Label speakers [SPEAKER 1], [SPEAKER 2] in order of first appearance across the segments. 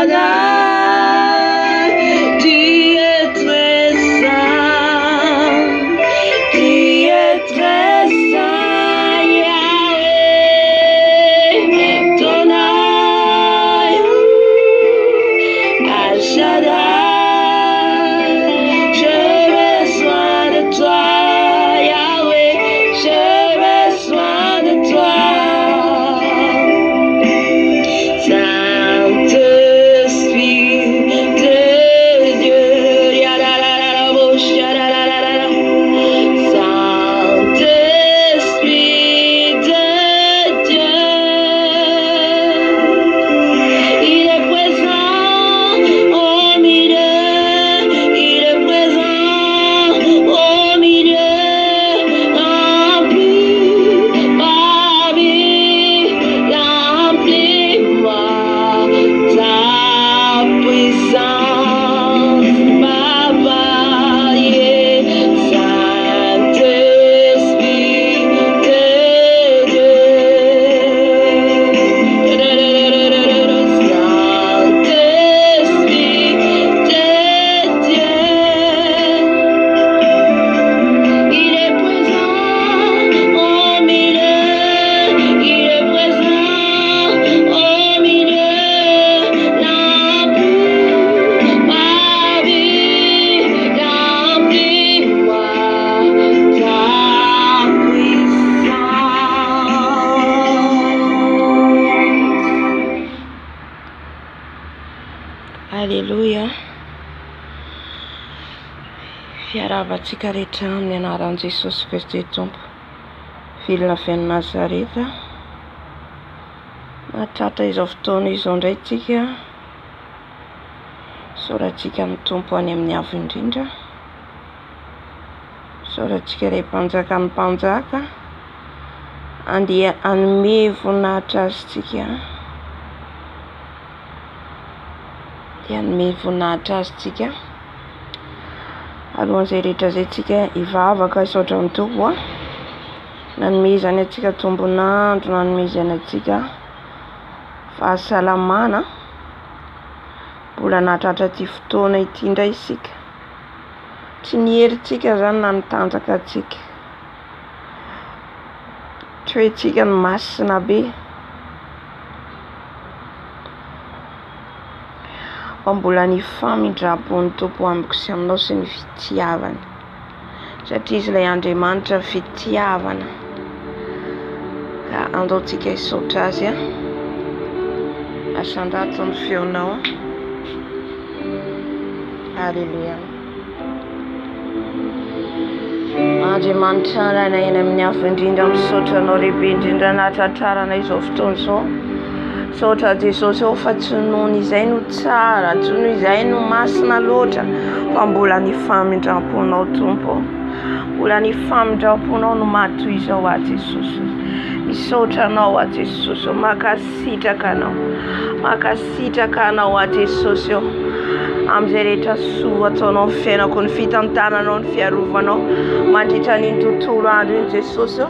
[SPEAKER 1] Shaddai, tu es très saint, tu es très saint, Yahweh, ton âme, Al Shaddai, je besoin de toi, Yahweh, je besoin de toi. Saint-Esprit de Dieu, Saint-Esprit de Dieu, il est présent au milieu, il est présent au milieu, remplis ma vie, remplis-moi ta puissance, Papa, yeah. Saint-Esprit de Dieu, Saint-Esprit de Dieu, il est présent au milieu, il est présent au milieu, remplis ma vie, remplis-moi ta puissance. Alléluia. Fiaravantsika rehetra amin'ny anaran'i Jesosy Kristy Tompo. Vilona avy any Nazareta. Mahatratra izao fotoana izao indray tsika. Soratsika amin'ny Tompo any amin'ny avo indrindra. Soratsika iray mpanjaka ny mpanjaka. Andeha hanome voninahitra azy tsika. Dia hanome voninahitra azy tsika. Alohan'izay rehetra izay tsika hivavaka hisaotra amin'ny Tompo, nanomezany antsika tombonandro, nanomezany antsika fahasalamana. Mbola nahatratra ity fotoana ity indray isika. Tsy niherintsika zany na nitanjaka antsika. Toetsika ny masina be. Fa mbola ny famindrampon'ny Tompo amiko sy aminao sy ny fitiavana. Satria izy ilay Andriamanitra fitiavana. Ka andaontsika hisaotra azy. Asandrato ny feonao. Alléluia. Andriamanitra raina eny amin'ny avo indrindra misaotra anao lehibe indrindra nahatratrarana izao fotoana izao. Saotra Jesosy ao fa tsy nohon' izay no tsara, tsy noho izay no masina loatra, fa mbola ny famindramponao Tompo. Mbola ny famindramponao no matoy izao a Jesosy. Misaotra anao a Jesosy, makasitraka anao. Makasitraka anao a Jesosy ao. Amin'izay rehetra soa ataonao ny fiainako, ny fitantananao, ny fiarovanao mandritra ny tontolo andro iny Jesosy ao.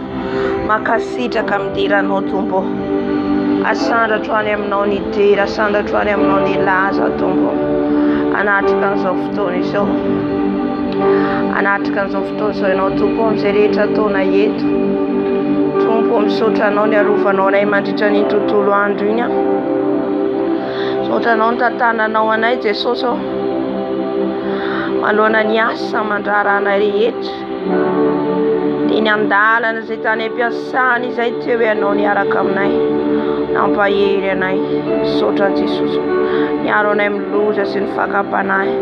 [SPEAKER 1] Makasitraka midiranao Tompo. Asandratro any aminao ny dera, asandratro any aminao ny laza Tompo. Anatrika an'izao fotoana izao. Anatrika an'izao fotoana izao ianao Tompo amin'izay rehetra ataona eto. Tompo misaotra anao ny arovanao anay mandritra ny tontolo andro iny. Saotra anao ny tantananao anay Jesosy ao. Manoloana ny asa mandrara anay rehetra. Dia ny andalana izay tany ampiasana izay teo ianao niaraka aminay. Nampahery anay. Misaotra Jesosy. Miaro anay miloza sy ny fakapanahy.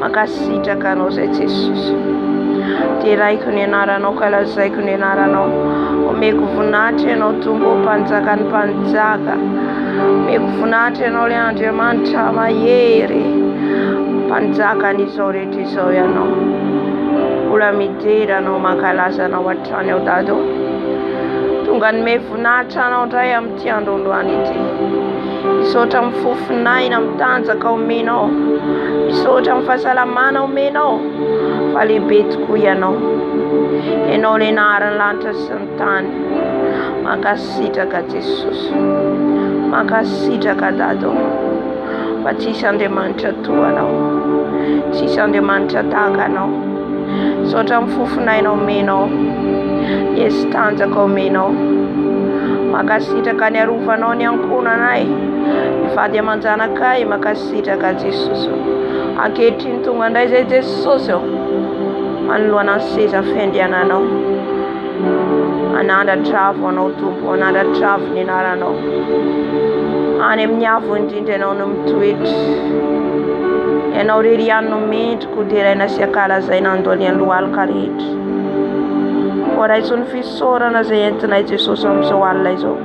[SPEAKER 1] Makasitraka anao izay Jesosy. Teraiko ny anaranao, kalazaiko ny anaranao. Omeko voninahitra ianao Tompo, mpanjaka ny mpanjaka. Omeko voninahitra ianao ilay Andriamanitra mahery. Mpanjaka an'izao rehetra izao ianao. Mbola midera anao, mankalaza anao hatrany ao Dado. Tonga nome voninahitra anao indray amin'ity androandroany ity. Misaotra amin'ny fofinaina mitanjaka omenao. Misaotra amin'ny fahasalamana omenao. Fa lehibe tokoa ianao. Ianao ilay naharan'ny lanitra sy ny tany. Mankasitraka Jesosy. Mankasitraka Dado. fa tsisy Andriamanitra toa anao, tsisy Andriamanitra tahaka anao. Saotra amin'ny fofonainao menao, Yesu tanjaka omenao, makasitraka ny arovanao ny ankonanay, vady aman-janakay makasitraka Jesosy. Ankehitriny tonga indray zay Jesosy manoloana ny seza fiandiananao, anandratravo anao Tompo, anandratravo ny anaranao, any amin'ny avo indrindra ianao no mitoetra, ianao rery ihany no mendrika ho deraina sy ankalazaina andohan'ny lohalika rehetra. Raiso ny fisaorana zay entinay Jesosy amin'izao alina izao,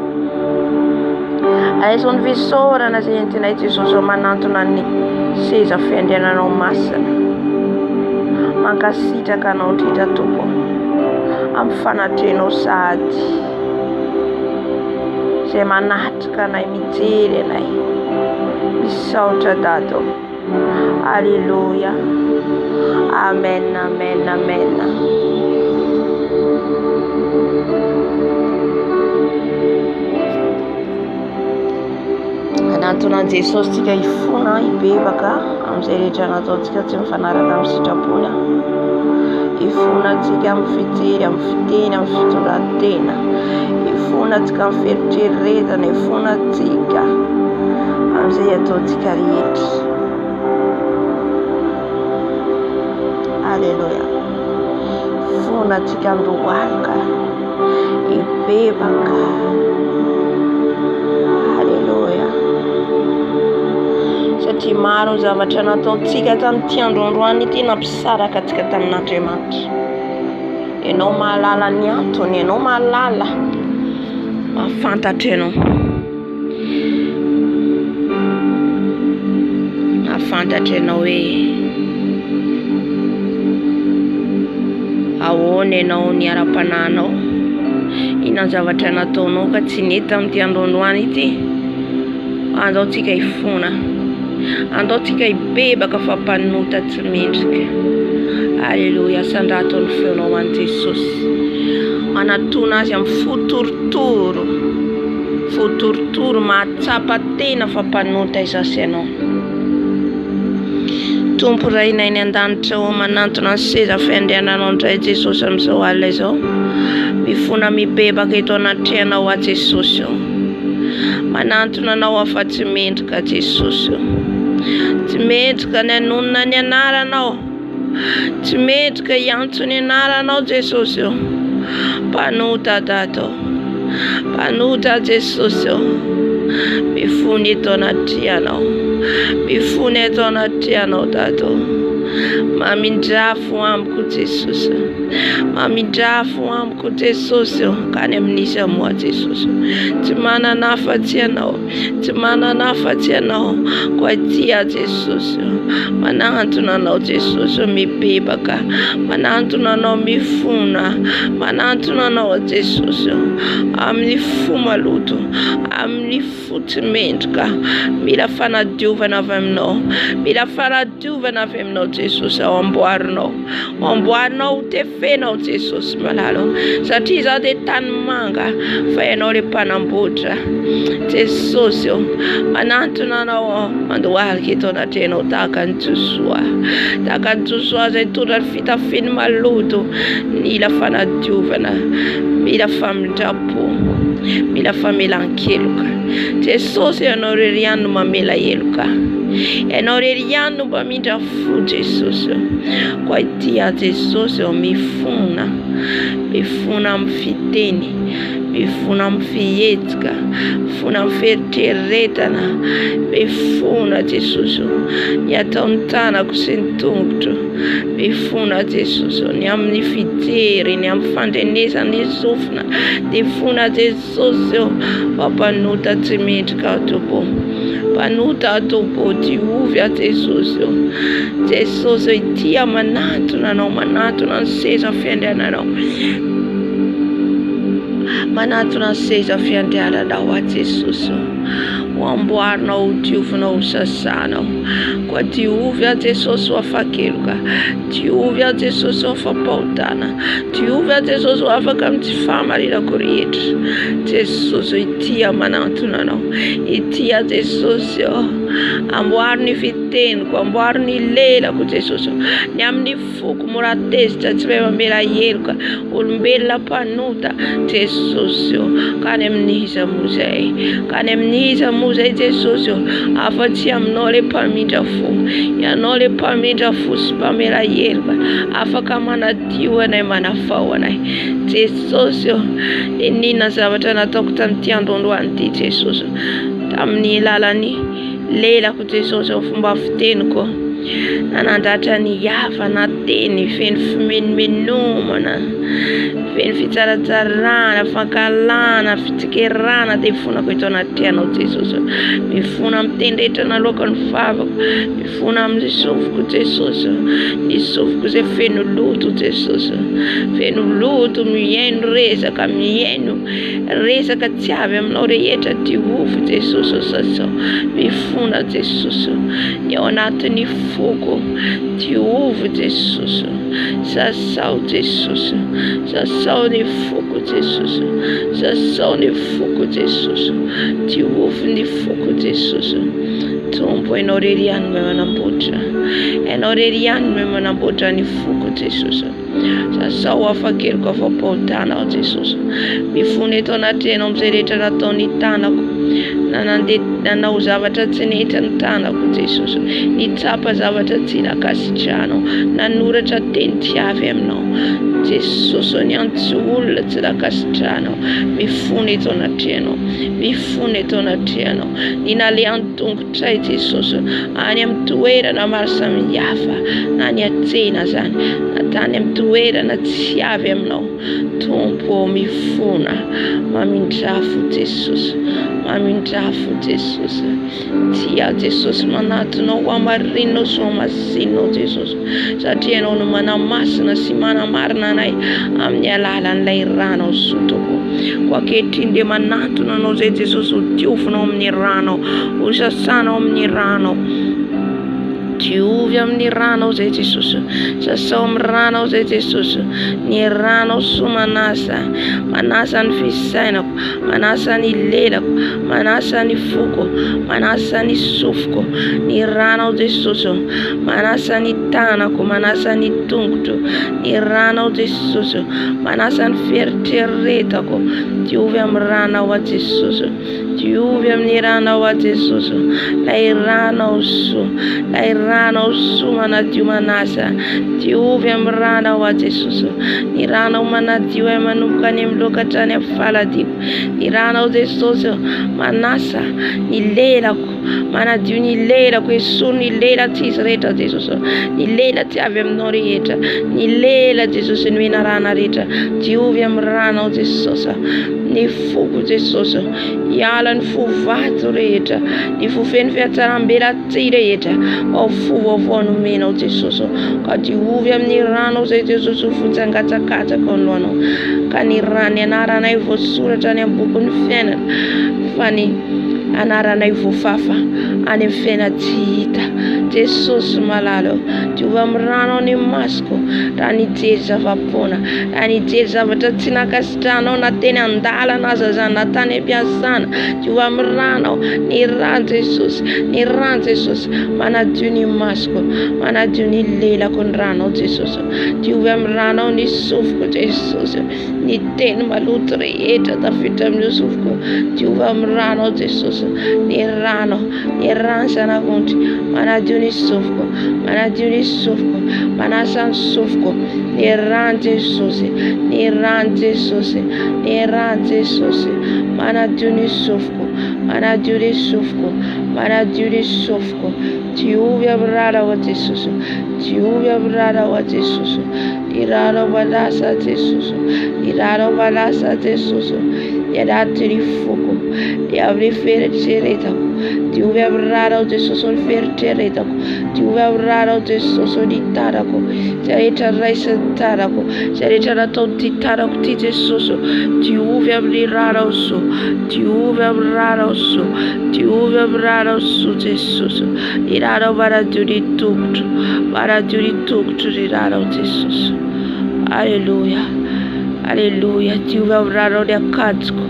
[SPEAKER 1] raiso ny fisaorana zay entinay Jesosy manantona ny seza fiandiananao masina, mankasitraka anao indrindra Tompo amin'ny fanatrenao sady zay manatrika anay, mijery anay, misaotra Dado. Alleluia, amen, amen, amen. Anantonan Jesosy tsika hifona hibebaka amin'izay rehetra nataontsika tsy mifanaraka amin'ny sitrapony, hifona tsika amin'ny fijery, amin'ny fiteny, amin'ny fitondran-tena, hifona tsika amin'ny fieritreretana, hifona tsika amin'izay ataontsika rehetra. Alleluia, hifona tsika andohalika hibebaka. Alleluia, satria maro ny zavatra nataontsika tamin'ity androandroany ity nampisaraka antsika tamin'Andriamanitra. Ianao mahalala ny antony, ianao mahalala, mahafantatra ianao, mahafantatra ianao hoe ahoana ianao ny ara-panahinao, inona ny zavatra nataonao ka tsy nety tamin'ity androandroany ity. Andaontsika hifona, andaontsika hibebaka fa mpanota tsy mendrika. Alleluia, sandrato ny feonao an'i Jesosy, manatona azy amin'ny fotorotoro, fotorotoro mahatsapa tena fa mpanota izasy ianao. Tompo rainay ny an-danitra manantona ny seza fiandiananao indray Jesosy amin'izao alina izao, mifona mibebaka eto anatrehanao a Jesosy, manantona anao afa tsy mendrika Jesosy, tsy mendrika ny anonona ny anaranao, tsy mendrika hiantso ny anaranao Jesosy, mpanota Dado, mpanota Jesosy, mifony eto anatrehanao, mifony eto anatrehanao Dado, mamindrafo amiko Jesosy, mamindrafo amiko Jesosy, kany amin'isy moa Jesosy, tsy manana afa-tsy ianao, tsy manana afa-tsy ianao, koa tia Jesosy, manantona anao Jesosy mibebaka, manantona anao mifona, manantona anao Jesosy amin'ny fo maloto, amin'ny fo tsy mendrika. Mila fanadiovana avy aminao, mila fanadiovana avy aminao Jesosy, ao amboarinao, amboarinao tefenao Jesosy malalo, satria izaho dia tany manga fa ianao ilay mpanamboatra Jesosy, manantona anao mandohalika eto anatrehanao tahaka ny Josoa, tahaka ny Josoa izay tondra ny fitafiany maloto. Mila fanadiovana, mila famindrapo, mila famelan-keloka Jesosy. Ianao rery ihany no mamela heloka, ianao rery ihany no mamindra fo Jesosy, koa tia Jesosy mifona, mifona amin'ny fiteny, mifona amin'ny fihetsika, mifona amin'ny fieritreretana, mifona Jesosy ny ataon'ny tanako sy ny tongotro, mifona Jesosy ny amin'ny fijery, ny amin'ny fandrenesany sofina, mifona Jesosy mampanota tsy mendrika Tompo, mpanota Tompo diovy a Jesosy, Jesosy tia manantona anao, manantona ny seza fiandiananao, manantona ny seza fiandiananao a Jesosy, ho amboarinao, ho diovinao, ho sasanao, koa diovy a Jesosy ho afa-keloka, diovy a Jesosy ho afa-pahotana, diovy a Jesosy ho afaka amin'ny tsy fahamarinako rehetra. Jesosy itia manantona anao, itia Jesosy amboaro ny fiteniko, amboaro ny lelako Jesosy, ny amin'ny foko mora tezitra tsy hoe mamela heloka olombelona mpanota Jesosy, ka ny amin'iza moa zay, ka ny amin'iza moa zay Jesosy, afa-tsy aminao le mpamindra fo, ianao le mpamindra fo sy mpamela heloka, afaka manadio anay, manafao anay Jesosy. Inona zavatra nataoko tamin'ity androandroany ity Jesosy, tamin'ny lalan'ny lelako Jesosy, fomba fiteniko nanandratra ny hafa na teny feno fimenomenomana, feno fitsaratsarana, fankalana, fitsikirana, dia mifonako eto anaty anao Jesosy, mifona amin'ny tendretra naloaka ny vavako, mifona amin'ny sofiko Jesosy, ny sofiko zay feno loto Jesosy, feno loto, mihaino resaka, mihaino resaka tsy avy aminao rehetra, diovy Jesosy sasao, mifona Jesosy eo anatin'ny foko, diovy Jesosy, sasao Jesosy, sasao ny foko Jesosy, sasao ny foko Jesosy, diovy ny foko Jesosy. Tompo, ianao rery ihany no manamboatra, ianao rery ihany no manamboatra ny foko Jesosy, sasao afakeloko afa-pahodana Jesosy, mifona eto anaty ianao amin'izay rehetra nataony tanako, nanao zavatra tsy nety ny tanako Jesosy, nitsapa zavatra tsy nakasitrahanao, nanoratra teny tsy avy aminao Jesosy, niantso olona tsy nakasitrahanao, mifona eto anaty ianao, mifona eto anaty ianao, ny nalehan'ny tongotray Jesosy any amin'ny toerana maro samihafa, na ny atsena zany, na tany amin'ny toerana tsy avy aminao Tompo, mifona, mamindrafo Jesosy, mamindrafo Jesosy, tia Jesosy manatonao amarinao sy masinao Jesosy, satria ianao no manamasina sy manamarina anay amin'ny alalan'ilay ranao sotoko, ko ankehitriny dia manatona anao zay Jesosy, ho diovinao amin'ny ranao, ho sasanao amin'ny ranao, diovy amin'ny ranao zay Jesosy, sasao amin'ny ranao zay Jesosy, ny ranao so manasa, manasa ny fisainako, manasa ny lelako, manasa ny foko, manasa ny sofiko, ny ranao Jesosy, manasa ny tanako, manasa ny tongotro, ny ranao Jesosy, manasa ny fieritreretako, diovy amin'ny ranao a Jesosy, diovy amin'ny ranao a Jesosy, lay ranao so, lay ranao so manadio manasa, diovy amin'ny ranao a Jesosy, ny ranao manadio ay manomboka any amin'ny lokatra any amin'ny faladiko, ny ranao Jesosy manasa ny lelako, manadio ny lelako, esono ny lela tsy izy rehetra Jesosy, ny lela tsy avy aminao rehetra, ny lela Jesosy ny menarana rehetra, diovy amin'ny ranao Jesosy, ny foko Jesosy, hiala ny fovato rehetra, ny fofeny fiatsaram-belatsy rehetra, ao fovaovao nomenao Jesosy, ka diovy amin'ny ranao zay Jesosy, ho fotsangatsakatsaka ao alohanao, ka ny rany anaranay voasoratra any amin'ny bokin'ny fiainana, fa ny anaranay voafafa any amin'ny fiainana tsy hita Jesosy malalo, diovy amin'ny ranao ny masoko, raha nijery zava-poana, raha nijery zavatra tsy nakasitrahanao na teny andalana aza zany na tany am-piasana, diovy amin'ny ranao, ny rano Jesosy, ny rano Jesosy, manadio ny masoko, manadio ny lelako ny ranao Jesosy, diovy amin'ny ranao ny sofiko Jesosy, ny teny maloto rehetra tafiditra amin'ny sofiko, diovy amin'ny ranao Jesosy, ny rano sanavondry, manadio ny sofiko, manadio ny sofiko, manasa ny sofiko, ny rano Jesosy, ny rano Jesosy, ny rano Jesosy, manadio ny sofiko, manadio ny sofiko, manadio ny sofiko, diovy amin'ny ranao a Jesosy, diovy amin'ny ranao a Jesosy, ny ranao manasa Jesosy, ny ranao manasa Jesosy, ny anatin'ny foko, ny amin'ny fieritreretako, diovy amin'ny ranao Jesosy ny fieritreretako, diovy amin'ny ranao Jesosy ny tanako, zay rehetra raisin'ny tanako, zay rehetra natao ty tanako ty Jesosy, diovy amin'ny ranao so, diovy amin'ny ranao so, diovy amin'ny ranao so Jesosy, ny ranao manadio ny tongotro, manadio ny tongotro ny ranao Jesosy. Alleluia, alleluia, diovy amin'ny ranao ny akanjoko,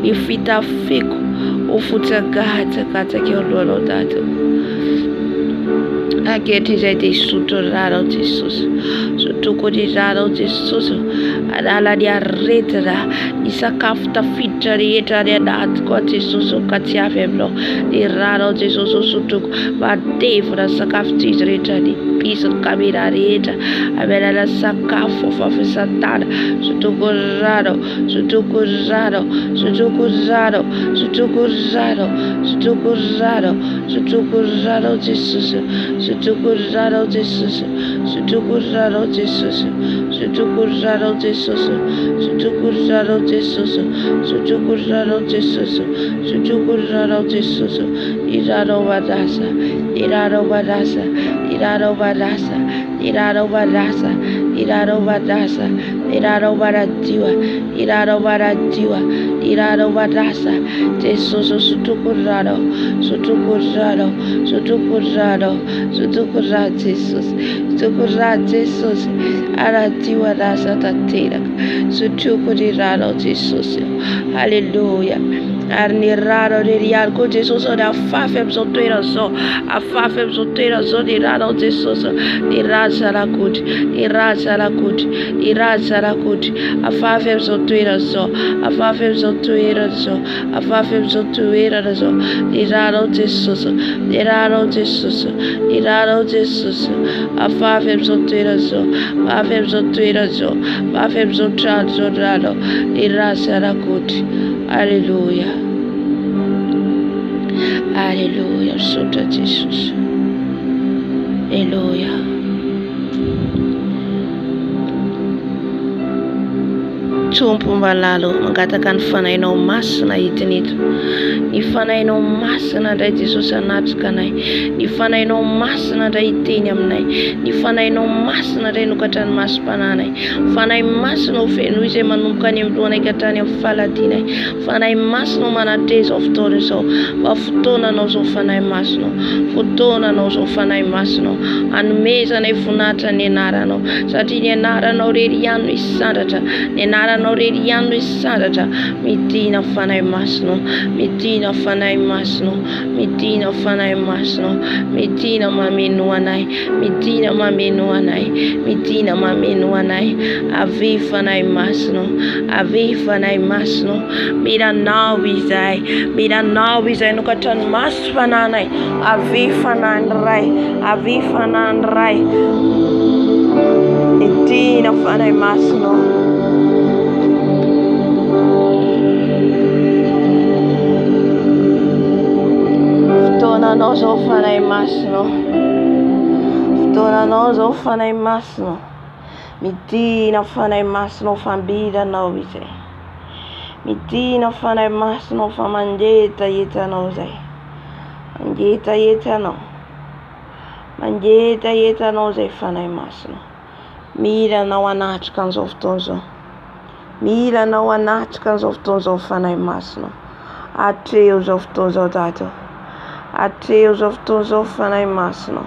[SPEAKER 1] ny fitafiko, ufutagata kiololo dato. Aketi zai te sutoraro Jesus. Sutuko di raro Jesus. Adala di arretera. Isakafta fitra rieta di adat kwa Jesus katiafeblo. Di raro Jesus sutuko. Va devra sakafti rieta di piso kabira rieta. Avera la sakafo fafisatana. Sutuko raro. Sutuko raro. Sutuko raro. Sutuko raro. Sutuko raro. Sutuko raro Jesus. Sutukuraro Jesus, Sutukuraro Jesus, Sutukuraro Jesus, Sutukuraro Jesus, Sutukuraro Jesus, Sutukuraro Jesus, Iraro Badasa, Iraro Badasa, Iraro Badasa, Iraro Badasa, Iraro Badasa, Iraro Baratiwa, Iraro Baratiwa, Iraro Badasa, Jesus, Sutukuraro, Sutukuraro, Sutukuraro, Sutukura Jesus, Sutukura Jesus, Aratiwa Rasa Tatera, Sutukuriraro Jesus, Hallelujah. Arniraro de Riarco Jesus, da Fafem Sotera so, a Fafem Sotera so, di Raro Jesus, di Razaracut, di Razaracut, di Razaracut, a Fafem Sotera so, a Fafem Sotera so, a Fafem Sotera so, di Raro Jesus, di Raro Jesus, di Raro Jesus, a Fafem Sotera so, Fafem Sotera so, Fafem Sotera so, di Razaracut. Hallelujah. Hallelujah. Sota Jesus. Hallelujah. Tompo lalo mangatakan fanainao masina hitinito. Ny fanainao masina ndray Jesosy anatrika anay. Ny fanainao masina ndray hiteny aminay. Ny fanainao masina ndray nokatran'ny masom-pananay. Fanahy masina ho feno izay manomboka any amin'ny lohanay ka hatrany amin'ny faladinay. Fanahy masina ho manatreza izao fotoana izao. Fa fotoananao izao fanahy masina. Fotoananao izao fanahy masina. Hanomezanay voninahitra ny anaranao. Satria ny anaranao rery ihany no isandratra. Ny anaranao rery ihany no isandratra. Midina fanahy masina. Midina fanahy masina. Midina fanahy masina. Midina mameno anay. Midina mameno anay. Midina mameno anay. Ave fanahy masina. Ave fanahy masina. Miranao izay. Miranao izay nokatran'ny masom-pananay. Ave fanahy ray. Ave fanahy ray. Midina fanahy masina. Fotoananao izao fanahy masina. Fotoananao izao fanahy masina. Midina fanahy masina fa ambidanao izay. Midina fanahy masina fa mandetaetanao izay. Mandetaetanao. Mandetaetanao izay fanahy masina. Milanao anatrika an'izao fotoana izao. Milanao anatrika an'izao fotoana izao fanahy masina. Atreo izao fotoana izao Tato. Atreo izao fotoana izao fanahy masina.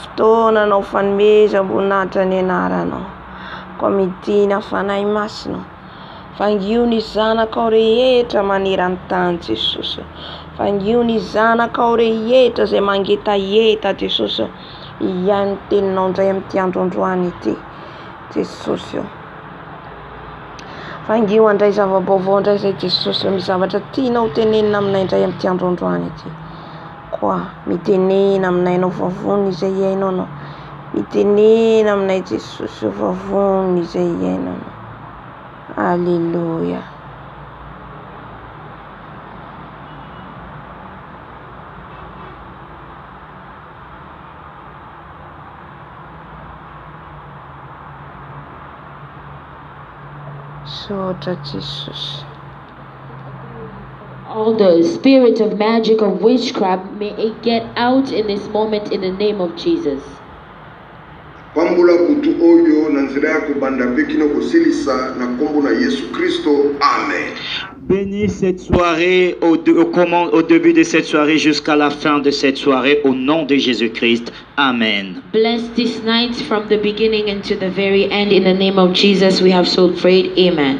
[SPEAKER 1] Fotoananao fanomezam-boninahitra ny anaranao. Koa midina fanahy masina. Fangio ny zanakao rehetra maneran-tany Jesosy. Fangio ny zanakao rehetra izay mangetaeta Jesosy. Ihany teninao indray amin'ity androandroany ity Jesosy. Fangio andray zava-baovao indray izay Jesosy. Misy zavatra tianao tenenina aminay indray amin'ity androandroany ity. Koa mitenena aminay anao vavony izay iainao anao. Mitenena aminay Jesosy vavony izay iainao anao. Hallelujah. So Jesus.
[SPEAKER 2] All the spirit of magic, of witchcraft, may it get out in this moment in the name of Jesus.
[SPEAKER 3] Pambula kutu oyo na nzira yako banda pekino kosilisa na kombo na Yesu Kristo. Amen.
[SPEAKER 4] Bénis cette soirée au début de cette soirée jusqu'à la fin de cette soirée au nom de Jésus-Christ. Amen.
[SPEAKER 2] Bless this night from the beginning until the very end in the name of Jesus. We have so prayed. Amen.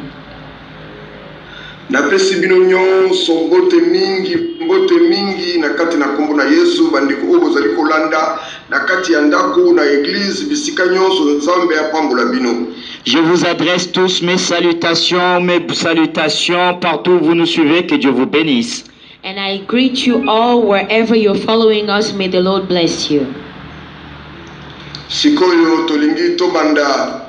[SPEAKER 3] napesi bino nyonso mbote mingi na kati na kombo na Yesu bandeko oyo bozali kolanda na kati ya ndako na église bisika nyonso Nzambe apambola bino.
[SPEAKER 4] Je vous adresse tous mes salutations partout où vous nous suivez, que Dieu vous bénisse.
[SPEAKER 2] And I greet you all wherever you're following us. May the Lord bless you.
[SPEAKER 3] Sikoyo tolingi tobanda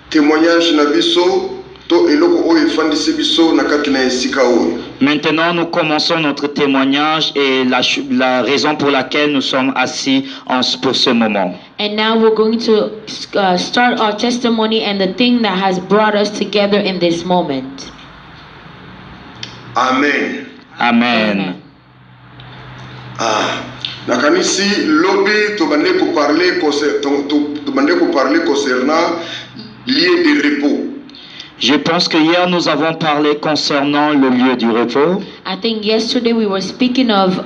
[SPEAKER 3] témoignage na biso to eloko oyo efandisi biso na kati na esika oyo.
[SPEAKER 4] Maintenant, nous commençons notre témoignage et la raison pour laquelle nous sommes assis pour ce moment.
[SPEAKER 2] And now we're going to start our testimony and the thing that has brought us together in this moment.
[SPEAKER 3] Amen.
[SPEAKER 4] Amen.
[SPEAKER 3] Nakanisi lobby tobande ko parler concernant lieu de repos.
[SPEAKER 4] Je pense que hier nous avons parlé concernant le lieu du repos.
[SPEAKER 2] I think yesterday we were speaking of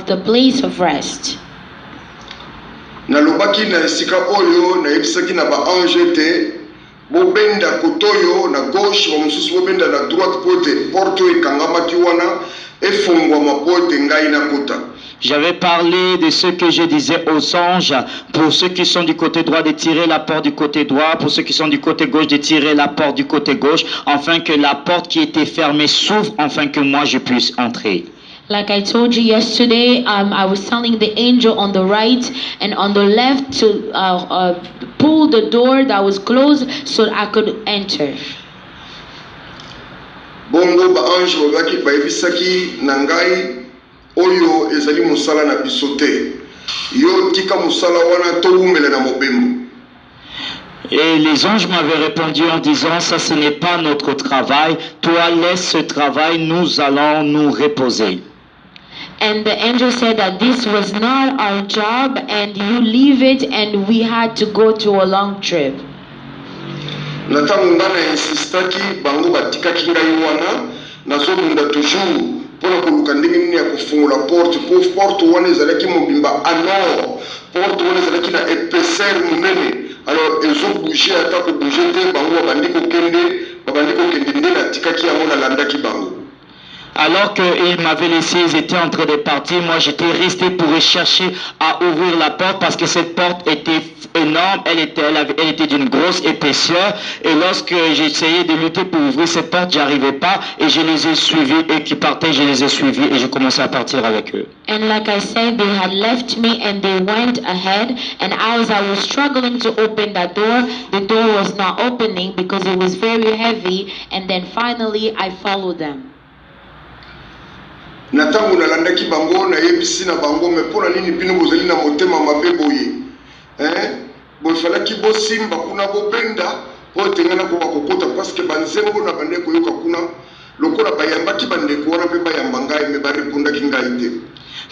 [SPEAKER 2] the place of rest.
[SPEAKER 3] Nalobaki na esika oyo na ebisaki na ba ange te bobenda kotoyo na gauche ba mususu bobenda na droite pote porte ekangamaki wana efungwa mapote ngai na kota.
[SPEAKER 4] J'avais parlé de ce que je disais aux anges, pour ceux qui sont du côté droit de tirer la porte du côté droit, pour ceux qui sont du côté gauche de tirer la porte du côté gauche, afin que la porte qui était fermée s'ouvre, afin que moi je puisse entrer.
[SPEAKER 2] Like I told you yesterday, I was telling the angel on the right and on the left to pull the door that was closed so I could enter.
[SPEAKER 3] Bongo ba ange babaki bayebisaki na ngai oyo ezali musala na bisote yo tika musala wana to umela na mobembo.
[SPEAKER 4] Et les anges m'avaient répondu en disant, ça ce n'est pas notre travail, toi laisse ce travail, nous allons nous reposer.
[SPEAKER 2] And the angel said that this was not our job and you leave it, and we had to go to a long trip.
[SPEAKER 3] Natango ngana insistaki bango batikaki ngai wana nazomunda toujours pona koluka ndenge nini ya kufungula porte wana ezalaki mobimba alors porte wana ezalaki na épaisseur munene alors ezo bouger ata ko bouger te bango babandi kokende nde natikaki yango nalandaki bango.
[SPEAKER 4] Alors qu'ils m'avaient laissé, ils étaient en train de partir, moi j'étais resté pour chercher à ouvrir la porte parce que cette porte était énorme, elle était d'une grosse épaisseur, et lorsque j'essayais de lutter pour ouvrir cette porte, j'arrivais pas, et je les ai suivis, et qui partaient, je les ai suivis, et je commençais à partir avec eux.
[SPEAKER 2] And like I said, they had left me and they went ahead, and as I was struggling to open that door, the door was not opening because it was very heavy, and then finally I followed them.
[SPEAKER 3] Natango nalandaki bango na yebisi na bango me pona nini bino bozali na motema mabe boye bofalaki bosimba kuna bobenda po tengana ko bakokota parce que banzembo na bandeko yoka kuna lokola bayambaki bandeko wana pe bayamba ngai me barepondaki ngai te.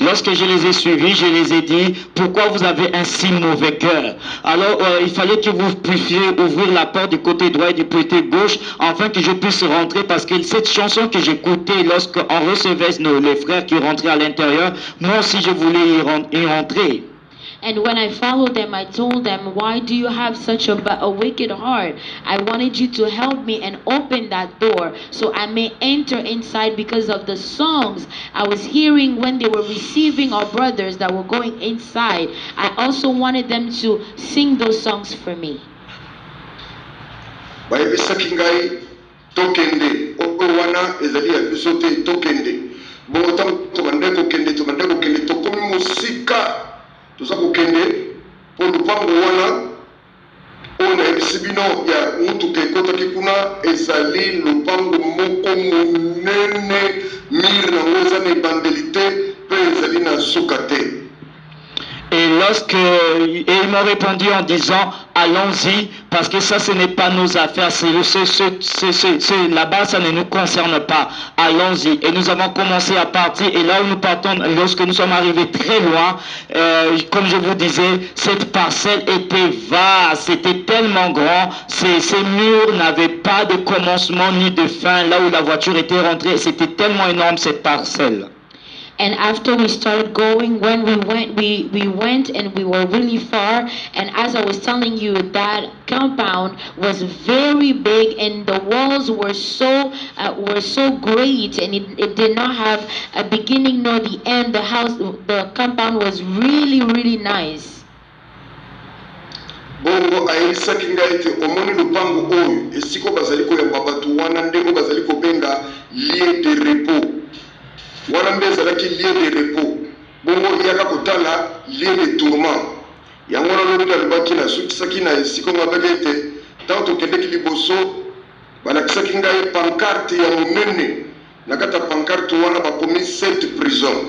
[SPEAKER 4] Lorsque je les ai suivis, je les ai dit, pourquoi vous avez un si mauvais cœur? Alors, il fallait que vous puissiez ouvrir la porte du côté droit et du côté gauche, afin que je puisse rentrer, parce que cette chanson que j'écoutais lorsqu'on recevait les frères qui rentraient à l'intérieur, moi aussi je voulais y rentrer.
[SPEAKER 2] And when I followed them, I told them, why do you have such a wicked heart? I wanted you to help me and open that door so I may enter inside because of the songs I was hearing when they were receiving our brothers that were going inside. I also wanted them to sing those songs for me.
[SPEAKER 3] Bayebisaki ngai tokende owana ezali ya biso te tokende botam tobande kokende tokomi musika toza kokende po lupango wana oyo nayebisi bino ya mutuka ekotaki kuna ezali lupango moko monene mire nango eza na ebandeli te mpe ezali na suka te.
[SPEAKER 4] Et ils m'ont répondu en disant, allons-y, parce que ça, ce n'est pas nos affaires, là-bas, ça ne nous concerne pas. Allons-y. Et nous avons commencé à partir, et là où nous partons, lorsque nous sommes arrivés très loin, comme je vous disais, cette parcelle était vaste, c'était tellement grand, ces murs n'avaient pas de commencement ni de fin, là où la voiture était rentrée, c'était tellement énorme cette parcelle.
[SPEAKER 2] And after we started going, when we went and we were really far. And as I was telling you, that compound was very big, and the walls were so great, and it did not have a beginning nor the end. The compound was really, really nice.
[SPEAKER 3] Bongo ayelisaki ngai ete omoni lupango oyo esiko bazali koyamba bato wana ndenge bazali kobenga lieu de repos wana nde ezalaki lieu de repos bongo yaka kotala lieu de tourment yango wana lobi alobaki nasukisaki na esiko ngabaki ete ntango tokendeki liboso balakisaki ngai pancarte ya monene na kati ya pancarte wana bakomi 7 prisons.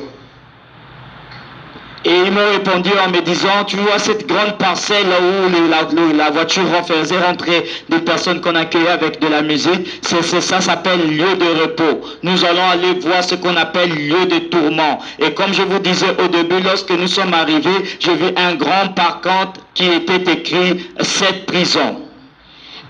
[SPEAKER 4] Et ils m'ont répondu en me disant, tu vois cette grande parcelle où la voiture faisait rentrer des personnes qu'on accueillait avec de la musique, ça s'appelle lieu de repos. Nous allons aller voir ce qu'on appelle lieu de tourment. Et comme je vous disais au début, lorsque nous sommes arrivés, j'ai vu un grand pancarte qui était écrit 7 prisons.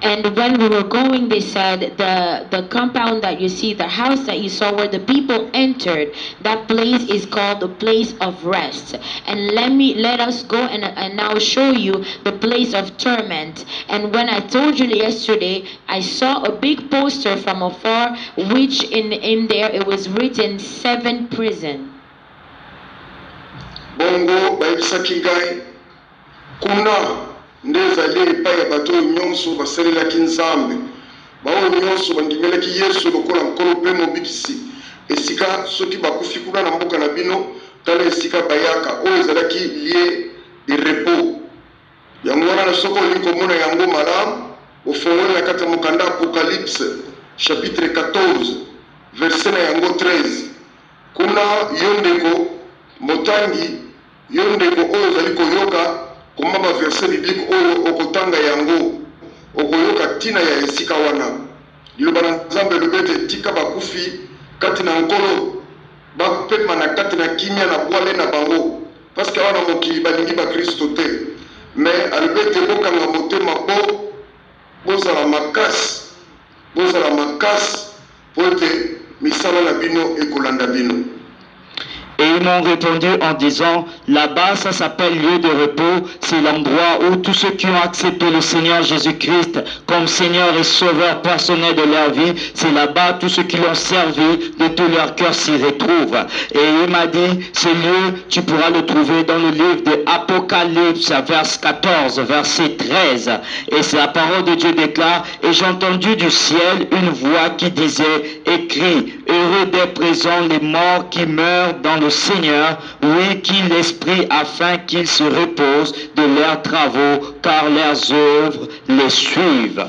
[SPEAKER 2] And when we were going, they said the compound that you see, the house that you saw where the people entered, that place is called the place of rest. And let us go and now show you the place of torment. And when I told you yesterday, I saw a big poster from afar, which in there it was written 7 prison.
[SPEAKER 3] Bongo bayibisaki ngai kuna ndezali epai ya bato nyonso basalelaki nzambe baoyo nyonso bandimelaki yesu lokola nkolo mpe mobikisi esika soki bakufi kuna na mboka na bino tala esika bayaka oyo ezalaki lieu de repos yango wana na soko olingi komona yango malamu ofongoli na kati ya mokanda Apocalypse chapitre 14 verset na yango 13 kuna yo ndeko motangi yo ndeko oyo ozali koyoka koma ba verset biblique oyo okotanga yango okoyoka tina ya esika wana liloba na nzambe lobete tika bakufi kati na nkolo bapema na kati na kimia na bwale na bango parce que wana mokili balingi bakristo te mais alobete bokanga motema bozala makasi po ete misala na bino ekolanda bino.
[SPEAKER 4] Et ils m'ont répondu en disant, là-bas, ça s'appelle lieu de repos. C'est l'endroit où tous ceux qui ont accepté le Seigneur Jésus-Christ comme Seigneur et Sauveur personnel de leur vie, c'est là-bas tous ceux qui l'ont servi de tout leur cœur s'y retrouvent. Et il m'a dit, ce lieu, tu pourras le trouver dans le livre de Apocalypse, verset 14, verset 13. Et c'est la parole de Dieu déclare, et j'ai entendu du ciel une voix qui disait, écrit, heureux des présents les morts qui meurent dans le Seigneur, oui, qui l'Esprit afin qu'ils se reposent de leurs travaux, car leurs œuvres les suivent.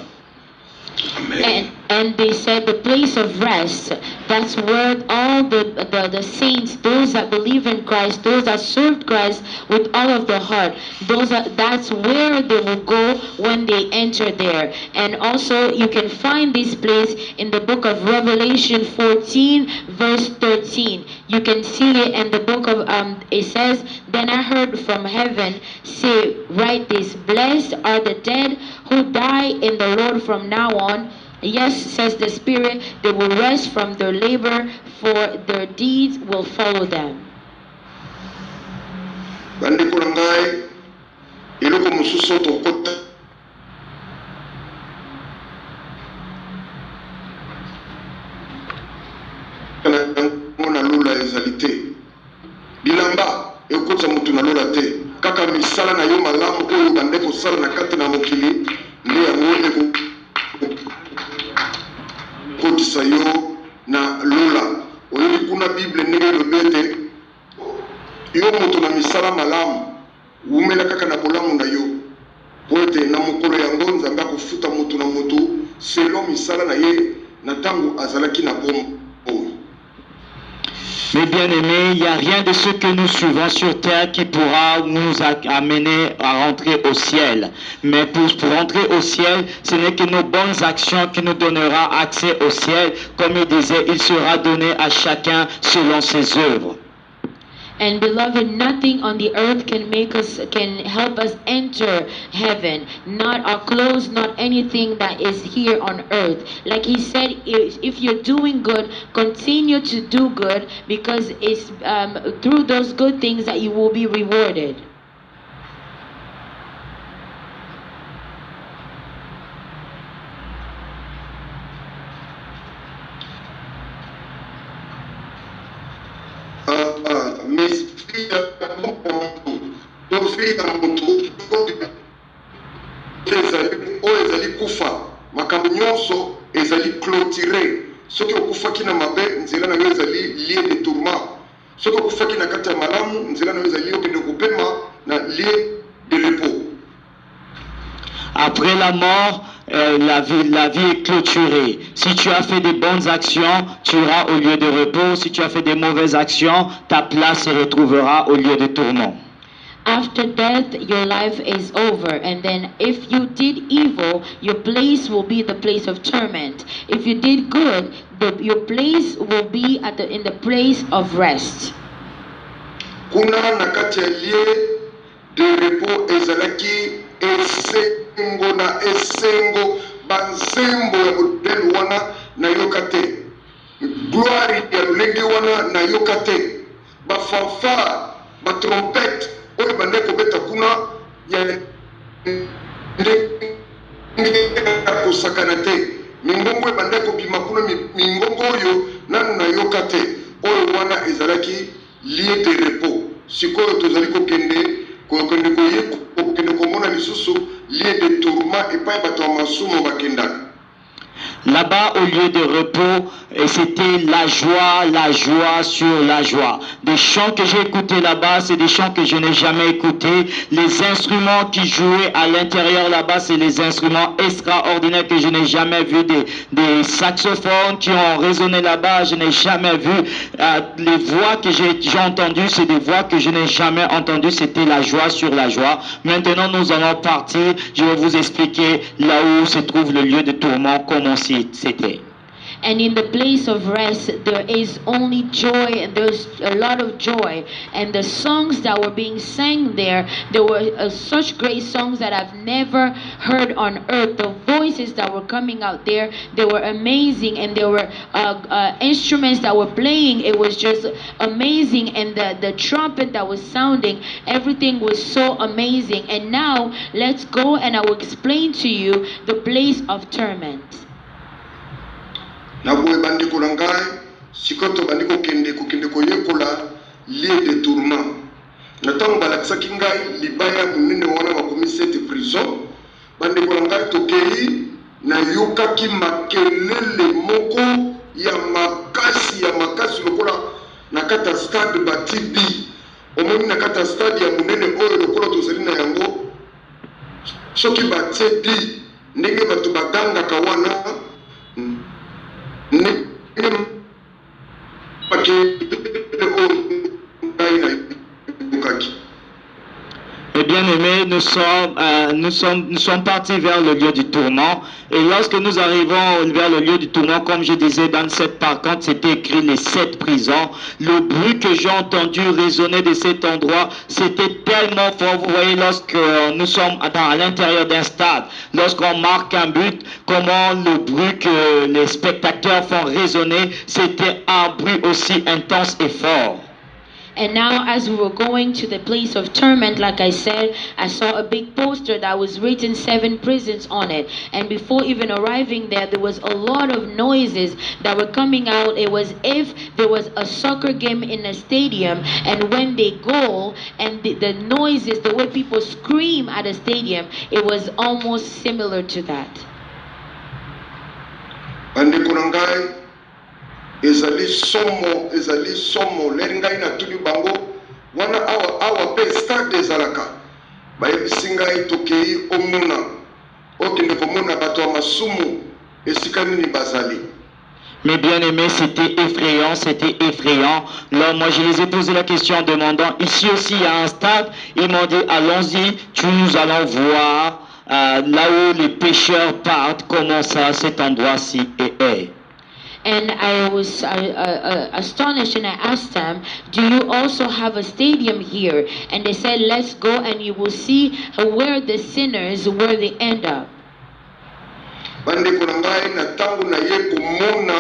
[SPEAKER 2] And they said the place of rest, that's where all the saints, those that believe in Christ, those that serve Christ with all of their heart, that's where they will go when they enter there. And also you can find this place in the book of Revelation 14 verse 13. You can see it in the book of, it says, then I heard from heaven say, write this, blessed are the dead who die in the Lord from now on. Yes, says the Spirit, they will rest from their labor, for their deeds will follow them.
[SPEAKER 3] Bandeko na ngai eloko mosusu tokota na lula ezali te bilamba ekotsa mutu na lula te kaka misala na yo malamu oyo bande kosala na kati na mokili nde yango ekotisa yo na lula oyebi kuna bible ndenge elobi ete yo moto na misala malamu umela kaka na bolamu na yo po ete na mokolo yango nzambe akofuta moto na moto selon misala na ye na ntango azalaki na bomoi.
[SPEAKER 4] Mais bien aimés, il n'y a rien de ce que nous suivons sur terre qui pourra nous amener à rentrer au ciel. Mais pour rentrer au ciel, ce n'est que nos bonnes actions qui nous donnera accès au ciel. Comme il disait, il sera donné à chacun selon ses œuvres.
[SPEAKER 2] And beloved, nothing on the earth can help us enter heaven. Not our clothes, not anything that is here on earth. Like he said, if you're doing good, continue to do good, because it's through those good things that you will be rewarded.
[SPEAKER 3] ezali kufa makambo nyonso ezali clôturé soki okufaki na mabe nzela na yo ezali lieu de tourment soki okufaki na kati ya malamu nzela na yo ezali okende kopema na lieu de repos.
[SPEAKER 4] Après la mort, la vie est clôturée. Si tu as fait des bonnes actions, tu iras au lieu de repos. Si tu as fait des mauvaises actions, ta place se retrouvera au lieu de tourment.
[SPEAKER 2] After death, your life is over. And then if you did evil, your place will be the place of torment. If you did good, your place will be in the place of rest.
[SPEAKER 3] Kuna na kati ya lieu de repos ezalaki esengo na esengo banzembo ya modele wana na yoka te, gloire ya lolenge wana na yoka te, bafanfare batrompete oyo bande kobeta kuna ya kosakana te, mingongo ebande kobima kuna mingongo oyo nanu na yoka te, oyo wana ezalaki lieu de repos. Sikoyo tozali kokende komona lisusu lieu de tourment epai bato ya masumu bakendaka.
[SPEAKER 4] Là-bas, au lieu de repos, c'était la joie sur la joie. Des chants que j'ai écoutés là-bas, c'est des chants que je n'ai jamais écoutés. Les instruments qui jouaient à l'intérieur là-bas, c'est des instruments extraordinaires que je n'ai jamais vus. Des saxophones qui ont résonné là-bas, je n'ai jamais vu. Les voix que j'ai entendues, c'est des voix que je n'ai jamais entendues. C'était la joie sur la joie. Maintenant, nous allons partir. Je vais vous expliquer là où se trouve le lieu de tourment, comment c'était.
[SPEAKER 2] And in the place of rest, there is only joy, and there's a lot of joy. And the songs that were being sang there were such great songs that I've never heard on earth. The voices that were coming out there, they were amazing, and there were instruments that were playing. It was just amazing, and the trumpet that was sounding, everything was so amazing. And now, let's go and I will explain to you the place of torment.
[SPEAKER 3] Na boye bandeko na ngai sikoto bandeko kende koyekola lieu de tourment. Na ntango balakisaki ngai libaya monene wana makomi 7 prison, bandeko na ngai tokei nayokaki makelele moko ya makasi lokola na kati ya stade batibi. Omoni na kati ya stade ya monene oyo lokola tozali na yango, soki batie bi ndenge bato bagangaka wana
[SPEAKER 4] Et bien aimés, nous sommes partis vers le lieu du tourment. Et lorsque nous arrivons vers le lieu du tourment, comme je disais, dans cette par-contre, c'était écrit les 7 prisons. Le bruit que j'ai entendu résonner de cet endroit, c'était tellement fort. Vous voyez, lorsque nous sommes à l'intérieur d'un stade, lorsqu'on marque un but, comment le bruit que les spectateurs font résonner, c'était un bruit aussi intense et fort.
[SPEAKER 2] And now, as we were going to the place of torment, like I said, I saw a big poster that was written 7 prisons on it. And before even arriving there was a lot of noises that were coming out. It was if there was a soccer game in a stadium, and when they go, and the noises, the way people scream at a stadium, it was almost similar to that.
[SPEAKER 3] ezali somo leli ngai natuni bango wana awa pe stade ezalaka bayebisi ngai tokei omona okende komona bato ya masumu esika nini bazali.
[SPEAKER 4] Mais bien aimé, c'était effrayant. Là, moi, je les ai posé la question en demandant, ici aussi, il y a un stade. Ils m'ont dit, allons-y, nous allons voir là où les pécheurs partent, comment ça, cet endroit-ci est.
[SPEAKER 2] And I was astonished, and I asked them, do you also have a stadium here? And they said, let's go and you will see where the sinners, where they end up.
[SPEAKER 3] Bandeko na ngai na tangu na ye komona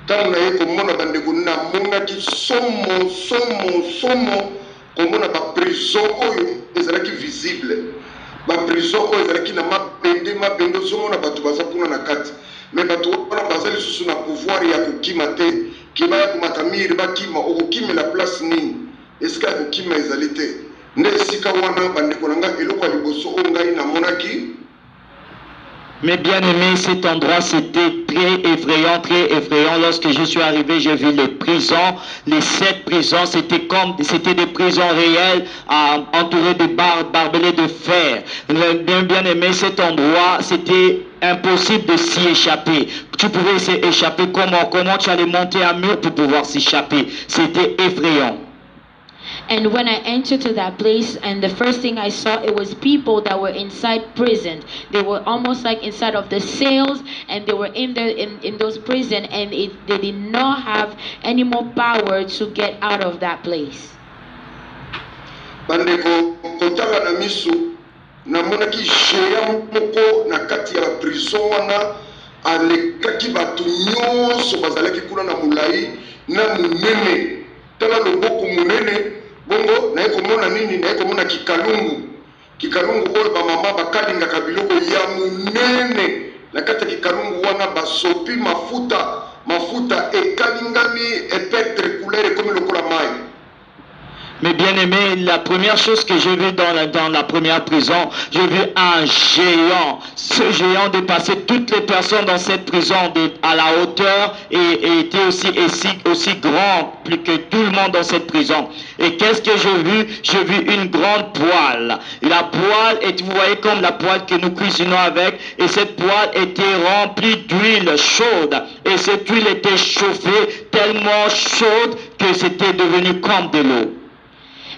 [SPEAKER 3] tangu na ye komona bandeko na mona ki somo komona ba prison oyo ezalaki visible, ba prison oyo ezalaki na mabende ozomona bato baza kuna na kati, mais bato wana baza lisusu na pouvoir ya kokima te, kima ya komata mire bakima okokimela place nini, esika ya kokima ezali te. Nde esika wana bandeko na ngai eloko ya liboso oyo ngai namonaki.
[SPEAKER 4] Mais bien aimé, cet endroit c'était très effrayant. Lorsque je suis arrivé, j'ai vu les prisons, les 7 prisons, c'était des prisons réelles, entourées de barbelés de fer. Bien aimé, cet endroit, c'était impossible de s'y échapper. Tu pouvais s'y échapper comment tu allais monter un mur pour pouvoir s'échapper. C'était effrayant.
[SPEAKER 2] And when I entered to that place, and the first thing I saw, it was people that were inside prison. They were almost like inside of the cells, and they were in there in those prison, and they did not have any more power to get out of that place.
[SPEAKER 3] Bandeko kotanga na misu namona ki sheya moko na kati ya prison wana alekaki bato nyonso bazalaki kuna na mulai na munene tala loboko munene. Bongo na ekomona nini, na ekomona kikalungu oyo bamama bakalingaka biloko ya munene na kati ya kikalungu wana basopi mafuta ekalingami epetre couleur ekomi lokola mai.
[SPEAKER 4] Mais bien aimé, la première chose que j'ai vu dans la première prison, j'ai vu un géant. Ce géant dépassait toutes les personnes dans cette prison à la hauteur et était aussi grand plus que tout le monde dans cette prison. Et qu'est-ce que j'ai vu? J'ai vu une grande poêle. La poêle, vous voyez comme la poêle que nous cuisinons avec, et cette poêle était remplie d'huile chaude. Et cette huile était chauffée tellement chaude que c'était devenu comme de l'eau.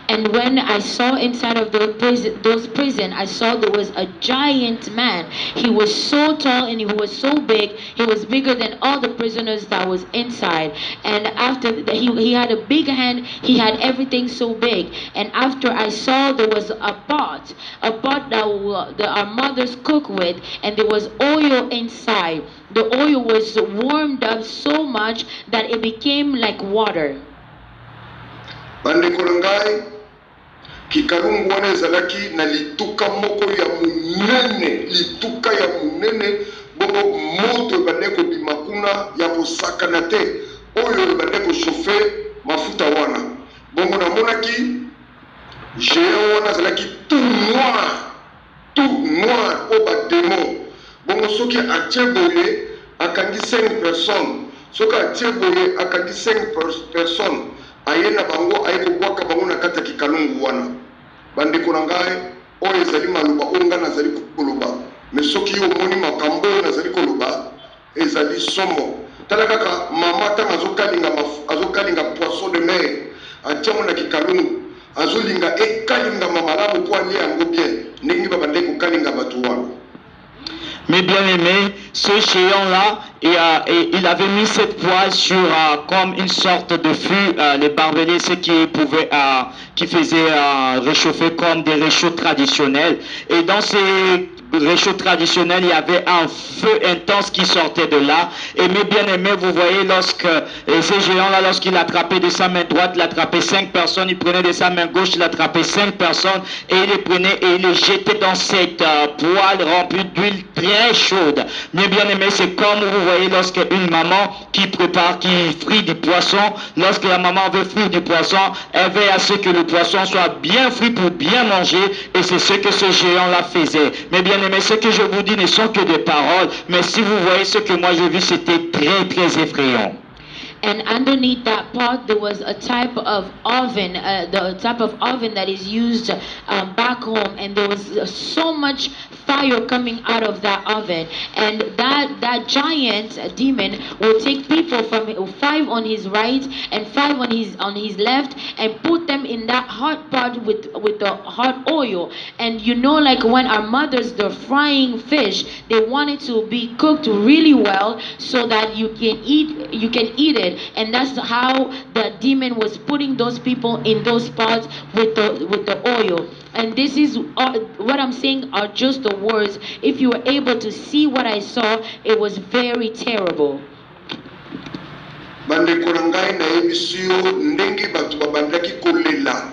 [SPEAKER 2] And when I saw inside of those prison, I saw there was a giant man. He was so tall and he was so big. He was bigger than all the prisoners that was inside. And after he had a big hand, he had everything so big. And after I saw there was a pot that our mothers cook with, and there was oil inside. The oil was warmed up so much that it became like water.
[SPEAKER 3] Bandeko na ngai kikalungu wana ezalaki na lituka moko ya munene bongo moto bandeko bimakuna ya kosakana te oyo bandeko chauffer mafuta wana bongo namonaki géant wana ezalaki tout noir o ba démon bongo soki atie boye akangi 5 personnes soki atie boye akangi 5 personnes ayena bango ayekobwaka bango na kati ya kikalungu wana bandeko na ngai oyo ezali maloba oyo ngai nazali koloba mais soki omoni makambo oyo nazali koloba ezali somo tala kaka mama ntango azokalinga poisson de mer atiango na kikalungu azolinga ekalingama malamu po alia yango bien ndenge babandeki kokalinga bato wana.
[SPEAKER 4] Mais bien aimé, ce géant-là, il avait mis cette poêle sur comme une sorte de fût, les barbelés, ceux qui faisaient réchauffer comme des réchauds traditionnels. Et dans ces réchaud traditionnel, il y avait un feu intense qui sortait de là. Et mes bien-aimés, vous voyez, lorsque ce géant-là, lorsqu'il attrapait de sa main droite, il attrapait 5 personnes, il prenait de sa main gauche, il attrapait 5 personnes, et il les prenait et il les jetait dans cette poêle remplie d'huile très chaude. Mes bien-aimés, c'est comme vous voyez lorsque une maman qui frit du poisson, lorsque la maman veut frire du poisson, elle veut à ce que le poisson soit bien frit pour bien manger, et c'est ce que ce géant-là faisait. Mais bien aimés, ce que je vous dis ne sont que des paroles, mais si vous voyez ce que moi j'ai vu, c'était très très effrayant.
[SPEAKER 2] And underneath that pot there was a type of oven, the type of oven that is used back home, and there was so much fire coming out of that oven. And that giant demon will take people from 5 on his right and 5 on his left and put them in that hot pot with the hot oil. And you know, like when our mothers, they're frying fish, they want it to be cooked really well so that you can eat it. And that's how the demon was putting those people in those pots with the oil. And this is what I'm saying are just the words. If you were able to see what I saw, it was very terrible.
[SPEAKER 3] Bandeko na ngai na ebisio ndenge batu babandaki kolela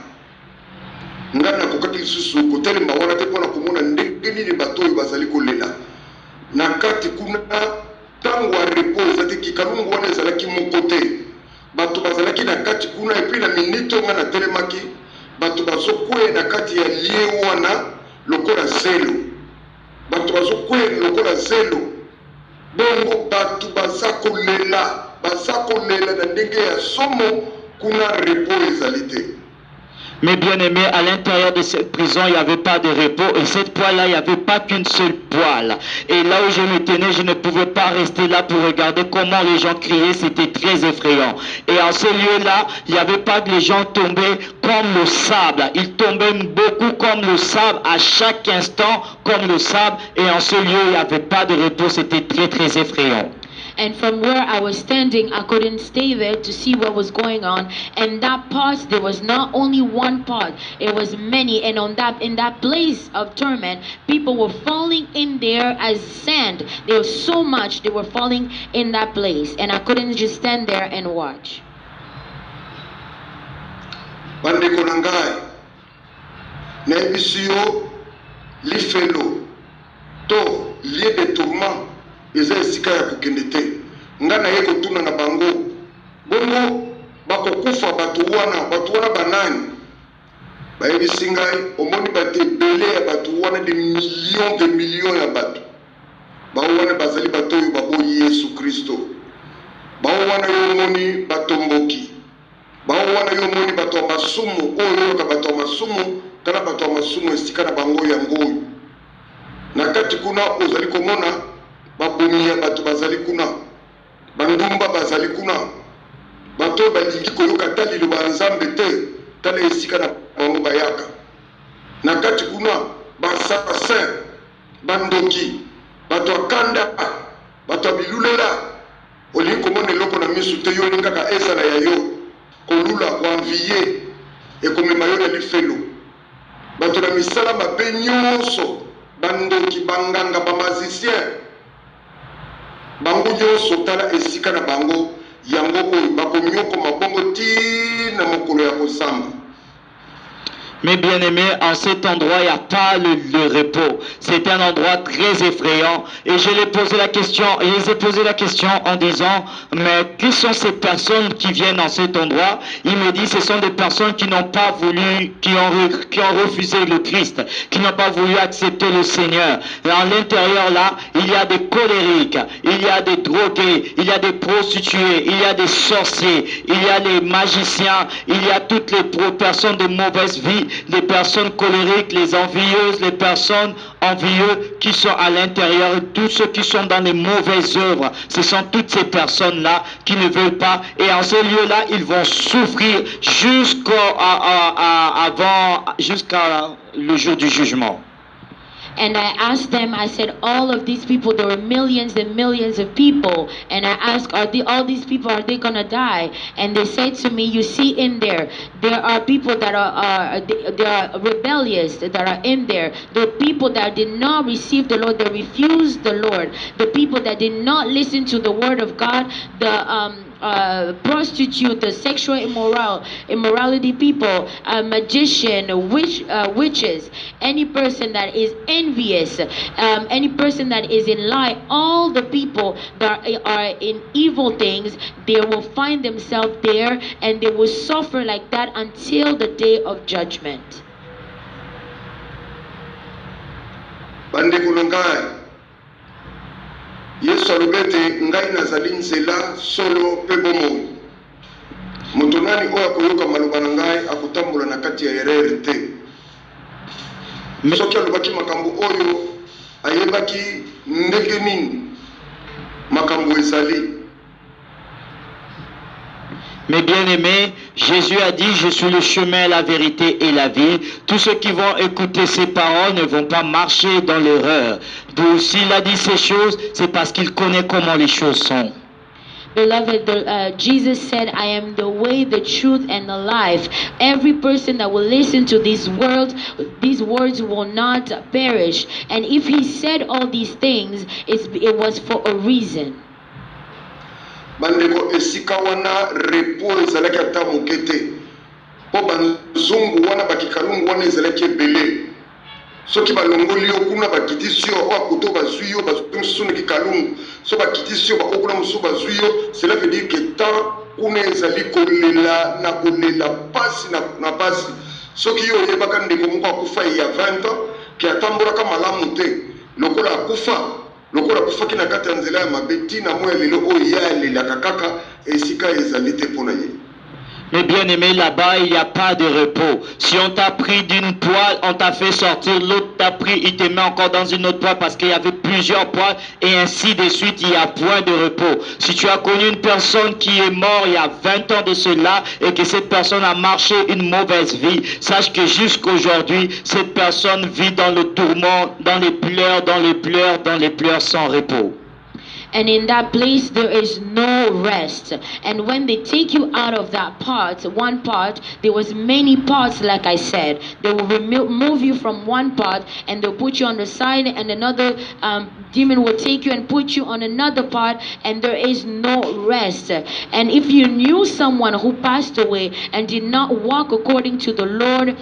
[SPEAKER 3] ngana kokati lisusu kotelema wana te pona komona ndenge nini bato oyo bazali kolela na kati kuna tango ya repose ati kikalungu wana ezalaki moko te bato bazalaki na kati kuna epi na minito nga na telemaki bato bazokwea na kati ya lie wana lokola zelo bato bazokwea lokola zelo bongo bato baza kolela na ndenge ya somo kuna repos ezalite.
[SPEAKER 4] Mais bien aimé, à l'intérieur de cette prison, il n'y avait pas de repos. Et cette poêle-là, il n'y avait pas qu'une seule poêle. Et là où je me tenais, je ne pouvais pas rester là pour regarder comment les gens criaient. C'était très effrayant. Et en ce lieu-là, il n'y avait pas que les gens tombaient comme le sable. Ils tombaient beaucoup comme le sable, à chaque instant comme le sable. Et en ce lieu, il n'y avait pas de repos. C'était très, très effrayant.
[SPEAKER 2] And from where I was standing, I couldn't stay there to see what was going on. And that pot, there was not only one pot, it was many. And in that place of torment, people were falling in there as sand. There was so much, they were falling in that place. And I couldn't just stand there and watch.
[SPEAKER 3] Bandeko na ngai na ebisio lifelo to lieu de tourment eza esika ya kokende te nga na ye kotuna na bango bongo bakokufa bato wana banani bayebisi ngai omoni bato ebele ya bato wana de millions ya bato bao wana bazali bato oyo baboyi Yesu Kristo bao wana yo omoni batomboki bao wana yo omoni bato ya masumu oyo yoka bato ya masumu tala bato ya masumu esika na bango yango oyo na kati kuna ozali komona babomiya bato bazali kuna bandumba bazali kuna bato balingi koyoka tali liloba nzambe te tala esika na bango bayaka na kati kuna basasin bandoki bato akanda bato abilulela olingi komona eloko na misu te yo kaka ezala ya yo kolula koanviye ekomema yo na lifelo bato na misala mabe nyonso bandoki banganga bamazisien bango nyonso tala esika na bango yango oyo bakomyokoma bongo tina mokolo ya kosamba.
[SPEAKER 4] Mais bien aimé, en cet endroit, il n'y a pas le repos. C'est un endroit très effrayant. Et je les ai posé la question en disant, mais qui sont ces personnes qui viennent dans cet endroit? Il me dit, ce sont des personnes qui n'ont pas voulu, qui ont refusé le Christ, qui n'ont pas voulu accepter le Seigneur. Et à l'intérieur là, il y a des colériques, il y a des drogués, il y a des prostituées, il y a des sorciers, il y a les magiciens, il y a toutes les personnes de mauvaise vie, les personnes colériques, les envieuses, les personnes envieuses qui sont à l'intérieur, tous ceux qui sont dans les mauvaises œuvres. Ce sont toutes ces personnes-là qui ne veulent pas. Et en ce lieu-là, ils vont souffrir jusqu'à le jour du jugement.
[SPEAKER 2] And I asked them, I said, all of these people, there were millions and millions of people. And I asked, all these people, are they going to die? And they said to me, you see in there are people that they are rebellious, that are in there. The people that did not receive the Lord, they refused the Lord. The people that did not listen to the word of God, the prostitute, the sexual immorality people, magician, witches, any person that is envious, any person that is in lie, all the people that are in evil things, they will find themselves there and they will suffer like that until the day of judgment.
[SPEAKER 3] Yesu alobete ngai nazali nzela solo pe bomoi. moto nani oyo akoyoka maloba na ngai akotambola na kati ya erreur te. Soki alobaki makambo oyo ayebaki ndenge nini makambo ezali.
[SPEAKER 4] Mais bien aimé, Jésus a dit, je suis le chemin, la vérité et la vie. Tous ceux qui vont écouter ces paroles ne vont pas marcher dans l'erreur. Donc s'il a dit ces choses, c'est parce qu'il connaît comment les choses sont.
[SPEAKER 2] Beloved, Jesus said, I am the way, the truth, and the life. Every person that will listen to these words will not perish. And if he said all these things, it was for a reason.
[SPEAKER 3] Bandeko esika wana repos ezalaki ata moke te po banzungu wana bakikalungu wana ezalaki ebele soki balongoli yo kuna bakitisi yo oyo akoto bazwi yo bazwi mosusu na kikalungu so bakitisi yo bakokuna mosusu bazwi yo cela veut dire que tant kuna ezali kolela na kolela pasi na pasi soki yo oyebaka ndeko moko akufa ya 20 ans ke atambolaka malamu te lokola akufa lokola kufaki na kati ya nzela ya mabeti na moya lelo oyo yalelaka kaka esika ezali te mpona ye.
[SPEAKER 4] Mais bien aimé, là-bas, il n'y a pas de repos. Si on t'a pris d'une poêle, on t'a fait sortir, l'autre t'a pris, il te met encore dans une autre poêle parce qu'il y avait plusieurs poêles et ainsi de suite, il n'y a point de repos. Si tu as connu une personne qui est morte il y a 20 ans de cela et que cette personne a marché une mauvaise vie, sache que jusqu'aujourd'hui, cette personne vit dans le tourment, dans les pleurs, dans les pleurs, dans les pleurs sans repos.
[SPEAKER 2] And in that place there is no rest. And when they take you out of that part, one part, there was many parts, like I said. They will remove you from one part and they'll put you on the side, and another demon will take you and put you on another part, and there is no rest. And if you knew someone who passed away and did not walk according to the Lord,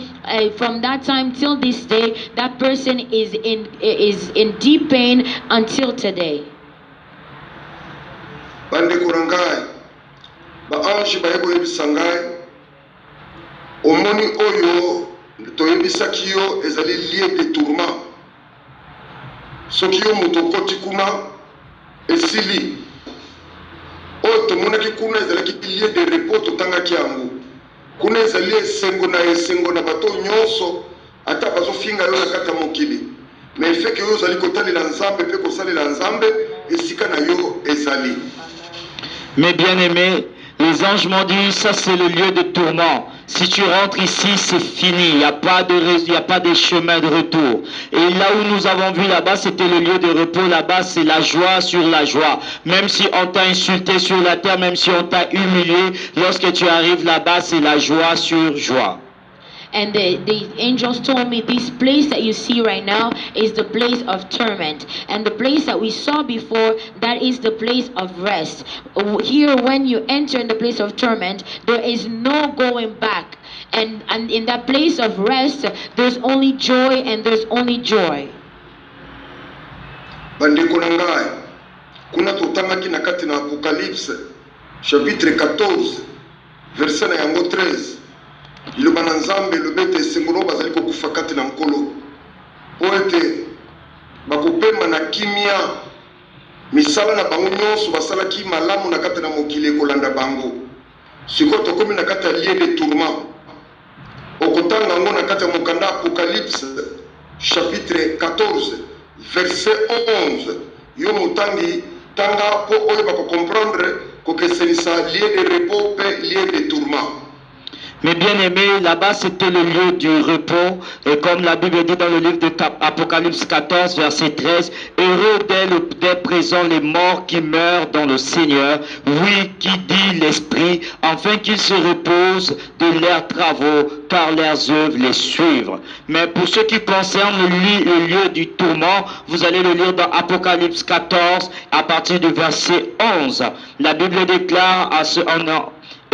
[SPEAKER 2] from that time till this day, that person is in deep pain until today.
[SPEAKER 3] Bandeko na ngai baange bayekoyebisa ngai omoni oyo toyebisaki yo ezali lieu de tourment soki yo moto okoti kuna esili oyo tomonaki kuna ezalaki lieu de repos totangaki yango kuna ezali esengo na bato nyonso ata bazofinga yo na kati ya mokili mais efeke yo ozali kotalela nzambe mpe kosalela nzambe esika na yo ezali.
[SPEAKER 4] Mais bien aimé, les anges m'ont dit, ça c'est le lieu de tourment. Si tu rentres ici, c'est fini. Il n'y a pas de chemin de retour. Et là où nous avons vu là-bas, c'était le lieu de repos. Là-bas, c'est la joie sur la joie. Même si on t'a insulté sur la terre, même si on t'a humilié, lorsque tu arrives là-bas, c'est la joie sur joie.
[SPEAKER 2] And the angels told me this place that you see right now is the place of torment. And the place that we saw before, that is the place of rest. Here, when you enter in the place of torment, there is no going back. And in that place of rest, there's only joy and there's only joy.
[SPEAKER 3] Bandeko na ngai, kuna totangaki na kati na Apocalypse, chapitre 14, verset na yango 13. Liloba na nzambe lobete esengo bazali kokufa kati na nkolo po ete bakopema na kimia misala na bango nyonso basalaki malamu na kati na mokili ekolanda bango sikoyo tokomi na kati ya lieu de tourment okotanga yango na kati ya mokanda Apocalypse chapitre 14 verset 11 yo motangi tanga po oyo bakokomprendre kokesenisa lieu de repos pe lieu de tourment.
[SPEAKER 4] Mais bien aimé, là-bas c'était le lieu du repos. Et comme la Bible dit dans le livre de Apocalypse 14, verset 13, heureux dès présent les morts qui meurent dans le Seigneur, oui, qui dit l'Esprit, afin qu'ils se reposent de leurs travaux, car leurs œuvres les suivent. Mais pour ce qui concerne le lieu du tourment, vous allez le lire dans Apocalypse 14, à partir du verset 11. La Bible déclare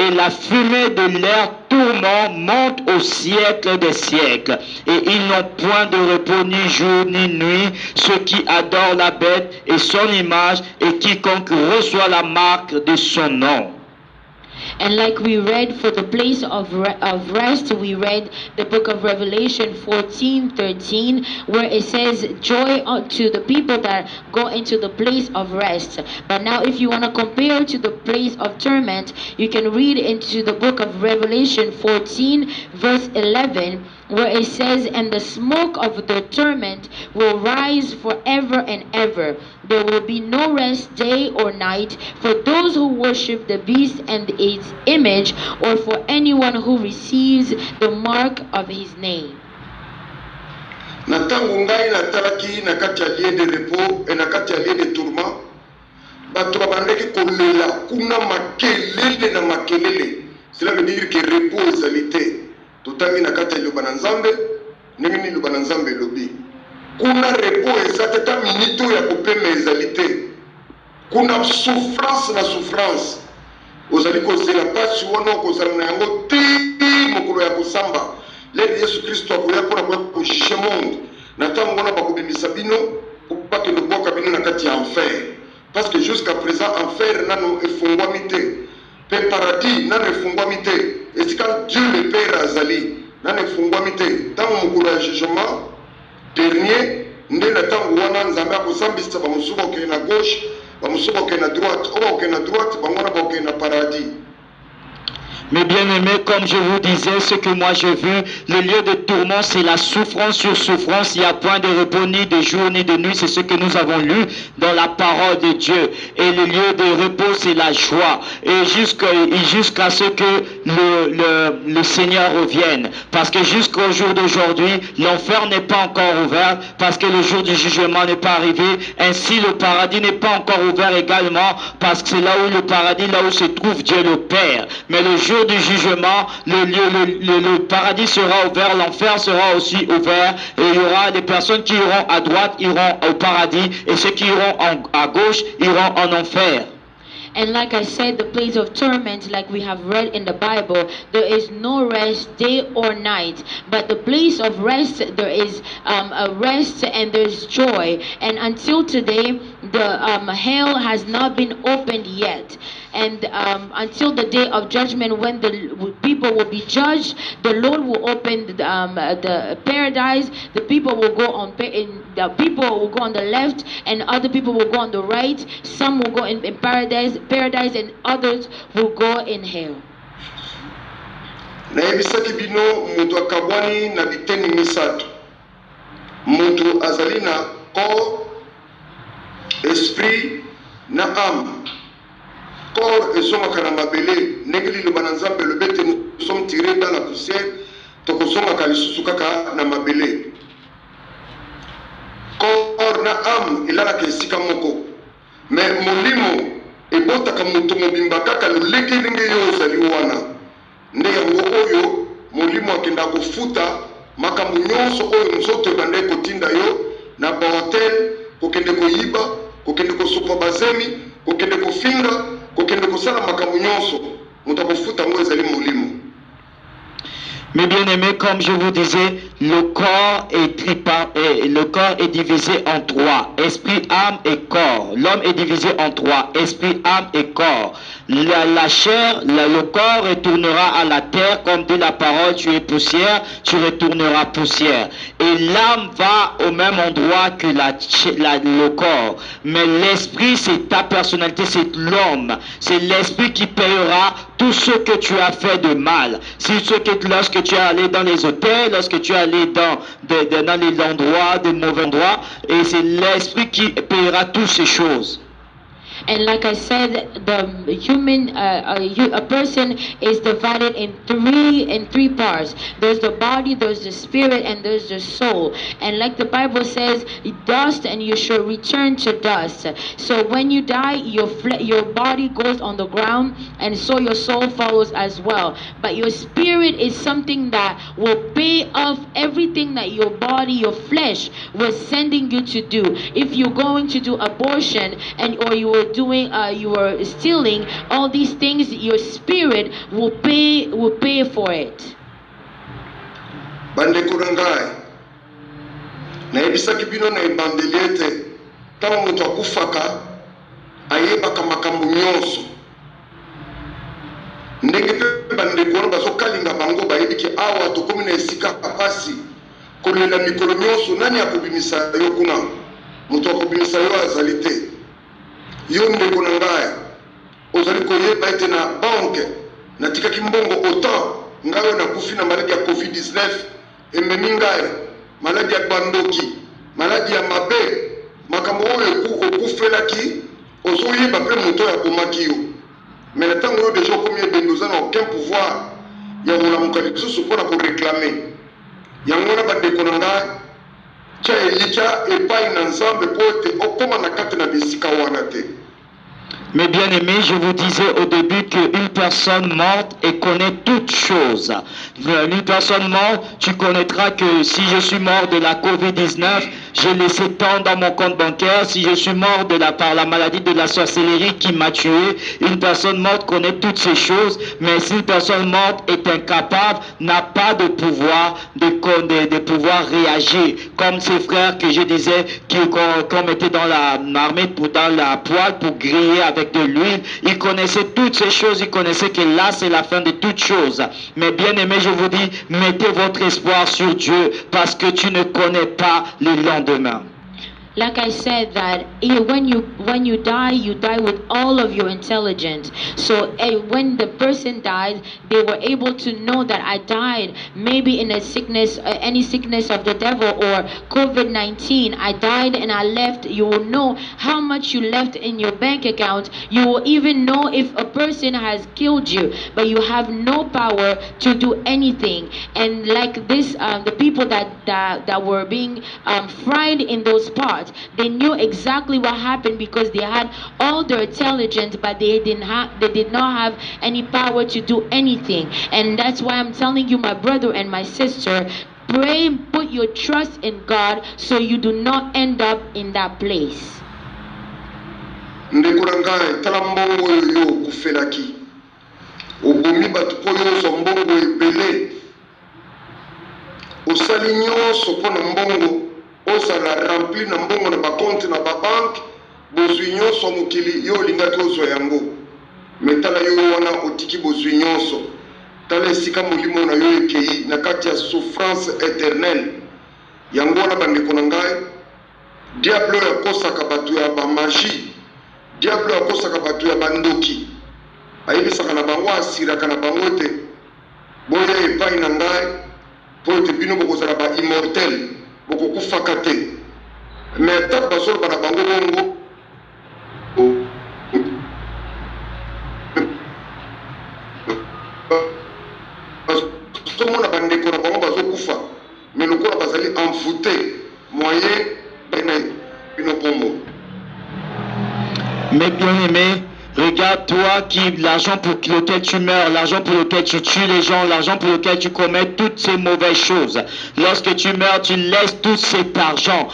[SPEAKER 4] et la fumée de leur tourment monte au siècle des siècles. Et ils n'ont point de repos ni jour ni nuit, ceux qui adorent la bête et son image, et quiconque reçoit la marque de son nom.
[SPEAKER 2] And like we read for the place of rest, we read the book of Revelation 14:13, where it says, joy unto the people that go into the place of rest. But now if you want to compare to the place of torment, you can read into the book of Revelation 14 verse 11, where it says, and the smoke of the torment will rise forever and ever. There will be no rest day or night for those who worship the beast and its image, or for anyone who receives the mark of his name.
[SPEAKER 3] Na tangu ngai na talaki na kati ya lieu de repos et na kati ya lieu de tourment, bato babandeki kolela kuna makelele na makelele. Cela veut dire que repos ezali te. Totangi na kati ya liloba na Nzambe, ndenge nini liloba na Nzambe elobi. Kuna repos eza te ta minito ya kopema ezali te. Kuna souffrance na souffrance. Ozali kozela pasi wana kozala na yango te mokolo ya kosamba. Leli Yesu Kristo akoya mpona kojuge monde. Na ntango wana bakobimisa bino bakende koboka bino na kati ya enfer. Parce que jusqu'à présent enfer nano efungwami te. Pe paradis nano efungwami te. Esika Dieu le Père azali nano efungwami te. Ntango mokolo ya jugement dernier nde na ntango wana Nzambe akosambisa bamosuku okende na gauche, bamosuku okende na droite. Oyo okende na droite bango wana bakokende na paradis.
[SPEAKER 4] Mes bien-aimés, comme je vous disais, ce que moi j'ai vu, le lieu de tourment, c'est la souffrance sur souffrance. Il n'y a point de repos ni de jour ni de nuit. C'est ce que nous avons lu dans la parole de Dieu. Et le lieu de repos, c'est la joie. Et jusqu'à ce que le Seigneur revienne. Parce que jusqu'au jour d'aujourd'hui, l'enfer n'est pas encore ouvert. Parce que le jour du jugement n'est pas arrivé. Ainsi, le paradis n'est pas encore ouvert également. Parce que c'est là où le paradis, là où se trouve Dieu le Père. Mais le jour du jugement, le paradis sera ouvert, l'enfer sera aussi ouvert, et il y aura des personnes qui iront à droite, iront au paradis, et ceux qui iront à gauche, iront en enfer.
[SPEAKER 2] And like I said, the place of torment, like we have read in the Bible, there is no rest day or night. But the place of rest, there is a rest and there's joy. And until today, the hell has not been opened yet. And until the day of judgment, when the people will be judged, the Lord will open the paradise. The people will go on the left, and other people will go on the right. Some will go in paradise, and others will go in hell.
[SPEAKER 3] Na ebisaki bino mutu akabwani na biteni misato. Mutu azali na corps, esprit na âme. Corps ezongaka na mabele ndenge liloba na Nzambe elobi ete nous sommes tirés dans la poussière, tokosongaka lisusu kaka na mabele. Corps na âme elalaka esika moko, mais molimo ebotaka moto mobimba kaka lolenge ndenge yo ozali wana. Nde yango oyo molimo akenda kofuta makambo nyonso oyo nzoto ebande kotinda yo na bahotel, kokende koyiba, kokende kosopa bazemi, kokende kofinga, kokende kosala makambo nyonso moto akofuta ngo ezali molimo.
[SPEAKER 4] Mes bien-aimés, comme je vous disais, le corps est divisé en trois, esprit, âme et corps. L'homme est divisé en trois, esprit, âme et corps. La chair, le corps retournera à la terre, comme dit la parole, tu es poussière, tu retourneras poussière. Et l'âme va au même endroit que le corps. Mais l'esprit, c'est ta personnalité, c'est l'homme. C'est l'esprit qui payera tout ce que tu as fait de mal. Lorsque tu es allé dans les hôtels, lorsque tu es allé dans les endroits, des mauvais endroits, et c'est l'esprit qui payera toutes ces choses.
[SPEAKER 2] And like I said, the human, a person is divided in three parts. There's the body, there's the spirit, and there's the soul. And like the Bible says, dust and you shall return to dust. So when you die, your body goes on the ground, and so your soul follows as well. But your spirit is something that will pay off everything that your body, your flesh, was sending you to do. If you're going to do abortion or you were stealing, all these things, your spirit will pay for it.
[SPEAKER 3] Bande kurangai na ebisaki bino na ebandeliete tango moto akufaka ayebaka makambo nyonso nde bandeko wana bazokalinga bango bayebi ke awa tokomi na esika pasi kolela mikolo nyonso nani akobimisa yo kuna moto akobimisa yo azali te yo ndeko na ngai ozali koyeba ete na banke natikaki mbongo autant ngai oyo nakufi na maladi ya covid-19 ememi ngai maladi ya bandoki maladi ya mabe makambo oyo okufelaki ozoyeba mpe moto oyo akomaki yo me na ntango oyo deja okomi ebende oza na aucun pouvoir ya kolamuka lisusu mpona koreklame yango wana bandeko na ngai tya elikya epai na nzambe mpo ete okóma na kati na bisika wana te.
[SPEAKER 4] Mes bien-aimés, je vous disais au début qu'une personne morte et connaît toutes choses. Une personne morte, tu connaîtras que si je suis mort de la COVID-19, j'ai laissé tant dans mon compte bancaire. Si je suis mort par la maladie de la sorcellerie qui m'a tué, une personne morte connaît toutes ces choses. Mais si une personne morte est incapable, n'a pas de pouvoir de pouvoir réagir. Comme ces frères que je disais qu'on mettait dans l'armée, dans la poêle pour griller avec de l'huile, ils connaissaient toutes ces choses, ils connaissaient que là c'est la fin de toutes choses. Mais bien aimé, je vous dis, mettez votre espoir sur Dieu parce que tu ne connais pas le lendemain.
[SPEAKER 2] Like I said, that when you die with all of your intelligence. So when the person died, they were able to know that I died maybe in a sickness, any sickness of the devil or COVID-19. I died and I left. You will know how much you left in your bank account. You will even know if a person has killed you, but you have no power to do anything. And like this, the people that were being fried in those pots, they knew exactly what happened because they had all their intelligence, but they did not have any power to do anything. And that's why I'm telling you, my brother and my sister, pray and put your trust in God so you do not end up in that place.
[SPEAKER 3] Ndekuranga tala mbongo yo kufelaki obomi batu po yo mbongo ebele osali nyonso mpona mbongo osala rempli na mbongo na bakonte na babanke bozwi nyonso mokili yo olingaki ozwa yango me tala yo wana otiki bozwi nyonso tala esika molimo na yo ekei na kati ya souffrance éternelle yango wana bandeko na ngai diable oyo akosaka bato ya bamagie diable oyo akosaka bato ya bandoki ayebisaka na bango asiraka na bango te boya epai na ngai mpo ete bino bokozala ba-immortel bokokufaka te me ntango bazoloba na bango bongo bazomona bandeko na bango bazokufa me lokola bazali envoûté moyen bana bino pombo.
[SPEAKER 4] Mais bien aimé, regarde toi qui l'argent pour lequel tu meurs, l'argent pour lequel tu tues les gens, l'argent pour lequel tu commets toutes ces mauvaises choses. Lorsque tu meurs, tu laisses tout cet argent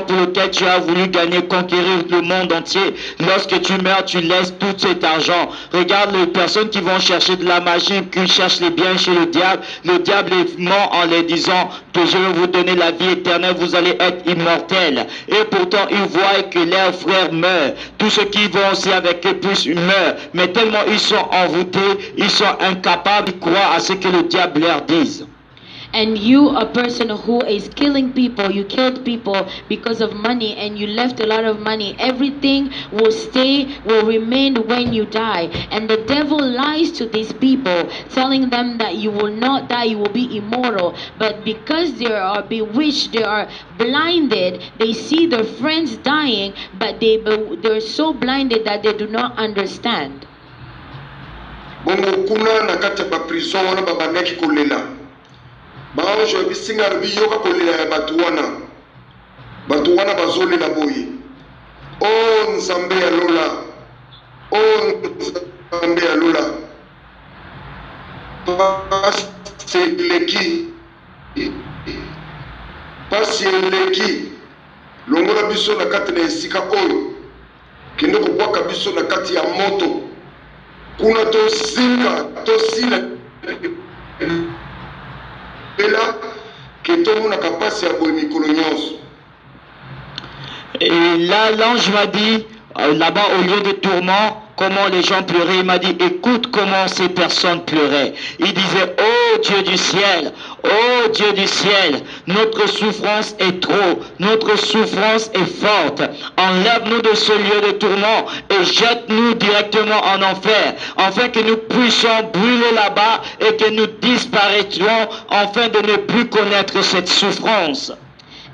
[SPEAKER 4] pour lequel tu as voulu gagner, conquérir le monde entier. Lorsque tu meurs, tu laisses tout cet argent. Regarde les personnes qui vont chercher de la magie, qui cherchent les biens chez le diable. Le diable les ment en les disant que je vais vous donner la vie éternelle, vous allez être immortels. Et pourtant, ils voient que leurs frères meurent. Tous ceux qui vont aussi avec eux plus meurent. Mais tellement ils sont envoûtés, ils sont incapables de croire à ce que le diable leur dise.
[SPEAKER 2] And you, a person who is killing people, you killed people because of money and you left a lot of money. Everything will remain when you die. And the devil lies to these people, telling them that you will not die, you will be immortal. But because they are bewitched, they are blinded, they see their friends dying, but they're so blinded that they do not understand.
[SPEAKER 3] Bongo kuna na kati ba prison wana babandaki kolela. Baanjo bisinga biyoka kolela ya batu wana bazolela boye. Oh nzambe ya lola. Oh nzambe ya lola. Pasi eleki. Longola biso na kati na esika oyo. Kende kubwaka biso na kati ya moto. Kuna tosila
[SPEAKER 4] et là l'ange m'a dit là-bas au lieu de tourment comment les gens pleuraient. Il m'a dit, écoute comment ces personnes pleuraient. Il disait, oh Dieu du ciel, oh Dieu du ciel, notre souffrance est trop, notre souffrance est forte. Enlève-nous de ce lieu de tourment et jette-nous directement en enfer, afin que nous puissions brûler là-bas et que nous disparaîtions, afin de ne plus connaître cette souffrance.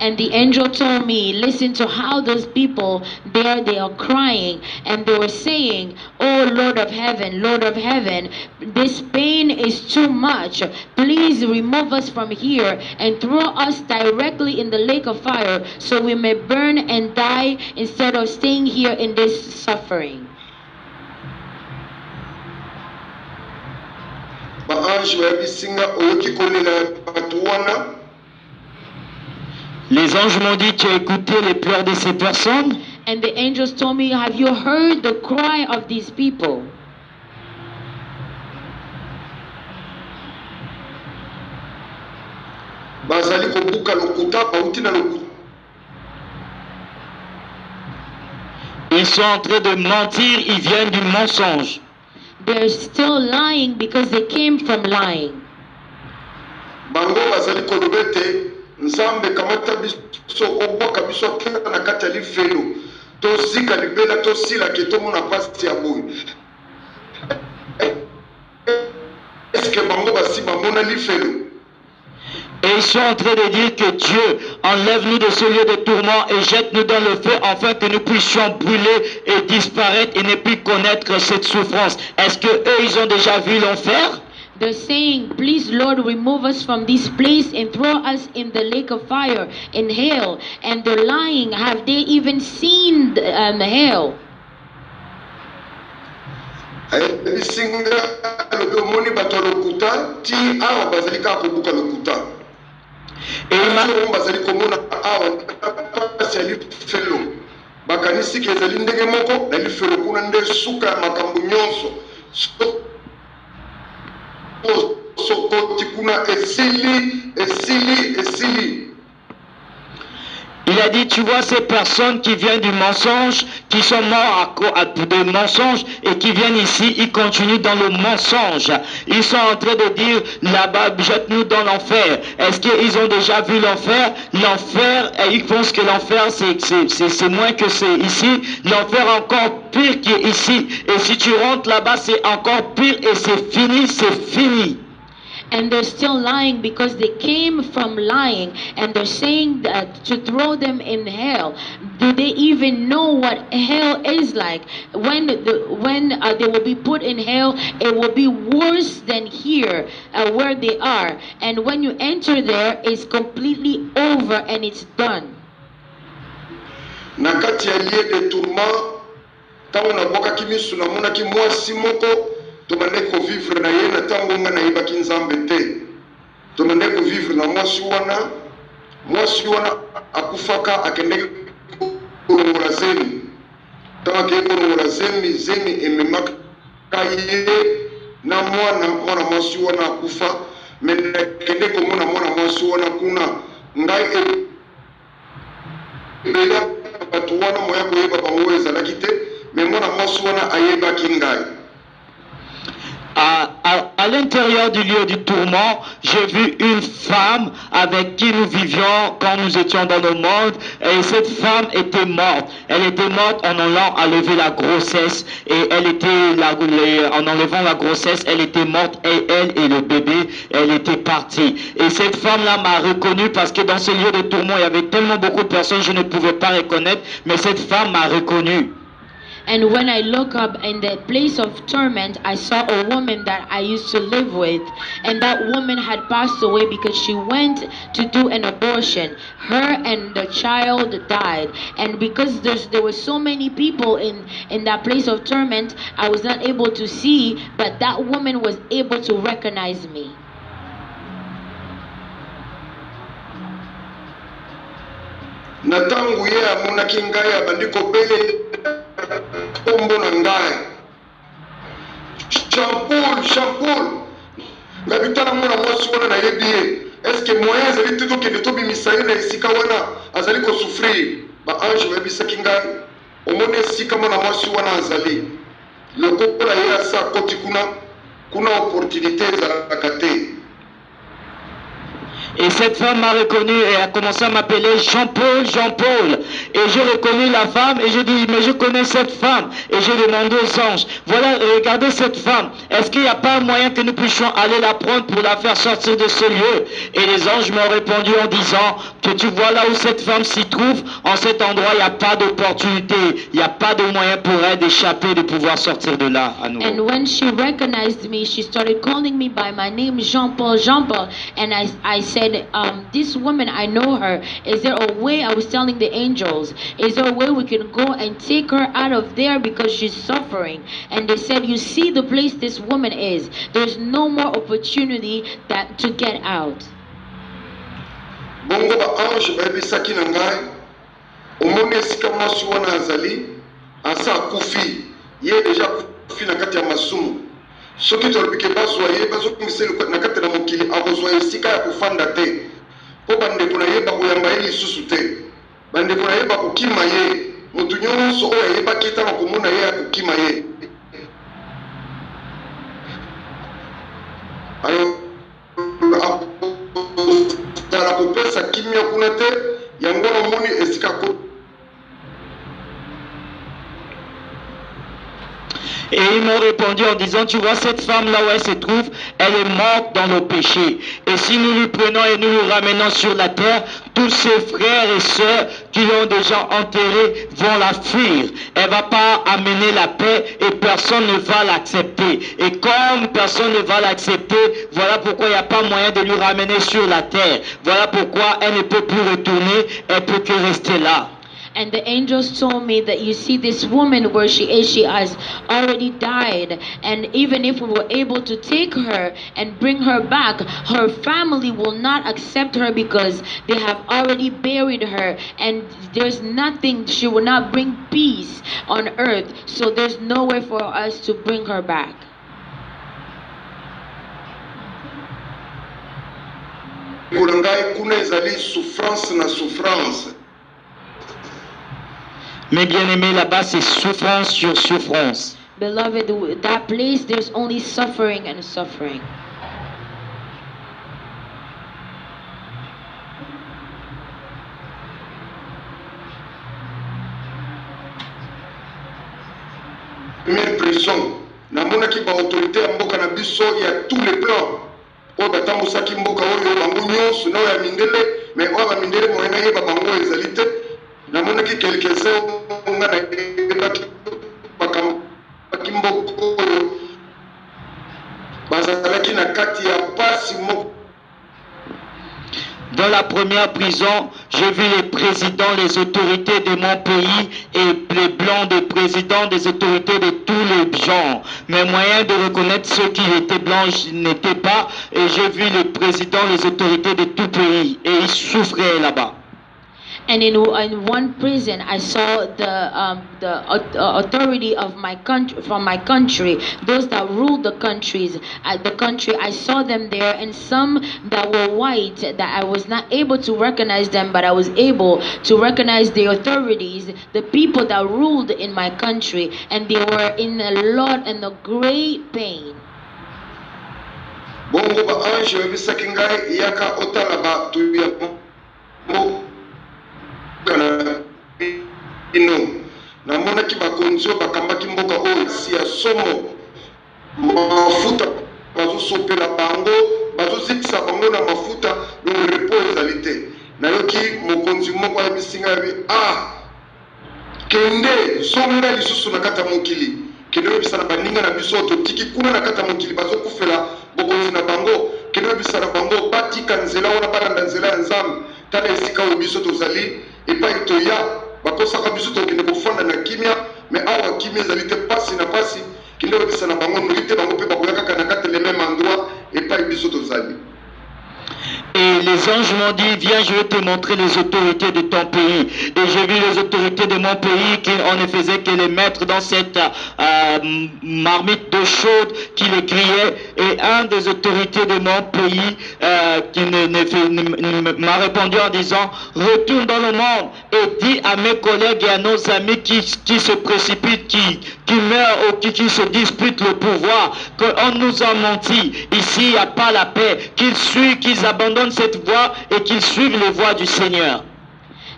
[SPEAKER 2] And the angel told me, listen to how those people there, they are crying and they were saying, oh Lord of heaven, this pain is too much. Please remove us from here and throw us directly in the lake of fire so we may burn and die instead of staying here in this suffering.
[SPEAKER 4] Les anges m'ont dit, tu as écouté les pleurs de ces personnes?
[SPEAKER 2] And the angels told me, have you heard the cry of these people?
[SPEAKER 4] Ils sont en train de mentir, ils viennent du mensonge.
[SPEAKER 2] They're still lying because they came from lying.
[SPEAKER 3] Nzambe kamata biso obwaka biso akenda na kati ya lifelo tozika libela tosila ke tomona pasi ya boye. Est-ce bango basi bamona lifelo?
[SPEAKER 4] Et ils sont en train de dire que Dieu enlève-nous de ce lieu de tourment et jette-nous dans le feu afin que nous puissions brûler et disparaître et ne plus connaître cette souffrance. Est-ce que eux ils ont déjà vu l'enfer?
[SPEAKER 2] They're saying, please Lord, remove us from this place and throw us in the lake of fire, in hell. And they're lying. Have they even seen hell?
[SPEAKER 4] Il a dit, tu vois ces personnes qui viennent du mensonge, qui sont morts de mensonge et qui viennent ici, ils continuent dans le mensonge. Ils sont en train de dire, là-bas, jette-nous dans l'enfer. Est-ce qu'ils ont déjà vu l'enfer? L'enfer, ils pensent que l'enfer, c'est moins que c'est ici. L'enfer encore pire qu'ici. Et si tu rentres là-bas, c'est encore pire et c'est fini, c'est fini.
[SPEAKER 2] And they're still lying because they came from lying, and they're saying that to throw them in hell. Do they even know what hell is like? When they will be put in hell, it will be worse than here where they are. And when you enter there, it's completely over and it's done.
[SPEAKER 3] Nakati ya lieu de tourment, tango na boka kimisu na mona ki mwasi moko tomande ko vivre na ye na tango nga na yeba kinzambe te. Tomande ko vivre na mwasi wana akufaka akende kolongola zemi. Tango ke kolongola zemi ememaka ye na mwana mwasi wana akufa mena kende ko mwana mwasi wana kuna ngai bela batu wana moya koyeba bango ezalaki te me mwana mwasi wana ayebaki ngai.
[SPEAKER 4] À l'intérieur du lieu du tourment, j'ai vu une femme avec qui nous vivions quand nous étions dans le monde. Et cette femme était morte. Elle était morte en allant enlever la grossesse. Et en enlevant la grossesse, elle était morte. Et elle et le bébé, elle était partie. Et cette femme-là m'a reconnu parce que dans ce lieu de tourment, il y avait tellement beaucoup de personnes que je ne pouvais pas reconnaître. Mais cette femme m'a reconnu.
[SPEAKER 2] And when I look up in the place of torment, I saw a woman that I used to live with. And that woman had passed away because she went to do an abortion. Her and the child died. And because there were so many people in that place of torment, I was not able to see, but that woman was able to recognize me.
[SPEAKER 3] Natangu ye amonaki ngai abandiko bele kombo na ngai Jean-Paul ngabitala mwana mwasi wana nayebi ye eske moyen azali te tokende tobimisa ye na esika wana azali kosouffrir baange bayebisaki ngai omoni esika mwana mwasi wana azali lokola ye asa koti kuna opportunité ezalaka te.
[SPEAKER 4] Et cette femme m'a reconnu et a commencé à m'appeler Jean-Paul, Jean-Paul. Et j'ai reconnu la femme et j'ai dit, mais je connais cette femme. Et j'ai demandé aux anges, voilà, regardez cette femme. Est-ce qu'il n'y a pas un moyen que nous puissions aller la prendre pour la faire sortir de ce lieu? Et les anges m'ont répondu en disant, que tu vois là où cette femme s'y trouve, en cet endroit, il n'y a pas d'opportunité. Il n'y a pas de moyen pour elle d'échapper, de pouvoir sortir de là à nouveau.
[SPEAKER 2] And when she recognized me, she started calling me by my name, Jean-Paul, Jean-Paul. And I said, this woman, I know her. Is there a way, I was telling the angels, is there a way we can go and take her out of there because she's suffering? And they said, you see the place this woman is. There's no more opportunity to get out.
[SPEAKER 3] Bongo ba ange bayebisaki na ngai omoni esika mwasi wana azali asa akufi ye deja akufi na kati ya masumu soki tolobike bazwa ye bazokungisa na kati na mokili akozwa esika ya kofanda te mpo bandeko nayeba koyamba ye lisusu te bandeko nayeba kokima ye motu nyonso oyo ayebaki ntango komona ye akokima ye tala kopesa kimia kuna te yango namoni esika ko.
[SPEAKER 4] Et ils m'ont répondu en disant, tu vois cette femme là où elle se trouve, elle est morte dans nos péchés. Et si nous lui prenons et nous lui ramenons sur la terre, tous ses frères et sœurs qui l'ont déjà enterrée vont la fuir. Elle ne va pas amener la paix et personne ne va l'accepter. Et comme personne ne va l'accepter, voilà pourquoi il n'y a pas moyen de lui ramener sur la terre. Voilà pourquoi elle ne peut plus retourner, elle peut que rester là.
[SPEAKER 2] And the angels told me that you see this woman where she is, she has already died. And even if we were able to take her and bring her back, her family will not accept her because they have already buried her. And there's nothing, she will not bring peace on earth. So there's no way for us to bring her back.
[SPEAKER 3] Souffrance na souffrance.
[SPEAKER 4] Mais bien aimé, là-bas c'est souffrance sur souffrance.
[SPEAKER 2] Beloved, that place there's only suffering and suffering.
[SPEAKER 3] Première prison, namonaki ba autorité ya mboka na biso ya tous les plans. Oyo batambusaki mboka oyo bango nyonso na oyo ya mindele, mais oyo ba mindele moyena yeba bango ezali te. Namonaki quelques-uns nga nayebaki bakambaki mboka oyo bazalaki na kati ya pasi moko.
[SPEAKER 4] Dans la première prison, j'ai vu les présidents, les autorités de mon pays et les blancs des présidents, des autorités de tous les genres. Mais moyen de reconnaître ceux qui étaient blancs n'étaient pas. Et j'ai vu les présidents, les autorités de tout pays. Et ils souffraient là-bas.
[SPEAKER 2] And in one prison, I saw the authority of my country, from my country, those that ruled the countries, the country. I saw them there, and some that were white that I was not able to recognize them, but I was able to recognize the authorities, the people that ruled in my country, and they were in a lot and a great pain.
[SPEAKER 3] Bongo ba ange webisaki ngai yaka otala ba tuya mo kana ino namonaki bakonzi oyo bakambaki mboka oyo si ya somo mafuta bazosopela bango bazozikisa bango na mafuta donc repo ezali te nayoki mokonzi moko ayebisi ngai kende zonga lisusu na kati ya mokili kende oyebisa na baninga na biso totiki kuna na kati ya mokili bazokufela bokonzi na bango kende oyebisa na bango batika nzela wana balanda nzela ya nzambe tala esika oyo biso tozali epai toya bakosaka biso tokende kofanda na kimia me awa kimia ezali te pasi na pasi kende oyebisa na bango noli te bango mpe bakoya kaka na kati le même endroit epai biso tozali.
[SPEAKER 4] Et les anges m'ont dit, viens, je vais te montrer les autorités de ton pays. Et j'ai vu les autorités de mon pays qui on ne faisait que les mettre dans cette marmite d'eau chaude qui les criait. Et un des autorités de mon pays qui m'a répondu en disant, retourne dans le monde et dis à mes collègues et à nos amis qui se précipitent, qui meurent ou qui se disputent le pouvoir, qu'on nous a menti. Ici, il n'y a pas la paix. Qu'ils abandonnent cette voie et qu'ils suivent les voies du Seigneur.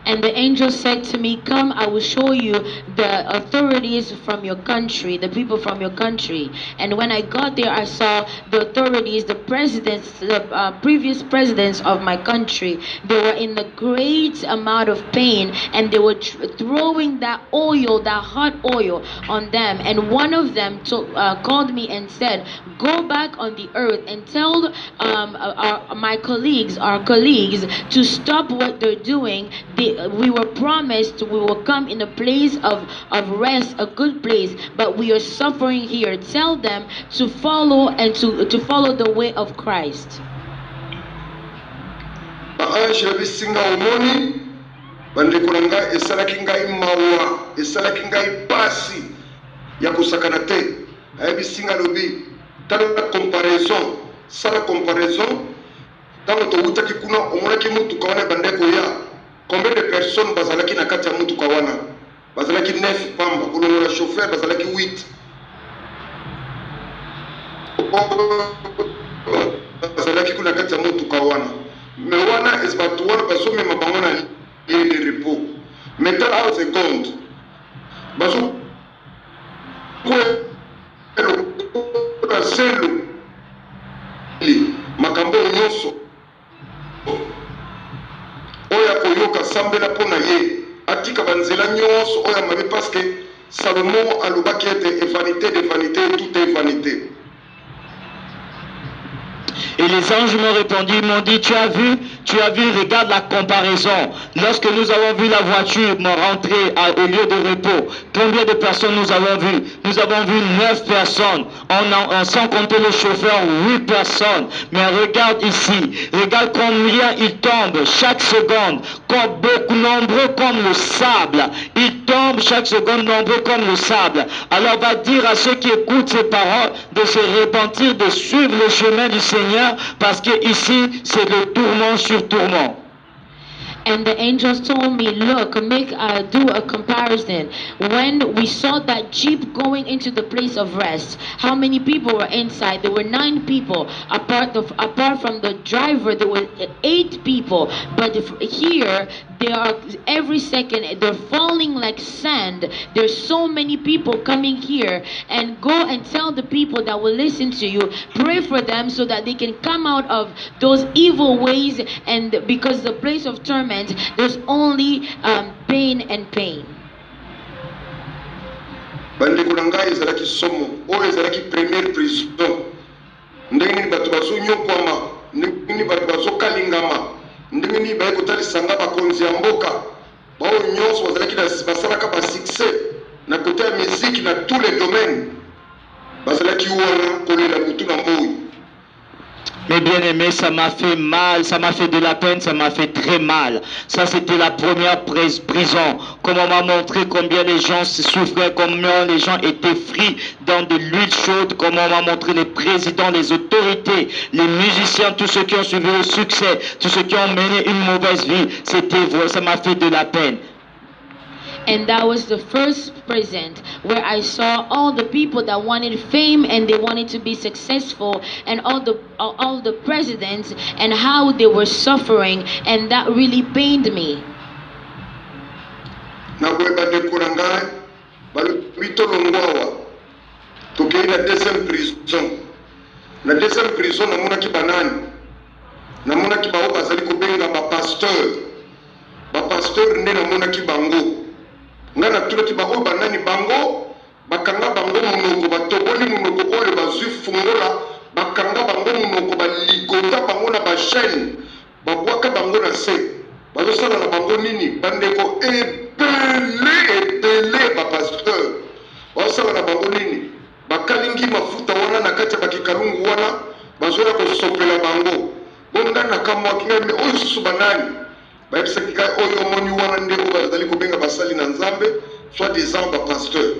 [SPEAKER 2] And the angel said to me, come, I will show you the authorities from your country, the people from your country. And when I got there, I saw the authorities, the presidents, the previous presidents of my country. They were in a great amount of pain, and they were throwing that oil, that hot oil on them. And one of them called me and said, go back on the earth and tell our colleagues to stop what they're doing. We were promised we will come in a place of rest, a good place, but we are suffering here. Tell them to follow and to follow the way of Christ.
[SPEAKER 3] Combien de personnes bazalaki na kati ya mutuka wana? Bazalaki 9 pamba, kolongola chauffeur bazalaki 8. Bazalaki kuna kati ya mutuka wana. Me wana esbatu wana basome mabango na le repos. Metal out seconde. Baso ko selo. Makambo nyonso. Oya koyoka sambela pona ye atika banzela nyonso oya mabe parce que Salomon alobaki ete vanité de vanité, tout est vanité.
[SPEAKER 4] Et les anges m'ont répondu, ils m'ont dit, tu as vu, regarde la comparaison. Lorsque nous avons vu la voiture rentrer au lieu de repos, combien de personnes nous avons vu? Nous avons vu 9 personnes, sans compter le chauffeur, 8 personnes. Mais regarde ici, regarde combien ils tombent chaque seconde, comme beaucoup nombreux comme le sable. Ils tombent chaque seconde nombreux comme le sable. Alors va dire à ceux qui écoutent ces paroles de se repentir, de suivre le chemin du Seigneur, parce que ici c'est le tourment sur tourment.
[SPEAKER 2] And the angels told me, look, do a comparison. When we saw that jeep going into the place of rest, how many people were inside? There were 9 people. Apart from the driver, there were 8 people. But here, they are every second, they're falling like sand. There's so many people coming here. And go and tell the people that will listen to you, pray for them so that they can come out of those evil ways. And because the place of torment, there's only pain and pain.
[SPEAKER 3] Bandeko na ngai ezalaki somo oyo ezalaki première prison ndenge nini bato bazonyokwama ndenge nini bato bazokalingama ndenge nini baye kotalisanga bakonzi ya mboka bao nyonso bazalaki basalaka basuccès na kote ya musique na tous les domaines bazalaki wana kolela butu na mboi.
[SPEAKER 4] Mes bien-aimés, ça m'a fait mal, ça m'a fait de la peine, ça m'a fait très mal. Ça, c'était la première prison. Comment on m'a montré combien les gens souffraient, combien les gens étaient frits dans de l'huile chaude, comment on m'a montré les présidents, les autorités, les musiciens, tous ceux qui ont suivi le succès, tous ceux qui ont mené une mauvaise vie. C'était vrai, ça m'a fait de la peine.
[SPEAKER 2] And that was the first prison where I saw all the people that wanted fame and they wanted to be successful, and all the presidents and how they were suffering, and that really pained me.
[SPEAKER 3] Na deuxième prison. Na deuxième prison namuna ki banani. Namuna ki bao bazali ko benga ba pasteur. Ba pasteur ne namuna ki bango. Ngana tuloti ba o banani bango bakanga bango munoko batoboli munoko oyo bazwi fungola bakanga bango munoko baligota bango na ba chaîne babwaka bango na se bazosala na bango nini bandeko ebele ba pasteur bazosala na bango nini bakalingi mafuta wana na kati ya bakikalungu wana bazoya kosopela bango bonga na kamwa kinga oyo susu banani bayebisaki kai oyo omoni wana ndeko bazali kobenga basali na nzambe soit disant ba pasteur.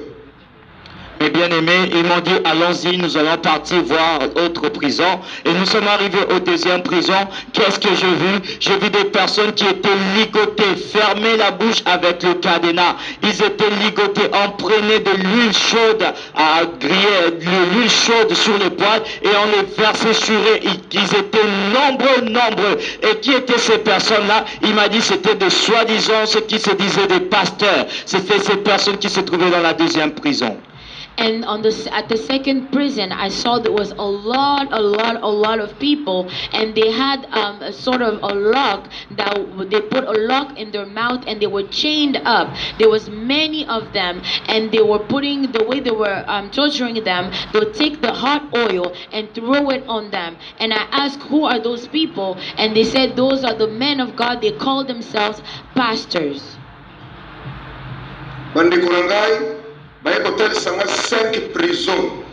[SPEAKER 4] Mes bien-aimés, ils m'ont dit, allons-y, nous allons partir voir autre prison. Et nous sommes arrivés aux deuxième prison. Qu'est-ce que j'ai vu? J'ai vu des personnes qui étaient ligotées, fermées la bouche avec le cadenas. Ils étaient ligotés, on prenait de l'huile chaude à griller, de l'huile chaude sur les poils et on les versait sur eux. Ils étaient nombreux. Et qui étaient ces personnes-là? Il m'a dit c'était de soi-disant ceux qui se disaient des pasteurs. C'était ces personnes qui se trouvaient dans la deuxième prison.
[SPEAKER 2] And at the second prison, I saw there was a lot of people, and they had a sort of a lock that they put a lock in their mouth, and they were chained up. There was many of them, and they were putting the way they were torturing them. They would take the hot oil and throw it on them. And I asked, who are those people? And they said those are the men of God. They call themselves pastors.
[SPEAKER 3] Baeko tel sanga 5 prisons.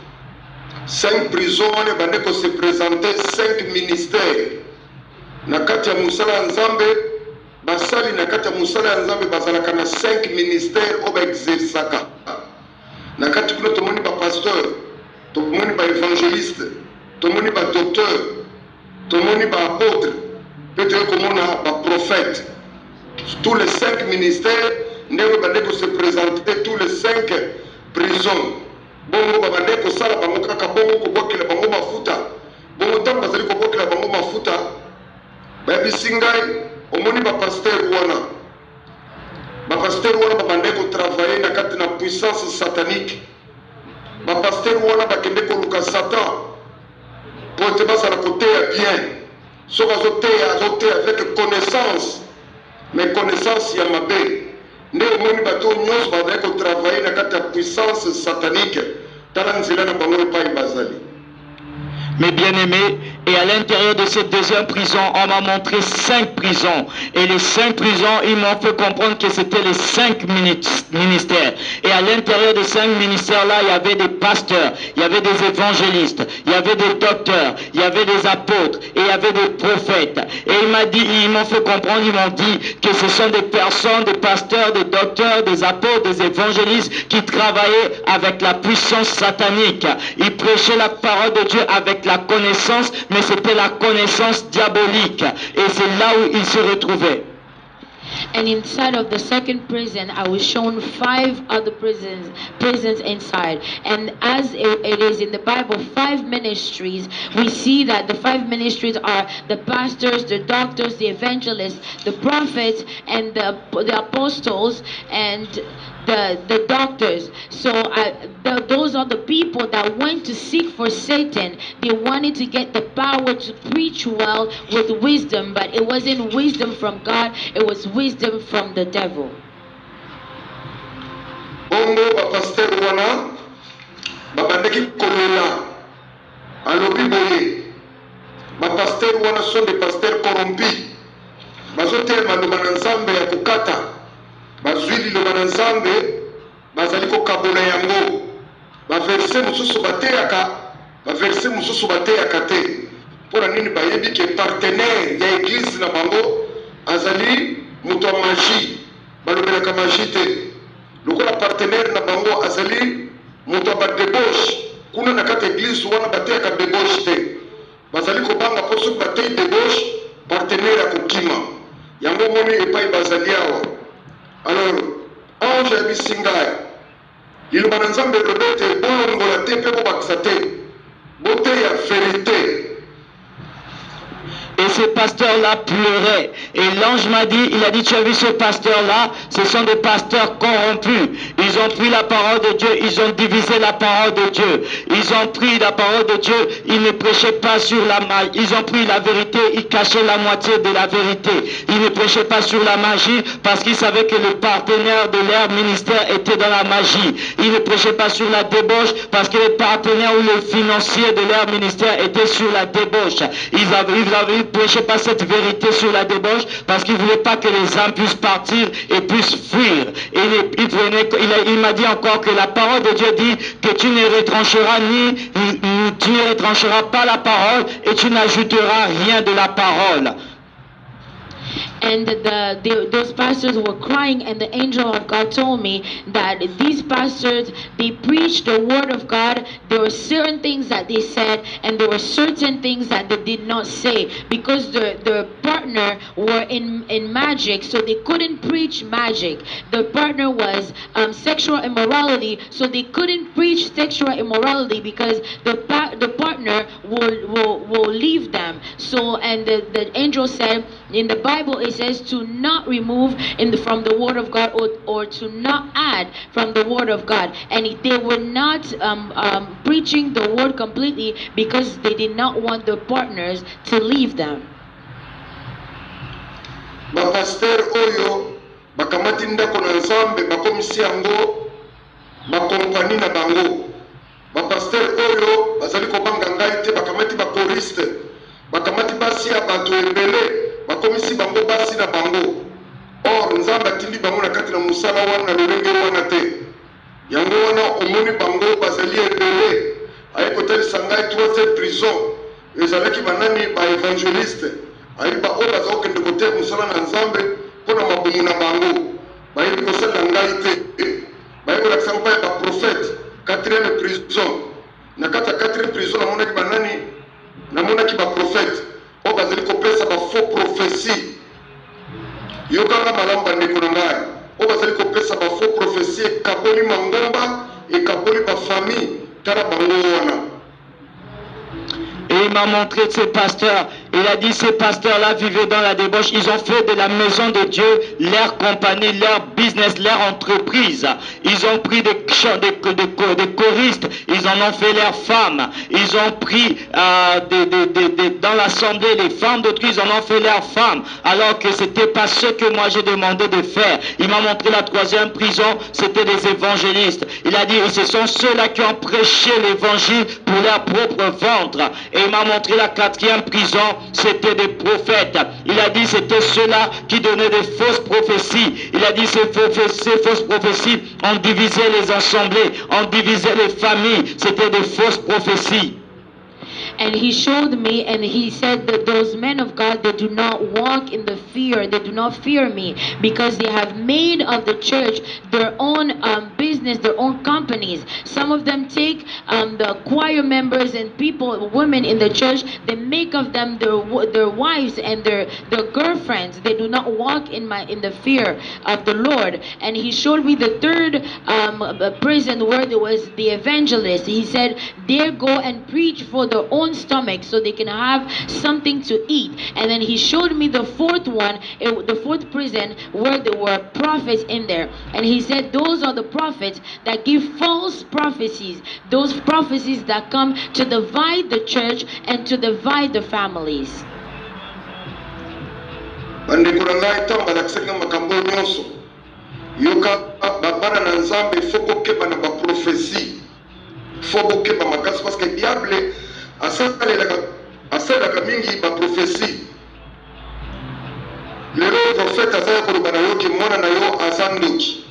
[SPEAKER 3] 5 prisons wane bandeko se présenter 5 ministères. Na kati ya musala nzambe basali na kati ya musala nzambe bazalaka na 5 ministères oba exerçaka. Na kati kuna tomoni ba pasteur, tomoni ba évangéliste, tomoni ba docteur, tomoni ba apôtre, peut-être komona ba prophète. Tous les 5 ministères ndeko bandeko se présenter tous les 5 prisons. Bongo bandeko sala bango kaka bongo ko bokela bango mafuta. Bongo tam bazali ko bokela bango mafuta. Ba bisingai omoni ba pasteur wana. Ba pasteur wana bandeko travailler na kati na puissance satanique. Ba pasteur wana bakende ko luka Satan. Pour te basa na côté bien. So bazote avec connaissance. Mais connaissance ya mabe. Né au monde bateau nyos bazali ko travailler na kati ya puissance satanique tala nzela na bango epai bazali.
[SPEAKER 4] Mes bien-aimés, et à l'intérieur de cette deuxième prison, on m'a montré 5 prisons. Et les 5 prisons, ils m'ont fait comprendre que c'était les 5 ministères. Et à l'intérieur de 5 ministères-là, il y avait des pasteurs, il y avait des évangélistes, il y avait des docteurs, il y avait des apôtres, et il y avait des prophètes. Et ils m'ont fait comprendre, ils m'ont dit que ce sont des personnes, des pasteurs, des docteurs, des apôtres, des évangélistes qui travaillaient avec la puissance satanique. Ils prêchaient la parole de Dieu avec la connaissance, mais c'était la connaissance diabolique. Et c'est là où ils se retrouvaient.
[SPEAKER 2] And inside of the second prison, I was shown 5 other prisons inside. And as it is in the Bible, 5 ministries, we see that the 5 ministries are the pastors, the doctors, the evangelists, the prophets, and the apostles, and the doctors. So those are the people that went to seek for Satan. They wanted to get the power to preach well with wisdom, but it wasn't wisdom from God, it was wisdom from the devil.
[SPEAKER 3] Bongo ba pasteur wana babandeki kolela alobi boye ba pasteur wana sont des pasteurs corrompus bazotelema loba na nzambe ya kokata bazwi liloba na nzambe bazali kokabola yango baverse mosusu bateyaka te mpona nini bayebi ke partenaire ya église na bango azali moto ya magie balobelaka magie te lokola partenaire na bango azali moto ya badebauche kuna na kati église wana bateyaka debauche te bazali kobanga mpo soki bateyi debauche partenaire ya kokima yango moni epai bazali awa. Alors ange ayebisi ngai liloba na nzambe elobi ete bolongola te mpe bobakisa te boteya vérité.
[SPEAKER 4] Et ce pasteur-là pleurait. Et l'ange m'a dit, il a dit, tu as vu ce pasteur-là? Ce sont des pasteurs corrompus. Ils ont pris la parole de Dieu, ils ont divisé la parole de Dieu. Ils ont pris la parole de Dieu, ils ne prêchaient pas sur la magie. Ils ont pris la vérité, ils cachaient la moitié de la vérité. Ils ne prêchaient pas sur la magie parce qu'ils savaient que le partenaire de leur ministère était dans la magie. Ils ne prêchaient pas sur la débauche parce que les partenaires ou les financiers de leur ministère étaient sur la débauche. Ils ne prêchaient pas cette vérité sur la débauche parce qu'ils ne voulaient pas que les âmes puissent partir et puissent fuir. Et il m'a dit encore que la parole de Dieu dit que tu ne retrancheras tu ne retrancheras pas la parole et tu n'ajouteras rien de la parole.
[SPEAKER 2] and those pastors were crying, and the angel of God told me that these pastors, they preached the word of God. There were certain things that they said, and there were certain things that they did not say, because the partner were in magic, so they couldn't preach magic. The partner was sexual immorality, so they couldn't preach sexual immorality because the partner will leave them. So, and the angel said in the Bible, it says to not remove from the word of God, or to not add from the word of God. And they were not preaching the word completely because they did not want the partners to leave them.
[SPEAKER 3] Pasteur oyo bakamati ndako na Nzambe bakomisi yango bakompani na bango. Pasteur oyo bazali kobanga ngai te, bakamati bakoriste, bakamati basi ya bato ebele bakomisi bango basi na bango. Or Nzambe atindi bango na kati na musala wana na lolenge wana te. Yango wana omoni bango bazali ebele. Aye kotalisa ngai 3e prison ezalaki banani ba evangeliste. Aye ba oyo bazokende kote musala na Nzambe mpona mabomu na bango. Bayebi kosala ngai te. Bayebi kolakisa mpa ya ba prophète 4e prison. Na kati ya 4e prison namonaki banani, namonaki ba prophète oyo bazali kopesa ba faux prophétie. Yokanga malamu bandeko na ngai oyo bazali kopesa ba faux prophétie ekaboli mangomba, ekaboli ba famille tala bango wana.
[SPEAKER 4] Et il m'a montré ces pasteurs. Il a dit ces pasteurs-là vivaient dans la débauche. Ils ont fait de la maison de Dieu leur compagnie, leur business, leur entreprise. Ils ont pris des choristes. Ils en ont fait leurs femmes. Ils ont pris dans l'assemblée les femmes d'autrui. Ils en ont fait leurs femmes. Alors que c'était pas ce que moi j'ai demandé de faire. Il m'a montré la 3e prison. C'était des évangélistes. Il a dit, ce sont ceux-là qui ont prêché l'évangile pour leur propre ventre. Et il m'a montré la 4e prison, c'était des prophètes. Il a dit c'était ceux-là qui donnaient des fausses prophéties. Il a dit ces fausses prophéties ont divisé les assemblées, ont divisé les familles. C'était des fausses prophéties.
[SPEAKER 2] And he showed me, and he said that those men of God, they do not walk in the fear, they do not fear me, because they have made of the church their own business, their own companies. Some of them take the choir members and people, women in the church, they make of them their wives and their girlfriends. They do not walk in the fear of the Lord. And he showed me the 3rd prison where there was the evangelist. He said, they go and preach for their own stomach so they can have something to eat. And then he showed me the 4th one, the 4th prison where there were prophets in there. And he said those are the prophets that give false prophecies, those prophecies that come to divide the church and to divide the families.
[SPEAKER 3] Yoka babana na Nzambe foko keba na ba prophétie foko keba makasi parce que diable asalaka mingi ba prophétie. Lelo prophète azaya koloba na yo ki mwana na yo azandoki.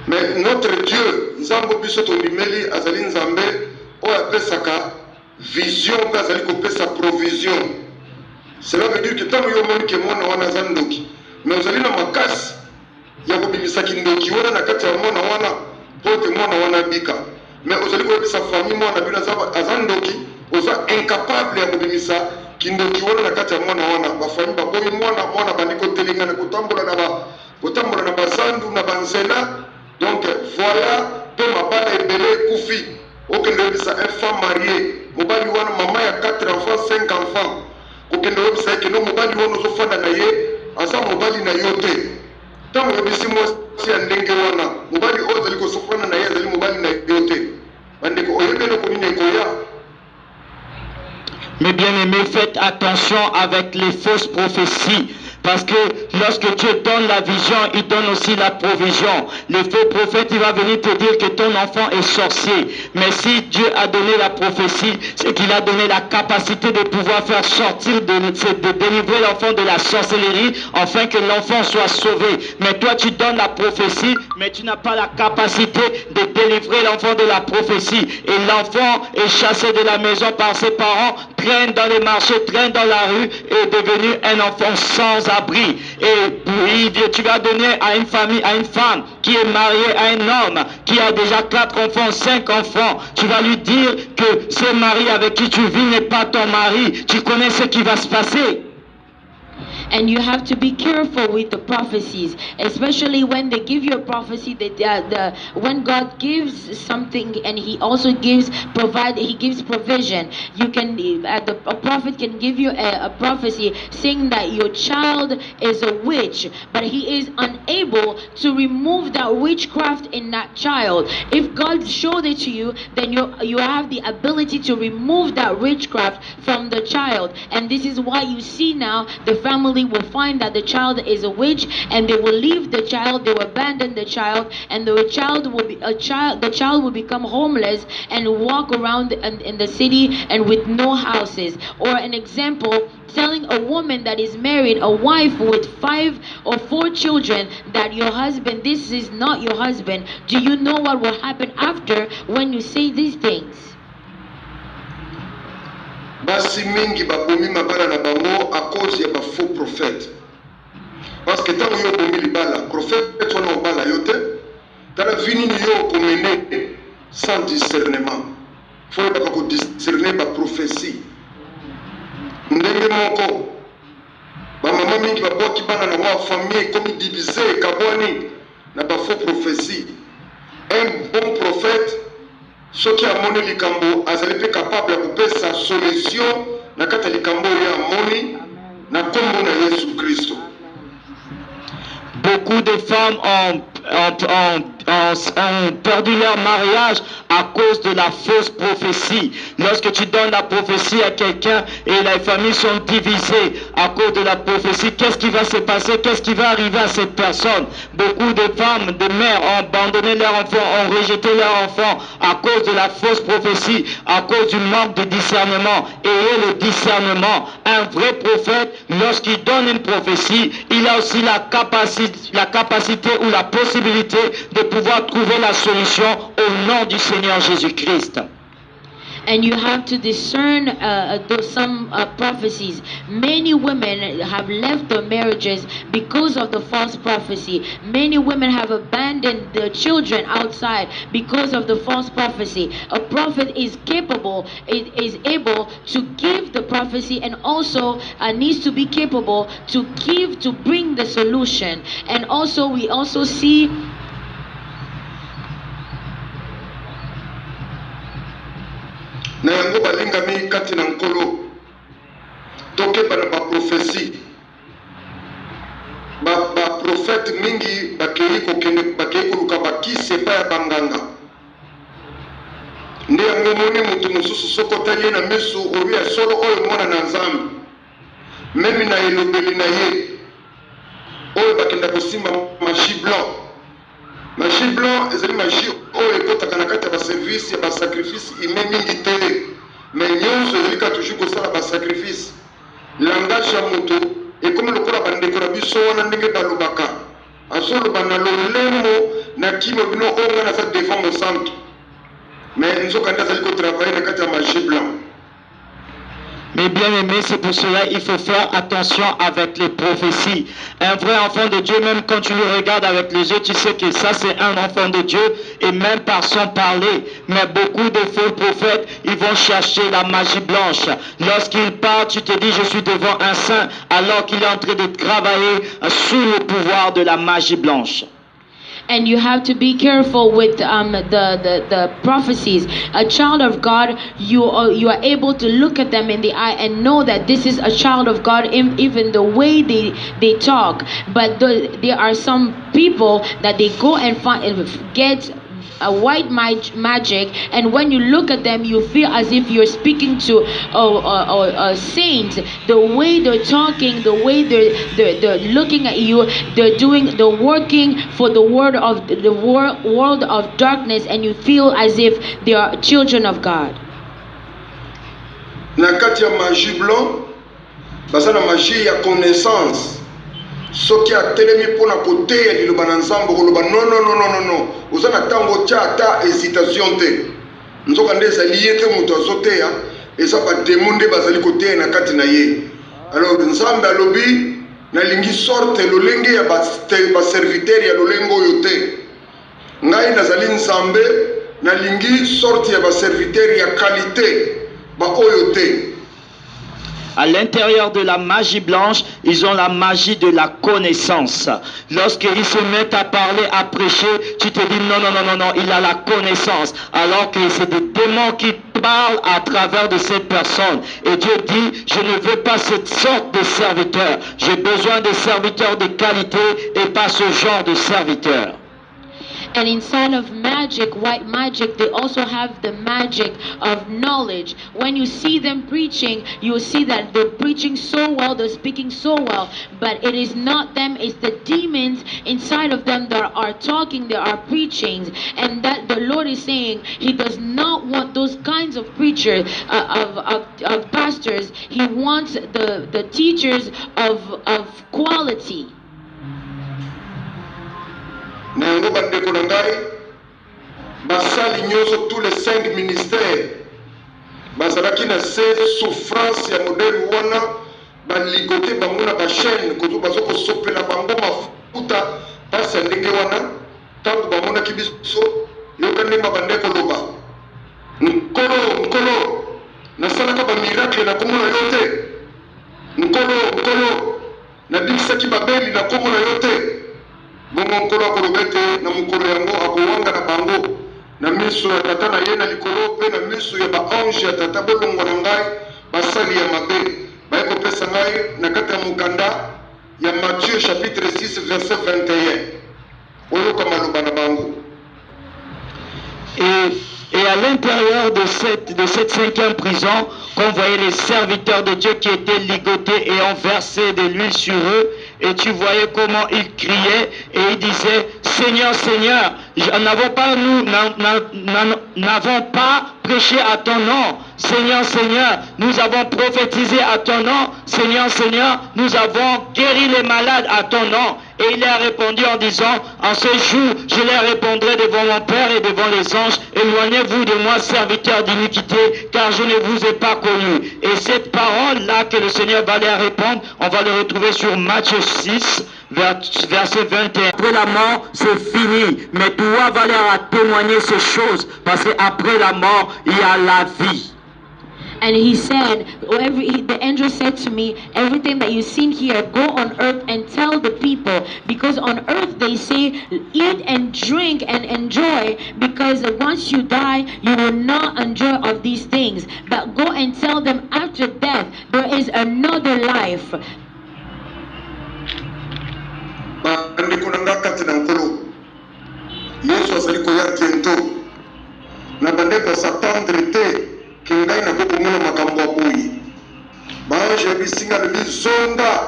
[SPEAKER 3] Mais notre Dieu Nzambe biso tondimeli azali Nzambe oyo apesaka vision mpe azali kopesa provision. Cela veut dire que tant yo moni ke mwana wana azandoki, mais ozali na makasi ya kobimisa kindoki wana na kati ya mwana wana pote mwana wana bika. Mais ozali koyebisa famille mwana bino azandoki oza incapable ya kobimisa kindoki wana na kati ya mwana wana. Bafamille bakomi mwana bandi kotelinga na kotambola na bazandu na banzela. Donc voilà pe mabala ebele kufi okende yebisa un femme mariée mobali wana mama ya 4 enfants 5 enfants okende yebisa ke no mobali wana ozofanda na ye asa mobali na yo te. Tango yebisi mwasi ya ndenge wana mobali oyo azali kosofana na ye azali mobali na yo te. Bandeko oyebele konini ekoya.
[SPEAKER 4] Mes bien-aimés, faites attention avec les fausses prophéties. Parce que lorsque Dieu donne la vision, il donne aussi la provision. Le faux prophète, il va venir te dire que ton enfant est sorcier. Mais si Dieu a donné la prophétie, c'est qu'il a donné la capacité de pouvoir faire sortir, de délivrer l'enfant de la sorcellerie, afin que l'enfant soit sauvé. Mais toi, tu donnes la prophétie, mais tu n'as pas la capacité de délivrer l'enfant de la prophétie. Et l'enfant est chassé de la maison par ses parents, traîne dans les marchés, traîne dans la rue, est devenu un enfant sans abri. Et puis tu vas donner à une famille, à une femme qui est mariée à un homme qui a déjà 4 enfants, 5 enfants. Tu vas lui dire que ce mari avec qui tu vis n'est pas ton mari. Tu connais ce qui va se passer.
[SPEAKER 2] And you have to be careful with the prophecies, especially when they give you a prophecy that when God gives something and He also gives provision. You can a prophet can give you a prophecy saying that your child is a witch, but he is unable to remove that witchcraft in that child. If God showed it to you, then you have the ability to remove that witchcraft from the child. And this is why you see now the family will find that the child is a witch, and they will leave the child, they will abandon the child, and the child will become homeless and walk around in the city and with no houses. Or an example, telling a woman that is married, a wife with 5 or 4 children, that your husband, this is not your husband. Do you know what will happen after when you say these things?
[SPEAKER 3] Basi mingi babomi mabala na bango à cause ya ba faux prophète. Parce que tant yo bomi libala, prophète wana obala yote, tala vini yo komene sans discernement. Faut pas ko discerner ba prophétie. Ndenge moko ba mama mingi baboki bana na wa famille comme divisé kaboni na ba faux prophétie. Un bon prophète ce qui a moni likambo azali pe capable ya kopesa solution na kata likambo ya moni na kombo na Yesu Kristo.
[SPEAKER 4] Beaucoup de femmes ont perdu leur mariage à cause de la fausse prophétie. Lorsque tu donnes la prophétie à quelqu'un et les familles sont divisées à cause de la prophétie, qu'est-ce qui va se passer? Qu'est-ce qui va arriver à cette personne? Beaucoup de femmes, de mères ont abandonné leurs enfants, ont rejeté leurs enfants à cause de la fausse prophétie, à cause du manque de discernement. Ayez le discernement. Un vrai prophète, lorsqu'il donne une prophétie, il a aussi la capacité ou la possibilité de pouvoir trouver la solution au nom du Seigneur Jésus-Christ.
[SPEAKER 2] And you have to discern some prophecies. Many women have left their marriages because of the false prophecy. Many women have abandoned their children outside because of the false prophecy. A prophet is capable, is able to give the prophecy, and also needs to be capable to bring the solution. And also we also see
[SPEAKER 3] na yango balingami kati na nkolo tokeba na baprofesi baprofete mingi bakei koluka bakisi epai ya banganga nde yango moni mutu mosusu soko otali ye na miso obi ya solo oyo mwana na nzambe memi na elobeli na ye oyo bakenda kosimba magie blanc. Magie blanc ezali magie oyo ekotaka na kati ya baservice ya basacrifice ime mingi te, mais nyonso ezali ka toujours kosala basacrifice. Langage ya moto ekomi lokola bandeko na biso wana ndenge balobaka azoloba na lolemo na kimo bino oyo nga naza devant mon centre, mais nzoka nde azali kotravaille na kati ya magie blanc.
[SPEAKER 4] Mais bien aimé, c'est pour cela qu'il faut faire attention avec les prophéties. Un vrai enfant de Dieu, même quand tu le regardes avec les yeux, tu sais que ça c'est un enfant de Dieu, et même par son parler. Mais beaucoup de faux prophètes, ils vont chercher la magie blanche. Lorsqu'ils parlent, tu te dis je suis devant un saint, alors qu'il est en train de travailler sous le pouvoir de la magie blanche.
[SPEAKER 2] And you have to be careful with the prophecies. A child of God, you are able to look at them in the eye and know that this is a child of God, even the way they talk. But there are some people that they go and get a white magic, and when you look at them you feel as if you're speaking to a saint. The way they're talking, the way they're looking at you, they're working for the world of darkness, and you feel as if they are children of God.
[SPEAKER 3] Na kati ya magie blanc baza na magie ya connaissance. Soki atelemi pona koteya liloba na nzambe koloba non oza na ntango tya ata hésitation te, nzoka nde ezali ye te moto azoteya eza bademo nde bazali koteya na kati na ye. Alors nzambe alobi nalingi sorte lolenge ya baserviteri ya lolengo oyo te. Ngai nazali nzambe nalingi sorte ya baserviteri ya qualité ba oyo te.
[SPEAKER 4] À l'intérieur de la magie blanche, ils ont la magie de la connaissance. Lorsqu'ils se mettent à parler, à prêcher, tu te dis non, non, non, non, non, il a la connaissance. Alors que c'est des démons qui parlent à travers de cette personne. Et Dieu dit, je ne veux pas cette sorte de serviteur. J'ai besoin de serviteurs de qualité et pas ce genre de serviteurs.
[SPEAKER 2] And inside of magic, white magic, they also have the magic of knowledge. When you see them preaching, you will see that they're preaching so well, they're speaking so well, but it is not them, it's the demons inside of them that are talking, they are preaching. And that the Lord is saying, He does not want those kinds of preachers, of pastors. He wants the teachers of quality.
[SPEAKER 3] Nango bandeko na ngai basali nyonso tous les 5 ministères bazalaki na souffrance ya modèle wana baligote bango na bachaîne koto bazokosopela bango mafuta pasi ya ndenge wana ntango bamonaki biso yoka ndenge bandeko loba nkolo nasalaka bamiracle na komona yo te nkolo nabikisaki babeli na komona yo te. Bongo nkolo akolobete na mukolo yango akowanga na bango na miso ya tata na ye na likolo pe na miso ya baange ya tata bolongo na ngai basali ya mabe baye kopesa ngai na kati ya mokanda ya Matthieu chapitre 6 verset 21 oyoka maloba na bango.
[SPEAKER 4] Et à l'intérieur de cette 5e prison, qu'on voyait les serviteurs de Dieu qui étaient ligotés et on versait de l'huile sur eux. Et tu voyais comment ils criaient et ils disaient, Seigneur, Seigneur, nous n'avons pas prêché à ton nom. Seigneur, Seigneur, nous avons prophétisé à ton nom. Seigneur, Seigneur, nous avons guéri les malades à ton nom. Et il leur a répondu en disant, en ce jour, je leur répondrai devant mon Père et devant les anges, éloignez-vous de moi, serviteurs d'iniquité, car je ne vous ai pas connu. Et cette parole-là que le Seigneur va leur répondre, on va le retrouver sur Matthieu 6, verset 21. Après la mort, c'est fini. Mais toi, va leur témoigner ces choses, parce qu'après la mort, il y a la vie.
[SPEAKER 2] And he said, the angel said to me, everything that you've seen here, go on earth and tell the people. Because on earth they say, eat and drink and enjoy, because once you die, you will not enjoy of these things. But go and tell them after death, there is another life.
[SPEAKER 3] Kingai na kukumuna makambo abuyi baanje bisinga bizonda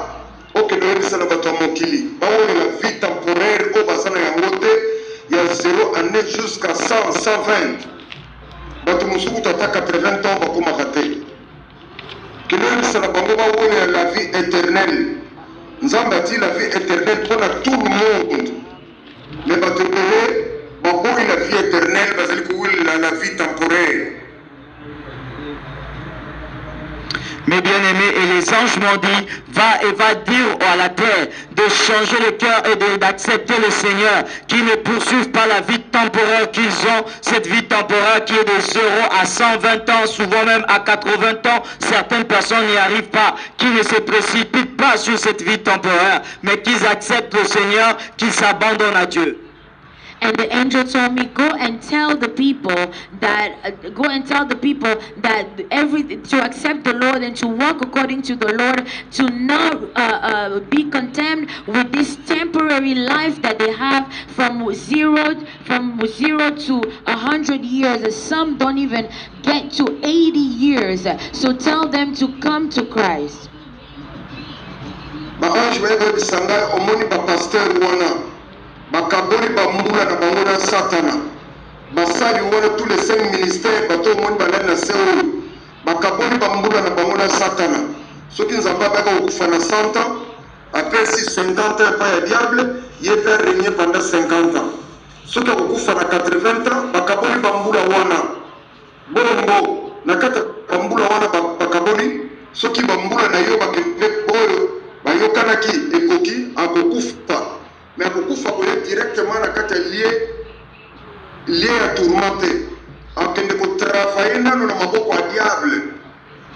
[SPEAKER 3] okedobisa na bato mokili baone la vie temporaire o basana ya ngote ya 0 année jusqu'à 100 120 bato musuku tata 80 ans bakoma kate kedobisa na bango baone la vie éternelle. Nzambe ati la vie éternelle pour tout le monde, mais bato belé baboyi la vie éternelle bazali kuwila la vie temporaire.
[SPEAKER 4] Mes bien-aimés, et les anges m'ont dit, va dire à la terre de changer le cœur et d'accepter le Seigneur, qui ne poursuivent pas la vie temporaire qu'ils ont, cette vie temporaire qui est de 0 à 120 ans, souvent même à 80 ans. Certaines personnes n'y arrivent pas, qui ne se précipitent pas sur cette vie temporaire, mais qu'ils acceptent le Seigneur, qu'ils s'abandonnent à Dieu.
[SPEAKER 2] And the angel told me, go and tell the people that to accept the Lord and to walk according to the Lord, to not be content with this temporary life that they have from zero to 100 years. Some don't even get to 80 years. So tell them to come to Christ.
[SPEAKER 3] Bakaboli bambula na bango na satana basali wana tous les 5 ministères bato moni balana na seo bakaboli bambula na bango na satana soki nzamba baka okufa na 100 ans après 50 ans pa ya diable ye peut régner pendant 50 ans soki okufa na 80 ans bakaboli bambula wana bongo na kata bambula wana bakaboni soki bambula na yo bakende oyo bayokanaki ekoki akokufa mais akokufa koya directement na kati ya lié ya tourmenté akende kotravaille nano na maboko ya diable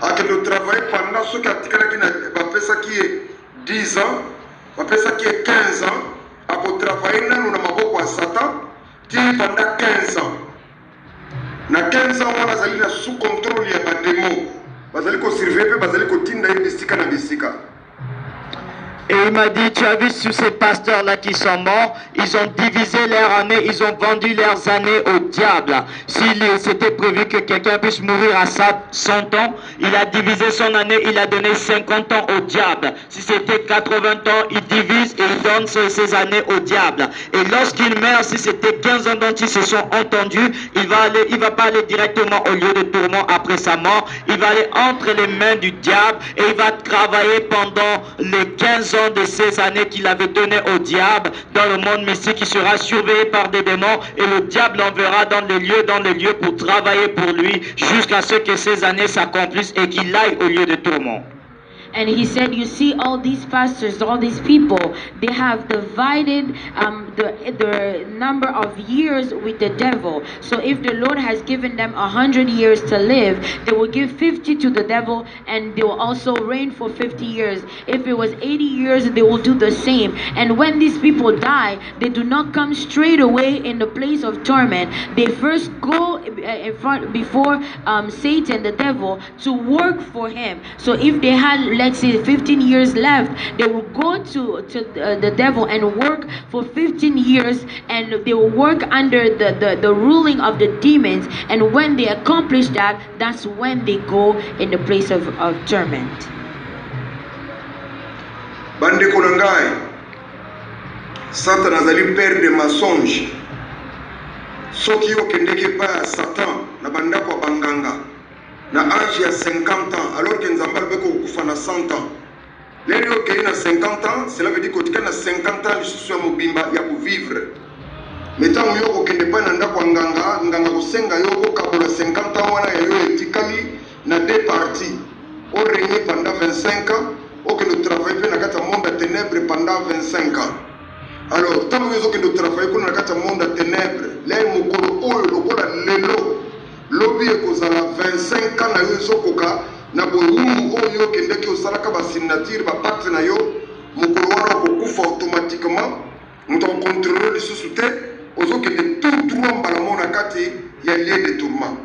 [SPEAKER 3] akende kotravaille pendant soki atikalaki na bapesaki ye 10 ans bapesaki ye 15 ans akotravaille nano na maboko ya Satan ti pendant 15 ans na 15 ans wana azali na sous contrôle ya bademo bazali kosurveille mpe bazali kotinda ye bisika na bisika.
[SPEAKER 4] Et il m'a dit, tu as vu tous ces pasteurs-là qui sont morts, ils ont divisé leur année, ils ont vendu leurs années au diable. S'il s'était prévu que quelqu'un puisse mourir à 100 ans, il a divisé son année, il a donné 50 ans au diable. Si c'était 80 ans, il divise et il donne ses années au diable. Et lorsqu'il meurt, si c'était 15 ans dont ils se sont entendus, il va pas aller directement au lieu de tourment après sa mort, il va aller entre les mains du diable et il va travailler pendant les 15 ans de ces années qu'il avait donné au diable dans le monde mystique, qui sera surveillé par des démons, et le diable l'enverra dans les lieux pour travailler pour lui jusqu'à ce que ces années s'accomplissent et qu'il aille au lieu de tourment.
[SPEAKER 2] And he said, you see, all these pastors, all these people, they have divided the number of years with the devil. So if the Lord has given them 100 years to live, they will give 50 to the devil, and they will also reign for 50 years. If it was 80 years, they will do the same. And when these people die, they do not come straight away in the place of torment. They first go in front before Satan, the devil, to work for him. So if they had, let's say, 15 years left, they will go to the devil and work for 15 years, and they will work under the ruling of the demons. And when they accomplish that, that's when they go in the place of torment.
[SPEAKER 3] Bande konangai, Satan azali père de mensonge. Soki yo kendeke pa Satan na bandako banganga. Na âge ya 50 ans, alors que Nzamba beko kufa na 100 ans. Lelo yo na 50 ans, cela veut dire que tu na 50 ans lisusu ya mobimba ya ko vivre. Metango yo ko kende pa na ndako nganga ko senga yo ko kabola 50 ans wana ya yo etikali na deux parties. On règne pendant 25 ans, ou que nous travaillons dans le monde de ténèbres pendant 25 ans. Alors, tant que nous travaillons dans le monde de ténèbres, les mokolo lokola lelo lobby ekozala 25 ans na yo ezokoka na boyumu oyo kendeki osalaka basignature bapacte na yo mokolo wana okokufa automatiquement moto akontrole lisusu te ozokende tout droit mbala mo na kati ya lieu de tourment.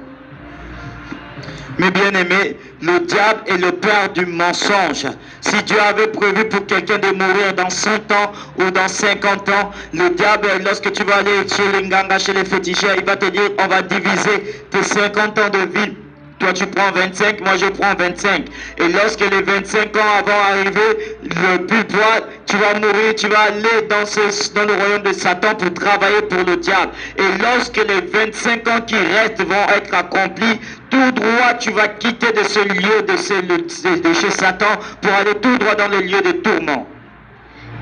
[SPEAKER 4] Mais bien aimé, le diable est le père du mensonge. Si Dieu avait prévu pour quelqu'un de mourir dans 100 ans ou dans 50 ans, le diable, lorsque tu vas aller chez les nganga, chez les féticheurs, il va te dire, on va diviser tes 50 ans de vie. Toi tu prends 25, moi je prends 25. Et lorsque les 25 ans vont arriver, le but toi, tu vas mourir, tu vas aller dans le royaume de Satan pour travailler pour le diable. Et lorsque les 25 ans qui restent vont être accomplis, tout droit tu vas quitter de ce lieu de chez Satan pour aller tout droit dans le lieu de tourment.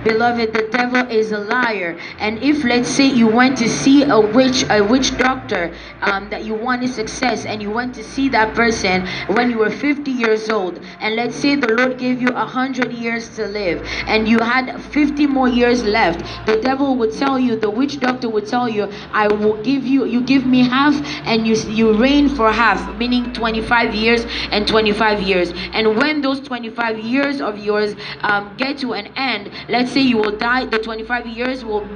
[SPEAKER 2] Beloved, the devil is a liar. And if, let's say, you went to see a witch doctor, that you wanted success, and you went to see that person when you were 50 years old, and let's say the Lord gave you 100 years to live, and you had 50 more years left, the devil would tell you, the witch doctor would tell you, I will give you give me half, and you reign for half, meaning 25 years and 25 years. And when those 25 years of yours get to an end, let's say you will die, the 25 years will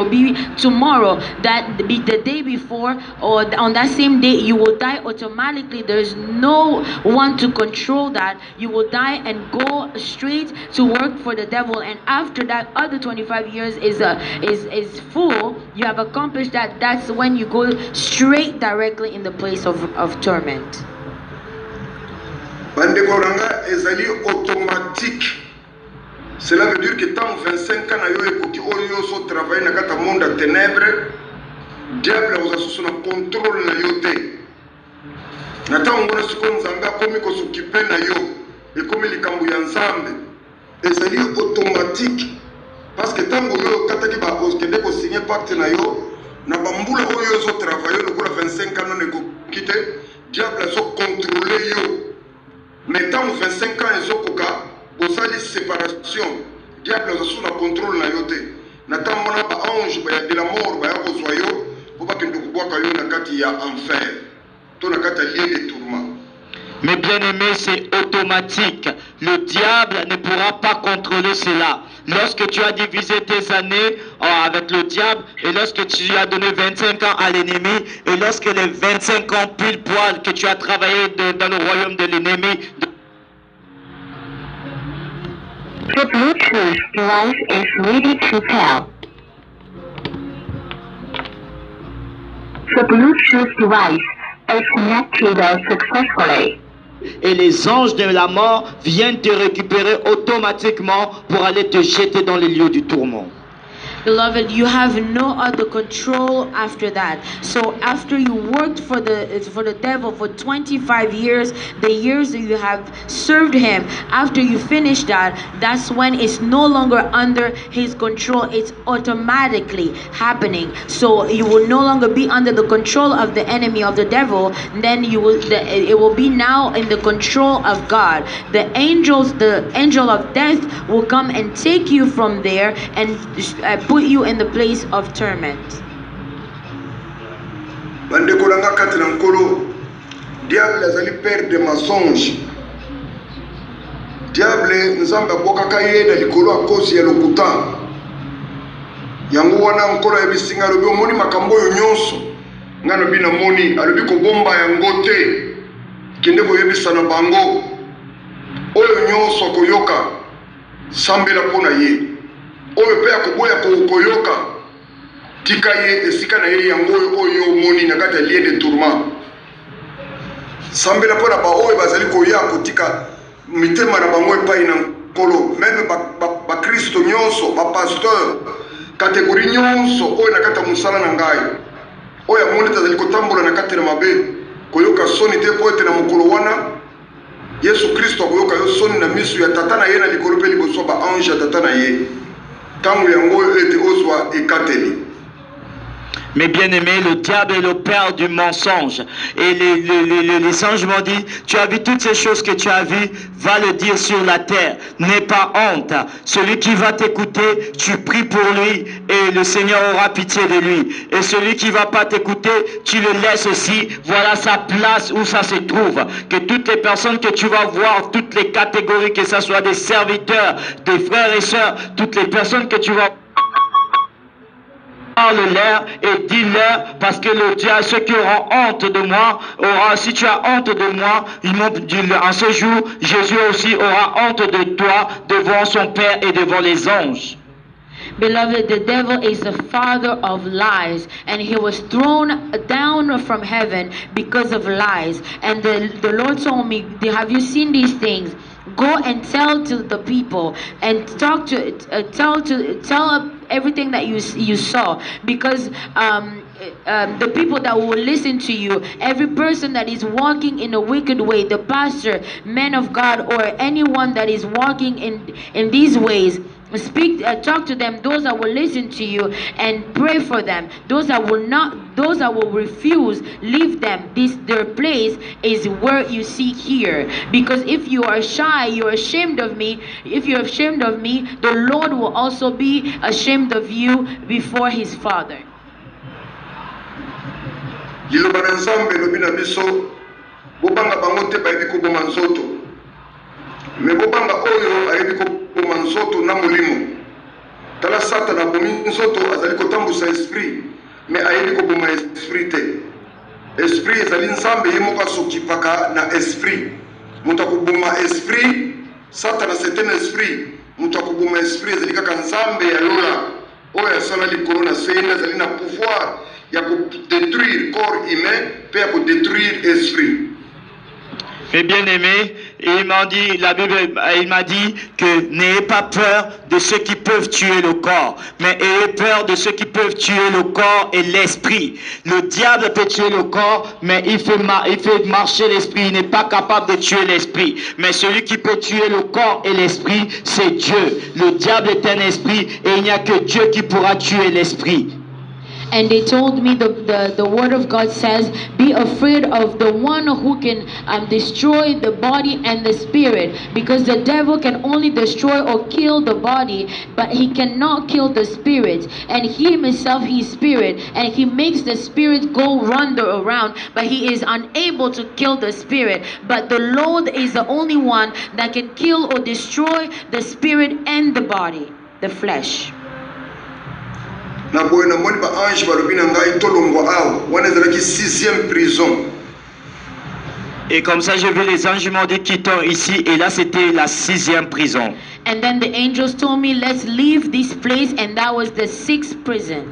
[SPEAKER 2] be tomorrow, that be the day before, or on that same day you will die automatically. There is no one to control that. You will die and go straight to work for the devil, and after that other 25 years is full, you have accomplished that. That's when you go straight directly in the place of torment.
[SPEAKER 3] Bandekoranga ezali automatique. Cela veut dire que tant 25 ans na yo ekoti oyo so travailler na kata monde de ténèbres, diable oza na contrôle na yo te. Na tango na siko nzambe akomi ko s'occuper na yo, ekomi likambo ya nzambe. Ezali automatique parce que tango yo kataki ba kende ko signer pacte na yo, na bambula oyo so travailler lokola 25 ans na ko quitter, diable azocontrôle yo. Mais tant 25 ans ezokoka bosali séparation, diable azosu na contrôle na yo te. Na tant mona ba ange ba de la mort ba ya kozwa yo po ba kende kubwaka yo na kati ya enfer. To na kati ya lieu de tourment.
[SPEAKER 4] Mais bien aimé, c'est automatique. Le diable ne pourra pas contrôler cela. Lorsque tu as divisé tes années avec le diable et lorsque tu as donné 25 ans à l'ennemi et lorsque les 25 ans pile poil que tu as travaillé dans le royaume de l'ennemi.
[SPEAKER 5] The Bluetooth device is ready to pair. The Bluetooth device is connected successfully.
[SPEAKER 4] Et les anges de la mort viennent te récupérer automatiquement pour aller te jeter dans les lieux du tourment.
[SPEAKER 2] Beloved, you have no other control after that. So after you worked for the devil for 25 years, the years that you have served him, after you finish that, that's when it's no longer under his control. It's automatically happening. So you will no longer be under the control of the enemy, of the devil. Then it will be now in the control of God. The angel of death will come and take you from there and put you in the place of torment.
[SPEAKER 3] Bandeko langa kati na nkolo, diable azali père de mensonge. Diable nzambe abokaka ye na likolo a cause ya lokuta. Yango wana nkolo ya bisinga lobi omoni makambo oyo nyonso. Nga lobi na moni alobi kobomba yango te. Kende koyebisa na bango. Oyo nyonso koyoka sambela pona ye. Oyo pe akoboya koyoka tika ye esika na ye yango oyo moni na kati ya lieu de tourment. Sambela pona ba oyo bazali koya kotika mitema na bango epai na nkolo. Même ba Kristo nyonso, ba pasteur, kategori nyonso oyo na kati ya musala na ngai. Oyo amoni tazali kotambola na kati na mabe koyoka soni te po ete na mokolo wana Yesu Kristo akoyoka yo soni na misu ya tata na ye na likolo pe liboso ba ange ya tata na ye.
[SPEAKER 4] Mais bien aimé, le diable est le père du mensonge. Et les anges m'ont dit, tu as vu toutes ces choses que tu as vues, va le dire sur la terre. N'aie pas honte. Celui qui va t'écouter, tu pries pour lui et le Seigneur aura pitié de lui. Et celui qui ne va pas t'écouter, tu le laisses aussi. Voilà sa place où ça se trouve. Que toutes les personnes que tu vas voir, toutes les catégories, que ce soit des serviteurs, des frères et sœurs, toutes les personnes que tu vas parle-leur et dis-leur, parce que le diable, ceux qui auront honte de moi, si tu as honte de moi, ils m'ont dit, en ce jour, Jésus aussi aura honte de toi devant son Père et devant les anges.
[SPEAKER 2] Beloved, the devil is the father of lies, and he was thrown down from heaven because of lies. And the Lord told me, have you seen these things? Go and tell to the people and tell everything that you saw, because the people that will listen to you, every person that is walking in a wicked way, the pastor, men of God, or anyone that is walking in these ways, talk to them. Those that will listen to you and pray for them. Those that will refuse, leave them. Their place is where you see here. Because if you are shy, you are ashamed of me. If you're ashamed of me, the Lord will also be ashamed of you before his Father.
[SPEAKER 3] Liloba na Nzambe lobi na biso bobanga bango te bayebi koboma nzoto. Me bobanga oyo ayebi koboma nzoto na molimo. Tala Satana bomi nzoto azali kotambusa esprit, me ayebi koboma esprit te. Esprit ezali Nzambe ye moko asokipaka na esprit. Mutu akoboma esprit, Satana c'est un esprit. Mutu akoboma esprit ezali kaka Nzambe ya lola. Oyo asala likolo na se ezali na pouvoir ya détruire corps humain, puis ya détruire esprit.
[SPEAKER 4] Mais bien aimé, il m'a dit, la Bible, il m'a dit que n'ayez pas peur de ceux qui peuvent tuer le corps, mais ayez peur de ceux qui peuvent tuer le corps et l'esprit. Le diable peut tuer le corps, mais il fait marcher l'esprit. Il n'est pas capable de tuer l'esprit. Mais celui qui peut tuer le corps et l'esprit, c'est Dieu. Le diable est un esprit et il n'y a que Dieu qui pourra tuer l'esprit.
[SPEAKER 2] And they told me the word of God says, be afraid of the one who can destroy the body and the spirit, because the devil can only destroy or kill the body, but he cannot kill the spirit. And he himself, he is spirit, and he makes the spirit go wander around, but he is unable to kill the spirit. But the Lord is the only one that can kill or destroy the spirit and the body, the flesh.
[SPEAKER 3] Na boye na moni ba ange balobi na ngai tolongwa awa wana ezalaki 6e prison.
[SPEAKER 4] Et comme ça, j'ai vu les anges m'ont dit quittons ici, et là c'était la 6e prison.
[SPEAKER 2] And then the angels told me, let's leave this place, and that was the 6th prison.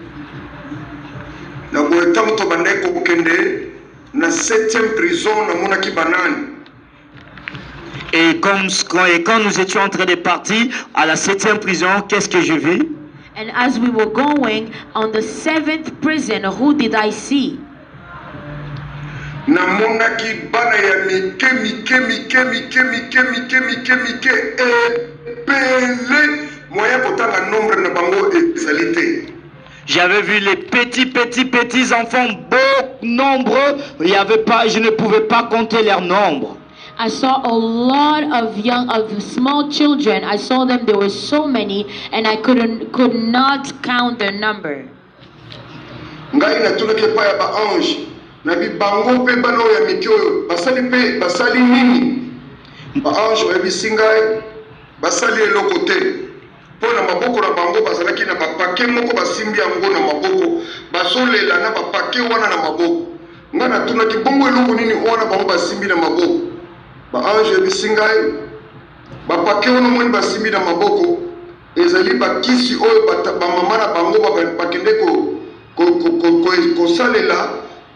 [SPEAKER 3] Na boye tango to bandai ko kende na 7e prison na monaki banani.
[SPEAKER 4] Et quand nous étions en train de partir à la 7e prison, qu'est-ce que j'ai vu?
[SPEAKER 2] And as we were going on the 7th prison, who did I see?
[SPEAKER 3] Namonaki bana ya mike epele moya kotanga nombre na bango ezalite.
[SPEAKER 4] J'avais vu les petits enfants, beaucoup nombreux. Je ne pouvais pas compter leur nombre.
[SPEAKER 2] I saw a lot of small children. I saw them. There were so many, and I could not count their number.
[SPEAKER 3] Ngai na tuleke pa ya ba ange na bi bango pe bano ya mikyo basali nini ba ange wa bisingai basali eloko te pona maboko na bango bazalaki na bapake moko basimbi yango na maboko basolela na bapake wana na maboko. Ngai na tulaki bongo eloko nini wana bango basimbi na maboko ba ange bisingai bapake wana moni basimbi na maboko ezali bakisi oyo ba mama na bango bakende kosalela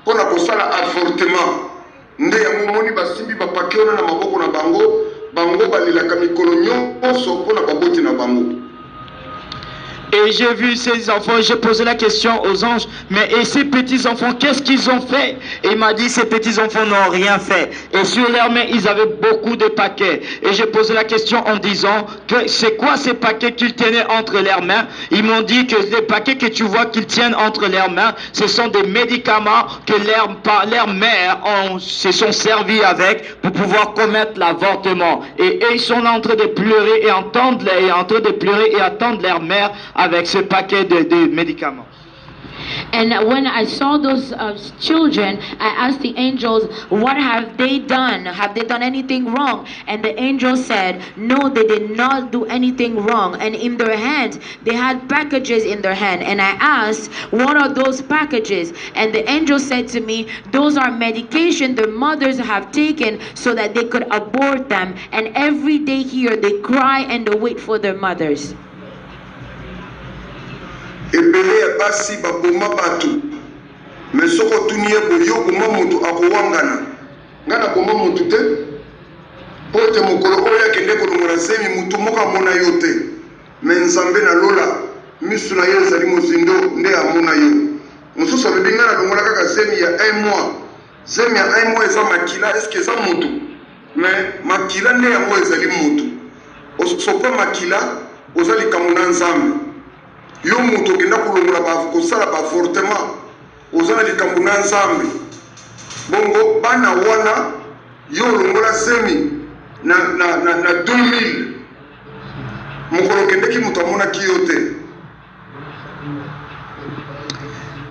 [SPEAKER 3] pona kosala avortement nde yango moni basimbi bapake wana na maboko na bango balelaka mikolo nyonso pona baboti na bango.
[SPEAKER 4] Et j'ai vu ces enfants, j'ai posé la question aux anges, mais et ces petits enfants, qu'est-ce qu'ils ont fait? Et il m'a dit, ces petits enfants n'ont rien fait. Et sur leurs mains, ils avaient beaucoup de paquets. Et j'ai posé la question en disant, que c'est quoi ces paquets qu'ils tenaient entre leurs mains? Ils m'ont dit que les paquets que tu vois qu'ils tiennent entre leurs mains, ce sont des médicaments que leurs mères se sont servis avec pour pouvoir commettre l'avortement. Et ils sont en train de pleurer et attendre leur mère avec ce paquet de médicaments.
[SPEAKER 2] And when I saw those children, I asked the angels, what have they done? Have they done anything wrong? And the angel said, no, they did not do anything wrong. And in their hands, they had packages in their hand. And I asked, what are those packages? And the angel said to me, those are medication their mothers have taken so that they could abort them. And every day here, they cry and they wait for their mothers.
[SPEAKER 3] Ebele ya basi baboma batu mesoko tuniye boyo boma mutu akowangana ngana boma mutu te pote mokolo oya kende kolongona semi mutu moka mona yote menzambe na lola misu na ye zali mozindo nde amona yo mususu alobinga na longola kaka semi ya 1 mois semi ya 1 mois eza makila eske eza mutu mais makila nde yango ezali mutu osopa makila ozali kamuna nzambe yo mutu kenda kulongola kosala baavortement ozana likambo na nzambe bongo bana wana yo olongola semi na 2000 mokolo kendeki mutu amonaki yo te.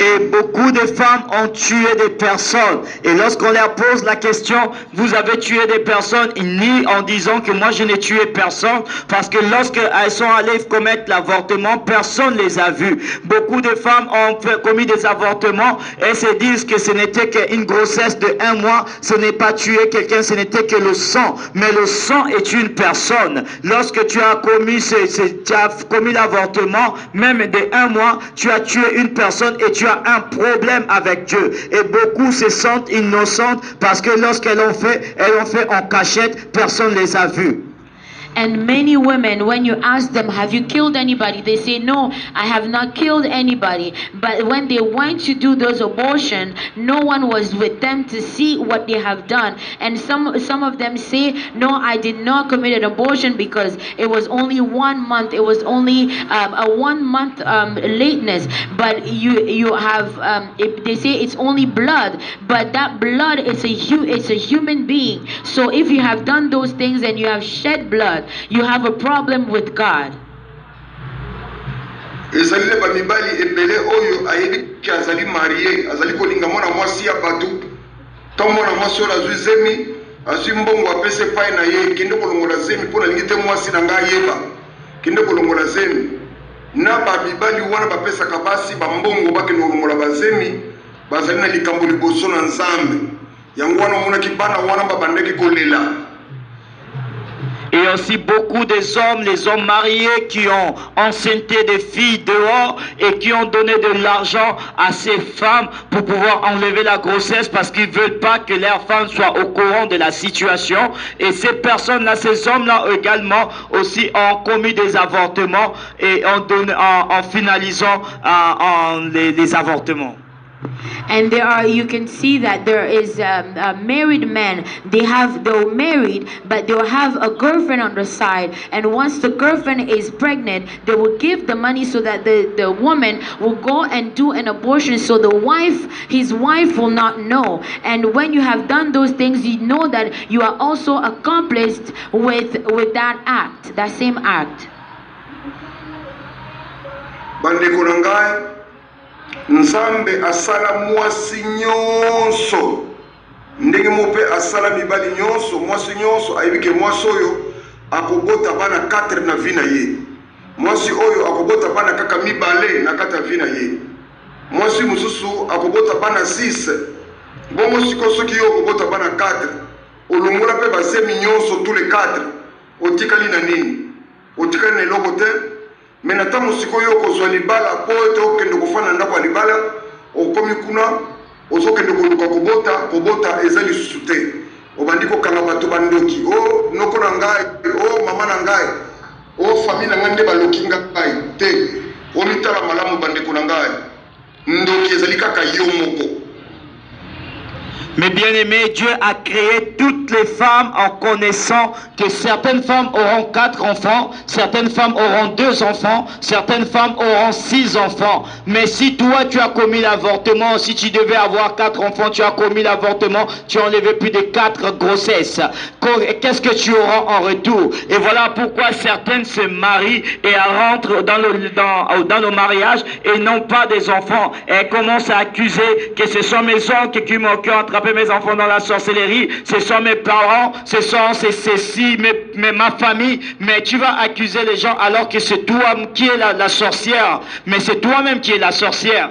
[SPEAKER 4] Et beaucoup de femmes ont tué des personnes. Et lorsqu'on leur pose la question, vous avez tué des personnes, ils nient en disant que moi je n'ai tué personne. Parce que lorsqu'elles sont allées commettre l'avortement, personne ne les a vus. Beaucoup de femmes ont commis des avortements et se disent que ce n'était qu'une grossesse de 1 mois. Ce n'est pas tuer quelqu'un, ce n'était que le sang. Mais le sang est une personne. Lorsque tu as commis l'avortement, même de 1 mois, tu as tué une personne et tu as un problème avec Dieu. Et beaucoup se sentent innocentes parce que lorsqu'elles ont fait en cachette, personne ne les a vus.
[SPEAKER 2] And many women, when you ask them, have you killed anybody? They say, no, I have not killed anybody. But when they went to do those abortions, no one was with them to see what they have done. And some of them say, no, I did not commit an abortion because it was only 1 month. It was only a 1 month lateness. But you have, they say it's only blood. But that blood is it's a human being. So if you have done those things and you have shed blood, you have a problem with God.
[SPEAKER 3] ezali ba mibali ebele oyo ayebi ki azali marié azali kolinga mwana mwasi ya batu to mwana mwasi oyo azwi zemi azwi mbongo apese pai na ye kende kolongola zemi mpona alingi te mwasi na ngai yeba kende kolongola zemi na ba mibali wana bapesaka basi bambongo bakende kolongola bazemi bazali na likambo liboso na Nzambe yango wana omonaki bana wana babandeki kolela.
[SPEAKER 4] Et aussi beaucoup des hommes, les hommes mariés qui ont enceinté des filles dehors et qui ont donné de l'argent à ces femmes pour pouvoir enlever la grossesse parce qu'ils ne veulent pas que leurs femmes soient au courant de la situation. Et ces personnes-là, ces hommes-là également aussi ont commis des avortements et en finalisant les avortements.
[SPEAKER 2] And you can see that there is married men. They're married, but they'll have a girlfriend on the side. And once the girlfriend is pregnant, they will give the money so that the woman will go and do an abortion. So his wife will not know. And when you have done those things, you know that you are also accomplished with that act, that same act.
[SPEAKER 3] Bandeko na ngai, Nzambe asala mwasi nyonso ndenge mope asala mibali nyonso mwasi nyonso ayibike mwasi oyo akobota bana 4 na vie na ye mwasi oyo akobota bana kaka mibale na kata vie na ye mwasi mususu akobota bana 6 bongo siko soki yo akobota bana 4 olongola pe basemi nyonso tous les 4 otikali na nini otikali na eloko te. Mais natamu siko yo kozwa libala po ete okende kofana ndako ya libala okomi kuna ozokende koluka kobota eza lisusu te obandi kokanga bato bandoki o noko na ngai o mama na ngai o famille na ngai nde baloki ngai te omitala malamu bandeko na ngai ndoki ezali kaka yo moko.
[SPEAKER 4] Mais bien aimé, Dieu a créé toutes les femmes en connaissant que certaines femmes auront 4 enfants, certaines femmes auront 2 enfants, certaines femmes auront 6 enfants. Mais si toi tu as commis l'avortement, si tu devais avoir 4 enfants, tu as commis l'avortement, tu as enlevé plus de 4 grossesses. Qu'est-ce que tu auras en retour? Et voilà pourquoi certaines se marient et rentrent dans le mariage et n'ont pas des enfants. Et elles commencent à accuser que ce sont mes oncles qui m'ont attrapé mes enfants dans la sorcellerie, ce sont mes parents, c'est ceci, ma famille. Mais tu vas accuser les gens alors que c'est toi qui es la sorcière. Mais c'est toi-même qui es la sorcière.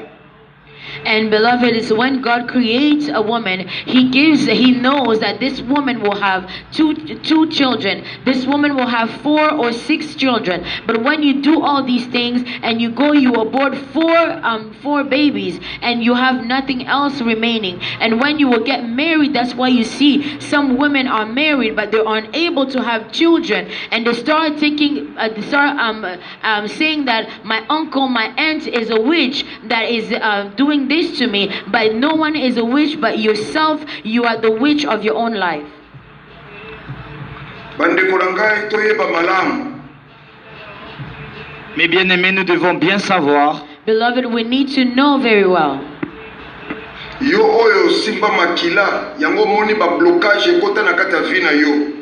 [SPEAKER 2] And beloved, is when God creates a woman, He knows that this woman will have two children. This woman will have 4 or 6 children. But when you do all these things and you abort 4 babies, and you have nothing else remaining. And when you will get married, that's why you see some women are married, but they're unable to have children, and they start saying that my uncle, my aunt is a witch that is doing this to me. But no one is a witch but yourself. You are the witch of your own life.
[SPEAKER 4] Mais bien aimés, nous devons bien savoir.
[SPEAKER 2] Beloved, we need to know very well.
[SPEAKER 3] Yo oyo simba makila yango moni ba blocage ekota na kata vie na yo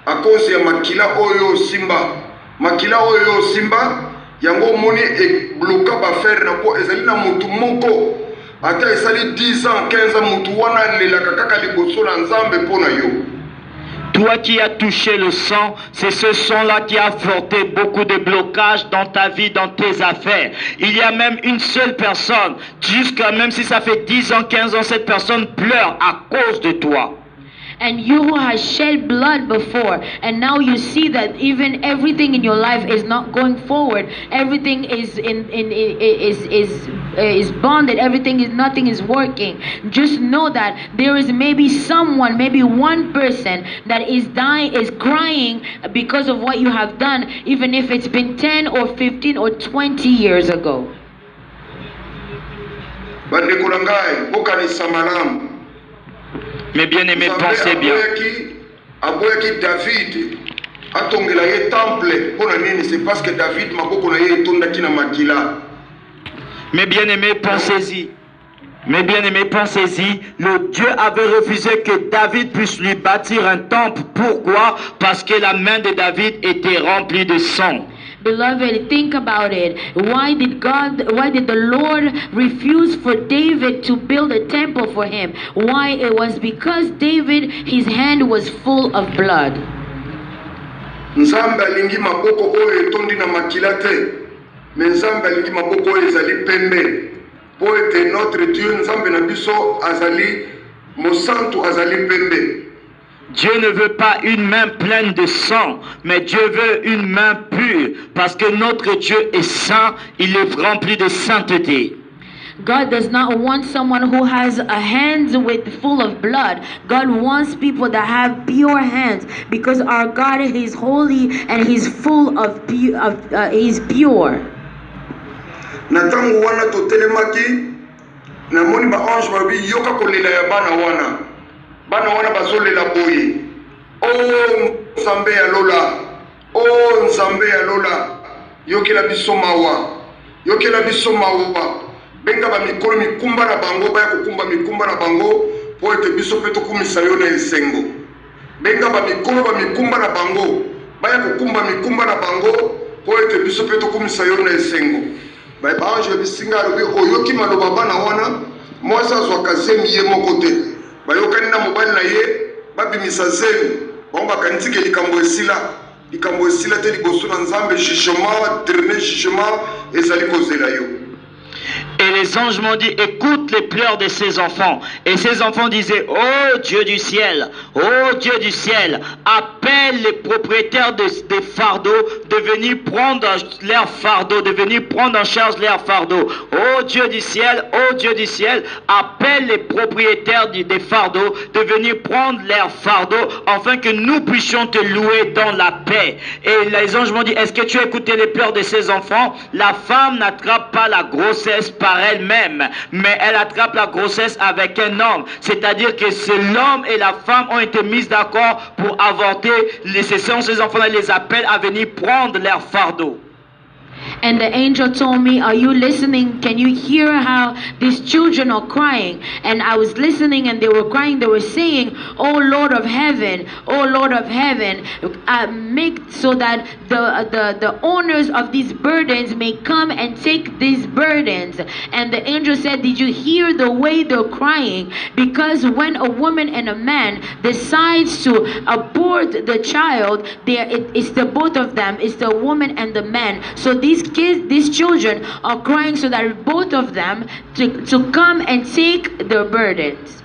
[SPEAKER 3] a cause ya makila oyo simba yango moni e bloka ba faire na ko ezali na mutu moko ata esali 10 ans 15 ans mutu wana lelaka kaka liboso na Nzambe pona yo.
[SPEAKER 4] Toi qui as touché le sang, c'est ce sang-là qui a apporté beaucoup de blocages dans ta vie, dans tes affaires. Il y a même une seule personne, jusqu'à même si ça fait 10 ans, 15 ans, cette personne pleure à cause de toi.
[SPEAKER 2] and you who has shed blood before, and now you see that even everything in your life is not going forward. Everything is bonded. Nothing is working. Just know that there is maybe someone, maybe one person that is dying, is crying because of what you have done, even if it's been 10 or 15 or 20 years ago.
[SPEAKER 4] Mes bien-aimés, pensez bien.
[SPEAKER 3] David atongela ye temple pona nini, c'est parce que David maboko na ye etondaki na makila.
[SPEAKER 4] Mes bien-aimés, pensez-y. Mes bien-aimés, pensez-y. Le Dieu avait refusé que David puisse lui bâtir un temple. Pourquoi? Parce que la main de David était remplie de sang.
[SPEAKER 2] Beloved, think about it. Why did the Lord refuse for David to build a temple for him? Why? It was because David, his hand was full of blood.
[SPEAKER 3] Nzambe alingi maboko oyo etondi na makila te, mais Nzambe alingi maboko oyo ezali pembe. Po ete notre Dieu Nzambe na biso azali mosantu, azali pembe.
[SPEAKER 4] Dieu ne veut pas une main pleine de sang, mais Dieu veut une main pure, parce que notre Dieu est saint, il est rempli de sainteté.
[SPEAKER 2] God does not want someone who has a hands full of blood. God wants people that have pure hands, because our God is holy and He's full of He's pure.
[SPEAKER 3] Na tangu wana totelemaki na moni ba ange babi yoka kolela ya bana wana bazolela boye. Oh Nzambe ya lola, oh Nzambe ya lola, yokela biso mawa, benga ba mikolo mikumba na bango, baya kukumba mikumba na bango po ete biso pe tokumisa yo na esengo. Benga ba mikolo ba mikumba na bango, baya kukumba mikumba na bango po ete biso pe tokumisa yo na esengo. Ba ange bisinga lobi oyoki maloba bana wana, mwasa zwa kazemi ye moko te. Bayokani na mobali na ye babimisa zemi, bomba kanitike likambo esila te liboso na Nzambe, jugement, dernier jugement ezali kozela yo.
[SPEAKER 4] Et les anges m'ont dit, écoute les pleurs de ces enfants. Et ces enfants disaient, oh Dieu du ciel, appelle les propriétaires des fardeaux de venir prendre leur fardeau, de venir prendre en charge leur fardeau. Oh Dieu du ciel, appelle les propriétaires des fardeaux de venir prendre leur fardeau, afin que nous puissions te louer dans la paix. Et les anges m'ont dit, est-ce que tu as écouté les pleurs de ces enfants? La femme n'attrape pas la grossesse par elle-même, mais elle attrape la grossesse avec un homme. C'est-à-dire que l'homme et la femme ont été mis d'accord pour avorter. Ces enfants, elle les appelle à venir prendre leur fardeau.
[SPEAKER 2] And the angel told me, are you listening? Can you hear how these children are crying? And I was listening, and they were crying. They were saying, oh Lord of heaven, make so that the owners of these burdens may come and take these burdens. And the angel said, did you hear the way they're crying? Because when a woman and a man decides to abort the child, it's the both of them, it's the woman and the man. So these children are crying so that both of them to come and take their burdens.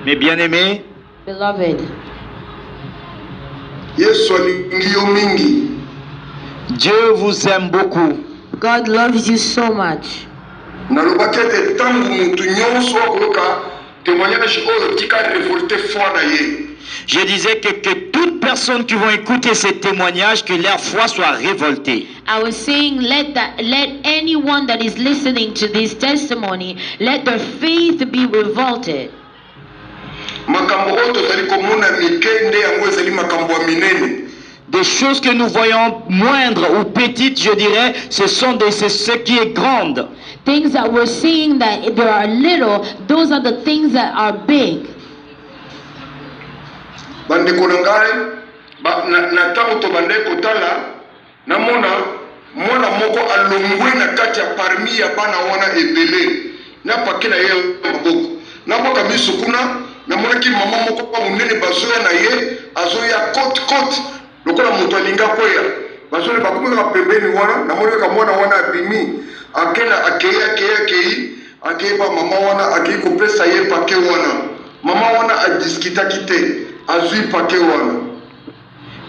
[SPEAKER 4] Mes bien-aimés,
[SPEAKER 2] beloved,
[SPEAKER 4] Dieu vous aime beaucoup.
[SPEAKER 2] God loves you so much.
[SPEAKER 4] Je disais que toute personne qui va écouter ces témoignages, que leur foi soit révoltée.
[SPEAKER 2] I was saying, let anyone that is listening to this testimony, let their faith be revolted.
[SPEAKER 4] Des choses que nous voyons moindres ou petites, je dirais, c'est ce qui est grande.
[SPEAKER 2] Things that we're seeing that there are little, those are the things that are big.
[SPEAKER 3] Bandeko nangai na tango to bandeko tala namona mwana moko alongwe na kati ya parmi ya bana wana ebele na pakela ye maboko na boka misukuna namona ki mama moko pa munene bazoya na ye azoya kot lokola moto alinga koya bazoya bakumeka pembeni wana namona ka mwana wana abimi akena akei akeba mama wana akei kopesa ye pake wana mama wana adiskitaki te azwi pake wana.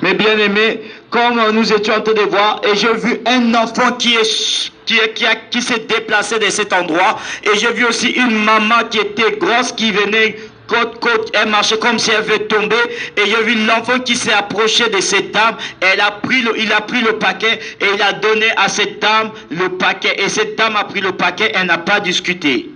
[SPEAKER 4] Mais bien aimé, comme nous étions en train de voir, et j'ai vu un enfant qui s'est déplacé de cet endroit, et j'ai vu aussi une maman qui était grosse, qui venait côte, elle marchait comme si elle veut tomber, et j'ai vu l'enfant qui s'est approché de cette dame, il a pris le paquet, et il a donné à cette dame le paquet, et cette dame a pris le paquet, elle n'a pas discuté.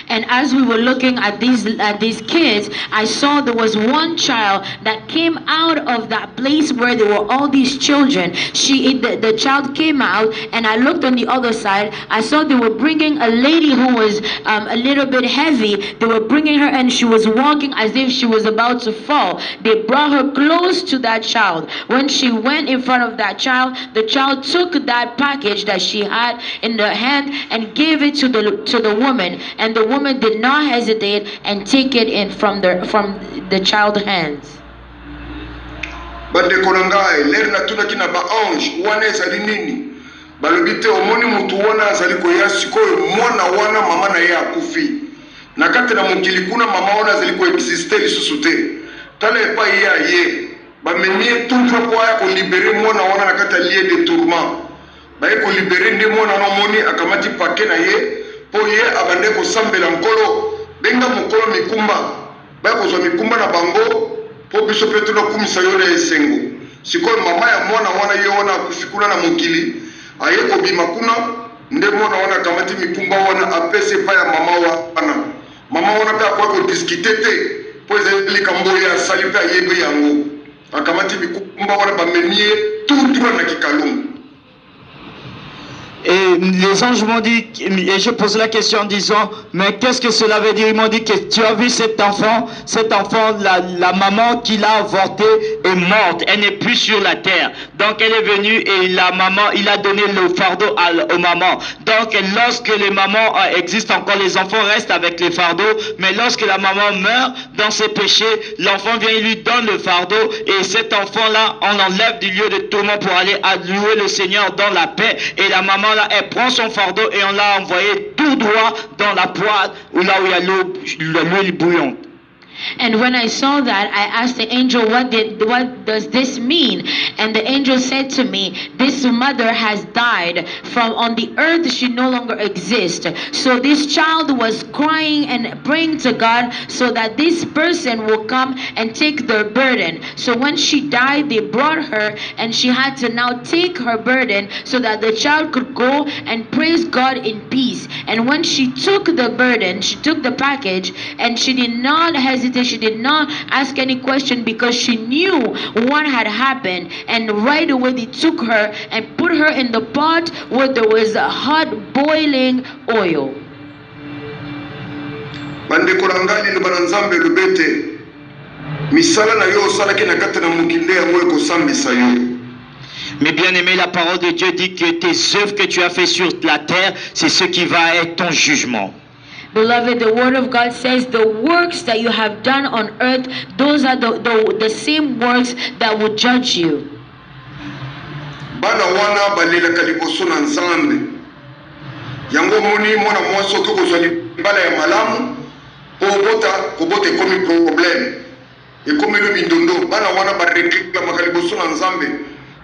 [SPEAKER 2] And as we were looking at these kids, I saw there was one child that came out of that place where there were all these children. The child came out, and I looked on the other side. I saw they were bringing a lady who was a little bit heavy. They were bringing her, and she was walking as if she was about to fall. They brought her close to that child. When she went in front of that child, the child took that package that she had in her hand and gave it to the woman. And the woman did not hesitate and take it in from the child's hands.
[SPEAKER 3] Bandeko na ngai lero natunaki na baange wana ezali nini balobi te omoni mutu wana azali koya sikoyo mwana wana mama na ye akufi na kati na mokili kuna mama wana azali koexiste lisusu te tala epai ya ye bamemie tout po ya kolibere mwana wana na kati ya lie de tourment baye kolibere nde mwana wana omoni akamati pake na ye po ye abande kosambela nkolo benga mokolo mikumba baye kozwa mikumba na bango po biso pe tunakumisa yo na esengo sikoyo mama ya mwana wana ye wana akufi kuna na mokili aye kobima kuna nde mwana wana akamati mikumba wana apese epai ya mama wana pe akoki kodiskite te po ezali likambo oyo asali mpe ayebe yango akamati mikumba wana bamemie tutura na kikalungu.
[SPEAKER 4] Et les anges m'ont dit, et je pose la question en disant, mais qu'est-ce que cela veut dire? Ils m'ont dit que tu as vu cet enfant, la maman qui l'a avorté est morte, elle n'est plus sur la terre. Donc elle est venue et la maman, il a donné le fardeau aux mamans. Donc lorsque les mamans existent encore, les enfants restent avec les fardeaux, mais lorsque la maman meurt dans ses péchés, l'enfant vient et lui donne le fardeau, et cet enfant-là, on l'enlève du lieu de tourment pour aller louer le Seigneur dans la paix, et la maman là, elle prend son fardeau et on l'a envoyé tout droit dans la poêle là où il y a l'huile bouillante.
[SPEAKER 2] And when I saw that, I asked the angel, what does this mean? And the angel said to me, this mother has died. From on the earth she no longer exists. So this child was crying and praying to God so that this person will come and take their burden. So when she died, they brought her, and she had to now take her burden so that the child could go and praise God in peace. And when she took the burden, she took the package, and she did not hesitate. She did not ask any question because she knew what had happened, and right away they took her and put her in the pot where there was a hot boiling oil.
[SPEAKER 3] Bandeko na ngai ni bana nzambe lubete misala na yo osalaki na kati na mokili yango ekosambisa yo.
[SPEAKER 4] Mais bien aimé, la parole de Dieu dit que tes œuvres que tu as fait sur la terre, c'est ce qui va être ton jugement.
[SPEAKER 2] Beloved, the word of God says the works that you have done on earth, those are the same works that will judge you.
[SPEAKER 3] Bana wana balelaka liboso na nzambe yango moni mwana mwasi oki kozwa libala ya malamu po kobota ekomi problème ekomeli mindondo bana wana bareklamaka liboso na nzambe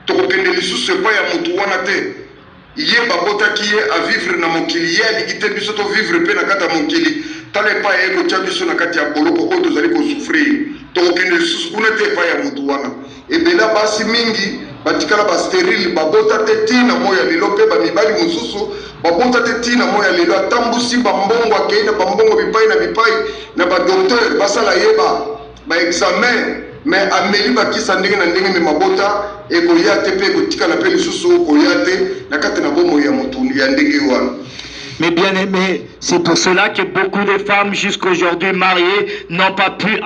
[SPEAKER 3] tokokende lisusu epai ya motu wana te ye babotaki ye avivre na mokili ye aliki te biso tovivre mpe na kati ya mokili tala epai ye kotya biso na kati ya boloko oyo tozali kosufrir tokokende lisusu kuna te epai ya motu wana ebela basi mingi batikala basterile babota te ntina moyo ya lelo mpe bamibali mosusu babota te ntina moyo ya lelo atambusi bambongo akei na bambongo bipai na badokteur basala yeba baexamen mais ameli bakisa ndenge na ndenge me mabota ekoya te mpe ekotikala mpe lisusu okoya te na kati na bomoi ya motu ya ndenge wana.
[SPEAKER 4] Mais bien aimé, c'est pour cela que beaucoup de femmes jusqu'aujourd'hui mariées n'ont pas pu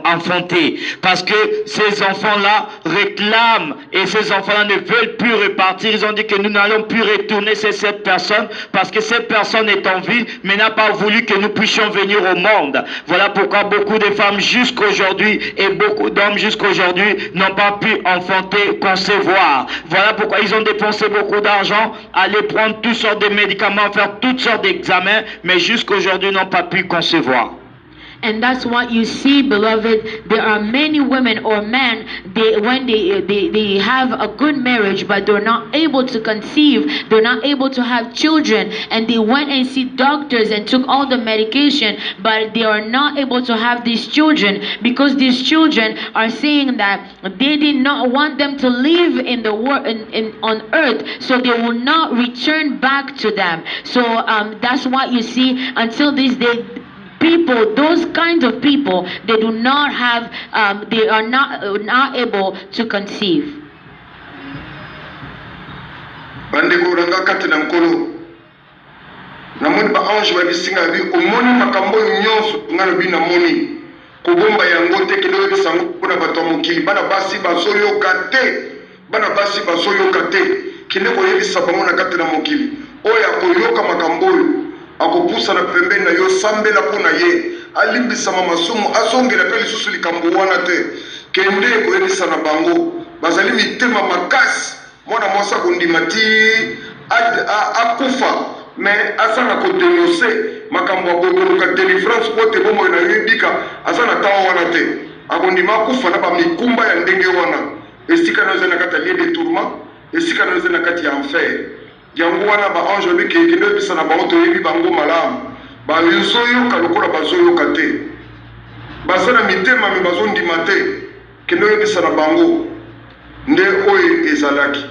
[SPEAKER 4] enfanter. Parce que ces enfants-là réclament et ces enfants-là ne veulent plus repartir. Ils ont dit que nous n'allons plus retourner chez cette personne parce que cette personne est en vie mais n'a pas voulu que nous puissions venir au monde. Voilà pourquoi beaucoup de femmes jusqu'aujourd'hui et beaucoup d'hommes jusqu'aujourd'hui n'ont pas pu enfanter, concevoir. Voilà pourquoi ils ont dépensé beaucoup d'argent à aller prendre tout sortes sortes de médicaments, faire toutes sortes d'examens, mais jusqu'aujourd'hui n'ont pas pu concevoir.
[SPEAKER 2] And that's what you see, beloved. There are many women or men, when they have a good marriage, but they're not able to conceive, they're not able to have children, and they went and see doctors and took all the medication, but they are not able to have these children because these children are saying that they did not want them to live in the world on earth, so they will not return back to them. So that's what you see until this day. People, those kinds of people, they do not have, they are not able to conceive.
[SPEAKER 3] Bandeko ranga kati na nkolo. Namoni ba ange ba bisinga bi omoni makambo nyonso ngana bi namoni. Kobomba yango te kilo bi sango na bato mokili bana basi bazoyo kate. Bana basi bazoyo kate. Kile ko yebisa bango na kati na mokili. Oya koyoka makambo akopusa na pembeni na yo sambela pona ye alimbisa masumu azongela pe lisusu likambo wana te kende koyebisa na bango bazali mitema makasi mwana mwasa kondimati akufa mais asana kodenonse makambo akokoluka délivrance pote bomo na yebika asana tawa wana te akondima akufa na bamikumba ya ndenge wana esika na zena kati ya lieu de tourment esika na zena kati ya enfer yango wana ba ange bi kekende bisa na bango toyebi bango malamu ba yosoyo kalokola bazoyo kate basana mitema me bazondima te kende yebisa na bango nde oyo ezalaki.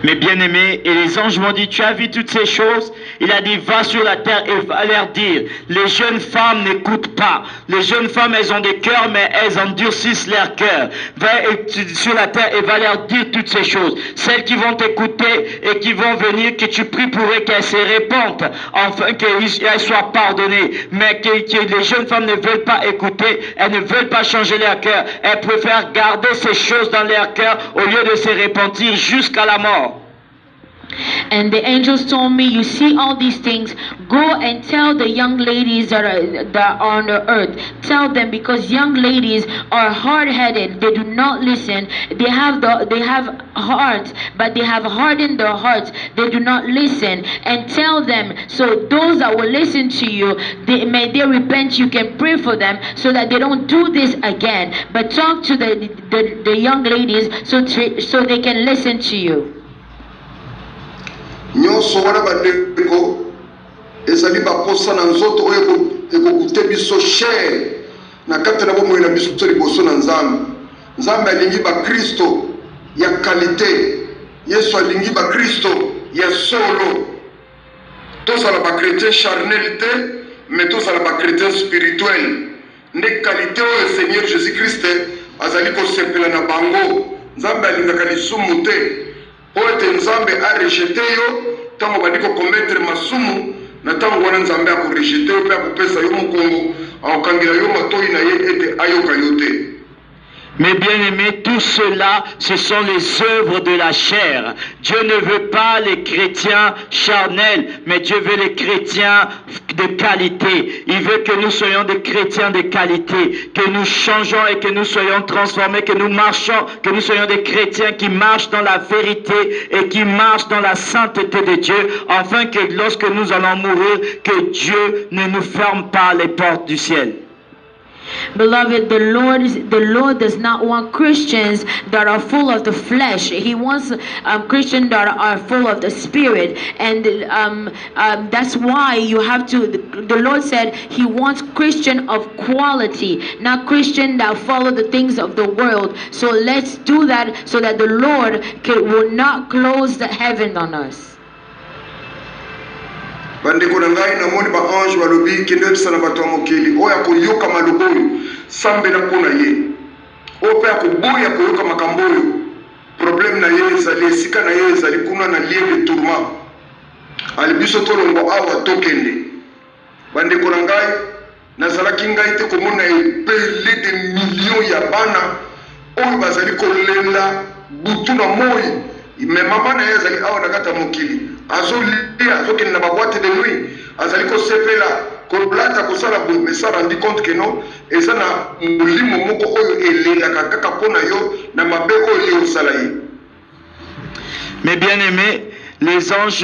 [SPEAKER 4] Mes bien-aimés, et les anges m'ont dit, tu as vu toutes ces choses? Il a dit, va sur la terre et va leur dire. Les jeunes femmes n'écoutent pas. Les jeunes femmes, elles ont des cœurs, mais elles endurcissent leur cœur. Va sur la terre et va leur dire toutes ces choses. Celles qui vont t'écouter et qui vont venir, que tu pries pour elles, qu'elles se répandent, afin qu'elles soient pardonnées. Mais que les jeunes femmes ne veulent pas écouter, elles ne veulent pas changer leur cœur. Elles préfèrent garder ces choses dans leur cœur au lieu de se repentir jusqu'à la mort.
[SPEAKER 2] And the angels told me, you see all these things, go and tell the young ladies that are on the earth. Tell them, because young ladies are hard-headed. They do not listen. They have hearts, but they have hardened their hearts. They do not listen. And tell them, so those that will listen to you, may they repent. You can pray for them so that they don't do this again. But talk to the young ladies so they can listen to you.
[SPEAKER 3] Nyonso wana bandeko ezali baposa na nzoto oyo ekokute biso cher na kati na bomoi na biso liboso na nzambe. Nzambe alingi bakristo ya kalite, Yesu alingi bakristo ya solo. Tozala bakretien charnel te, mais tozala bakretien spirituel. Nde kalite oyo Seigneur Jésus Christ azali kosepela na bango. Nzambe alingaka lisumu te. Oete nzambe a rejeté yo tango badiko commettre masumu na tango wana nzambe a ko rejeté yo pe a kopesa yo mokongo akokangela yo matoi na ye ete ayoka yo te.
[SPEAKER 4] Mes bien-aimés, tout cela, ce sont les œuvres de la chair. Dieu ne veut pas les chrétiens charnels, mais Dieu veut les chrétiens de qualité. Il veut que nous soyons des chrétiens de qualité, que nous changeons et que nous soyons transformés, que nous marchons, que nous soyons des chrétiens qui marchent dans la vérité et qui marchent dans la sainteté de Dieu, afin que lorsque nous allons mourir, que Dieu ne nous ferme pas les portes du ciel.
[SPEAKER 2] Beloved, the Lord does not want Christians that are full of the flesh. He wants Christians that are full of the Spirit, and that's why you have to. The Lord said He wants Christian of quality, not Christian that follow the things of the world. So let's do that, so that the Lord will not close the heaven on us.
[SPEAKER 3] Bandeko na ngai namoni ba ange balobi kende bisa na bato mokili oya koyoka maloboyo sambe na pona ye ope akoboya koyoka makambo oyo problème na ye ezali esika na ye ezali kuna na lieu de tourment ali biso tolongo awa tokende. Bandeko na ngai nazalaki ngai te komona ebele de millions ya bana oyo bazali kolenda butu na moi me mama na ye ezali awa na kata mokili azolia azokende na baboite de nuit azali kosepela kolata kosala boye mais ça rendi compte que non eza na molimo moko oyo elendaka kaka mpona yo na mabe oyo osala ye.
[SPEAKER 4] Mes bien-aimés, les anges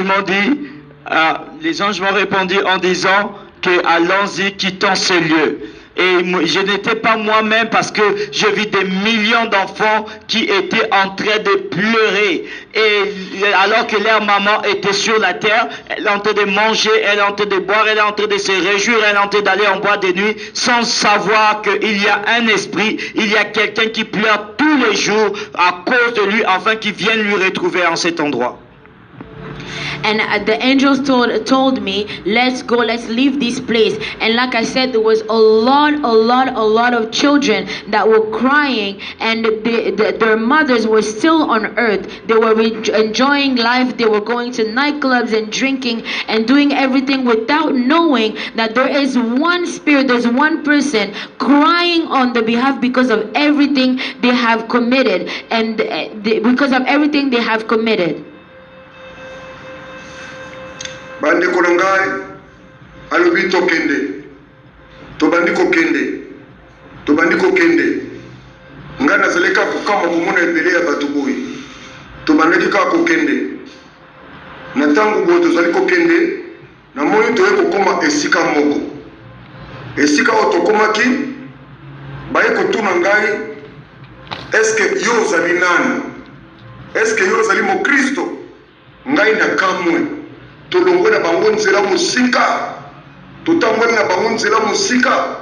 [SPEAKER 4] m'ont répondu en disant que allons-y, quittons ce lieu. Et je n'étais pas moi-même parce que je vis des millions d'enfants qui étaient en train de pleurer. Et alors que leur maman était sur la terre, elle est en train de manger, elle est en train de boire, elle est en train de se réjouir, elle est en train d'aller en boîte de nuit sans savoir qu'il y a un esprit, il y a quelqu'un qui pleure tous les jours à cause de lui afin qu'il vienne lui retrouver en cet endroit.
[SPEAKER 2] And the angels told me, let's go, let's leave this place. And like I said, there was a lot of children that were crying, and their mothers were still on earth. They were enjoying life. They were going to nightclubs and drinking and doing everything without knowing that there is one spirit, there's one person crying on the behalf because of everything they have committed, and because of everything they have committed.
[SPEAKER 3] Bande kolongai alobi tokende tobandiko kende ngana zeleka kukama kumona ebele ya batu boyi tobandiki ka kokende na tangu boto zali kokende na moyi toye kokoma esika moko esika otokomaki baye kotuna ngai eske yo zali nani eske yo zali mo Kristo ngai na kamwe tolongwe na bango nzela musika totambwe na bango nzela musika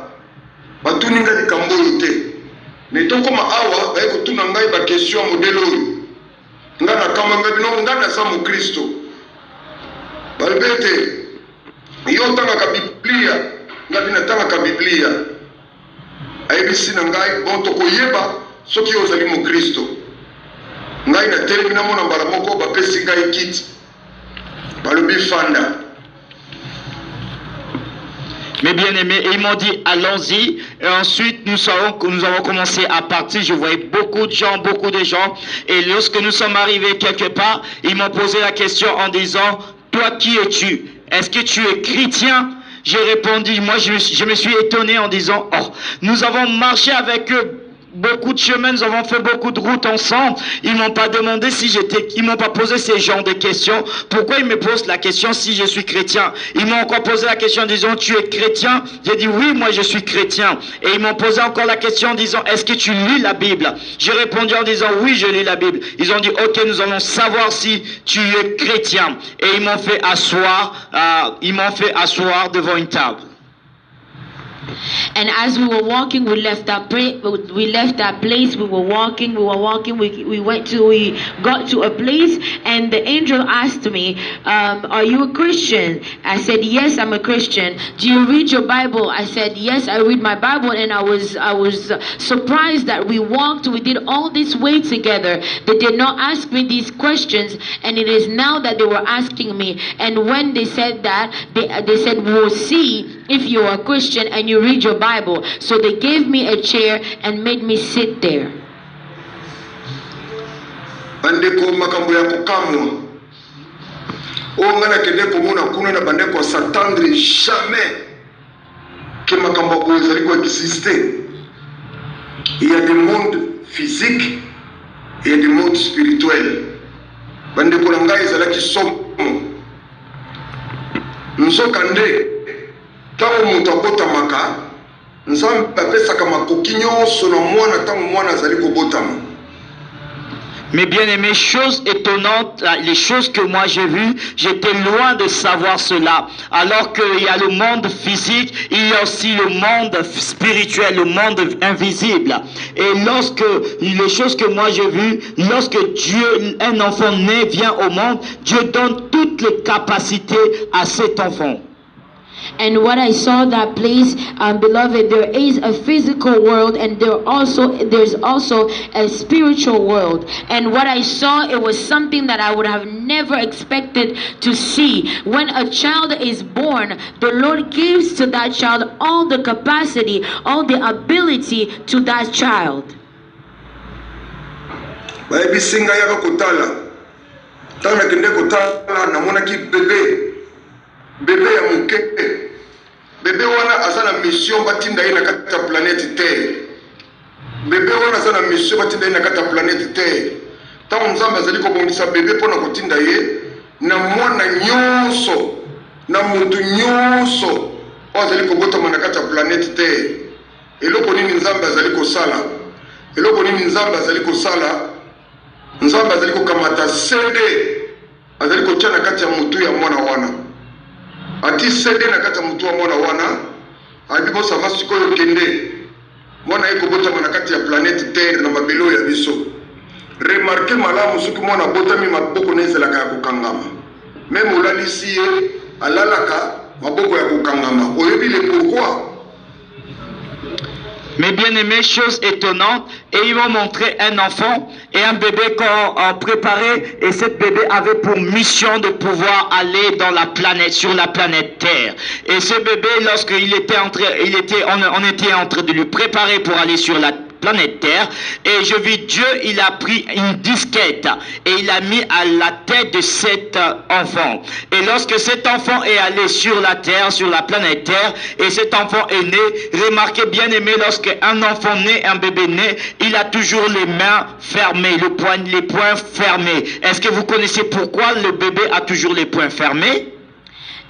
[SPEAKER 3] batuni nga likambo yote ne tokoma awa baye kotuna ngai ba question modelo oyo nga na kama nga bino nga na sa mu Kristo balbete yo tanga ka Biblia nga bina tanga ka Biblia ayebisi na ngai bon tokoyeba soki yo zali mu Kristo ngai na telemi na mona mbala moko bapesi ngai kiti
[SPEAKER 4] Mes bien-aimés, ils m'ont dit allons-y. Et ensuite, nous avons commencé à partir. Je voyais beaucoup de gens. Et lorsque nous sommes arrivés quelque part, ils m'ont posé la question en disant, toi qui es-tu? Est-ce que tu es chrétien? J'ai répondu, moi je me suis étonné en disant, oh, nous avons marché avec eux beaucoup de chemins, nous avons fait beaucoup de routes ensemble. Ils m'ont pas demandé ils m'ont pas posé ces genres de questions. Pourquoi ils me posent la question si je suis chrétien? Ils m'ont encore posé la question en disant, tu es chrétien? J'ai dit, oui, moi je suis chrétien. Et ils m'ont posé encore la question en disant, est-ce que tu lis la Bible? J'ai répondu en disant, oui, je lis la Bible. Ils ont dit, ok, nous allons savoir si tu es chrétien. Et ils m'ont fait asseoir devant une table.
[SPEAKER 2] And as we were walking, we left that place. We got to a place, and the angel asked me, "Are you a Christian?" I said, "Yes, I'm a Christian." "Do you read your Bible?" I said, "Yes, I read my Bible." And I was surprised that we did all this way together. They did not ask me these questions, and it is now that they were asking me. And when they said that, they said, "We'll see if you're a Christian and you read your Bible." So they gave me a chair and made me sit there.
[SPEAKER 3] Bandeko makambo ya kukamwa ongana kende komona kuna na bandeko s'attendre jamais que makambo ezali ko exister. Il y a des mondes physiques et il y a des mondes spirituels. Bandeko langa ezalaki somo nzokande tango mutu abotamaka nzambe apesaka makoki nyonso na mwana tango mwana azali kobotama.
[SPEAKER 4] Mais bien aimé, chose étonnante, les choses que moi j'ai vues, j'étais loin de savoir cela. Alors qu'il y a le monde physique, il y a aussi le monde spirituel, le monde invisible. Et lorsque les choses que moi j'ai vues, lorsque Dieu, un enfant né vient au monde, Dieu donne toutes les capacités à cet enfant.
[SPEAKER 2] And what I saw that place, beloved, there is a physical world, and there's also a spiritual world. And what I saw, it was something that I would have never expected to see. When a child is born, the Lord gives to that child all the capacity, all the ability to that child.
[SPEAKER 3] Bisinga yaka kutala. Tana kende kutala namona ki bébé ya muke bébé wana azana mission batinda ina kata planète Terre. Bébé wana azana mission batinda ina kata planète Terre. Tant nzambe azali ko bongisa bébé pona kotinda ye, na mwana nyonso na mutu nyonso azali kobotama na kati ya planète terre. Eloko nini nzambe azali kosala? Eloko nini nzambe azali kosala? Nzambe azali kokamata sede azali kotia na kati ya mutu ya mwana wana. Ati sede na kati ya mutu ya mwana wana abibosama sikoyo kende mwana ye kobotama na kati ya planète terre na mabelo ya biso. Remarquez malamu soki mwana botami maboko na ezelaka ya kokangama. Même olalisi ye alalaka maboko ya kokangama. Oyebi le pourquoi?
[SPEAKER 4] Mais bien aimé, chose étonnante, et ils m'ont montré un enfant et un bébé qu'on préparait, et cet bébé avait pour mission de pouvoir aller dans la planète, sur la planète Terre. Et ce bébé, lorsqu'il était on était en train de lui préparer pour aller sur la planète Terre, et je vis Dieu, il a pris une disquette et il a mis à la tête de cet enfant. Et lorsque cet enfant est allé sur la Terre, sur la planète Terre, et cet enfant est né, remarquez bien aimé, lorsque un enfant naît, un bébé naît, il a toujours les mains fermées, les poings fermés. Est-ce que vous connaissez pourquoi le bébé a toujours les poings fermés?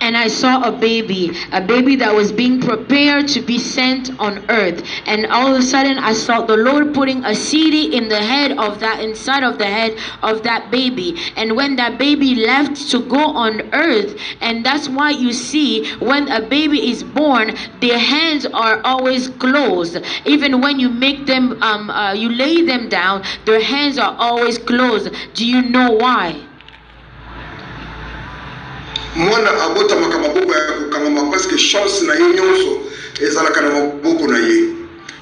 [SPEAKER 2] And I saw a baby that was being prepared to be sent on earth. And all of a sudden I saw the Lord putting a CD in the head of that, inside of the head of that baby. And when that baby left to go on earth, and that's why you see when a baby is born, their hands are always closed. Even when you make them, you lay them down, their hands are always closed. Do you know why?
[SPEAKER 3] Mwana abota makamaboko ya kukangama parce que chance na ye nyonso ezalaka na maboko na ye.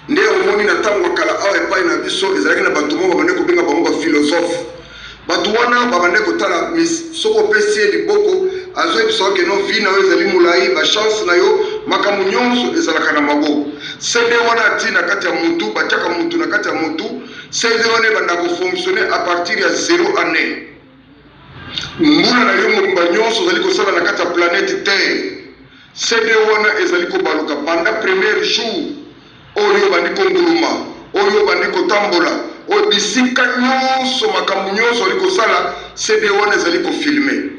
[SPEAKER 3] Nde omoni na tango kala awa epai na biso ezalaki na bato mo babande kobenga bango ba philosophe. Bato wana babande kotala soko pesi liboko azo biso ke no vi na yo ezali mulai ba chance na yo makamu nyonso ezalaka na maboko. Sede wana ati na kati ya mutu batiaka mutu na kati ya mutu sede wana banda ko fonctionner à partir ya 0 année. Mbula na yo mobimba nyonso ezali kosala na kati ya planète terre. Sede wana ezali kobaluka pendant premier jour oyo bandi konguluma oyo bandi kotambola oyo bisika nyonso makambo nyonso ezali kosala sede wana ezali kofilme.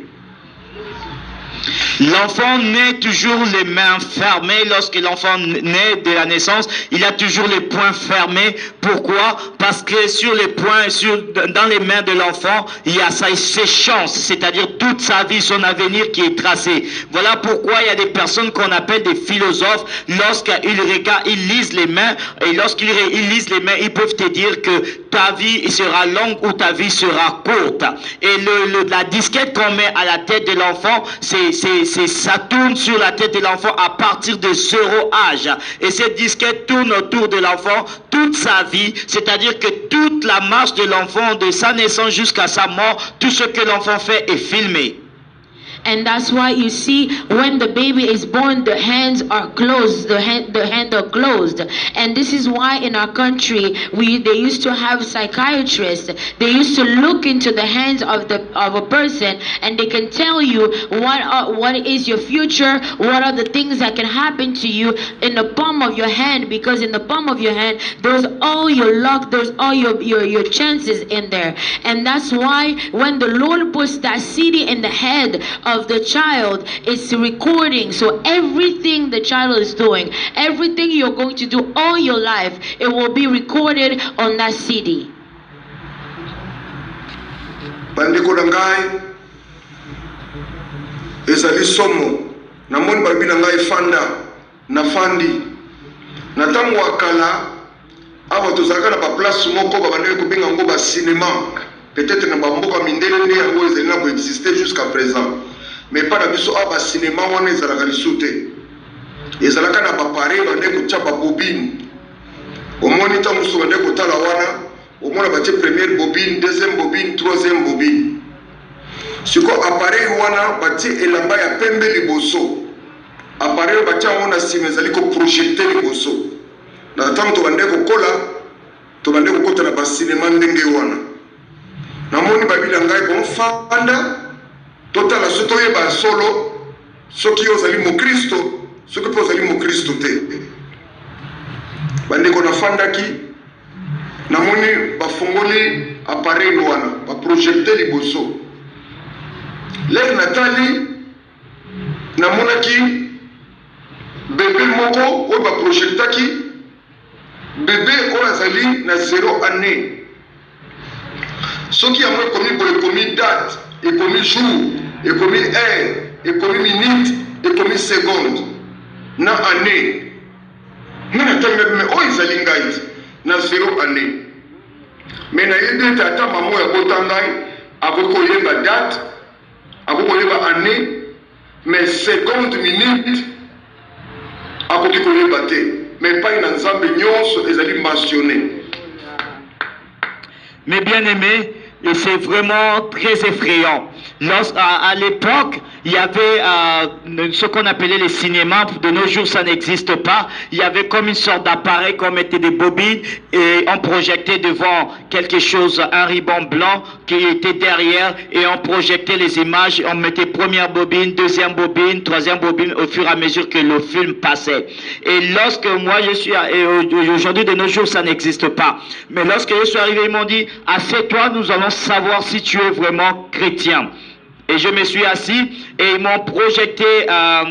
[SPEAKER 4] L'enfant naît toujours les mains fermées. Lorsque l'enfant naît de la naissance, il a toujours les poings fermés. Pourquoi? Parce que sur les poings, dans les mains de l'enfant, il y a ses chances, c'est-à-dire toute sa vie, son avenir qui est tracé. Voilà pourquoi il y a des personnes qu'on appelle des philosophes. Lorsqu'ils regardent, ils lisent les mains, et lorsqu'ils lisent les mains, ils peuvent te dire que ta vie sera longue ou ta vie sera courte. Et la disquette qu'on met à la tête de l'enfant, ça tourne sur la tête de l'enfant à partir de 0 âge. Et cette disquette tourne autour de l'enfant toute sa vie, c'est-à-dire que toute la marche de l'enfant, de sa naissance jusqu'à sa mort, tout ce que l'enfant fait est filmé.
[SPEAKER 2] And that's why you see when the baby is born, the hands are closed, the hands are closed. And this is why in our country they used to have psychiatrists. They used to look into the hands of a person, and they can tell you what is your future, what are the things that can happen to you in the palm of your hand, because in the palm of your hand there's all your luck, there's all your chances in there. And that's why when the Lord puts that CD in the head of the child, it's recording. So everything the child is doing, everything you're going to do all your life, it will be recorded on that CD.
[SPEAKER 3] Bandeko na ngai ezali somo na moni babi na ngai fanda na fandi na tango akala awa tozalaka na ba place moko babandeli kobenga ngo ba cinéma, peut-être na bamboka mindele nde yango ezali na koexister jusqu'à présent. Mais pas na biso aba cinéma wana ezalaka lisute ezalaka na bapare bande kotia babobine omoni ntango mosusu bande kotala wana omona batie première bobine, deuxième bobine, troisième bobine. Siko appareil wana batie elamba ya pembe liboso, appareil batie yango na nsima ezali koprojecte liboso. Na ntango tobande kokola tobande kokota na basinema ndenge wana namoni babila ngai bonfanda totala soto yeba solo soki ozali mokristo soki mpe ozali mokristo te. Bandeko nafandaki namoni bafongoli appareil wana baprojecte liboso leki natali namonaki bébé moko oyo baprojektaki bébé oyo azali na 0 année soki yango ekomi boye ekomi date ekomi jour ekomi heure ekomi minute ekomi seconde na année nga natangi me oyo ezali ngai na 0 année me nayebi ete ata mama oyo abota ngai akoki koyeba date akoki koyeba année mais seconde minute akoki koyeba te mais epai na nzambe nyonso ezali mentionné.
[SPEAKER 4] Mes bien-aimés, c'est vraiment très effrayant. À l'époque, il y avait ce qu'on appelait les cinémas. De nos jours, ça n'existe pas. Il y avait comme une sorte d'appareil, comme était des bobines, et on projetait devant quelque chose, un ruban blanc qui était derrière, et on projetait les images. On mettait première bobine, deuxième bobine, troisième bobine, au fur et à mesure que le film passait. Et lorsque moi je suis, aujourd'hui de nos jours, ça n'existe pas. Mais lorsque je suis arrivé, ils m'ont dit, assieds-toi, nous allons savoir si tu es vraiment chrétien. Et je me suis assis et ils m'ont projeté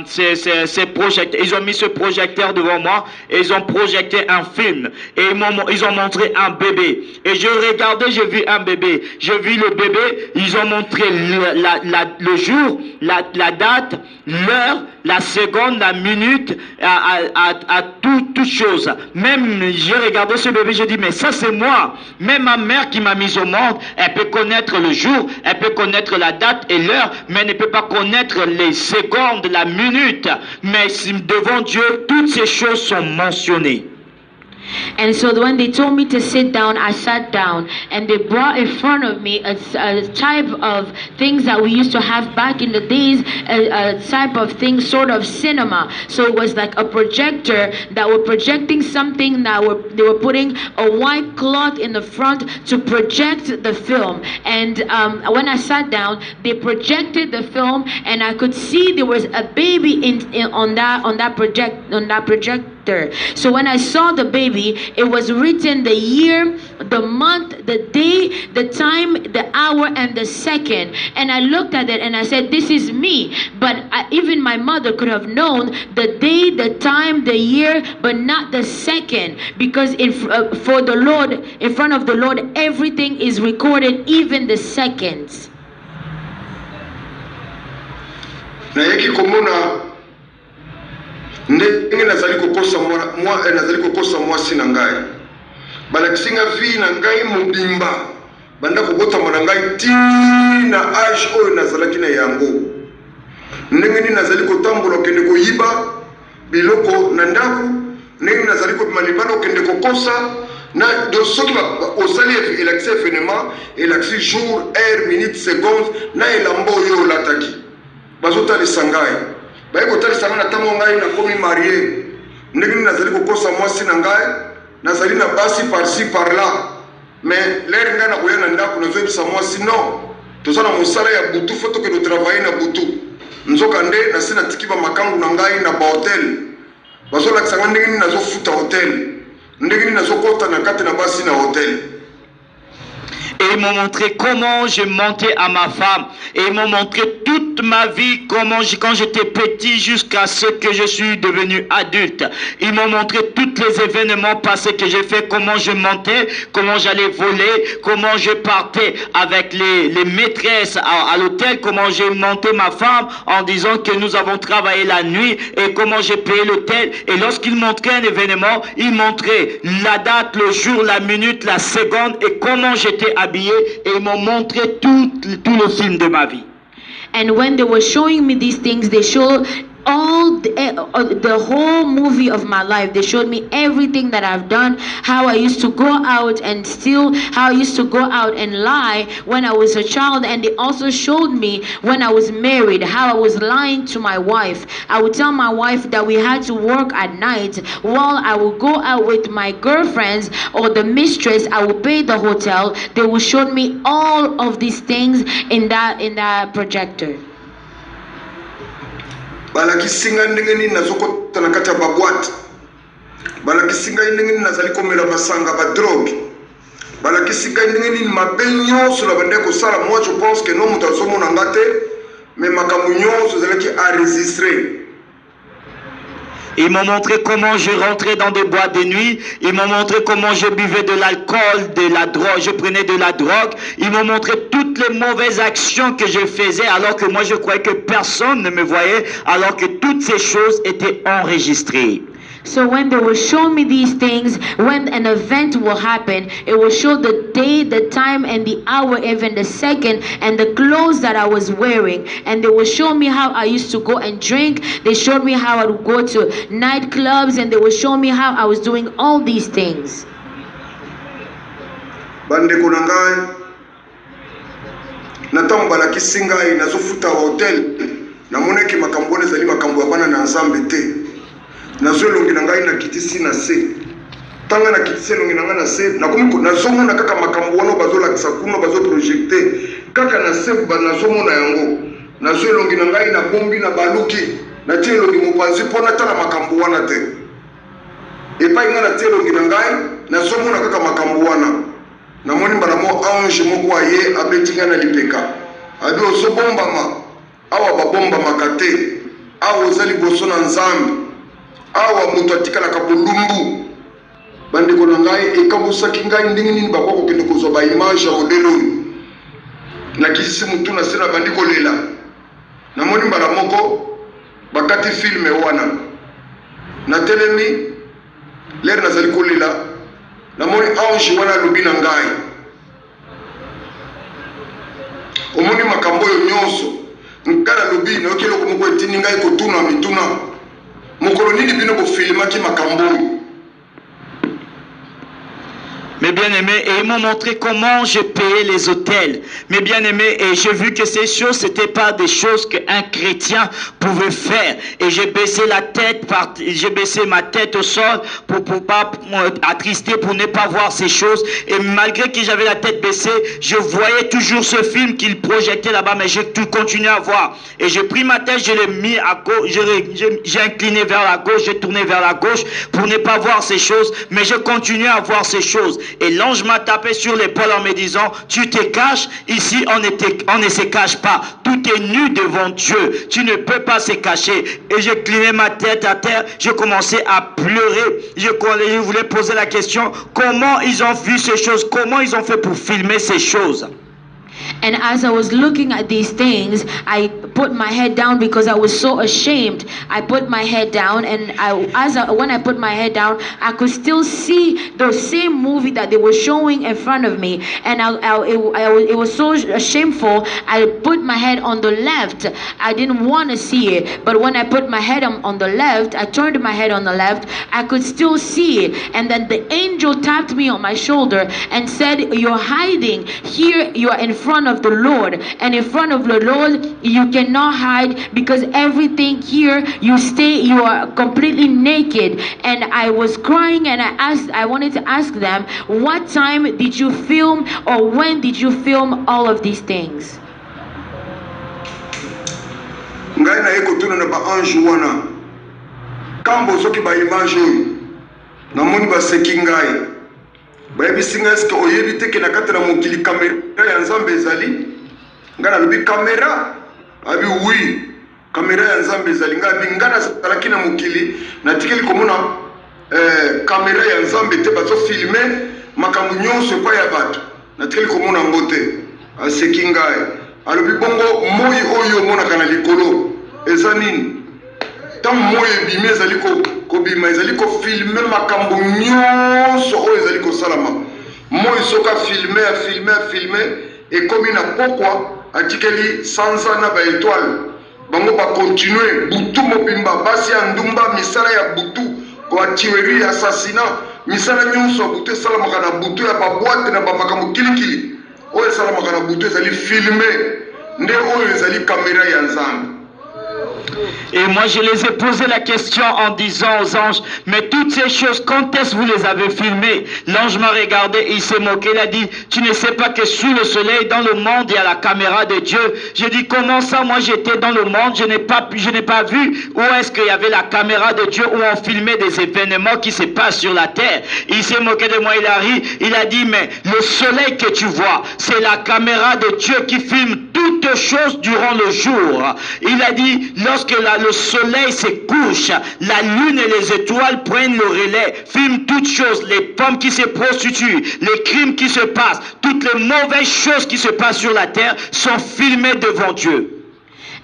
[SPEAKER 4] ces projecteurs. Ils ont mis ce projecteur devant moi et ils ont projeté un film. Et ils ont montré un bébé. Et je regardais, j'ai vu un bébé. J'ai vu le bébé, ils ont montré le jour, la date, l'heure, la seconde, la minute, à toute chose. Même, j'ai regardé ce bébé, j'ai dit, mais ça c'est moi. Même ma mère qui m'a mis au monde, elle peut connaître le jour, elle peut connaître la date et l'heure, mais elle ne peut pas connaître les secondes, la minute. Mais devant Dieu, toutes ces choses sont mentionnées.
[SPEAKER 2] And so when they told me to sit down, I sat down, and they brought in front of me a type of things that we used to have back in the days, a type of thing, sort of cinema. So it was like a projector that were projecting something that they were putting a white cloth in the front to project the film. And when I sat down, they projected the film, and I could see there was a baby on that projector. So when I saw the baby, it was written the year, the month, the day, the time, the hour, and the second. And I looked at it and I said, this is me. But even my mother could have known the day, the time, the year, but not the second. Because for the Lord, in front of the Lord, everything is recorded, even the seconds.
[SPEAKER 3] ndenge nazali kokosa mwasi na ngai balakisinga vi na ngai mobimba banda kobotama na ngai ti na age oyo nazalaki na yango ndenge nini nazali kotambola okende koyiba biloko na ndako ndenge nazali kobima libala okende kokosa na soki osali elakisi événement elakisi jour heure minute seconde na elamba oyo olataki bazotalisa ngai bayeko talisa na ntango ngai nakomi marié ndenge nini nazali kokosa mwasi na ngai nazali na basi par-ci par-là mais lere ngai nakoya na ndako nazoyebisa mwasi non tozala mosala ya butu fo tokende travailler na butu nzoka nde nasi natiki bamakangu na ngai na bahotel bazolakisa ngai ndenge nini nazofuta hotel ndenge nini nazokota na kati na basi na hotel.
[SPEAKER 4] Et ils m'ont montré comment je mentais à ma femme. Et ils m'ont montré toute ma vie, quand j'étais petit jusqu'à ce que je suis devenu adulte. Ils m'ont montré tous les événements passés que j'ai fait, comment je mentais, comment j'allais voler, comment je partais avec les maîtresses à l'hôtel, comment j'ai monté ma femme en disant que nous avons travaillé la nuit et comment j'ai payé l'hôtel. Et lorsqu'ils montraient un événement, ils montraient la date, le jour, la minute, la seconde et comment j'étais habillé. Et ils m'ont montré tout le film de ma vie.
[SPEAKER 2] And when they were showing me these things, they showed the whole movie of my life. They showed me everything that I've done, how I used to go out and steal, how I used to go out and lie when I was a child. And they also showed me when I was married, how I was lying to my wife. I would tell my wife that we had to work at night while I would go out with my girlfriends or the mistress. I would pay the hotel. They would show me all of these things in that projector.
[SPEAKER 3] Balakisinga ndenge nini nazokota na kati ya babwate balakisinga ndenge nini nazali komela masanga ba drogue balakisinga ndenge nini mabe nyonso na bande kosala. Moi je pense que non moto azomona ngate mais makambo nyonso ezalaki enregistré.
[SPEAKER 4] Ils m'ont montré comment je rentrais dans des boîtes de nuit. Ils m'ont montré comment je buvais de l'alcool, de la drogue, je prenais de la drogue. Ils m'ont montré toutes les mauvaises actions que je faisais alors que moi je croyais que personne ne me voyait, alors que toutes ces choses étaient enregistrées.
[SPEAKER 2] So when they will show me these things, when an event will happen, it will show the day, the time, and the hour, even the second, and the clothes that I was wearing. And they will show me how I used to go and drink. They showed me how I would go to nightclubs, and they will show me how I was doing all these things.
[SPEAKER 3] Bandeko na ngai natango balakisi ngai nazofuta hotel namonaki makambo wana ezali makambo ya bana na nzambe te. Nazolongi na ngai na kitisi na se tanga na kitisi longi na ngai na se nazomona kaka makambo wana bazolakisa kuno bazoprojecte kaka na se nazomona yango. Nazolongi na ngai na bombi na baluki na tie longi mopanzi mpona tala makambo wana te. Epai ngai na tie longi na ngai nazomona kaka makambo wana. Namoni mbala mo ange moko aye abeti ngai na lipeka abi ozobombama awa babombamaka te awa oza liboso na nzambe awa moto atikalaka bolumbu. Bandeko na ngai ekabosaki ngai ndenge nini bakwa kokende kozwa baimage ya modele oyo nakisisi mutu na se na bandi kolela. Namoni mbala moko bakati filme wana natelemi lere nazali kolela namoni ange wana alobi na ngai omoni makambo oyo nyonso ngai nalobi nayoki eloko moko etindi ngai kotuna mituna mokolo nini bino bofilmaki makambo oyo.
[SPEAKER 4] Mes bien-aimés, et ils m'ont montré comment je payais les hôtels. Mes bien-aimés, et j'ai vu que ces choses, c'était pas des choses qu'un chrétien pouvait faire. Et j'ai baissé la tête, j'ai baissé ma tête au sol pour pas attrister, pour ne pas voir ces choses. Et malgré que j'avais la tête baissée, je voyais toujours ce film qu'il projetait là-bas, mais j'ai tout continué à voir. Et j'ai pris ma tête, je l'ai mis à gauche, j'ai incliné vers la gauche, j'ai tourné vers la gauche pour ne pas voir ces choses, mais je continuais à voir ces choses. Et l'ange m'a tapé sur l'épaule en me disant, tu te caches, ici on ne se cache pas, tout est nu devant Dieu, tu ne peux pas se cacher. Et j'ai cliné ma tête à terre, j'ai commencé à pleurer, je voulais poser la question, comment ils ont vu ces choses, comment ils ont fait pour filmer ces choses.
[SPEAKER 2] And as I was looking at these things, I put my head down because I was so ashamed. I put my head down, and when I put my head down, I could still see the same movie that they were showing in front of me. And it was so shameful. I put my head on the left. I didn't want to see it. But when I put my head on the left, I turned my head on the left, I could still see it. And then the angel tapped me on my shoulder and said, you're hiding. Here you are in front of the Lord, and in front of the Lord you cannot hide, because everything here you are completely naked. And I was crying, and I wanted to ask them, what time did you film, or when did you film all of these things?
[SPEAKER 3] Ngai na ekotuna na ba ange wana kambo soki ba image oyo namoni ba seki ngai bayebisi ngai eske oyebi te ke na kati na mokili kamera ya nzambe ezali. Ngai nalobi kamera abi oui kamera ya nzambe ezali. Ngai abi ngai nazalaki na mokili natikeli komona kamera ya nzambe te bazofilme makambo nyonso epai ya bato natikeli komona ngo te. Aseki ngai alobi bongo moi oyo omonaka na likolo eza nini? Tant moi ebimi ezali kobima ezali kofilme makambo nyonso oyo ezali kosalama. Moi soka filme ekomi na pokwa atikeli sanza na ba étoile bango ba continuer butu mobimba basi ya ndumba misala ya butu ko tuerie assassinat misala nyonso butu esalamaka na butu ya babwate na bamakambo kilikili oyo esalamaka na butu ezali filme nde oyo ezali kamera ya nzambe.
[SPEAKER 4] Et moi je les ai posé la question en disant aux anges, mais toutes ces choses, quand est-ce que vous les avez filmées? L'ange m'a regardé, il s'est moqué, il a dit, tu ne sais pas que sous le soleil, dans le monde, il y a la caméra de Dieu. J'ai dit, comment ça? Moi j'étais dans le monde, je n'ai pas vu où est-ce qu'il y avait la caméra de Dieu, où on filmait des événements qui se passent sur la terre. Il s'est moqué de moi, il a ri, il a dit, mais le soleil que tu vois, c'est la caméra de Dieu qui filme tout toutes choses durant le jour. Il a dit, lorsque le soleil se couche, la lune et les étoiles prennent le relais, filment toutes choses, les femmes qui se prostituent, les crimes qui se passent, toutes les mauvaises choses qui se passent sur la terre sont filmées devant Dieu.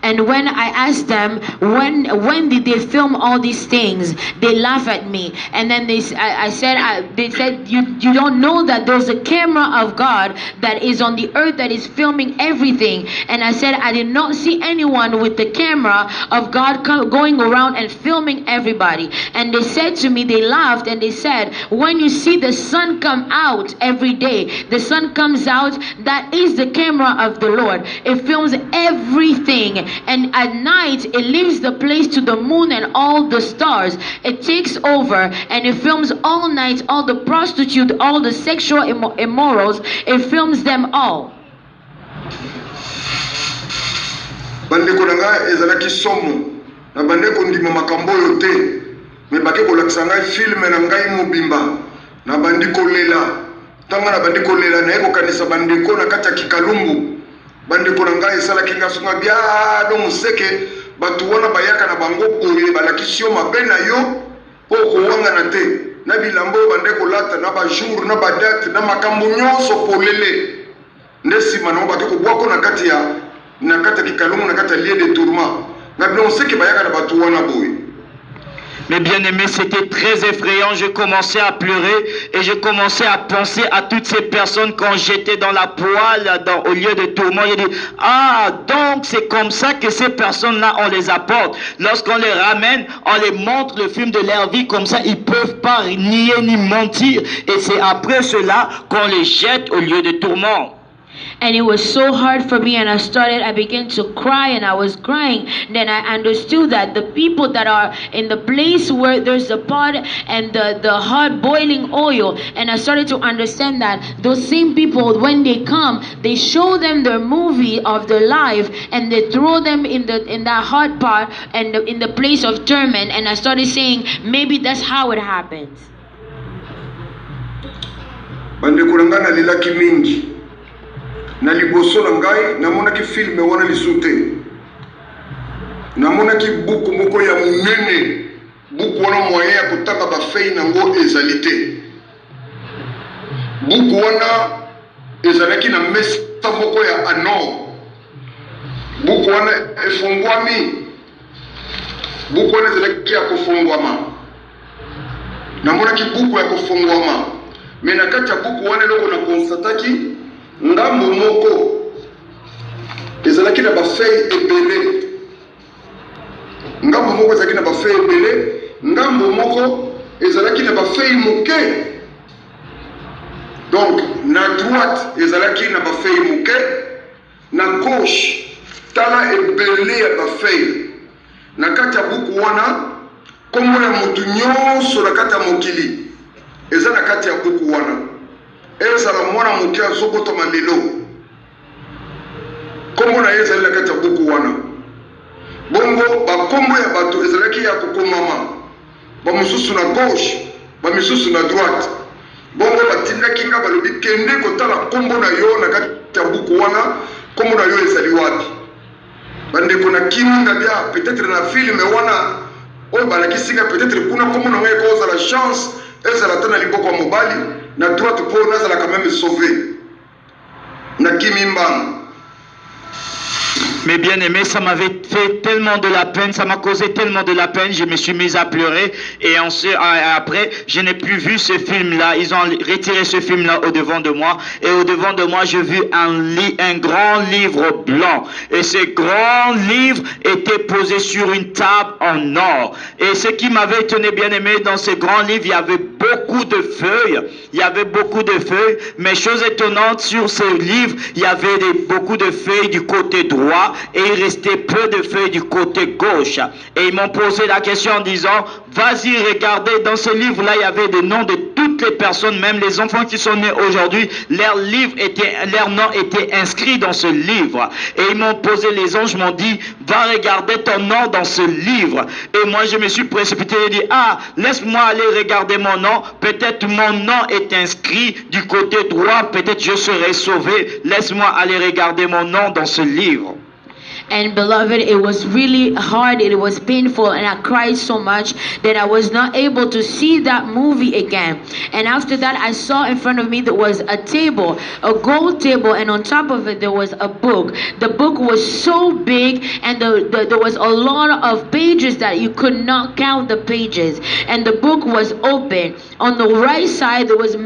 [SPEAKER 2] And when I asked them, when did they film all these things, they laugh at me. And then they said, you don't know that there's a camera of God that is on the earth that is filming everything. And I said, I did not see anyone with the camera of God going around and filming everybody. And they said to me, they laughed and they said, when you see the sun come out every day, the sun comes out, that is the camera of the Lord. It films everything. And at night it leaves the place to the moon and all the stars. It takes over and it films all night, all the prostitutes, all the sexual immorals. It films them all.
[SPEAKER 3] Bandeko nanga ezalaki somo na bandeko ndima makambo oyo te me bake kolakisa ngai filme na ngai mobimba na bandiko lela tanga na bandiko lela na ekokanisa bandeko na kati ya kikalungu bandeko na ngai esalaki nga songa bia do museke batu wana bayaka na bango boye balakisi yo mabe na yo po kowanga na te na bilambo bandeko lata na bajour na badate na makambo nyonso polele nde nsima nango bake kobwako na kati ya kikalungu na kati ya lieu de tourment na bino museke bayaka na batu wana boye.
[SPEAKER 4] Mes bien-aimés, c'était très effrayant. Je commençais à pleurer et je commençais à penser à toutes ces personnes quand j'étais dans la poêle, au lieu de tourment. J'ai dit, ah, donc c'est comme ça que ces personnes-là, on les apporte. Lorsqu'on les ramène, on les montre le film de leur vie, comme ça, ils ne peuvent pas nier ni mentir. Et c'est après cela qu'on les jette au lieu de tourment.
[SPEAKER 2] And it was so hard for me, and I began to cry, and I was crying. Then I understood that the people that are in the place where there's the pot and the hot boiling oil, and I started to understand that those same people, when they come, they show them their movie of their life, and they throw them in that hot pot and in the place of torment. And I started saying, maybe that's how it happens.
[SPEAKER 3] Na liboso na ngai namonaki filme wana lisute namonaki buku moko ya munene buku wana moyen ya kotaka bafei nango ezali te buku wana ezalaki na mesa moko ya ano buku wana efungwami buku wana ezalaki ya kofungwama namonaki buku ya kofungwama me na kati ya buku wana eloko na konstataki ngambo moko ezalaki na bafei ebele ngambo moko ezalaki na bafei ebele ngambo moko ezalaki na bafei moke donc na droite ezalaki na bafei moke na gauche tala ebele ya bafei na kati ya buku wana kombo ya mutu nyonso na kati ya mokili eza na kati ya buku wana ezala mwana moke azokotama lelo kombo na ye ezali na kati ya buku wana bongo bakombo ya bato ezalaki ya kokomama bamosusu na gauche bamisusu na droite bongo batindaki nga balobi kende kotala kombo na yo na kati ya buku wana kombo na yo ezali wapi bandeko na kiminga bia peut-être na filme wana oyo balakisinga peut-être kuna kombo na ngai ekozala chance ezala ta na liboko ya mobali na droite pour nazala quand même sauvé na kimimba.
[SPEAKER 4] Mes bien-aimés, ça m'avait fait tellement de la peine, ça m'a causé tellement de la peine, je me suis mis à pleurer et après, je n'ai plus vu ce film-là. Ils ont retiré ce film-là au-devant de moi et au-devant de moi, j'ai vu un grand livre blanc et ce grand livre était posé sur une table en or. Et ce qui m'avait étonné, bien-aimé, dans ce grand livre, il y avait beaucoup de feuilles, mais chose étonnante, sur ce livre, il y avait beaucoup de feuilles du côté droit et il restait peu de feuilles du côté gauche. Et ils m'ont posé la question en disant, vas-y, regardez, dans ce livre-là, il y avait des noms de toutes les personnes, même les enfants qui sont nés aujourd'hui, leur nom était inscrit dans ce livre. Et ils m'ont posé, les anges m'ont dit, va regarder ton nom dans ce livre. Et moi, je me suis précipité et dit, ah, laisse-moi aller regarder mon nom. non, peut-être mon nom est inscrit du côté droit, peut-être je serai sauvé. Laisse-moi aller regarder mon nom dans ce livre.
[SPEAKER 2] And beloved, it was really hard, it was painful, and I cried so much that I was not able to see that movie again. And after that, I saw in front of me there was a table, a gold table, and on top of it there was a book. The book was so big, and there was a lot of pages that you could not count the pages. And the book was open. On the right side there was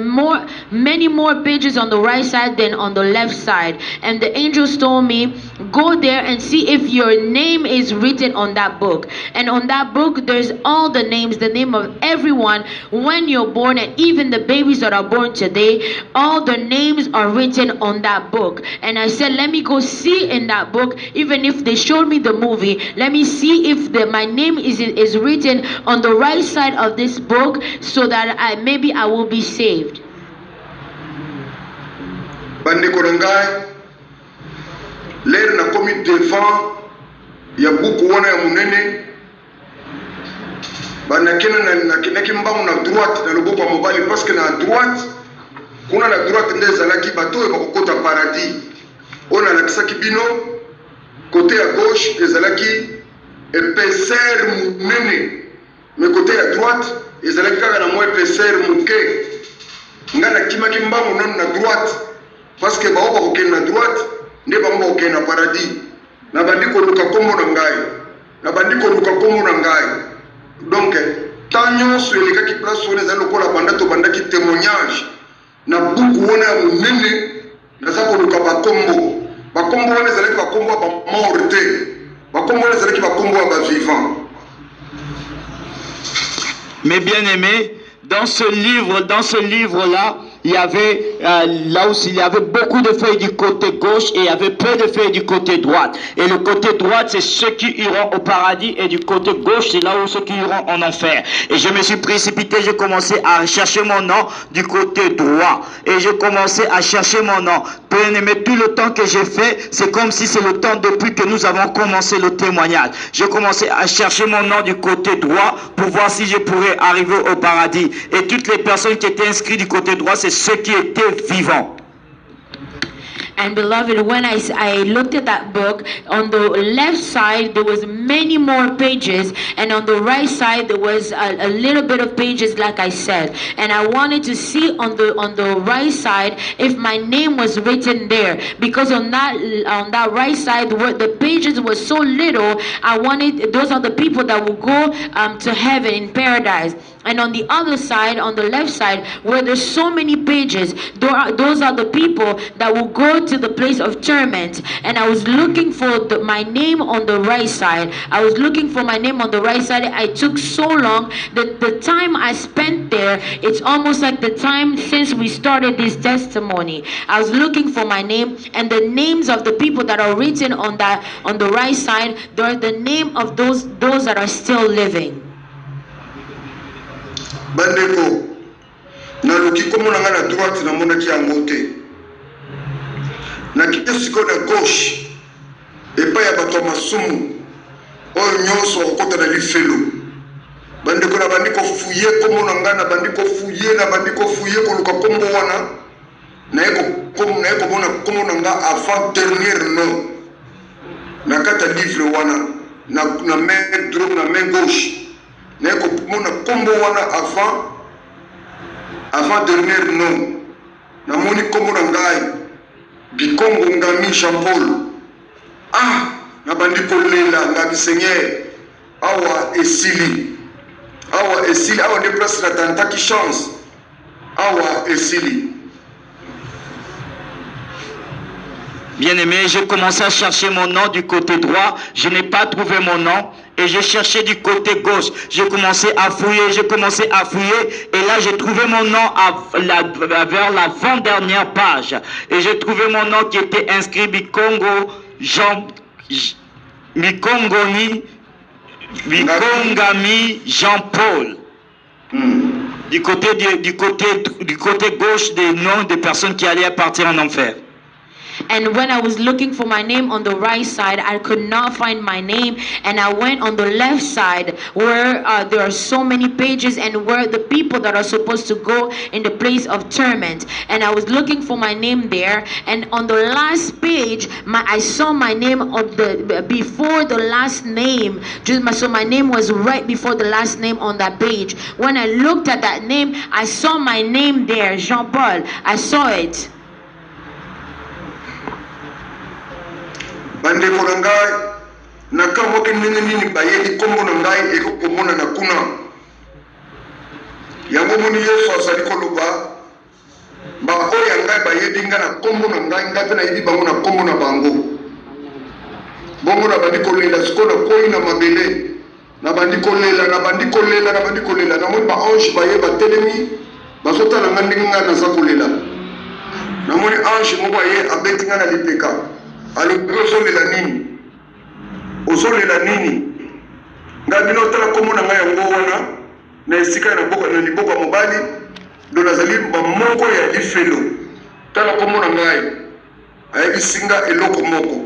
[SPEAKER 2] many more pages on the right side than on the left side. And the angels told me, go there and see if your name is written on that book. And on that book there's all the names, the name of everyone when you're born, and even the babies that are born today, all the names are written on that book. And I said, let me go see in that book, even if they showed me the movie, let me see if my name is written on the right side of this book, so that maybe I will be saved.
[SPEAKER 3] Lere na komi devant ya buku wana ya munene banakena na kimbangu na droite na loboko ya mobali, parce que na droite kuna na droite nde ezalaki bato oyo bakokota paradis oyo nalakisaki bino. Kote ya gauche ezalaki épaisseur munene, mais kote ya droite ezalaki kaka na mwa épaisseur muke. Nga nakimaki mbangu nanu na droite parce que bao bakokende na droite nde bango bakokende na paradis. Na bandi koluka kombo na ngai, na bandi koluka kombo na ngai. Donc tant nyonso elekaki place wana ezali lokola banda to bandaki témoignage na buku wana ya monene, naza koluka bakombo. Bakombo wana ezalaki bakombo ya bamort te, bakombo wana ezalaki bakombo ya bavivant.
[SPEAKER 4] Mes bien-aimés, dans ce livre-là, il y avait là aussi, il y avait beaucoup de feuilles du côté gauche et il y avait peu de feuilles du côté droite. Et le côté droite, c'est ceux qui iront au paradis, et du côté gauche, c'est là où ceux qui iront en enfer. Et je me suis précipité, j'ai commencé à chercher mon nom du côté droit. Et j'ai commencé à chercher mon nom. Bien-aimé, tout le temps que j'ai fait, c'est comme si c'est le temps depuis que nous avons commencé le témoignage. J'ai commencé à chercher mon nom du côté droit pour voir si je pourrais arriver au paradis. Et toutes les personnes qui étaient inscrites du côté droit, c'est ceux qui étaient vivants.
[SPEAKER 2] And beloved, when I looked at that book, on the left side there was many more pages, and on the right side there was a little bit of pages, like I said. And I wanted to see on the right side if my name was written there, because on that right side where the pages were so little, I wanted, those are the people that will go to heaven in paradise. And on the other side, on the left side, where there's so many pages, those are the people that will go to the place of torment. And I was looking for my name on the right side. I was looking for my name on the right side. I took so long that the time I spent there, it's almost like the time since we started this testimony. I was looking for my name, and the names of the people that are written on the right side, they're the name of those that are still living.
[SPEAKER 3] Bandeko naluki komo nanga na droite na monaki yango te, na kite siko na gauche epai ya bato ya masumu oyo nyonso okota na lifelo. Bandeko na bandi kofuye komo nanga, na bandi kofuye koluka kombo wana na eko mona komo nanga avant dernier nom na kata livre wana na main droite na main gauche. Neko mona kombo wana avant dernier nom na moni kombo na ngai Bikongo Ngami Jean Paul. Na bandi kolela ngabi Seigneur awa esili awa de place la tanta qui chance awa esili.
[SPEAKER 4] Bien-aimé, j'ai commencé à chercher mon nom du côté droit. Je n'ai pas trouvé mon nom. Et j'ai cherché du côté gauche. J'ai commencé à fouiller. Et là, j'ai trouvé mon nom vers l'avant-dernière page. Et j'ai trouvé mon nom qui était inscrit Bikongami Jean-Paul. Du côté gauche des noms des personnes qui allaient partir en enfer.
[SPEAKER 2] And when I was looking for my name on the right side, I could not find my name. And I went on the left side where there are so many pages and where the people that are supposed to go in the place of torment. And I was looking for my name there. And on the last page, I saw my name on before the last name. So my name was right before the last name on that page. When I looked at that name, I saw my name there, Jean-Paul. I saw it.
[SPEAKER 3] Bandeko na ngai nakamoke nini bayedi kombo na ngai ekokomona na kuna yango moni Yesu azali koloba ba oya ngai bayedi nga na kombo na ngai ngape na yedi bango na kombo na bango bongo na bandi kolela sikola koi na mabele na bandi kolela na mo ba ange baye ba telemi bazota na ngandi nga na zakolela na moni ange mo baye abeti nga na lipeka alobi ozolela nini nga bino tala komo na ngai yango wana na esika na liboko ya mobali do nazali bamoko ya lifelo tala komo na ngai ayebisinga eloko moko.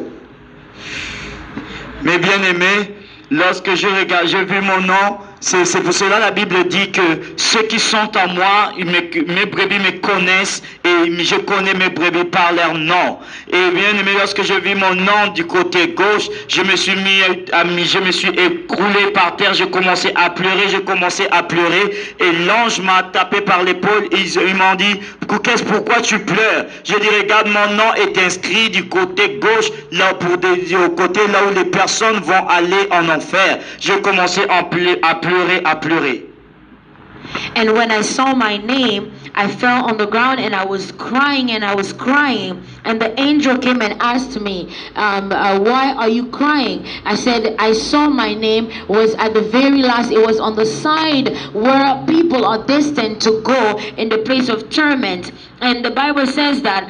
[SPEAKER 4] Mes bien-aimés, lorsque je regarde, j'ai vu mon nom. C'est pour cela la Bible dit que ceux qui sont en moi, mes brebis me connaissent et je connais mes brebis par leur nom. Et bien aimé, lorsque je vis mon nom du côté gauche, je me suis écroulé par terre, j'ai commencé à pleurer et l'ange m'a tapé par l'épaule et ils m'ont dit, pourquoi tu pleures? Je dis, regarde, mon nom est inscrit du côté gauche, au côté là où les personnes vont aller en enfer. J'ai commencé à pleurer.
[SPEAKER 2] And when I saw my name, I fell on the ground and I was crying. And the angel came and asked me, why are you crying? I said, I saw my name was at the very last. It was on the side where people are destined to go in the place of torment. And the Bible says that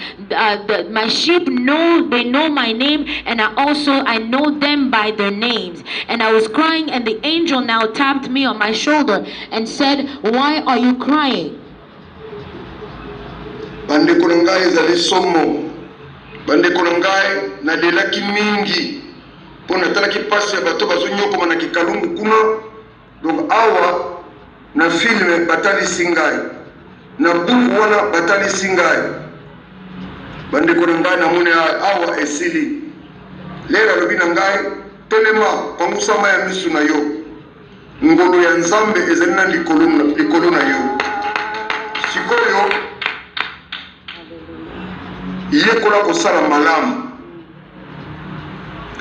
[SPEAKER 2] my sheep they know my name, and I know them by their names. And I was crying, and the angel now tapped me on my shoulder and said, why are you crying?
[SPEAKER 3] Bandeko na ngai ezali somo. Bandeko na ngai nadelaki mingi mpo natalaki pasi ya bato bazonyokoma na kikalungu kuna. Donc awa na filme batalisi ngai, na buku wana batalisi ngai. Bandeko na ngai namoni awa esili lelo alobi na ngai telema pangusama ya misu na yo, ngolo ya nzambe ezali na likolo na yo. Sikoyo yekola kosala malamu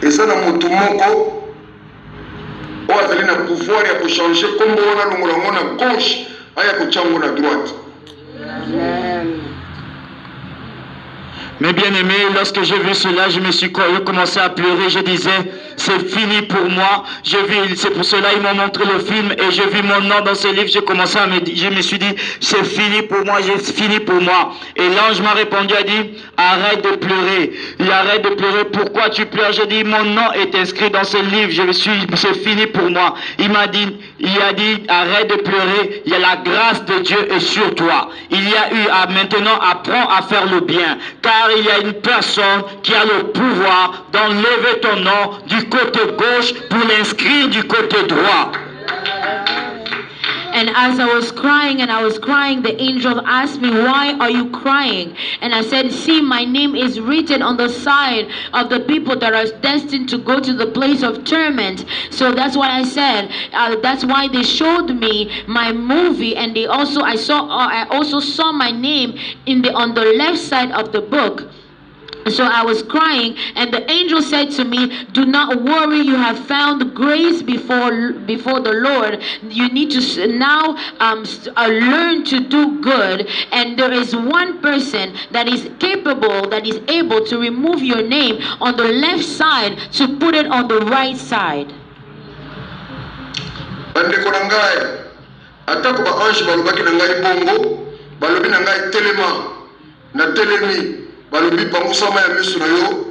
[SPEAKER 3] eza na motu moko oyo azali na pouvoir ya kochange kombo wana longola ngo na gauche aya kochango na droite.
[SPEAKER 1] Amen.
[SPEAKER 4] Mais bien aimé, lorsque j'ai vu cela, j'ai commencé à pleurer. Je disais, c'est fini pour moi. C'est pour cela ils m'ont montré le film et j'ai vu mon nom dans ce livre. Je me suis dit, c'est fini pour moi, c'est fini pour moi. Et l'ange m'a répondu, a dit, arrête de pleurer. Arrête de pleurer. Pourquoi tu pleures? J'ai dit, mon nom est inscrit dans ce livre. C'est fini pour moi. Il a dit, arrête de pleurer. Il y a la grâce de Dieu est sur toi. Il y a eu maintenant, apprends à faire le bien. Car il y a une personne qui a le pouvoir d'enlever ton nom du côté gauche pour l'inscrire du côté droit.
[SPEAKER 2] And as I was crying, the angel asked me, why are you crying? And I said, see, my name is written on the side of the people that are destined to go to the place of torment. So that's what I said. That's why they showed me my movie, and I also saw my name on the left side of the book. So I was crying, and the angel said to me, do not worry, you have found grace before the Lord. You need to now learn to do good, and there is one person that is capable, that is able to remove your name on the left side to put it on the right side.
[SPEAKER 3] Bandeko na ngai atako ba ange balobaki na ngai bongo balobi na ngai telema na telemi balobi pangusama ya misu na yo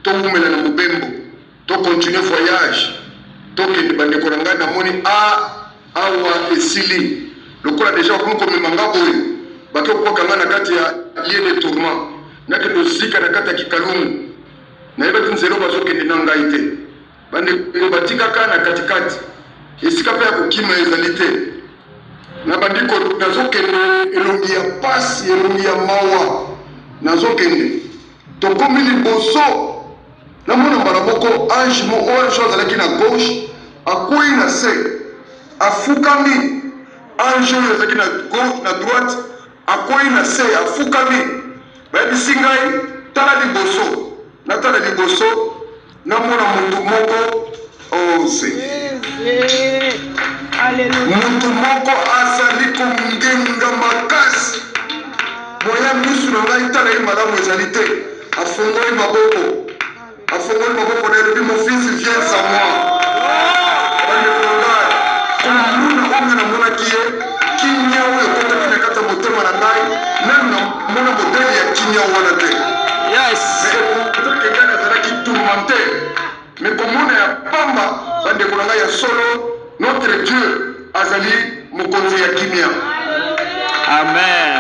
[SPEAKER 3] tokumela na mobembo to continuer voyage tokende. Bandeko na ngai namoni awa esili lokola deja okomema nga boye bakokoka nga na kati ya lieu de tourment nakende zika na kata kikalungu nayebaki nzela bazokende na ngai te bandeko batikaka na katikati esika mpe ya kokima ezali te na bandiko nazokende elongi ya pasi elongi ya mawa nazokende tokomi liboso namona mbala moko ange oyo azalaki na gauche akwei na se afukami ange oyo azalaki na droite akwei na se afukami bayebisi ngai tala liboso natala liboso namona mutu moko mutu moko azali kongenga makasi moya misu na ngai tala ye malamu ezali te afongoli maboko na elobi mon fils viens à moi bandeko na ngai komuna oyo namonaki ye kimia oyo ekotaki na kati ya motema na ngai nani namona modele ya kimia wana te peut-être ngai nazalaki tourmente mais komona ya pamba bandeko na ngai ya solo notre Dieu azali mokonzi ya kimia.
[SPEAKER 4] Amen.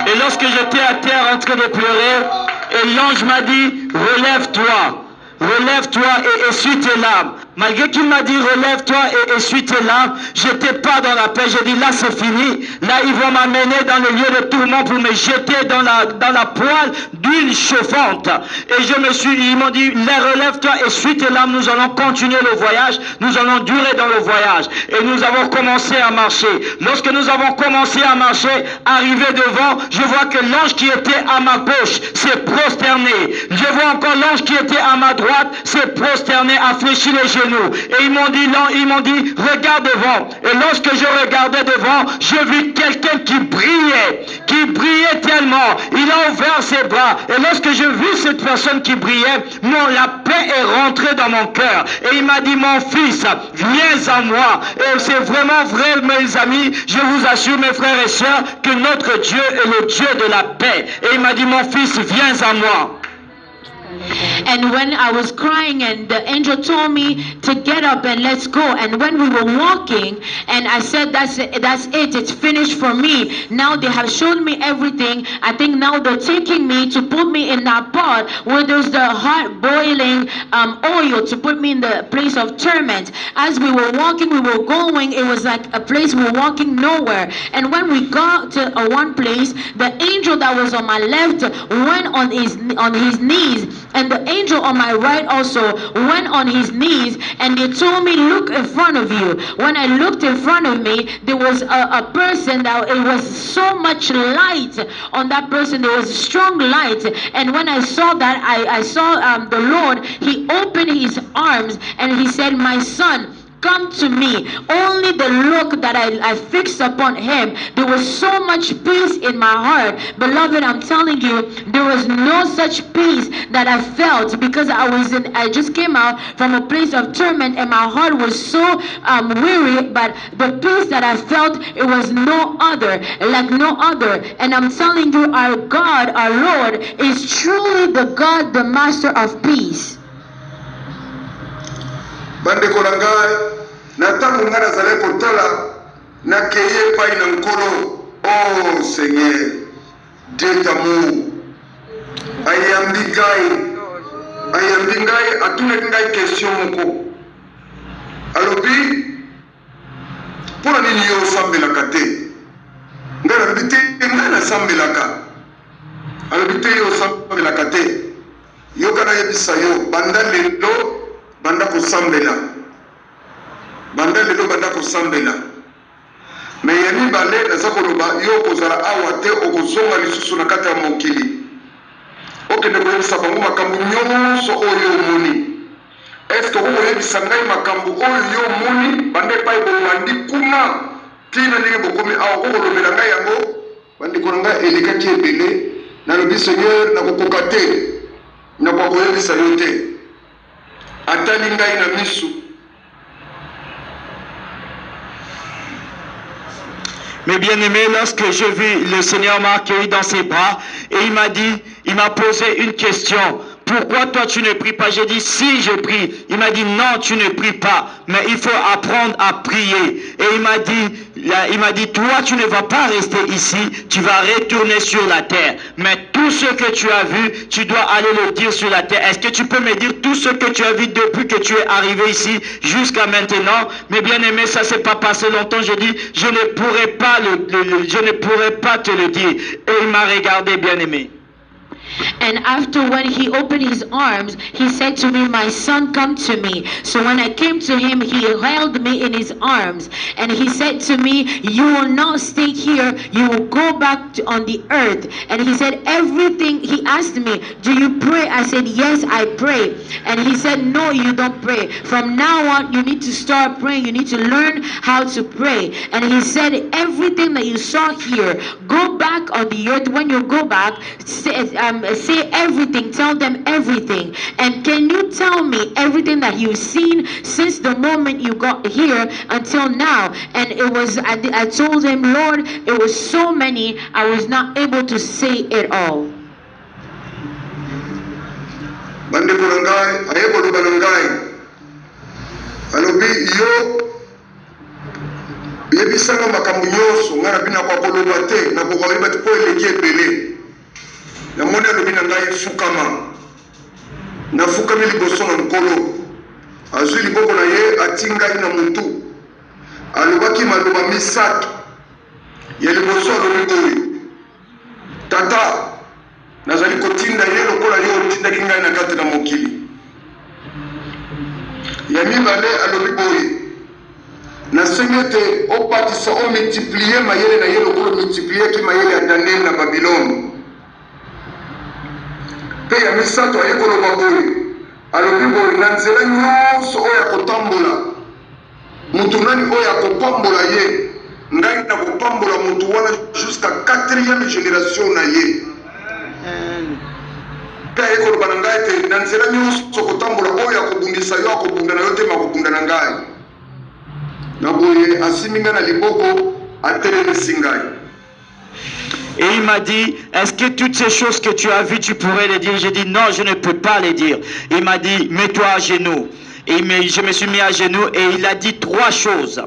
[SPEAKER 4] Et lorsque j'étais à terre en train de pleurer, et l'ange m'a dit, relève-toi et essuie tes larmes. Malgré qu'il m'a dit relève-toi et essuie tes larmes, j'étais pas dans la paix. J'ai dit là c'est fini. Là ils vont m'amener dans le lieu de tourment pour me jeter dans la poêle d'huile chauffante. Et ils m'ont dit relève-toi et essuie tes larmes. Nous allons continuer le voyage. Nous allons durer dans le voyage. Et nous avons commencé à marcher. Lorsque nous avons commencé à marcher, arrivé devant, je vois que l'ange qui était à ma gauche s'est prosterné. Je vois encore l'ange qui était à ma droite s'est prosterné, a fléchi les genoux. Et ils m'ont dit, regarde devant. Et lorsque je regardais devant, j'ai vu quelqu'un qui brillait tellement. Il a ouvert ses bras. Et lorsque j'ai vu cette personne qui brillait, la paix est rentrée dans mon cœur. Et il m'a dit, mon fils, viens à moi. Et c'est vraiment vrai, mes amis, je vous assure, mes frères et sœurs, que notre Dieu est le Dieu de la paix. Et il m'a dit, mon fils, viens à moi.
[SPEAKER 2] And when I was crying and the angel told me to get up and let's go, and when we were walking and I said that's it, it's finished for me. Now they have shown me everything. I think now they're taking me to put me in that pot where there's the hot boiling oil to put me in the place of torment. As we were walking, we were going, it was like a place we were walking nowhere. And when we got to one place, the angel that was on my left went on his knees, and the angel on my right also went on his knees, and they told me, look in front of you. When I looked in front of me, there was a person that it was so much light on that person. There was strong light, and when I saw that, I saw the Lord. He opened his arms and he said, my son, come to me. Only the look that I fixed upon him, there was so much peace in my heart. Beloved, I'm telling you, there was no such peace that I felt, because I just came out from a place of torment and my heart was so weary, but the peace that I felt, it was no other, like no other. And I'm telling you, our God, our Lord, is truly the God, the master of peace.
[SPEAKER 3] Bandeko na ngai na tangu ngai nazali kotala nakeye pai na nkolo. Oh Seigneur, Dieu d'amour, ayambi ngai atunaki ngai question moko alobi mpona nini yo osambelaka te? Ngai nalobi te, ngai nasambelaka. Alobi te, yo osambelaka te. Yo kana yebisa yo banda lelo banda kosambela me ya mibale naza koloba yo kozala awa te okozonga lisusu na kati ya mokili okende koyebisa bango makambo nyonso oyo omoni. Eske okoyebisa ngai makambo oyo yo omoni banda epai bomandi kuna tina ndenge bokomi awa okolobela ngai yango? Bandeko na ngai elekaki ebele, nalobi Seigneur nakokoka te, nakokoyebisa yo te. Atali ngai na misu.
[SPEAKER 4] Mais bien aimé, lorsque je vis, le Seigneur m'a accueilli dans ses bras et il m'a posé une question. pourquoi toi tu ne pries pas? J'ai dit, si je prie. Il m'a dit, non, tu ne pries pas, mais il faut apprendre à prier. Et il m'a dit, toi tu ne vas pas rester ici, tu vas retourner sur la terre. Mais tout ce que tu as vu, tu dois aller le dire sur la terre. Est-ce que tu peux me dire tout ce que tu as vu depuis que tu es arrivé ici jusqu'à maintenant? Mais bien aimé, ça s'est pas passé longtemps. Je dis, je ne pourrais pas te le dire. Et il m'a regardé, bien aimé.
[SPEAKER 2] And after when he opened his arms, he said to me, my son, come to me. So when I came to him, he held me in his arms. And he said to me, you will not stay here. You will go back on the earth. And he said, everything, he asked me, do you pray? I said, yes, I pray. And he said, no, you don't pray. From now on, you need to start praying. You need to learn how to pray. And he said, everything that you saw here, go back on the earth. When you go back, say everything, tell them everything. And can you tell me everything that you've seen since the moment you got here until now? And it was, I told him, Lord, it was so many, I was not able to say it all.
[SPEAKER 3] na mona lobi na ngai fukama na fukami liboso na nkolo azwi liboko na ye atingai na mutu alobaki maloba misato ya liboso alobi boye tata nazali kotinda ye lokola ye otindaki ngai na kati na mokili ya mibale alobi boye nasengi ete opatisa omultiplie mayele na ye lokola multiplieki mayele ya Daniel na Babilone. Pe ya misato ayekoloba boye alobi boye na nzela nyonso oyo akotambola mutu nani oyo akopambola ye ngai na kopambola mutu wana jusqu'à 4e génération na ye. Pe ayekoloba na ngai te na nzela nyonso kotambola oyo akobundisa yo akobunda na yo te makobunda na ngai na boye asimi ngai na liboko atelemisi ngai.
[SPEAKER 4] Et il m'a dit, est-ce que toutes ces choses que tu as vues, tu pourrais les dire? J'ai dit, non, je ne peux pas les dire. Il m'a dit, mets-toi à genoux. Et je me suis mis à genoux et il a dit 3 choses.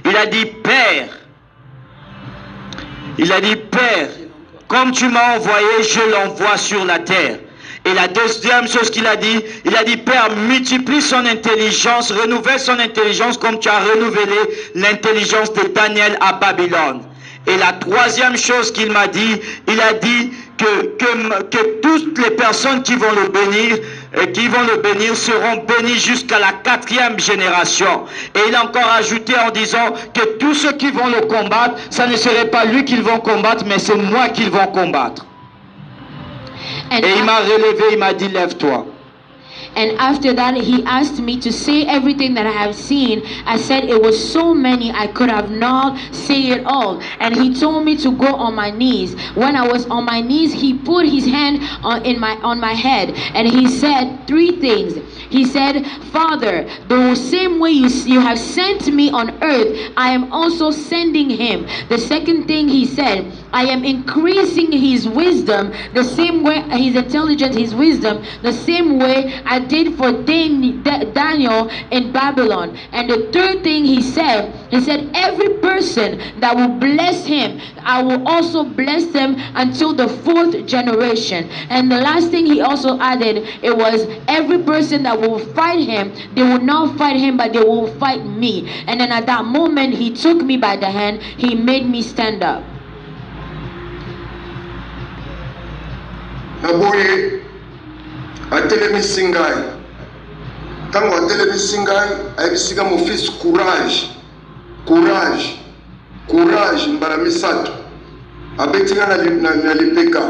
[SPEAKER 4] Il a dit, Père, comme tu m'as envoyé, je l'envoie sur la terre. Et la deuxième chose qu'il a dit, il a dit, Père, multiplie son intelligence, renouvelle son intelligence comme tu as renouvelé l'intelligence de Daniel à Babylone. Et la troisième chose qu'il m'a dit, il a dit que toutes les personnes qui vont le bénir seront bénies jusqu'à la 4e génération. Et il a encore ajouté en disant que tous ceux qui vont le combattre, ça ne serait pas lui qu'ils vont combattre, mais c'est moi qu'ils vont combattre. Et il m'a relevé, il m'a dit, lève-toi.
[SPEAKER 2] And after that, he asked me to say everything that I have seen. I said it was so many, I could have not say it all. And he told me to go on my knees. When I was on my knees, he put his hand on my head. And he said 3 things. He said, Father, the same way you have sent me on earth, I am also sending him. The second thing he said, I am increasing his wisdom, the same way, his intelligence, his wisdom, the same way I did for Daniel in Babylon. And the third thing he said, every person that will bless him, I will also bless them until the 4th generation. And the last thing he also added, it was every person that will fight him, they will not fight him, but they will fight me. And then at that moment, he took me by the hand, he made me stand up.
[SPEAKER 3] Naboye atelemisi ngai tango atelemisi ngai ayebisika mon fils courage mbala misato abetinga na lipeka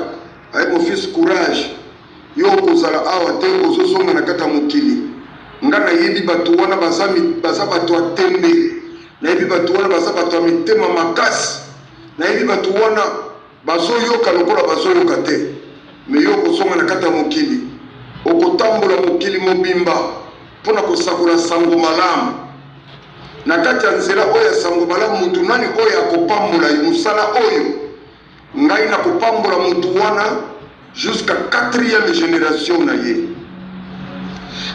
[SPEAKER 3] aye mon fils courage yo kozala awa te ozozonga na kata mokili nga nayebi bato wana baza bato atembe nayebi bato wana baza bato ya mitema makasi nayebi bato wana bazoyoka lokola bazoyoka te me yo kozonga na kata mokili okotambola mokili mobimba mpona kosakola sango malamu na kati ya nzela oyo ya sango malamu mutu nani oyo akopambola mosala oyo ngai na kopambola mutu wana jusqu'à 4e génération naïe.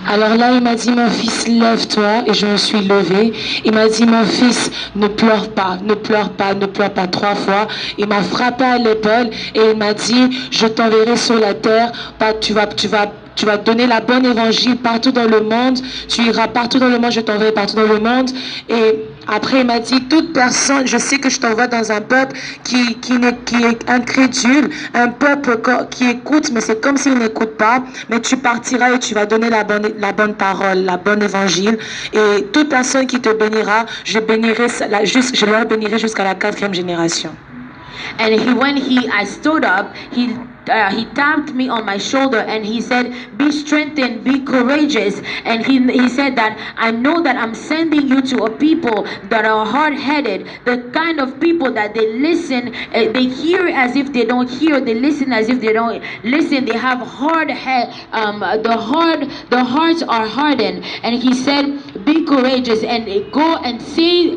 [SPEAKER 6] Alors là, il m'a dit, mon fils, lève-toi, et je me suis levée. Il m'a dit, mon fils, ne pleure pas, ne pleure pas, ne pleure pas 3 fois. Il m'a frappé à l'épaule et il m'a dit, je t'enverrai sur la terre, tu vas donner la bonne évangile partout dans le monde, tu iras partout dans le monde, je t'enverrai partout dans le monde. Et après, il m'a dit, toute personne, je sais que je t'envoie dans un peuple qui est incrédule, un peuple qui écoute, mais c'est comme s'il n'écoute pas, mais tu partiras et tu vas donner la bonne parole, la bonne évangile. Et toute personne qui te bénira, je leur bénirai jusqu'à la 4e génération.
[SPEAKER 2] And when I stood up, he tapped me on my shoulder and he said, be strengthened, be courageous. And he said that I know that I'm sending you to a people that are hard-headed, the kind of people that they listen, they hear as if they don't hear, they listen as if they don't listen. They have hard head, the hearts are hardened. And he said, be courageous and go and say,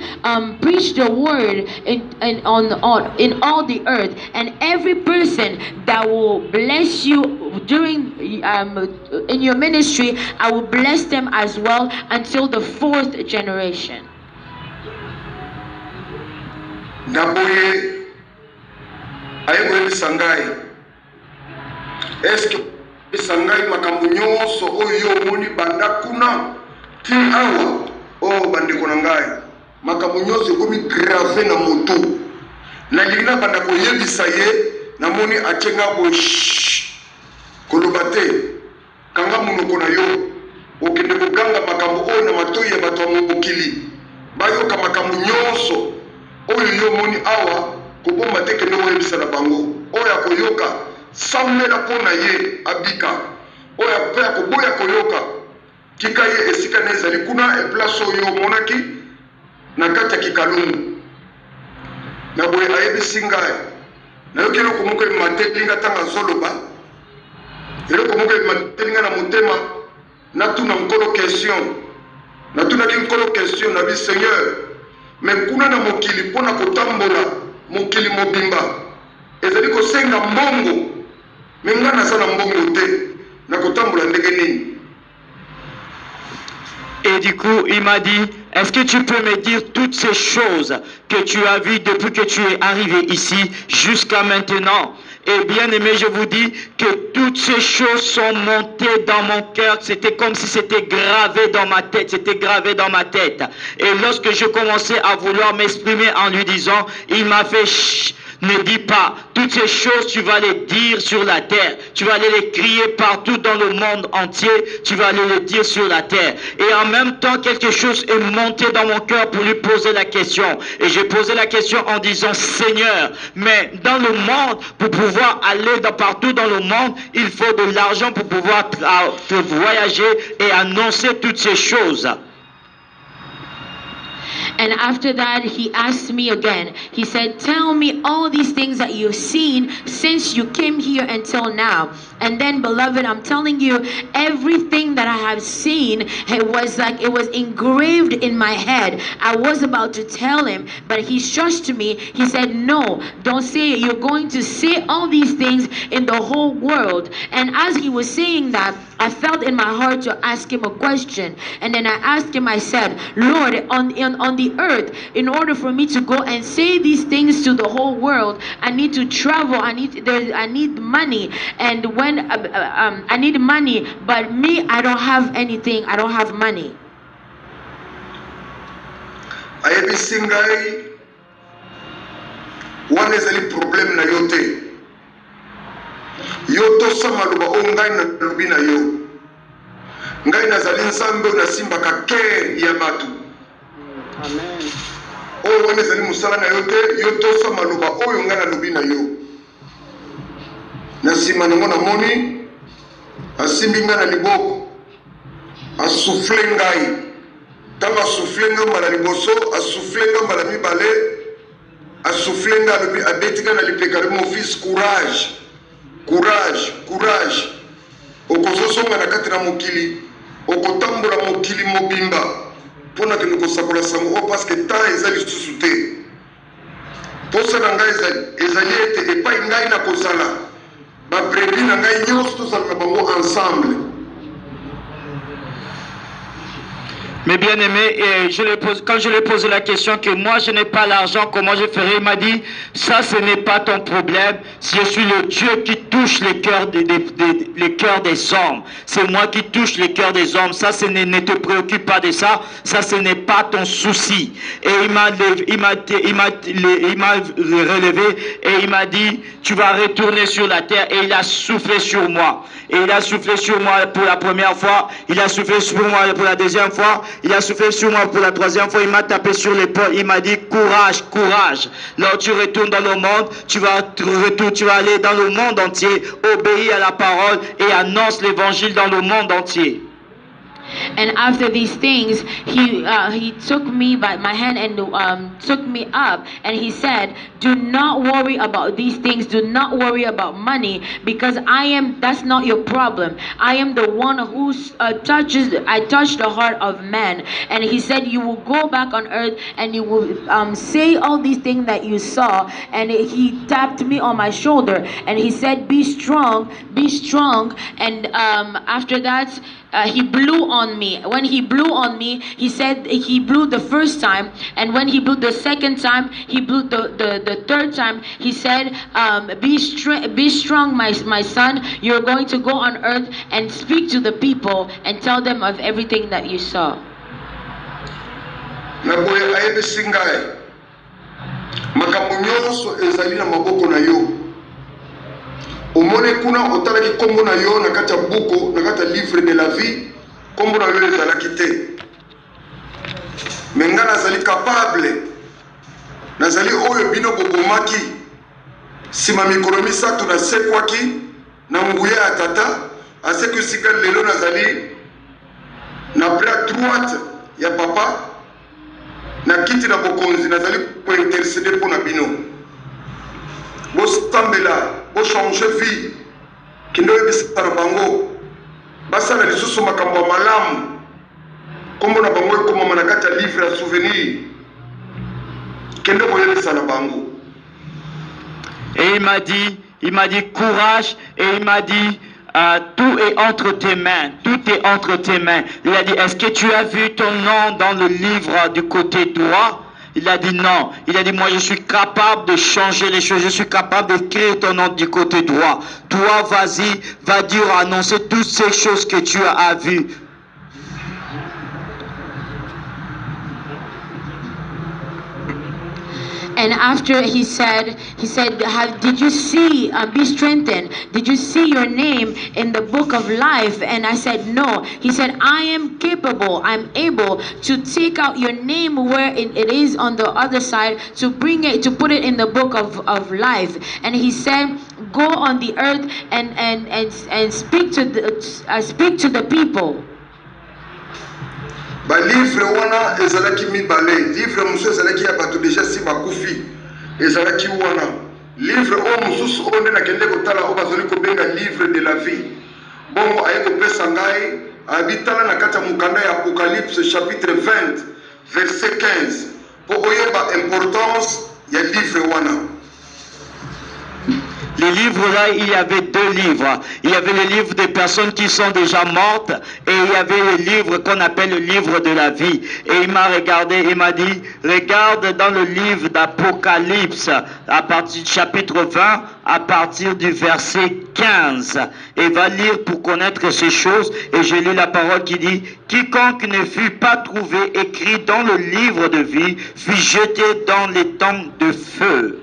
[SPEAKER 2] preach the word in all the earth, and every person that will bless you during in your ministry, I will bless them as well until the 4th generation.
[SPEAKER 3] Naboye ayewe bisangai. Eske bisangai makambo nyonso oyo moni banda kuna ti awa o bandeko na ngai makambo nyonso komi grave na moto. Na lina banda ko yebisa ye na moni achenga ko kolobate kanga munoko na yo okende kuganga makambo o na matoyi ya bato ya mokili bayo ka makambo nyonso oyo yo moni awa ko bomba te kende o yebisa na bango oya koyoka samela pona ye abika oya pe ko boya koyoka kika ye esika na ezali kuna e place oyo monaki na kati ya kikalungu. Na boye ayebisi ngai na yo kelo komuko matelinga tanga zoloba elo komuko matelinga na motema na tuna nkolo question na tuna ki nkolo question na bi Seigneur mais kuna na mokili pona kotambola mokili mobimba ezali ko senga mbongo menga na sana mbongo te na kotambola ndenge nini.
[SPEAKER 4] Et du coup, il m'a dit, est-ce que tu peux me dire toutes ces choses que tu as vues depuis que tu es arrivé ici jusqu'à maintenant? Et bien aimé, je vous dis que toutes ces choses sont montées dans mon cœur. C'était comme si c'était gravé dans ma tête. C'était gravé dans ma tête. Et lorsque je commençais à vouloir m'exprimer en lui disant, il m'a fait chut. Ne dis pas, toutes ces choses, tu vas les dire sur la terre. Tu vas aller les crier partout dans le monde entier. Tu vas aller les dire sur la terre. Et en même temps, quelque chose est monté dans mon cœur pour lui poser la question. Et j'ai posé la question en disant, Seigneur, mais dans le monde, pour pouvoir aller partout dans le monde, il faut de l'argent pour pouvoir voyager et annoncer toutes ces choses.
[SPEAKER 2] And after that, he asked me again. He said, tell me all these things that you've seen since you came here until now. And then, beloved, I'm telling you, everything that I have seen, it was like it was engraved in my head. I was about to tell him, but he shushed me. He said, no, don't say it. You're going to say all these things in the whole world. And as he was saying that, I felt in my heart to ask him a question. And then I asked him, I said, Lord, on the earth, in order for me to go and say these things to the whole world, I need to travel. I need money. And when I need money, but me, I don't have anything. I don't have money.
[SPEAKER 3] Ayebi singai wana ezali problème na yo te. Yo tosa maluba o ngai na lubi na yo. Ngai nazali nzambe na simbaka ke ya batu. Amen. O wana ezali musala na yo te, yo tosa maluba oyo ngai na lubi na yo. Na sima nango na moni asimbi ngai na liboko asufle ngai. Tanga asufle ngai mbala liboso, asufle ngai mbala mibale, asufle ngai alobi abetika na lipeka mon fils, courage. Courage, courage. Okozosonga na kati na mokili, okotambola mokili mobimba pona ke nokosakola sango o parce que temps ezali lisusu te. Posa na ngai ezali ete epai ngai na kozala ba brebis na ngai nyonso tozala na bango ensemble.
[SPEAKER 4] Mais bien aimé, quand je lui ai posé la question que moi je n'ai pas l'argent, comment je ferai, il m'a dit, ça ce n'est pas ton problème, je suis le Dieu qui touche les cœurs des hommes. C'est moi qui touche les cœurs des hommes, ça ne te préoccupe pas de ça, ça ce n'est pas ton souci. Et il m'a relevé et il m'a dit, tu vas retourner sur la terre, et il a soufflé sur moi. Et il a soufflé sur moi pour la première fois, il a soufflé sur moi pour la deuxième fois, il a soufflé sur moi pour la troisième fois, il m'a tapé sur l'épaule, il m'a dit courage, courage. Lorsque tu retournes dans le monde, tu vas aller dans le monde entier, obéir à la parole et annonce l'évangile dans le monde entier.
[SPEAKER 2] And after these things, he took me by my hand and took me up, and he said, do not worry about these things, do not worry about money, because that's not your problem. I am the one who I touch the heart of man. And he said, you will go back on earth and you will say all these things that you saw. And he tapped me on my shoulder and he said, be strong, and after that he blew on me. When he blew on me, he said he blew the first time, and when he blew the second time, he blew the third time. He said, be strong, my son. You're going to go on earth and speak to the people and tell them of everything that you saw.
[SPEAKER 3] Naboye ayebe singaye makambo nyonso ezali na maboko na yo. Omone kuna otalaki kombo na yo na kati ya buku na kati ya livre de la vie, kombo na yo ezalaki te. Menga nazali capable, nazali oyo bino bobomaki sima mikolo misato nasekwaki na nguya ya tata aseki sika lelo nazali na bras droite ya papa na kiti na bokonzi nazali ko intercéder pour na bino. Bosambela, bo changer vie kindo ebisa na bango basala lisusu makambo malamu kombo na bango ekoma na kati ya livre ya souvenir kindo boyebisa na bango.
[SPEAKER 4] Et il m'a dit courage, et il m'a dit tout est entre tes mains, tout est entre tes mains. Il a dit, est-ce que tu as vu ton nom dans le livre du côté droit? Il a dit non. Il a dit, moi je suis capable de changer les choses, je suis capable d'écrire ton nom du côté droit. Toi, vas-y, va dire, annoncer toutes ces choses que tu as vues.
[SPEAKER 2] And after he said, did you see, be strengthened? Did you see your name in the book of life? And I said, no. He said, I am capable, I'm able to take out your name where it is on the other side, to bring it, to put it in the book of life. And he said, go on the earth and speak to the people.
[SPEAKER 3] Ba livre wana ezalaki mibale, livre musu ezalaki ya bato deja si bakufi ezalaki wana, livre o mususu o nde nakende kotala o bazali kobenga livre de la vie. Bongo aye kopesa ngai abitala na kati ya mukanda ya Apocalypse chapitre 20 verset 15 po oyeba importance ya livre wana.
[SPEAKER 4] Les livres-là, il y avait deux livres. Il y avait le livre des personnes qui sont déjà mortes, et il y avait le livre qu'on appelle le livre de la vie. Et il m'a regardé, il m'a dit, regarde dans le livre d'Apocalypse, à partir du chapitre 20, à partir du verset 15. Et va lire pour connaître ces choses. Et j'ai lu la parole qui dit, quiconque ne fut pas trouvé écrit dans le livre de vie fut jeté dans les temps de feu.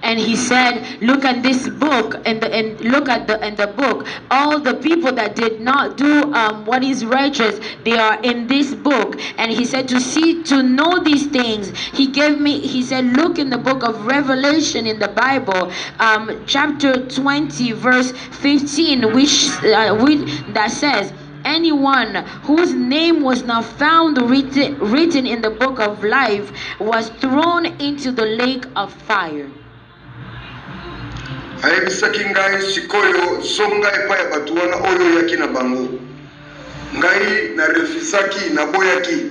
[SPEAKER 2] And he said, look at this book, and look at the book. All the people that did not do what is righteous, they are in this book. And he said, to know these things, he said, look in the book of Revelation in the Bible, chapter 20, verse 15, which that says, anyone whose name was not found written in the book of life was thrown into the lake of fire.
[SPEAKER 3] Ayebisaki ngai sikoyo songa epa ya batu wana oyo yaki na bango. Ngai na refisaki na boyaki.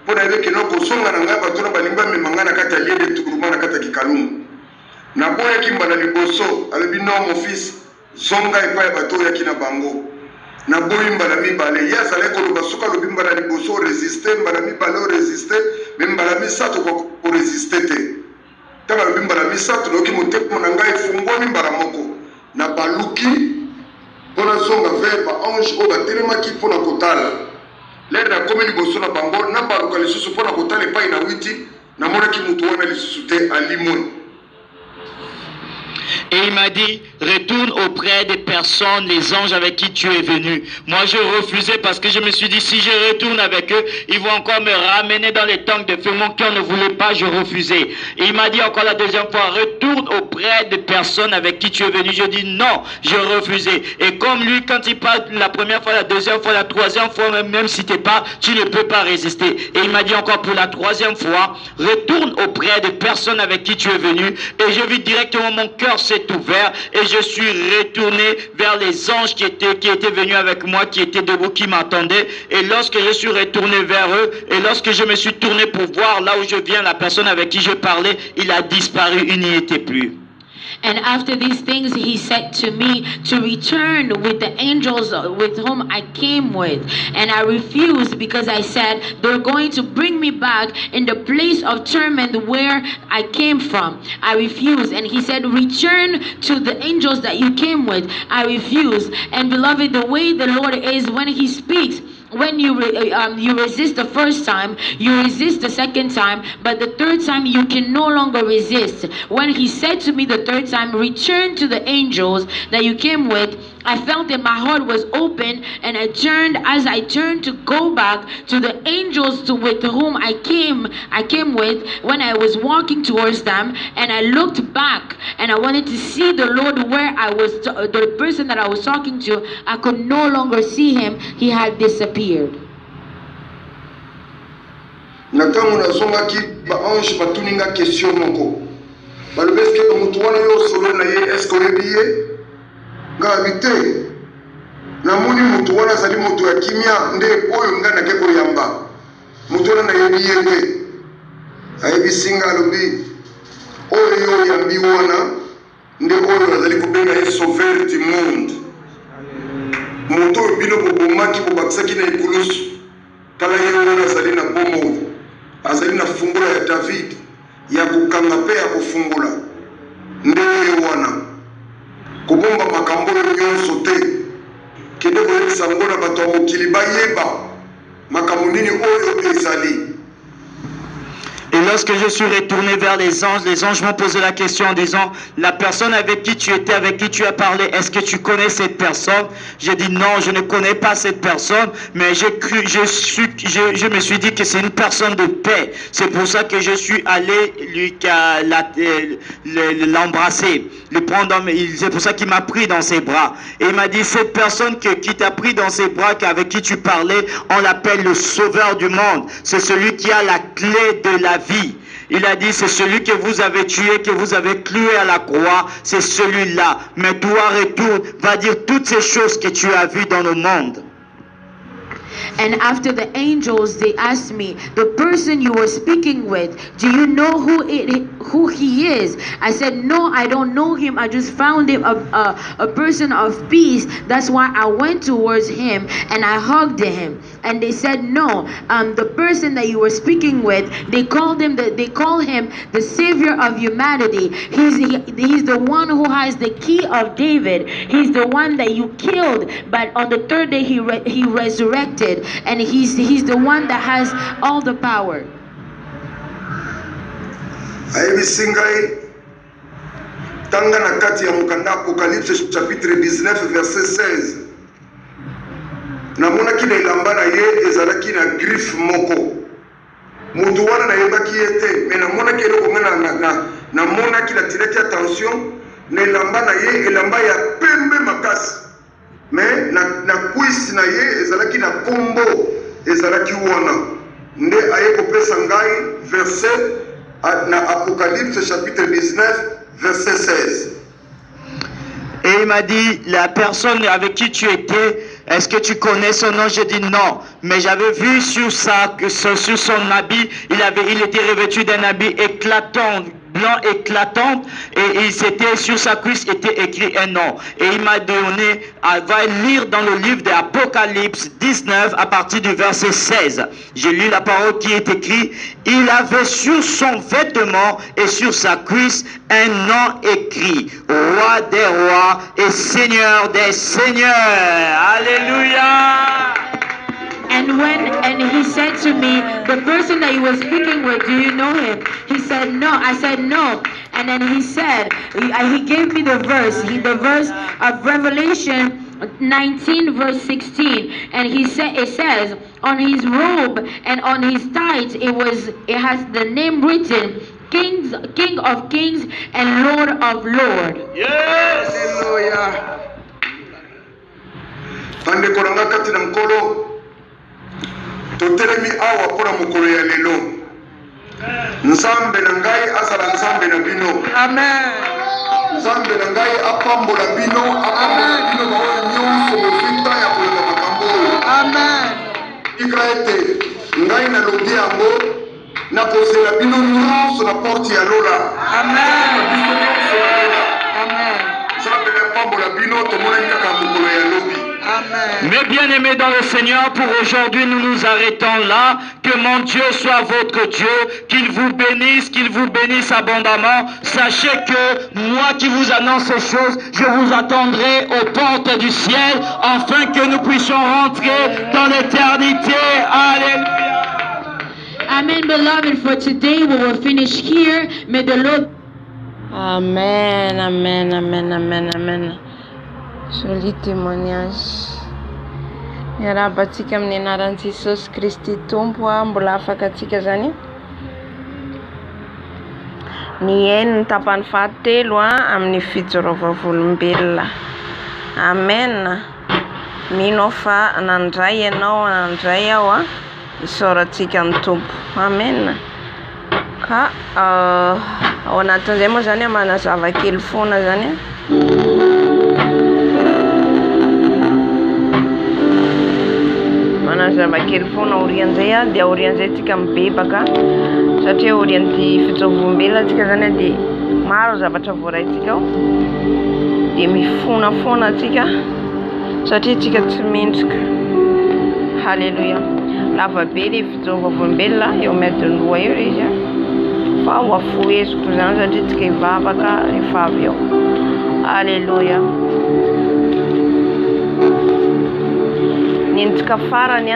[SPEAKER 3] Pona ebe kinoko songa na ngai batu na balimba memanga na kati ya liede tukuruma na kati ya kikalungu. Na boyaki mbala liboso alebi non mon fils, zonga epai bato oyaki na bango na boyi mbala mibale ye azalaki koloba soki alobi mbala liboso oresiste mbala mibale oresiste me mbala misato koresiste te ntango alobi mbala misato nayoki motema na ngai efungwami mbala moko na baluki mpo nazonga vers baange oyo batelemaki mpo na kotala lere nakomi liboso na bango na baluka lisusu mpo na kotala epai na witi namonaki motu wana lisusu te alimoi.
[SPEAKER 4] Et il m'a dit, retourne auprès des personnes, les anges avec qui tu es venu. Moi, je refusais parce que je me suis dit, si je retourne avec eux, ils vont encore me ramener dans les tanks de feu. Mon cœur ne voulait pas, je refusais. Et il m'a dit encore la deuxième fois, retourne auprès des personnes avec qui tu es venu. Je dis non, je refusais. Et comme lui, quand il parle la première fois, la deuxième fois, la troisième fois, même si tu n'es pas, tu ne peux pas résister. Et il m'a dit encore pour la troisième fois, retourne auprès des personnes avec qui tu es venu. Et je vis directement mon cœur s'est ouvert et je suis retourné vers les anges qui étaient venus avec moi, qui étaient debout, qui m'attendaient. Et lorsque je suis retourné vers eux et lorsque je me suis tourné pour voir là où je viens, la personne avec qui je parlais, il a disparu, il n'y était plus.
[SPEAKER 2] And after these things, he said to me to return with the angels with whom I came with. And I refused because I said, they're going to bring me back in the place of torment where I came from. I refused. And he said, return to the angels that you came with. I refused. And beloved, the way the Lord is when he speaks, when you resist the first time, you resist the second time, but the third time you can no longer resist. When he said to me the third time, return to the angels that you came with, I felt that my heart was open, and as I turned to go back to the angels with whom I came with, when I was walking towards them, and I looked back and I wanted to see the Lord where I was, the person that I was talking to, I could no longer see him. He had disappeared.
[SPEAKER 3] Natango nazongaki baange batuninga question moko balobi eske motu wana yo solo na ye eske oyebi ye nga habite namoni motu wana azali motu ya kimia nde oyo nga nake koyamba motu wana nayebi ye nde ayebisi nga alobi oyo yo oyambi wana nde oyo azali kobenga ye sauveur du monde moto oyo bino bobomaki bobakisaki na ekulusu tala ye wana azali na bomoi azali na fungola ya David ya kokanga pe ya kofungula nde oyo wana kobomba makambo oyo nyonso te kende koyebisa ngo na bato ya mokili bayeba makambo nini oyo ezali.
[SPEAKER 4] Et lorsque je suis retourné vers les anges m'ont posé la question en disant, la personne avec qui tu étais, avec qui tu as parlé, est-ce que tu connais cette personne? J'ai dit non, je ne connais pas cette personne, mais je me suis dit que c'est une personne de paix. C'est pour ça que je suis allé l'embrasser, le prendre c'est pour ça qu'il m'a pris dans ses bras. Et il m'a dit, cette personne qui t'a pris dans ses bras, avec qui tu parlais, on l'appelle le sauveur du monde. C'est celui qui a la clé de la vie. Il a dit, c'est celui que vous avez tué, que vous avez cloué à la croix, c'est celui-là. Mais toi, retourne, va dire toutes ces choses que tu as vues dans le monde.
[SPEAKER 2] And after the angels, they asked me, the person you were speaking with, do you know who he is? I said, no, I don't know him. I just found him a person of peace. That's why I went towards him and I hugged him. And they said, no, the person that you were speaking with, they call him the savior of humanity. He's the one who has the key of David. He's the one that you killed, but on the third day he resurrected. And he's the one that has all the power.
[SPEAKER 3] Ayebisingai tanga na kati ya mukanda Apocalypse chapitre 19 verset 16. Namona kile elamba na ye ezalaki na griffe moko. Mutu wana na yebaki ete, mais namona kile komena namona kile atiraki attention na elamba na ye elamba ya pembe makasi. Mais na kwisi na ye ezalaki na kombo ezalaki wana nde aye kopesa ngai verset na Apocalypse chapitre 19 verset 16.
[SPEAKER 4] Et il m'a dit, la personne avec qui tu étais, est-ce que tu connais son nom? J'ai dit non, mais j'avais vu sur son habit, il était revêtu d'un habit éclatant, blanc éclatant, et c'était sur sa cuisse était écrit un nom. Et il m'a donné, va lire dans le livre d'Apocalypse 19 à partir du verset 16. J'ai lu la parole qui est écrite. Il avait sur son vêtement et sur sa cuisse un nom écrit, Roi des rois et Seigneur des seigneurs. Alléluia.
[SPEAKER 2] And he said to me, the person that he was speaking with, do you know him? He said, no. I said, no. And then he said, he gave me the verse, the verse of Revelation 19 verse 16, and it says on his robe and on his thighs it has the name written, King of Kings and Lord of Lords.
[SPEAKER 3] Yes. Hallelujah. Pande koranga kati na mkolo totelemi awa pona mukolo ya lelo. Nzambe na ngai asala nzambe na bino. Amen. Nzambe na ngai apambola bino, apambola bino ba nyonso bofita ya koyeba makambo. Amen. Ikaete ngai na lobi yango na kozela bino nyonso na porte ya lola. Amen. Amen. Nzambe na pambola bino tomona kaka mukolo ya lobi.
[SPEAKER 4] Mes bien-aimés dans le Seigneur, pour aujourd'hui nous nous arrêtons là. Que mon Dieu soit votre Dieu, qu'il vous bénisse abondamment. Sachez que moi qui vous annonce ces choses, je vous attendrai aux portes du ciel, afin que nous puissions rentrer dans l'éternité. Alléluia.
[SPEAKER 2] Amen, beloved. For today we will finish here. May the Lord.
[SPEAKER 1] Amen, amen, amen, amen, amen. Joli témoignage. Miarabantsika amin'ny anaran'i Jesosy Kristy Tompo, mbola afaka atsika zany ny eniny tapany fahatelo amin'ny fijorovam-olombelona. Amen. Mino fa nandray ianao, nandray aho isaorantsika ny Tompo. Amen. Ka ao anatin'izay moa zany manazava kely foana zany manazava kely foana orian'izay dia orian'izay tsika mibebaka satria orian'ity fijorovam-belona tsika zany dia maro zavatra voaraitsika ao dia mifona foana tsika satria tsika tsy mendrika. Halleluja. Lava be le fijorovam-belona eo miadinroa eo izy fa ho afoheziko zany satria tsika hivavaka rehefa avy eo. Halleluja. Nentsika farany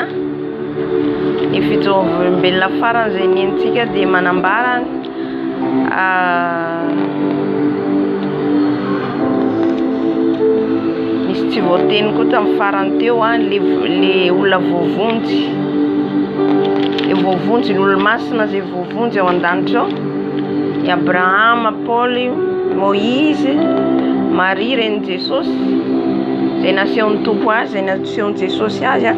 [SPEAKER 1] ny fijorovam-belona farany zay nentsika dia manambara misy tsy voateny koa tamin'ny farany teo le olona voavonjy, le voavonjy, l'olo-masina zay voavonjy ao an-danitra ao, i Abrahama, Paoly, Moïse, Maria reny Jesosy zay nasehon'ny Tompo azy, zay nasehon'ny Jesosy azy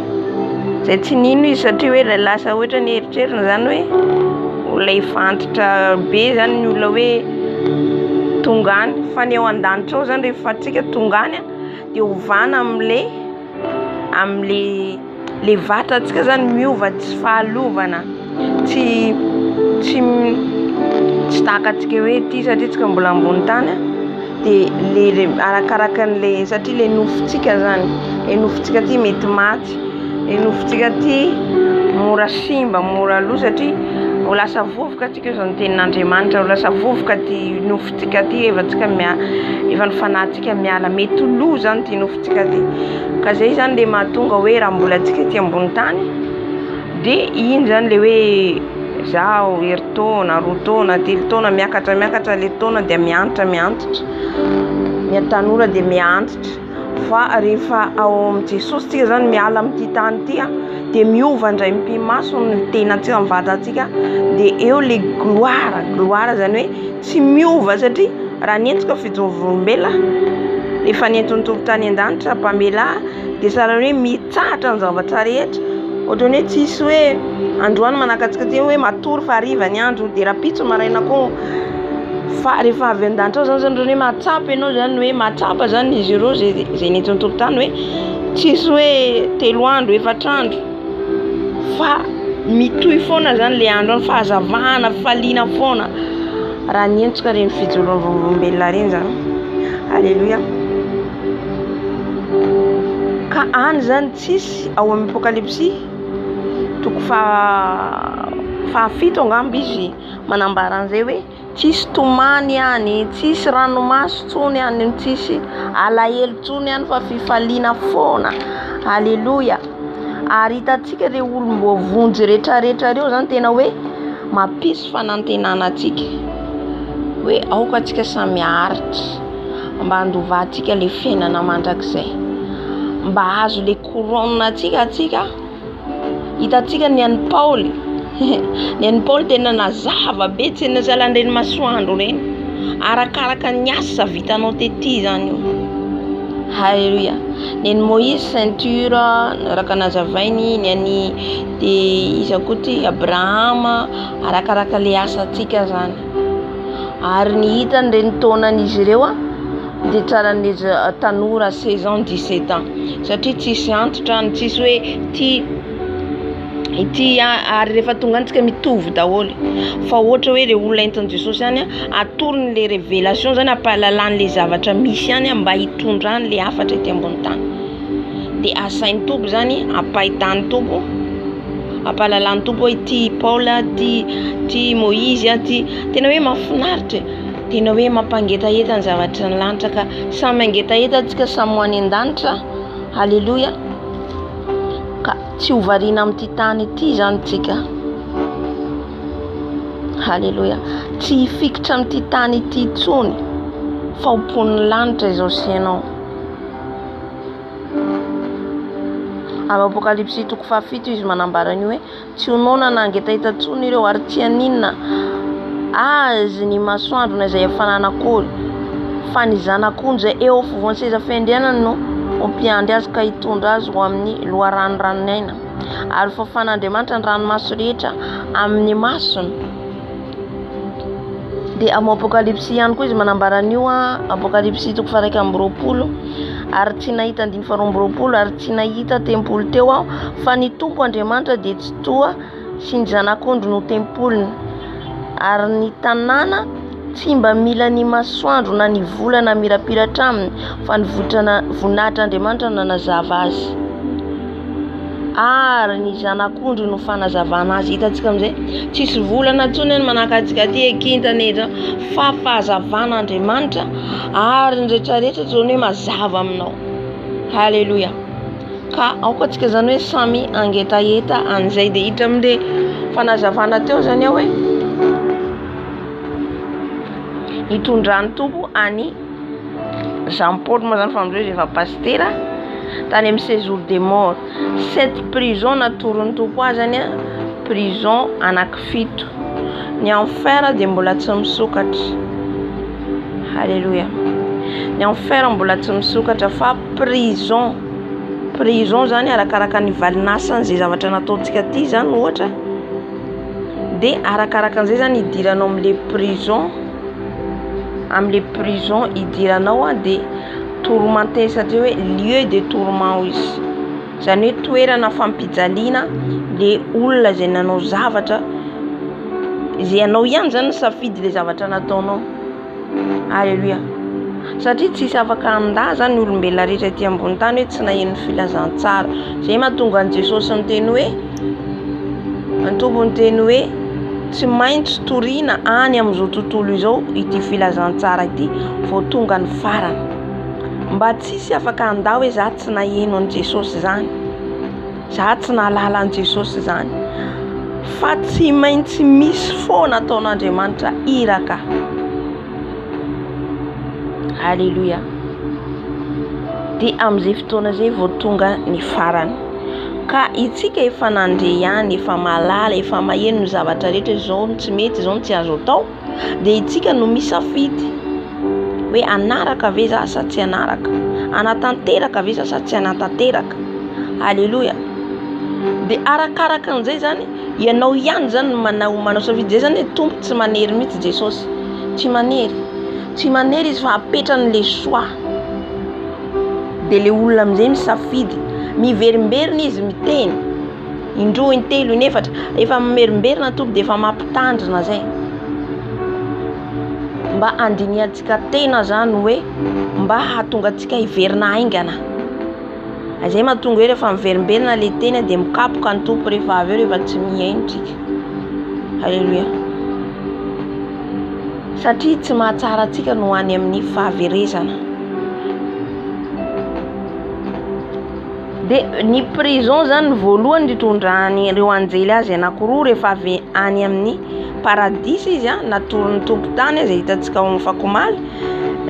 [SPEAKER 1] zay tsy nino izy satria hoe lasa ohatra ny eritrerina zany hoe olona ifantitra be zany ny olona hoe tongany, fa ny ao an-danitra ao zany rehefa tsika tongany dia ovana amle vatantsika zany miova, tsy fahalovana, tsy takatsika hoe ty satria tsika mbola ambony tany dia le arakaraka an'le satria le nofotsika zany, le nofotsika ty mety maty, le nofotsika ty mora simba, mora lo satria ho lasa vovoka tsika io zany tenin'Andriamanitra, ho lasa vovoka ty nofotsika ty efa ny fanahintsika miala, mety lo zany ty nofotsika ty. Ka zay zany le mahatonga hoe raha mbola tsika ty ambony tany dia iny zany le hoe zao heritaona, roa taona, telo taona, miakatra le taona dia miantitra, miatanora dia miantitra. Fa rehefa ao amin'i Jesosy tsika zany miala amin'ity tany ty dia miova indray mpimaso ny tenantsika, ny vatantsika, dia eo le gloire zany hoe tsy miova satria raha nentsika fijorovam-belona efa nentin'ny Tompo tany an-danitra mpamela dia sahalan'ny hoe mitsahatra ny zavatra rehetra, ohatrany hoe tsisy hoe androany manakatsika ty hoe matory fa hariva ny andro dia rapitso maraina koa fa rehefa avy an-danitra ao zany hoe mahatsapa ianao zany hoe mahatsapa zany izy ireo zay nentin'ny Tompo tany hoe tsisy hoe 3 andro 4 andro fa mitohy foana zany le andro fa hazavana, faliana foana. raha nientsika reny fijoroam-bolombelona reny zany. Alléluia. Ka any zany tsisy ao amin'ny Apocalypse toko fahafito angamba izy manambara an'izay hoe tsisy tomany any, tsisy ranomaso tsony any, tsisy alahelo tsony any fa fifaliana foana. Alléluia. Ary hitantsika reo olom-boavonjy rehetrarehetra reo zany tena hoe mampisy fanantenana atsika hoe aoka atsika samy haritra mba handovahantsika le fiainana mandrakizay, mba hazo le couronne atsika. Hitantsika ny an'i Paoly ny an'i Paoly tena nazava be tsy nasalan'ireny masoandro reny, arakaraka ny asa vitanao tety zany io. Alléluia. Ny an'i Moïse ceinture araka nazavainy, ny an'i de iza koa ty Abrahama arakaraka le asa atsika zany. Ary ny hitany reny taonan'izy ireo de tsara ny tanora 16 ans 17 ans satria tsisy antitra ny tsisy hoe ity ary rehefa tonga antsika mitovy daholo, fa ohatra hoe re olona entin'i Jesosy any atorony le révélation zany, ampahalalany le zavatra misy any mba hitondrany le hafatra ety ambony tany. De asain'ny tompo zany ampahitany tompo, ampahalalany tompo hoe ty Paul, ty Moïse, ty tena hoe mahafinaritra, tena hoe mampangetaheta ny zavatra ny lanitra ka samy angetaheta atsika samy ho any an-danitra. Alléluia. Ka tsy hovariana amin'ity tany ity zany tsika. Alléluia. Tsy hifikitra amin'ity tany ity tsony fa hompon'ny lanitra izao sianao. Amin'ny Apocalypse toko fahafito izy manambara ny hoe tsy honona na angetaheta tsony ireo ary tsy haninona azy ny masoandro na izay hafanan'akory fa ny zanak'ondry zay eo afovoan'ny seza fiandrianany no ompiandry azy ka hitondra azy ho amin'ny loharanoranony aina. Ary fafan'Andriamanitra ny ranomaso rehetra amin'ny masony. De amin'ny Apocalypse ihany koa izy manambara an'io Apocalypse toko 1:20 ary tsy nahita 2:20 ary tsy nahita tempolo teo aho fa ny Tompo Andriamanitra de tsy toa sy ny zanak'ondry no tempolony, ary ny tanàna tsy mba mila ny masoandro na ny volana mirapiratra aminy fa ny voninahitran'Andriamanitra no nanazava azy, ary ny zanak'ondry no fanazavana azy. Hitantsika amin'izay tsisy volana tsony ny manaka antsika ty ekintaneta fa fahazavan'Andriamanitra ary ny rehetrarehetra zao hoe mazava aminao. Alléluia. Ka aoka atsika zany hoe samy angetaheta an'izay. De hitra amin'le fanazavana teo zany hoe hitondran'ny tompo any Jean Paul moa zany fa amin'izay rehefa pastera tany amin'ny séjour des morts. 7 prison natoron'ny tompo azy zany prison anankifito. Ny enfer de mbola tsy misokatra. Alléluia. Ny enfer mbola tsy misokatra fa prison zany arakaraka ny valinasany zay zavatra nataontsika ty zany ohatra, de arakaraka an'izay zany idiranao amin'le prison idiranao de tourmenté satria hoe lieu de tourment izy, zany hoe toerana fampijaliana le olona zay nanao zavatra zay anao ihany zany safidy le zavatra nataonao. Alléluia. Satria tsisy afaka andà zany olombelona rehetra ety ambony tany hoe tsy naheno filazantsara. Zay mahatonga an Jesosy miteny hoe, ny Tompo miteny hoe tsy maintsy toriana any amin'izao tontolo izao ity filazantsara ity vao tonga ny farany, mba tsisy afaka andà hoe za tsy naheno an Jesosy zany, za tsy nahalala an Jesosy zany, fa tsy maintsy misy foana ataon'Andriamanitra iraka. Alléluia. De amin'izay fotoana zay vao tonga ny farany. Ka itsika efa nandre ihany, efa malala, efa maheno ny zavatra rehetra, zao tsy mety, zao tsy azo atao, de itsika no misafidy hoe anaraka ve za sa tsy anaraka, anatanteraka ve za sa tsy anatanteraka. Alléluia. De arakaraka an'izay zany ianao ihany zany manao safidy. Zay zany hoe Tompo tsy manery mihitsy Jesosy, tsy manery izy fa apetrany le choix. De le olona amin'izay misafidy, miverimberina izy miteny indroa, intelo, inefatra, efa mimerimberina Tompo de efa mampitandrina zay. mba andiniantsika tena zany hoe mba hahatonga antsika hiverina aingana. Izay mahatonga hoe rehefa miverimberina le tena dia mikapoka ny tompo rehefa avy eo rehefa tsy mihaino tsika. Halleluja. Satria tsy mahatsara antsika no any amin'ny fahaverezana. Dia ny prison zany voalohany nitondrany ireo anjely azy anankiroa rehefa avy any amin'ny paradisa izy natoron'ny tompo-tany izay hitantsika ao amin'ny fakomaly,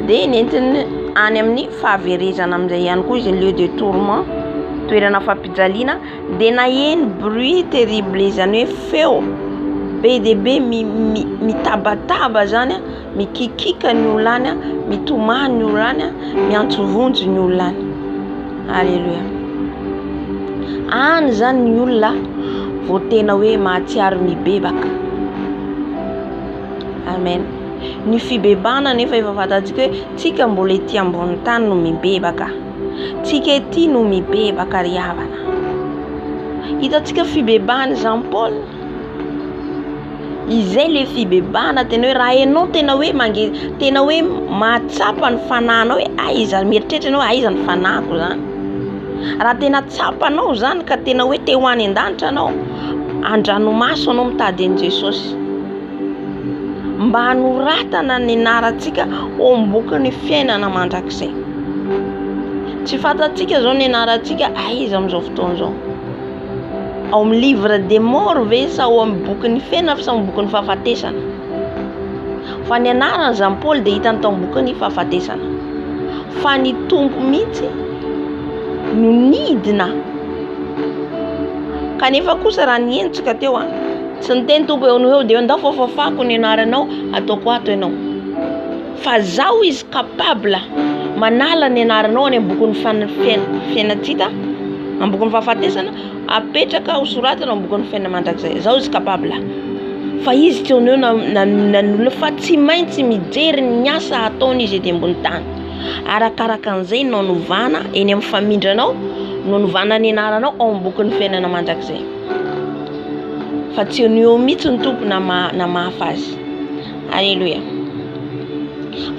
[SPEAKER 1] dia nentiny any amin'ny fahaverezana amin'izay ihany koa izy lieu de tourment, toerana fampijaliana. Dia naheno bruit terrible izany hoe feo be dia be mitabataba zany, mikikika ny olona any, mitomany ny olona any, miantsovonjy ny olona any. Halleluja. Any zany ny olona vao tena hoe mahatsiaro mibebaka. Amen. Ny fibebana nefa efa fantatsika hoe tsika mbola ety ambony tany no mibebaka, tsika ety no mibebaka ry havana. Hitantsika fibebana Jean Paul, izay le fibebana tena hoe raha enao tena hoe tena hoe mahatsapa ny fananao hoe aiza mieritreritra anao aiza ny fanako zany. Raha tena tsapanao zany ka tena hoe te ho any an-danitra anao, an-dranomaso anao mitady an'i Jesosy mba hanoratana ny anarantsika ao am-bokin'ny fiainana mandrakizay. Tsy fantatsika zao ny anarantsika aiza amin'izao fotoana zao, ao amin'ny livre des morts ve sa ao amin'ny bokin'ny fiainana sa amin'ny bokin'ny fahafatesana. Fa ny anaran'i Jean Paul dia hitany tao amin'ny bokin'ny fahafatesana, fa ny tompo mihitsy no nidina. Kanefa kosa raha nientsika teo tsy niteny tompo eo no eo dia andao fafafako ny anaranao ataoko ato ianao, fa zaho izy capable manala ny anaranao any amin'ny bokin'ny fiainantsika, amin'ny bokin'ny fahafatesana, apetraka ho soratana amin'ny bokin'ny fiainana mandrakizay. Zaho izy capable. Fa izy teo no nanolo fa tsy maintsy mijery ny asa ataony izy ety ambony tany. Arakaraka an'izay nanovana eny amin'ny famindranao, nanovana ny anaranao ao amin'ny bokin'ny fiainana mandrakizay. Fa tsy eo mihitsy ny tompo na mahafazy. Halleluja.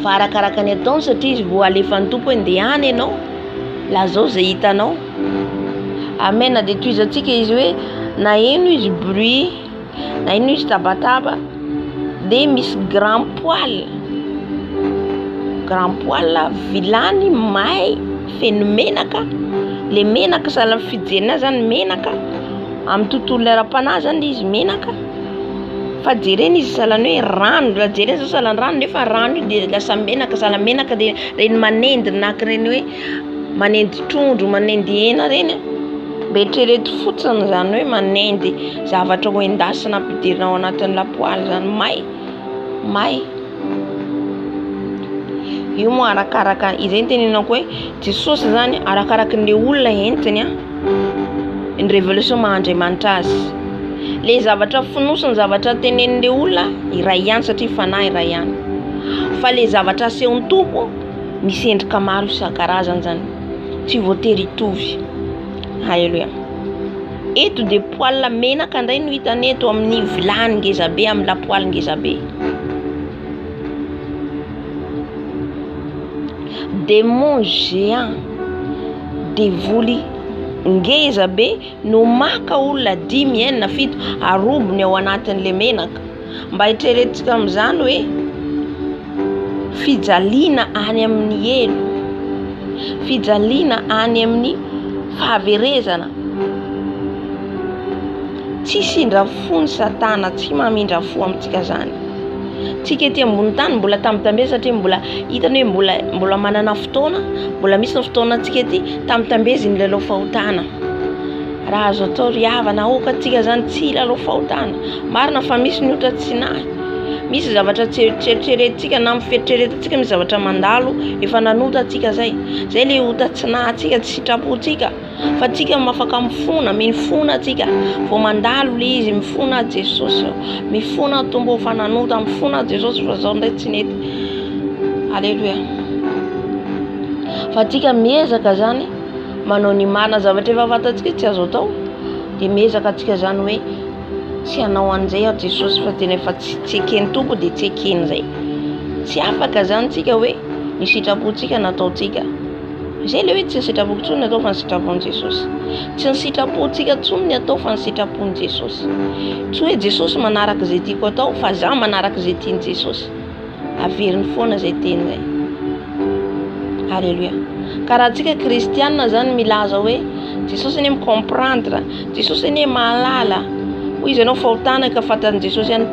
[SPEAKER 1] Fa arakaraka ny ataony satria izy vao alefan'ny tompo hoe ndeha any ianao, la zao zay hitanao. Amen. Dia toizantsika izy hoe na eno izy bruit, na eno izy tabataba, dia misy grand poil vilany may feno menaka. Le menaka sahala amin'ny fijerena zany menaka, amin'ny tontolo ara-panahy zany izy menaka. Fa jerena izy sahalany hoe rano, la jerena zao sahalany rano nefa rano io dia lasa menaka, sahala menaka. Dia reny manendy naka reny hoe manendy trondro, manendy hena reny, mba eritrereto fotsiny zany hoe manendy zavatra ho endasina ampidirina ao anatin'ny lapoaly zany may. Io moa arakaraka izay tenenako hoe Jesosy zany arakaraka ny olona entiny ny révélation mahandriamanitra azy. Le zavatra fonosiny, zavatra tenenin'le olona iray ihany satria fanahy iray ihany. Fa le zavatra asehon'ny tompo misy endrika maro isan-karazany zany, tsy voatery hitovy. Halleluja. Eto dia poil menaka indray no hitany eto amin'ny vilany ngezabe, amin'ny lapoaly ngezabe. Démon géant, devoly ngezabe no maka olona 10, 9, 7 arobony ao anatin'le menaka. Mba hitreretintsika amin'izany hoe fijaliana any amin'ny elo, fijaliana any amin'ny fahaverezana. Tsy sindra fo ny Satana, tsy mamindra fo amintsika zany. Tsika ety ambony tany mbola tambitambe satria mbola hitany hoe mbola manana fotoana, mbola misy ny fotoana antsika ety tambitambezy ny lalao fahotana. Raha azo atao ry havana aoka antsika zany tsy lalao fahotana. Marina fa misy ny ohatra tsinahy, misy zavatra tseritreretintsika na miferitreretintsika, misy zavatra mandalo efa nanota antsika zay le ohatra tsinahy antsika, tsy sitrapontsika. Fa tsika mafaka mifona, mifona tsika vao mandalo le izy, mifona Jesosy, mifona tombo fa nanota, mifona Jesosy fa zao ndray tsy nety. Halleluja. Fa tsika miezaka zany manao ny marina, zavatra efa fantatsika tsy azo atao dia miezaka tsika zany hoe tsy hanao an'izay Jesosy, fa tena efa tsy ekeny tompo dia tsy ekeny zay. tsy afaka zany tsika hoe ny sitrapontsika nataotsika. Zay le hoe tsy ny sitrapontsika tsony natao fa ny sitrapon'i Jesosy. Tsy ny sitrapontsika tsony ny atao fa ny sitrapon'i Jesosy. Tsy hoe Jesosy manaraka izay tiako atao fa za manaraka izay tiany Jesosy. Averiny foana zay teny zay. Alléluia. Ka raha tsika kristianina zany milaza hoe Jesosy anie micomprendre, Jesosy anie mahalala. Hoy izy anao fahotana ka fantany Jesosy ihany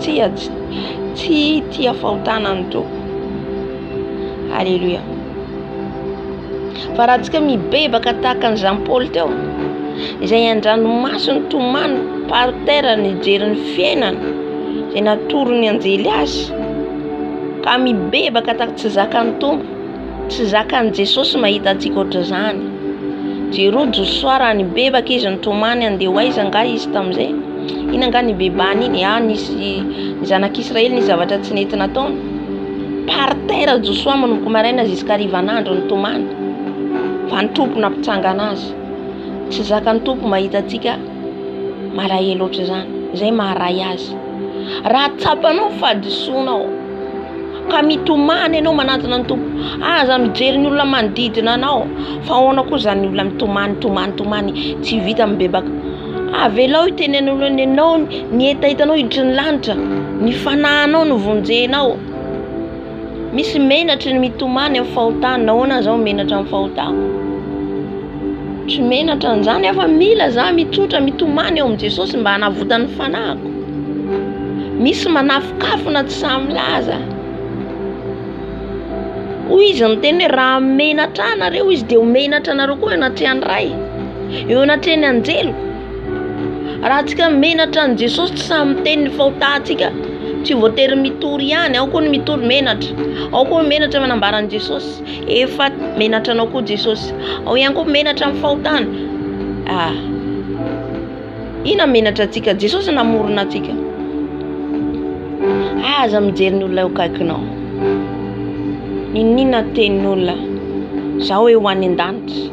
[SPEAKER 1] tsy tia fahotana ny to. Alléluia. Fa raha tsika mibebaka tahaka ny Jean Paul teo, izay an-dranomasiny tomany par terre nijery ny fiainana izay natorony anjely azy, ka mibebaka tahaka tsy zakany tompo, tsy zakany Jesosy mahita antsika ohatry zany. Jerojo soara nibebaka izy ny tomany andeha hoaiza nga izy tamin'izay. Ina nga ny bebany iny? Nisy ny zanak'Israely ny zavatra tsy nety nataony. Par terre Joshua manomboka maraina jusqu'à rivanandro ny tomany. Fa ny tompo nampitsanga anazy. Tsy zakany tompo mahita antsika malahelo ohatry zany. Zay maharay azy. Raha tsapanao fadisoanao ka mitomany ianao manatona ny tompo, aza mijery ny olona manodidina anao, fa ahoana koa zany olona mitomany tsy vita mibebaka. Avelao itenen'olona ny anao ny etahitanao hiditry ny lanitra, ny fanahinao no vonjenao. Misy menatry ny mitomany amin'ny fahotana, nahoana zao menatra amin'ny fahotana? Tsy menatra an'izany efa mila za mitsotra mitomany eo amin'ny Jesosy mba hanavotany fanahiko. Misy manafokafona tsy samy laza. Hoy izy ny teny hoe raha menatra anareo izy dia homenatra anareo koa anatrehany ray, eo anatrehany anjelo. Raha tsika menatra an Jesosy tsy samy miteny ny fahotantsika, tsy voatery mitory ihany, ao koa ny mitory menatra, ao koa menatra manambara an Jesosy, efa menatra anao koa Jesosy, ao ihany koa menatra amin'ny fahotana. Ina menatra antsika? Jesosy namorona antsika. Aza mijery ny olona eo akaikinao. Ninona tenin'olona? Zao hoe ho any an-danitra.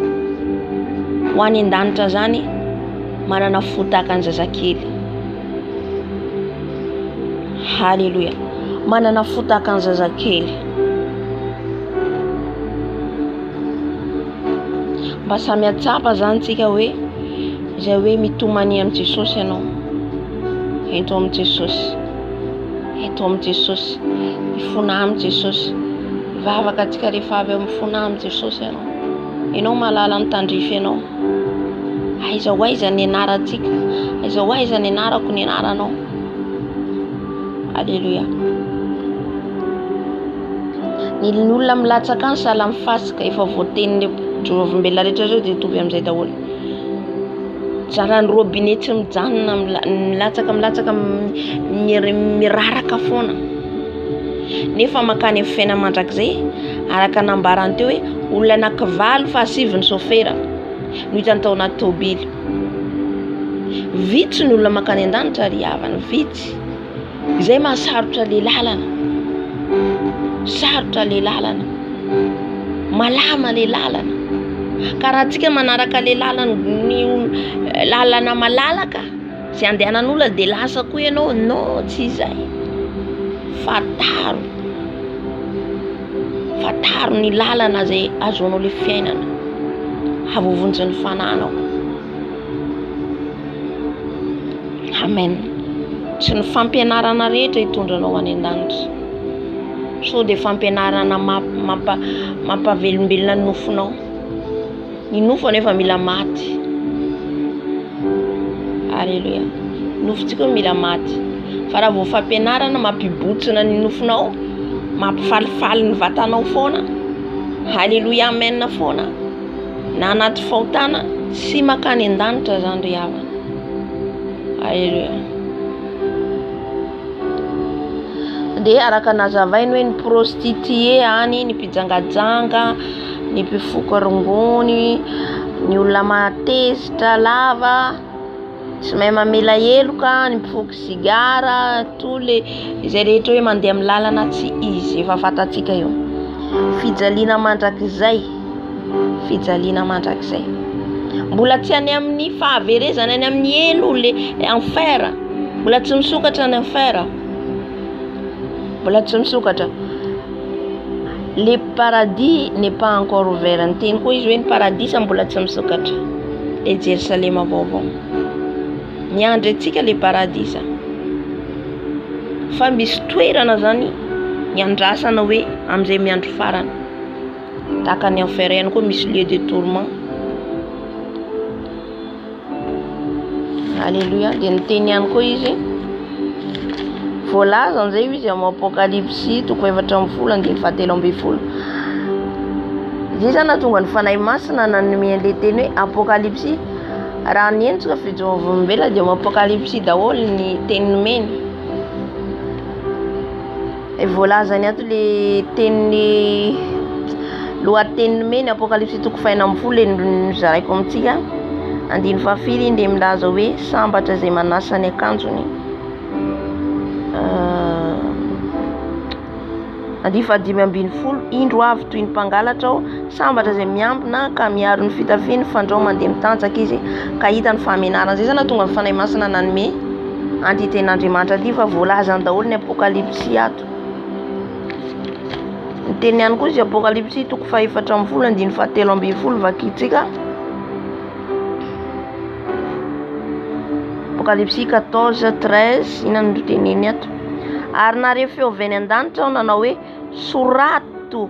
[SPEAKER 1] Ho any an-danitra zany manana fo tahaka ny zazakely. Halleluja. Manana fo tahaka ny zazakely. Mba samy atsapa zany tsika hoe izay hoe mitomany amin'ny Jesosy ianao. Eto amin'ny Jesosy. Eto amin'ny Jesosy. Mifona amin'ny Jesosy. Vavaka tsika rehefa avy amin'ny fona amin'ny Jesosy ianao. Ianao mahalala ny tandrify ianao. Aiza ny anarantsika, aiza ny anarako ny anaranao. Alléluia. Ny olona milatsaka ny sahala amin'ny fasika efa voatenin'ny Jehovambela rehetra zao dia tovy amin'izay daholo. Zara ny robinet tsy mijanona milatsaka miraraka foana. Nefa makany amin'ny fiaina mandrakizay araka nambarany teo hoe olona anakivalo fa 7 ny sofera no hitany tao anaty tôbily. Vitsy ny olona makany an-danitra ary havana, vitsy. Izay mahasarotra le lalana. Sarotra le lalana. Malama le lalana. Ka raha tsika manaraka le lalana ny lalana malalaka izay andehanan'olona dia lasa koa ianao, no tsy izay. Fataro ny lalana izay azoanao le fiainana. Havovonjy ny fananao. Amen. Tsy ny fampianarana rehetra hitondranao any an-danitra. So dia fampianarana mampavelombelona ny nofonao. Ny nofo anefa mila maty. Alléluia. Nofontsika mila maty. Fa raha vao fampianarana mampibotsina ny nofonao, mampifalifaly ny vatanao foana. Alléluia, amen foana. Na anaty fahotana sy makany an-danitra zany ry havana. Alléluia. Dia araka nazavainy hoe ny prostituée any, ny mpijangajanga, ny mpifoka rongony, ny olona matezitra lava, tsy mahay mamela heloka, ny mpifoka sigara, izay rehetra hoe mandeha amin'ny lalana tsy izy, efa fantatsika eo. Fijaliana mandrakizay. Mbola tsy any amin'ny fahaverezana, any amin'ny elo le enfer. Mbola tsy misokatra ny enfer. Mbola tsy misokatra. Le paradis n'est pas encore ouvert. Anteny koa izy hoe ny paradis mbola tsy misokatra. Le Jérusalem vaovao. Miandry antsika le paradis. Fa misy toerana zany niandrasana hoe amin'izay miandro farany. Tahaka ny enfer ihany koa misy lieu de tourment. Alléluia. Dia niteny ihany koa izy voalaza an'izay izy amin'ny Apocalypse 4:17. Zay zany nahatonga ny fanahy masina nanome an'ilay teny hoe Apocalypse. Raha ny endrika fijovombela dia amin'ny Apocalypse daholo ny teny nomeny. E voalazany ato le teny lohateny nomeny Apocalypse 4:40 nozaraiko amintsika. 9 dia milaza hoe sambatra izay manasa ny akanjony. 5:10 indro avy toy ny mpangalatra ao, sambatra izay miambina ka miaro ny fitafiany, fandrao mandeha mitanjaka izy ka hita ny famenarana. Zay zany tonga ny fanahy masina nanome antiten'Andriamanitra aty fa voalazany daholo ny Apocalypse ato. Ny teny ihany koa izy Apocalypse 4:17 vakitsika. Apocalypse 14:13 inona no teneny ato. Ary nareo feo avy any an-danitra aho nanao hoe sorato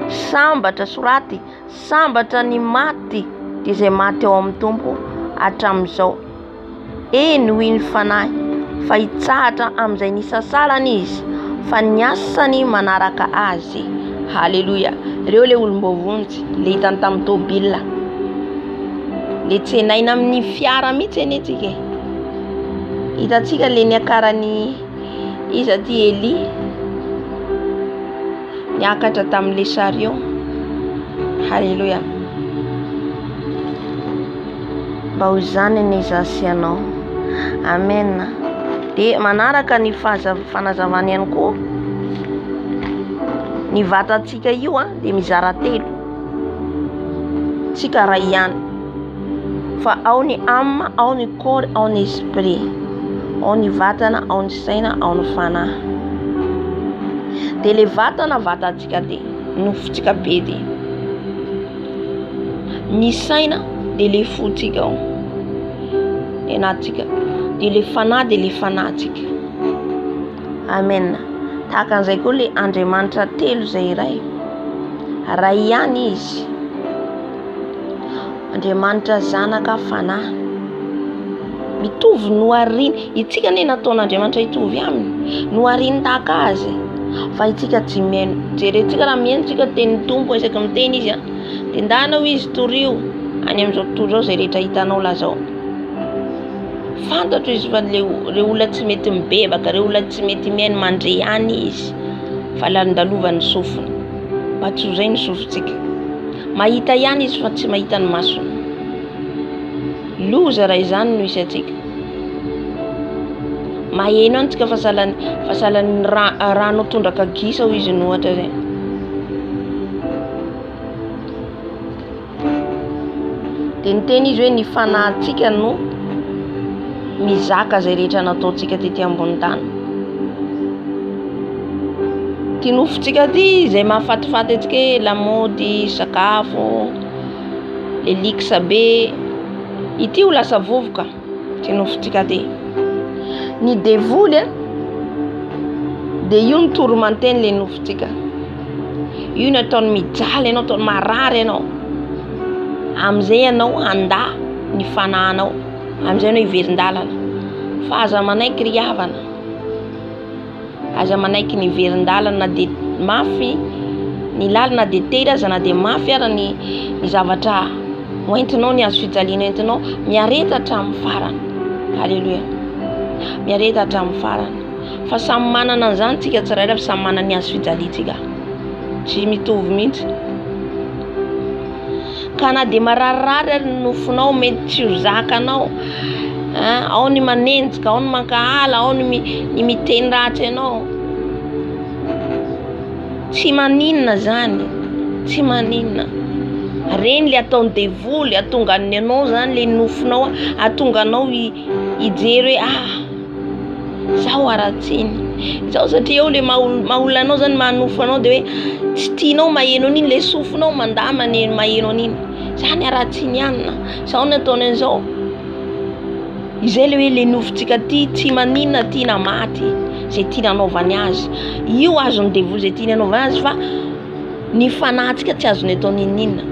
[SPEAKER 1] sambatra soraty sambatra ny maty dia izay maty ao amin'ny tompo hatramin'izao. Eny hoy ny fanahy fa hitsahatra amin'izay nisasalana izy fa ny asany manaraka azy. Halleluja. Reo le olombovonjy le hitany tamin'ny Tobila, le tsenaina amin'ny fiara mihitsy eny antsika. Hitantsika le niakarany izy aty Eli niakatra tamin'le chariot. Halleluja. Mba ho izany ny zasianao. Amen. Dia manaraka ny fanazavana ihany koa ny vatantsika io dia mizara telo. Tsika ray ihany. Fa ao ny âme, ao ny corps, ao ny esprit. Ao ny vatana, ao ny saina, ao ny fanahy. Dia le vatana vatantsika dia nofontsika be dia. Ny saina dia le fotsika ao. Enatsika. Dia le fanahy dia le fanahtsika. Amen. Tahaka an'izay koa le Andriamanitra telo izay iray. Ray ihany izy. Andriamanitra zanaka fanahy. Mitovy nohariny. Itsika ne nataon'Andriamanitra hitovy aminy. Nohariny tahaka azy. Fa itsika tsy mihaino. Jerentsika raha mihaino tsika teny tompo isaky miteny izy. Dia ndanao izy torio. Any amin'izao tontolo izao izay rehetra hitanao lazao. Fantatro izy fa le olona tsy mety mibebaka, le olona tsy mety mihaino mandre ihany izy. Fa landalovany ny sofiny. Mba tsy ho izay ny sofintsika. Mahita ihany izy fa tsy mahita ny masony. Loza raha izany no isy atsika. Maheno antsika fa sahalan'ny rano tondraka gisa ho izy nohatra zay. Dia niteny izy hoe ny fanahintsika no mizaka izay rehetra nataontsika tety ambony tany. Ty nofontsika ty izay mahafatifaty antsika hoe lamaody, sakafo, le liksa be. Ity ho lasa vovoka ty nofontsika ty. Ny devoly dia io ny toromanteny le nofontsika. Io ny ataony mijaly ianao, ataony marary ianao. Amin'izay ianao handa ny fanahinao. Amin'izay ianao hiverin-dalana. Fa aza manaiky ry havana. Aza manaiky ny verin-dalana na dia mafy ny lalana dia tery aza na dia mafy ara ny zavatra hoentinao, ny azo fijaliana entinao, miareta hatramin'ny farany. Halleluja. Miareta hatramin'ny farany. Fa samy manana an'izany tsika tsirairay fa samy manana ny azo fijaliantsika. Tsy mitovy mihitsy. Ka na dia mararirary ary ny nofonao mety tsy ho zakanao. Ao ny manenjika, ao ny mankahala, ao ny miteny ratsy ianao. Tsy maninona zany. Tsy maninona. Reny le ataony devoly, atongan'ny anao zany le nofonao, atonganao hijery hoe zaho aratsiny. Izao satria eo le maha-olona anao zany manofo anao de hoe tsy tianao maheno an'iny le sofinao mandamany maheno an'iny. Zany raha tsy nianina. Zao nataony an'izao. Izay le hoe le nofontsika tsy maninona tiana maty zay tiana anaovany azy. Io azony devoly zay tiana anaovany azy fa ny fanahintsika tsy azony atao ninina.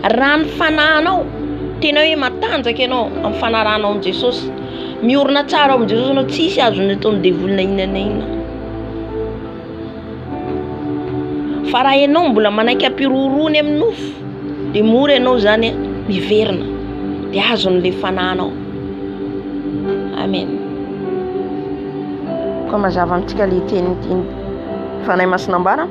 [SPEAKER 1] Raha ny fanahinao tena hoe matanjaka ianao amin'ny fanarahanao amin'i Jesosy, miorina tsara amin'i Jesosy anao, tsisy azony atao ny devoly na inona. Fa raha ianao mbola manaiky ampirorony amin'ny nofo de mora ianao zany miverina de azon'le fanahinao. Amen. Koa mazava amintsika le teny fanahy Masinambara.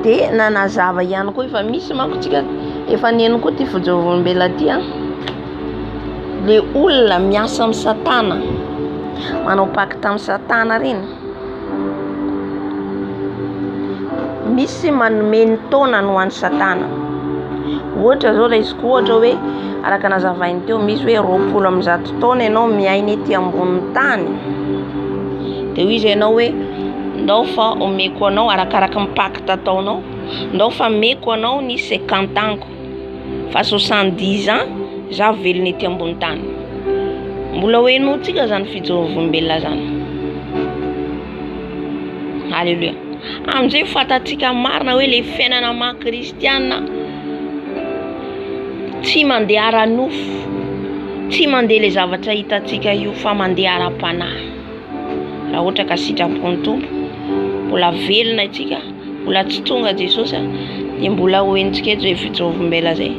[SPEAKER 1] De nanazava ihany koa efa misy manko tsika efa neno koa ty fijoroam-bela ty le olona miasa amin'ny Satana, manao pacte amin'ny Satana reny, misy manome ny taonany ho an'ny Satana. Ohatra zao raisiko ohatra hoe araka nazavainy teo misy hoe 20 taona ianao miaina ety ambony tany de hoy izy ianao hoe ndao fa omeko anao arakaraka ny pacte ataonao, ndao fa meko anao ny 50 anko fa 70 ans za velona ety ambony tany. Mbola hoenao tsika zany fijorovam-belona zany. Halleluja. Amizay fatatsika marina hoe le fiainana maha kristiana tsy mandeha ara-nofo, tsy mandeha le zavatra hitatsika io fa mandeha ara-panahy. Raha ohatra ka sitrapon'ny Tompo, mbola velona itsika, mbola tsy tonga Jesosy de mbola hoentsika eto zay fijorovam-bela zay.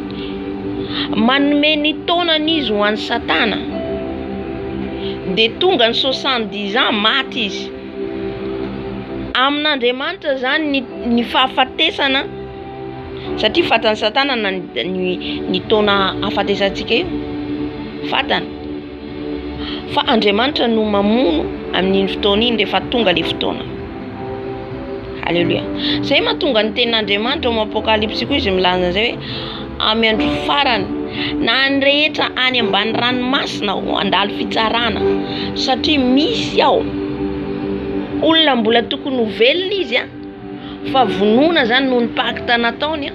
[SPEAKER 1] Manome ny taonany izy ho an'ny Satana de tonga ny 70 ans maty izy. Amin'Andriamanitra zany ny fahafatesana, satria fatany Satana ny taona afatesantsika io fatany, fa Andriamanitra no mamono amin'iny fotoana iny rehefa tonga le fotoana. Halleluja. Zay mahatonga ny tenin'Andriamanitra ao Apocalypse koa izy milaza zay hoe amin'ny andro farany na ny rehetra any ambany ranomasina ho andalo fitsarana, satria misy ao olona mbola tokony ho velona izy fa vonona zany noho ny pacte nataony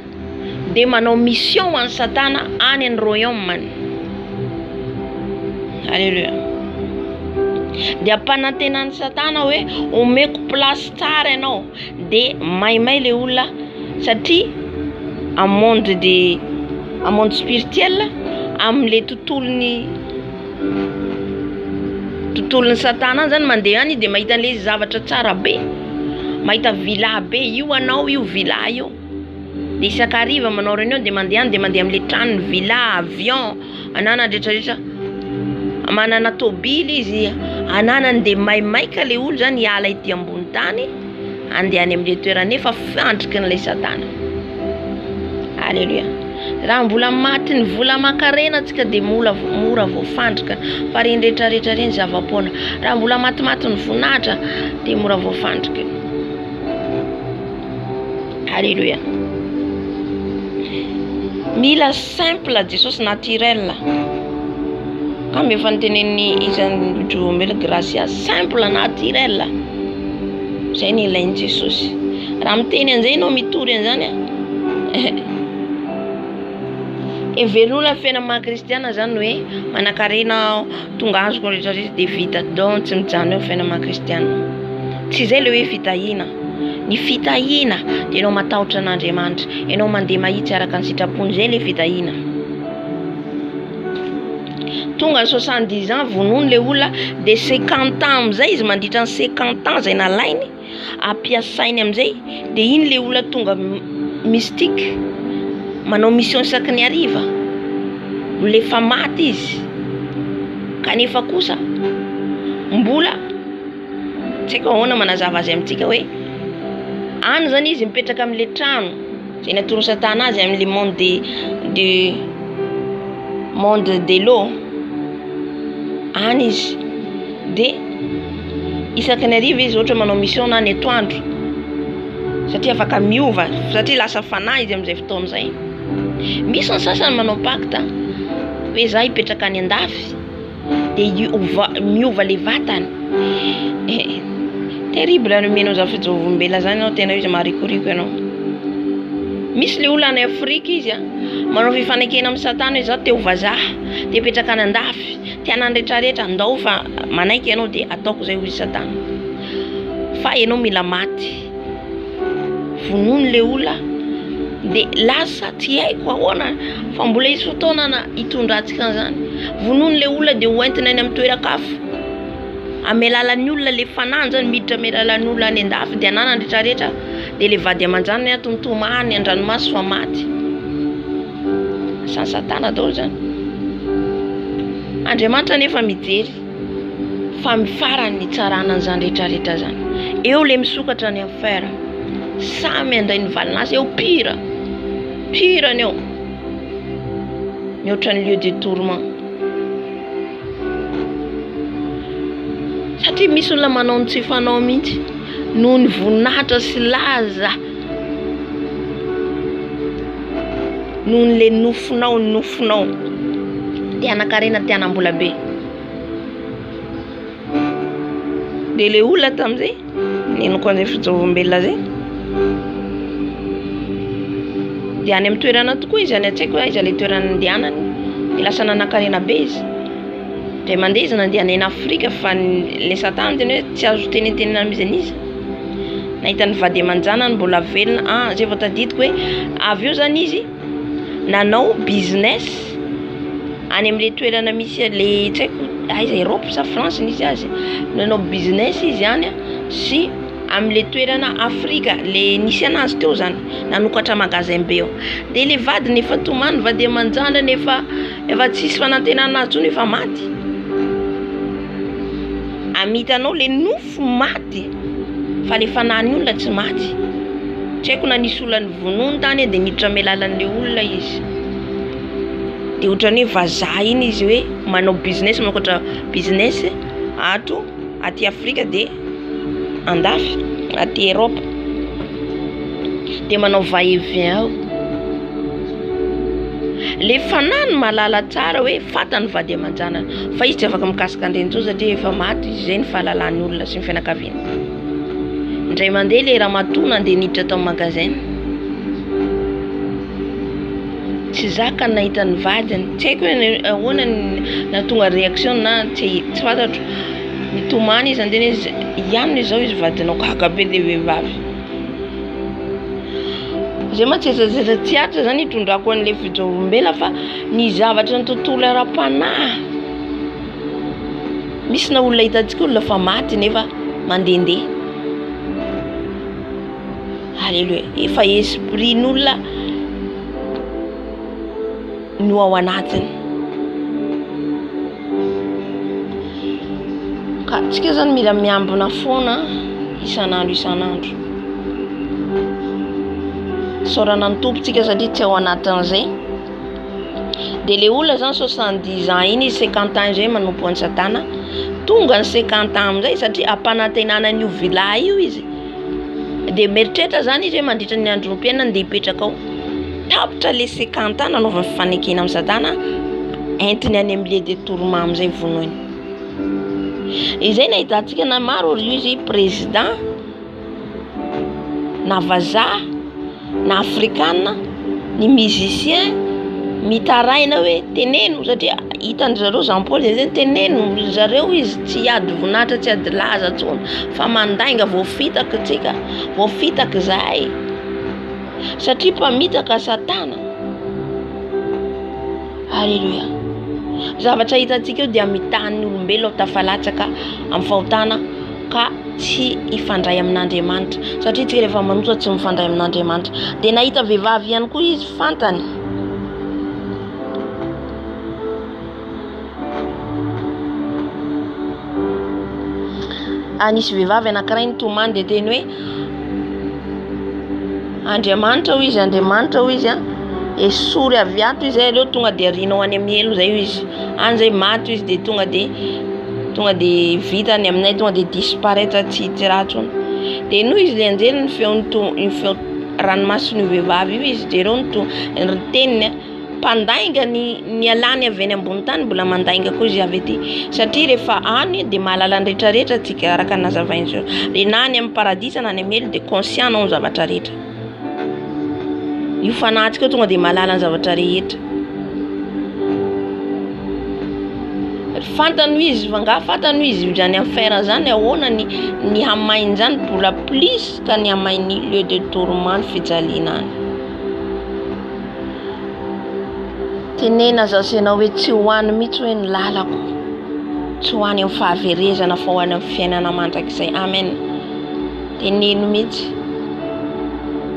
[SPEAKER 1] de manao mission an'ny Satana any amin'ny royaume-any. Halleluja. De ampanantenan'ny Satana hoe omeko place tsara ianao de maimay le olona, satria amin'ny monde spirituel amin'le tontolon'ny Satana zany mandeha any de mahita le zavatra tsara be, mahita villa be, io anao io villa io. De isakariva manao réunion de mandeha any de mandeha amin'le trano, villa, avion, anana rehetrarehetra, manana tobily izy, ananany de maimaika le olo zany hiala ety ambony tany andeha any amin'le toerana efa fandriky n'le Satana. Halleluja. Raha mbola maty ny vola makarena tsika de mora voafandrika, fa reny rehetrarehetra reny zava-poana. Raha mbola matimaty ny voninahitra de mora voafandrika. Halleluja. Mila simple Jesosy naturel. Kama efa nitenen'ny isan'ny joroam-bela gracia, simple naturel. Zay ny ilain'i Jesosy. Raha miteny an'izay ianao mitory an'izany everona fiainana maha kristiana zany hoe manakarena tonga azoko rehetrarehetra de vita, donc tsy mijano eo fiainana maha kristiana. Tsy zay le hoe fitahina. Ny fitahina de ianao matahotra an'Andriamanitra, ianao mandeha mahitsy araka ny sitrapony, zay le fitahina. Tonga ny 70 ans vonoiny le olona de 50 ans amizay izy mandritra ny 50 ans zay nalainy ampiasainy amizay de iny le olona tonga mystique, manao mission isaky ny hariva, lefa maty izy kanefa kosa mbola tsy haiko ahoana manazava azy amintsika hoe any zany izy mipetraka amin'le trano zay natoro Satana azy amin'le monde de l'eau any izy, de isaky ny hariva izy ohatra manao mission na ny atoandro, satria afaka miova, satria lasa fanahy izy amin'izay fotoana zay. Misy ny sasany manao pacte hoe za hipetraka any andafy dia miova le vatany. Terrible nomenao za fijorombela zany anao, tena izy marikoriko ianao. Misy le olona any Afrika izy manao fifanekena amin'ny Satana hoe zao te ho vazaha, te hipetraka any andafy, te hanandraitrarehetra, andao fa manaiky ianao dia ataoko zay hoy Satana. Fa ianao mila maty. Vonoiny le olona dia lasa tsy haiko ahoana fa mbola isy fotoana na hitondrantsika zany. Vonoiny le olona dia hoentina any amin'ny toeran-kafa. Amy alalan'ny olona le fanahy zany miditra amy alalan'ny olona any andafy dia ananany rehetrarehetra dia le vady aman-janany atontomany an-dranomasy fa maty. Asan'ny Satana daholo zany. Andriamanitra nefa mijery fa mifarany ny tsarana an'izany rehetrarehetra zany. Eo le misokatra ny enfer, samy andray ny valin'asa, eo pire ny eo mihoatra ny lieu de tourment. Satria misy olona manao ny tsy fanao mihitsy noho ny voninahitra sy laza, noho ny le nofinao dia anakarena ty anam-bola be. Dia le olona tamin'izay nenoko an'izay fijorombelona zay dia any amin'ny toerana tokoa izy, any an-tsaiko hoe izy le toerana andehanany dia lasa nanakarena be izy. Dia mandeha izy nandeha any Afrika fa le Satana tena hoe tsy azo tenentenena mizany izy. Nahita ny vady aman-janany mbola velona, zay vao tadidiko hoe avy eo zany izy nanao business any amin'le toerana misy le tsy haiko aiza Europe sa France nisy azy, nanao business izy any sy amin'le toerana Afrika le nisy anazy teo zany, nanokatra magasin be eo. Dia le vady nefa tomany vady aman-jana nefa tsisy fanantenana azy efa maty. Amitanao le nofo maty fa le fanahiny olona tsy maty. Tsy haiko na nisy olona ny vonoiny tany dia miditra amy lalan'le olona izy. Dia ohatrany hoe vazaha iny izy hoe manao business, manokatra business ato aty Afrika dia andafy aty Europe dia manao va-et-vient ao. Le fanahy malala tsara hoe fatany vady aman-janany fa izy tsy afaka mikasika andreny satria efa maty izy, zay ny fahalalany olona sy ny fianakaviana. Indray mandeha le ramatoa nandeha niditra tao magasin, tsy zaka nahita ny vadiny, tsy haiko hoe ahoana na tonga réaction na tsy fantatro. Nitomany izy andeny izy ianona izao izy vadinao kakabe le vehivavy. Zay matsetsatsetsatra tsiatra zany hitondrako an'le fijorombela fa ny zavatra ny tontolo ara-panahy. Misy na olona hitantsika olona fa maty nefa mandehandeha. Alléluia. Efa esprit n'olona no ao anatiny. Ka tsika zany mila miambina foana isan'andro. Saorana ny tompontsika satria tsy ao anatin'izay. Dia le olona zany 70 ans iny izy 50 ans zay manompo an'ny Satana, tonga ny 50 ans amin'izay satria ampanantenana io vilahy io izy. Dia mieritreritra zany izy hoe mandritra ny androm-piainany dia hipetraka ao. Tapitra le 50 ans nanaovany fifanekena amin'ny Satana, entiny any amin'ny lieu de tourment amin'izay vonoiny. Izay nahitantsika na maro izy président na vazaha na afrikana, ny musicien mitaraina hoe teneno satria hitan'ny zareo Jean Paul zay teneno zareo izy tsy ady voninahitra tsy ady laza tsony fa mandainga voafitaka tsika, voafitaka zahay satria mpamitaka Satana. Alléluia. Zavatra hitantsika eo dia mitahan'ny olombelona tafalatsaka amin'ny fahotana ka tsy ifandray amin'Andriamanitra satria tsika rehefa manontso tsy mifandray amin'Andriamanitra. Dia nahita vehivavy ihany koa izy fantany. Anisy vehivavy anankiray nitomany dia teny hoe Andriamanitra ho izy esory avy ato izy aleo tonga dia rinao any amin'ny elo zay izy. Any zay maty izy dia tonga dia vitany aminay, tonga dia disparaître tsy raha tsony. Dia noho izy le anjely ny feo ranomasiny vehivavy io izy dia reo ny teniny mpandainga ny alany avy any ambony tany mbola mandainga koa izy avy ety satria rehefa any dia mahalala ny rehetrarehetra tsika araka ny nazavainy zao re na any amin'ny paradisa na any amin'ny elo dia conscient anao ny zavatra rehetra io fanahintsika tonga dia mahalala ny zavatra rehetra fantany izy fantany izy zany amin'ny fer zany ahoana ny hamainy zany mbola plus ka ny hamainy lieu de tourment fijaliana any tenena zazena hoe tsy hoany mihitsy hoe ny lalako tsy hoany amin'ny fahaverezana fa hoany amin'ny fiainana mandrakizay amen teneno mihitsy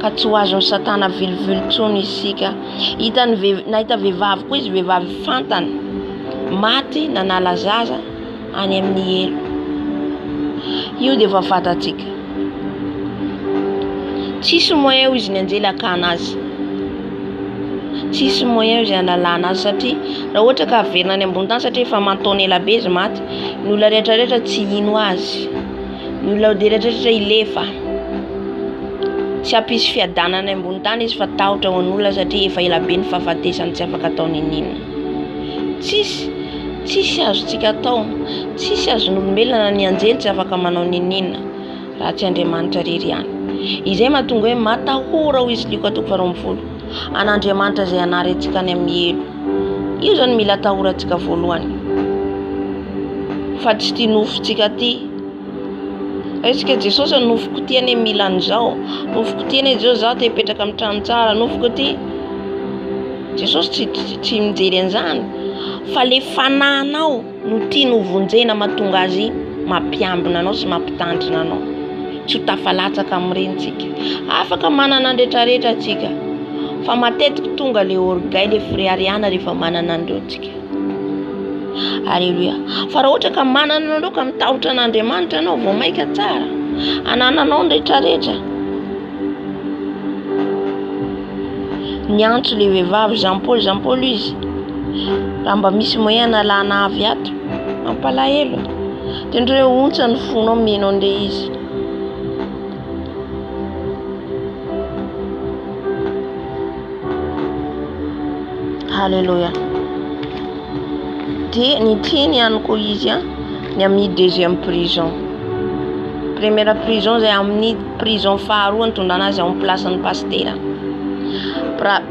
[SPEAKER 1] ka tsy ho azon'ny satana vilivily-tsony isika nahita vehivavy koa izy vehivavy fantany maty nanala zaza any amin'ny elo io dia vavatatsika tsisy moyen izy ny anjelaka anazy tsisy moyen izy analana azy satria raha ohatra ka averina any ambony tany satria efa mantaona ela be izy maty ny olona rehetrarehetra tsy ino azy ny olona rehetrarehetra ilefa tsy hampisy fiadanana any ambony tany izy fa tahotra ho an'olona satria efa ela be ny fahafatesany tsy afaka atao ninina tsisy azontsika atao tsisy azon'olombelona ny anjely tsy afaka manao ninina raha tsy Andriamanitra rery ihany izay mahatonga hoe matahora ho izy liko atoko faharoambifolo an'Andriamanitra izay anarentsika any amin'ny elo io zany mila atahorantsika voalohany fa tsy tia nofontsika ty esika Jesosy nofoko ty ane mila an'izao nofoko ty ane zao te hipetraka amin'ny trano tsara nofoko ty Jesosy tsy mijery an'izany fa le fanahinao no tia novonjena mahatonga azy mampiambina anao sy mampitandrina anao tsy ho tafalatsaka amin'irentsika afaka manana ny rehetrarehetra atsika fa matetika tonga le orgueil le friariana rehefa manana an'ireo tsika alleluia fa raha ohatra ka manana anao ka mitahotra an'Andriamanitra anao vao maika tsara anananao ny rehetrarehetra niantso le vehivavy Jean Paul izy raha mba misy moyen analana avy ato mampalahelo tendreo ontsa ny fonao meno ande izy halleluja dia ny tiany ihany koa izy ny amin'ny deuxième prison première prison zay amin'ny prison faharoa nitondrana azy ao amin'ny placen'ny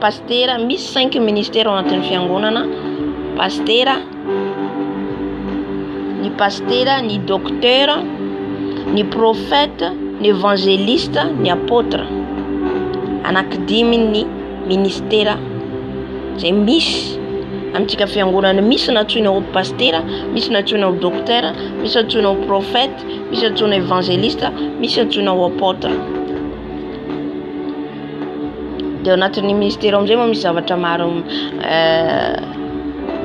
[SPEAKER 1] pastera misy 5 ministères ao anatin'ny fiangonana pastera, ny docteur, ny prophète, ny évangéliste, ny apôtre anankidimy ny ministère zay misy amintsika fiangonana misy natsoina ho pastera misy natsoina ho docteur misy natsoina ho prophète misy natsoina ho évangéliste misy natsoina ho apôtre dia anatin'ny ministère amizay moa misy zavatra maro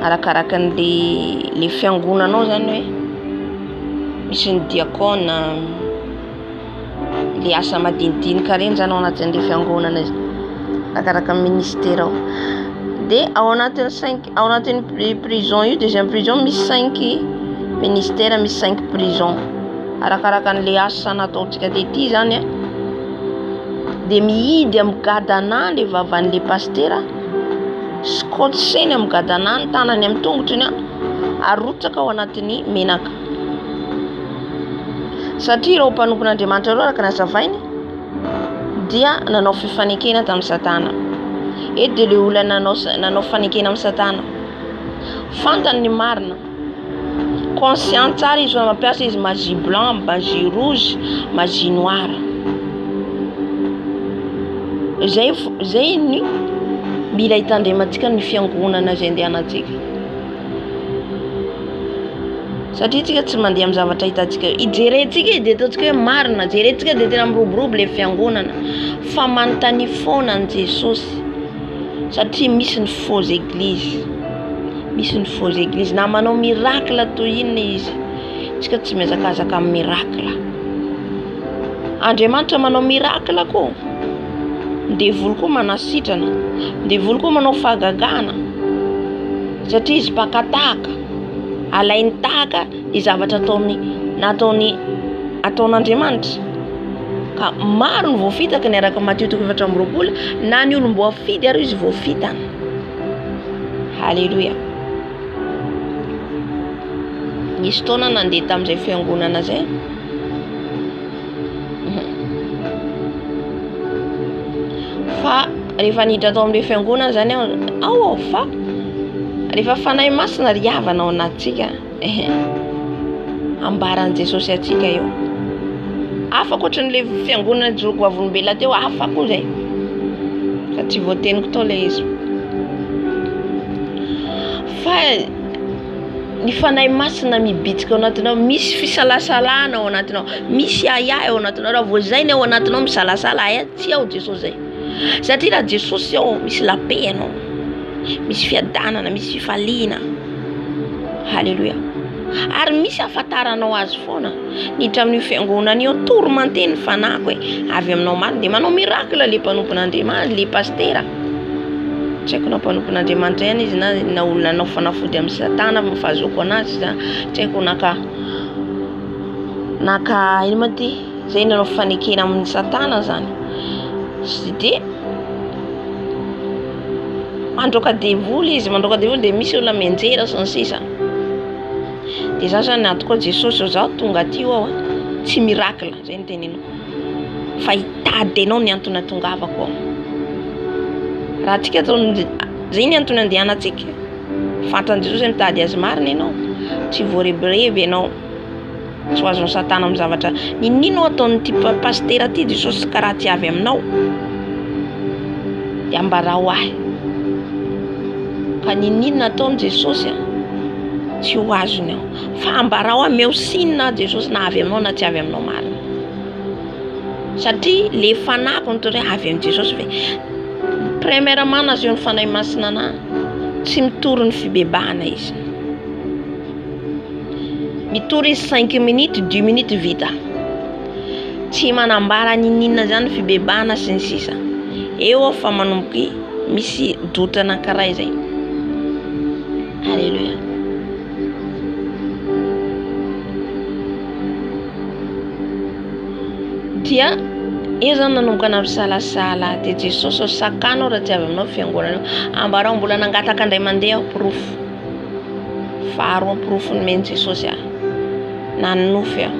[SPEAKER 1] arakaraka le fiangonanao zany hoe misy ny diakona le asa madinidinika reny zany ao anatin'le fiangonana izy arakaraka ministère ao dia ao anatin'ny prison io deuxième prison misy 5 ministère misy 5 prison arakaraka an'le asa nataontsika tety zany dia mihidy amin'ny gadana le vavan'le pastera skotseny amin'ny gadana ny tanany amin'ny tongotriny arotsaka ao anatin'ny menaka satria raha mpanompon'Andriamanitra reo araka nazavainy dia nanao fifanekena tamin'ny satana dia le olona nanao fanekena amin'ny satana fantany ny marina conscient tsara izy mampiasa izy magie blanc magie rouge magie noire zay ny mila hitandremantsika ny fiangonana zay andehanantsika satria tsika tsy mandeha amin'ny zavatra hitantsika ijerentsika dia ataontsika hoe marina jerentsika dia tena miroborobo le fiangonana fa manontany foana ny Jesosy satria misy ny faux église na manao miracle toy inona izy tsika tsy miazakazaka amin'ny miracle Andriamanitra manao miracle koa devolo koa manasitrana devolo koa manao fahagagana satria izy pakataka alainy tahaka ny zavatra ataon'Andriamanitra ka maro ny voafitaka ny araka Matthieu 4:20 na ny olom-boafidy ary izy voafitana Halleluja. Nisy taona nandeha tamin'izay fiangonana zay. Fa rehefa niditra tao amin'ilay fiangonana zany aho fa rehefa fanahy masina ry havana ao anatsika. Ambaran Jesosy atsika eo. Hafa ohatran'ilay fiangonana joroko avolombela teo, hafa koa zay. Fa tsy voateniko tao ilay izy. Fa ny fanahy masina mibitsika ao anatinao, misy fisalasalana ao anatinao, misy aya ao anatinao. Raha vao zay ny ao anatinao misalasala, aya tsy ao Jesosy zay. Satria raha Jesosy ao misy lape anao, misy fiadanana, misy fifaliana. Halleluja. Ary misy afantaranao azy foana. Niditra amin'ny fiangonana io toromanteny fanako avy aminao marina dia manao miracle le mpanompon'Andriamanitra, le pastera. Tsy haiko na mpanompon'Andriamanitra ihany izy na olona nao fanafody amin'ny Satana mifazoko anazy za. Tsy haiko naka ino ma ty zay nanao fanekena amin'ny Satana zany. Sy de mandroaka devoly izy, mandroaka devoly dia misy olona menjera sy ny sisa. Dia za zany atoko Jesosy zao tonga aty ao tsy miracle zay ny teneniko. Fa hitady anao ny antony tongavako ao. Raha antsika zay ny antony andehanantsika. Fantan'i Jesosy mitady azy marina ianao. Tsy voarebereby ianao. Tsy ho azon'ny Satana amin'ny zavatra. Ninino ataon'ity pastera ty Jesosy karaha tsy avy aminao? Dia ambarao ahy. Ka ninino ataon'i Jesosy tsy ho azony ao. Fa ambarao ahy meo sinina Jesosy na avy aminao na tsy avy aminao marina. Satria le fanako ny avy amin'ny Jesosy ve. Premièrement azy eo ny fanahy masina anahy. Tsy mitory ny fibebahana izy. Mitory izy 5 minutes, 10 minutes vita. Tsy manambara ninina zany fibebahana sy ny sisa. Eo aho fa manomboky misy doute anankiray zay. Alléluia. Dia io zany nanomboka nampisalasala dia Jesosy sakano raha tsy avy aminao fiangonana. Ambarao mbola nangataka indray mandeha aho profo. Faro profo ny meny Jesosy aho. Nanofy aho.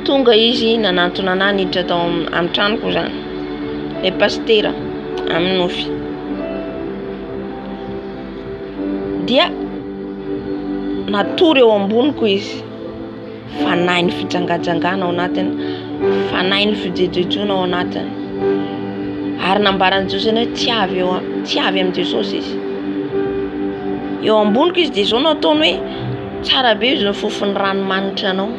[SPEAKER 1] Tonga izy nanantona anahy niditra tao amin'ny tranoko zany. Le pastera amin'ny nofy. Dia natory eo amboniko izy. Fanahy ny fijangajangana ao anatiny, fanahy ny fijejoejona ao anatiny. Ary nambaran'i Jesosy hoe tsy avy amin'ny Jesosy izy. Eo amboniko izy dia zao no ataony hoe tsara be izy no fofon'ny ranomanitra anao.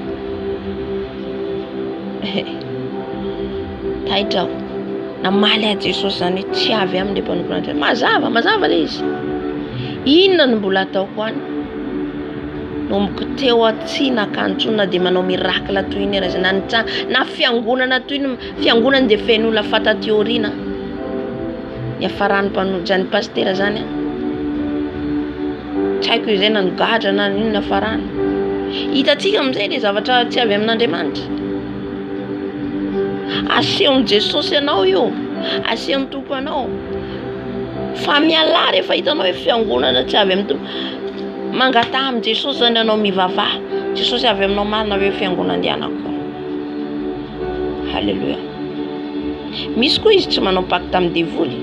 [SPEAKER 1] Taitra aho. Namaly a Jesosy zany hoe tsy avy amin'ny mpanompon'Andriamanitra. Mazava le izy. Inona no mbola ataoko any? Nomboko teo atsy nakantsona dia manao miracle toy ny raha na fiangonana toy ny fiangonana dia fen'olona fata teoriana. Ny afarany mpanojany pastera zany. Tsy haiko izay nanogadra na inona afarany. Hitatsika amin'izay le zavatra tsy avy amin'Andriamanitra. Asehon'i Jesosy ianao io. Asehon'ny Tompo anao. Fa miala rehefa hitanao hoe fiangonana tsy avy amin'ny Tompo. Mangataha amin'ny Jesosy zany anao mivavaha. Jesosy avy aminao marina hoe fiangonana andehanako. Halleluja. Misy koa izy tsy manao pacte amin'ny devoly.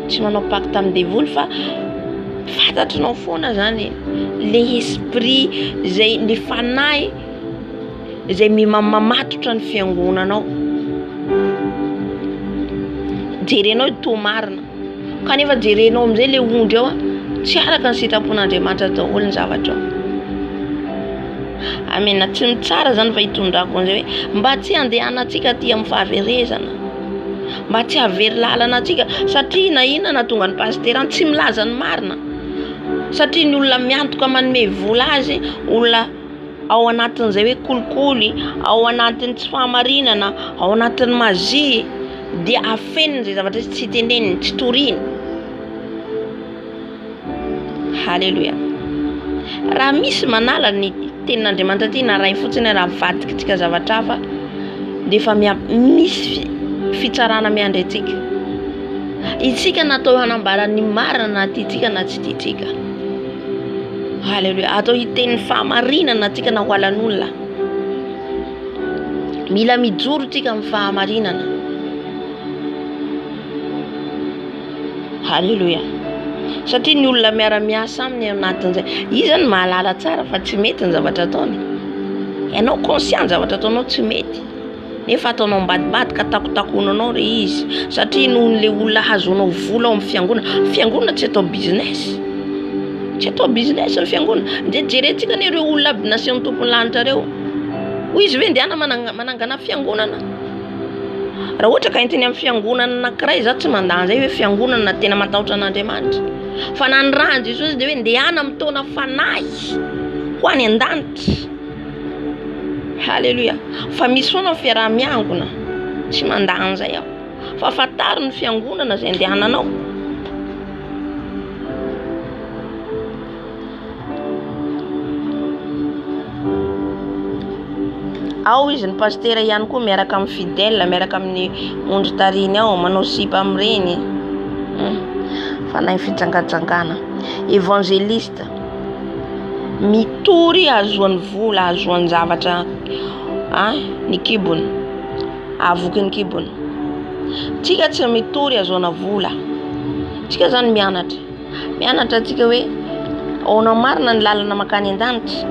[SPEAKER 1] Tsy manao pacte amin'ny devoly fa fantatrinao foana zany le esprit zay le fanahy zay mamatotra ny fiangonanao. Jerenao to marina. Kanefa jerenao amin'izay le ondry ao tsy araka ny sitrapon'Andriamanitra daholo ny zavatra. Amena tsy mitsara zany fa hitondrako an'izay hoe mba tsy andehanantsika aty amin'ny fahaverezana. Mba tsy havery lalana antsika satria na inona tonga ny pastera tsy milaza ny marina. Satria ny olona miantoka manome vola azy, olona ao anatin'izay hoe kolikoly, ao anatin'ny tsy fahamarinana, ao anatin'ny mazy dia afeniny izay zavatra tsy teneniny, tsy toriny. Halleluja. Raha misy manala ny tenin'Andriamanitra ty na ray fotsiny raha vadikitsika zavatra hafa dia efa misy fitsarana miandry antsika. Itsika natao hanambarany marina na tiatsika na tsy tiatsika. Halleluja. Atao hiten'ny fahamarinana atsika na ho alan'olona. Mila mijoro tsika amin'ny fahamarinana. Halleluja. Satria ny olona miara-miasa aminy anatin'izay, izy zany mahalala tsara fa tsy mety ny zavatra ataony. Ianao conscient zavatra ataonao tsy mety. Nefa ataonao mbadibadika takotakonanao re izy. Satria nohon'le olona hazonao vola ao amin'ny fiangonana. Fiangonana tsy atao business. Tsy atao business ny fiangonana. Jerentsika ireo olona aby nasian'ny tompony lanitra reo. Hoy izy hoe ndeana manangana fiangonana. Raha ohatra ka entiny amin'ny fiangonana anankiray, za tsy mandany zay hoe fiangonana tena matahotra an'Andriamanitra. Fa na ny rahan'i Jesosy dia hoe ndeana amin'ny taona fanahy ho any an-danitra. Halleluja. Fa misy foana fiaraha-miangona tsy mandany zay aho. Fa fatary ny fiangonana zay ndehananao. Ao izy ny pastera ihany koa miaraka amin'ny fidèle, miaraka amin'ny ondry tariny ao, manao sipa amin'ireny. Fanahy fitsangatsangana. Évangéliste. Mitory azoany vola, azoany zavatra ny kibony. Avoky ny kibony. Tsika tsy mitory azoana vola. Tsika zany mianatra. Mianatra tsika hoe ahoana marina ny lalana makany an-danitra.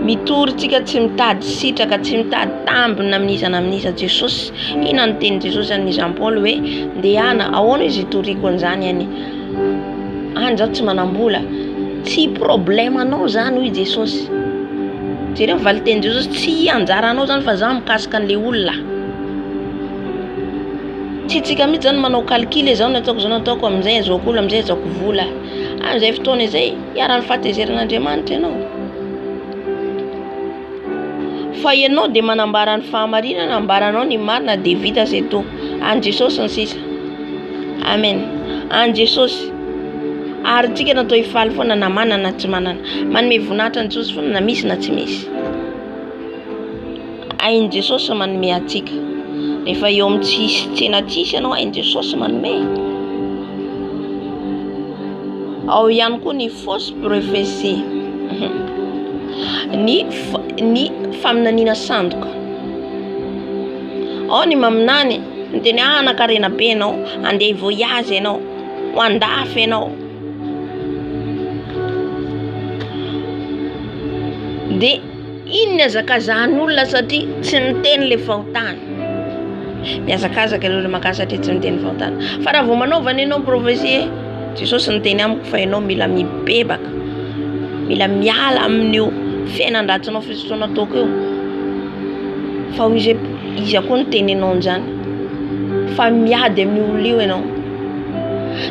[SPEAKER 1] Mitory tsika tsy mitady sitraka, tsy mitady tambina amin'isa Jesosy. Ina ny teny Jesosy an'i Jean Paul hoe ndehana ahoana izy itoriko an'izany any. Zaho tsy manambola. Tsy problème anao zany hoy Jesosy. Jereo valy teny Jesosy tsy anjara anao zany fa za mikasika an'le olona. Tsy tsika mihitsy zany manao calcul zao nataoko zao nataoko amin'izay azaoko olona amin'izay azaoko vola. Amin'izay fotoana izay iara-ny fahatezeran'Andriamanitra ianao. Fa ianao dia manambara ny fahamarinana, ambaranao ny marina dia vita c'est tout. Any Jesosy ny sisa. Amen. Any Jesosy. Ary tsika natao hifaly foana na manana na tsy manana. Manome voninahitra ny Jesosy foana na misy na tsy misy. Ainy Jesosy manome atsika. Rehefa eo amin'ny tsisy tsena tsisy ianao ainy Jesosy manome. Ao ihany koa ny fausse prophétie. Ny faminaniana sandoka. Ao ny maminany ny teny anakarena be ianao, andeha voyage ianao, ho andafy ianao. Dia iny ny azakazahan'olona satria tsy miteny le fahotana. Miazakazaka ilay olona makasy satria tsy miteny fahotana. Fa raha vao manaovana ianao prophétie, Jesosy niteny amiko fa ianao mila mibebaka, mila miala amin'io fiainan-dratsinao fisotroana ataoko io. Fa izy akoa ny teninao an'izany. Fa miady amin'ny olona io ianao.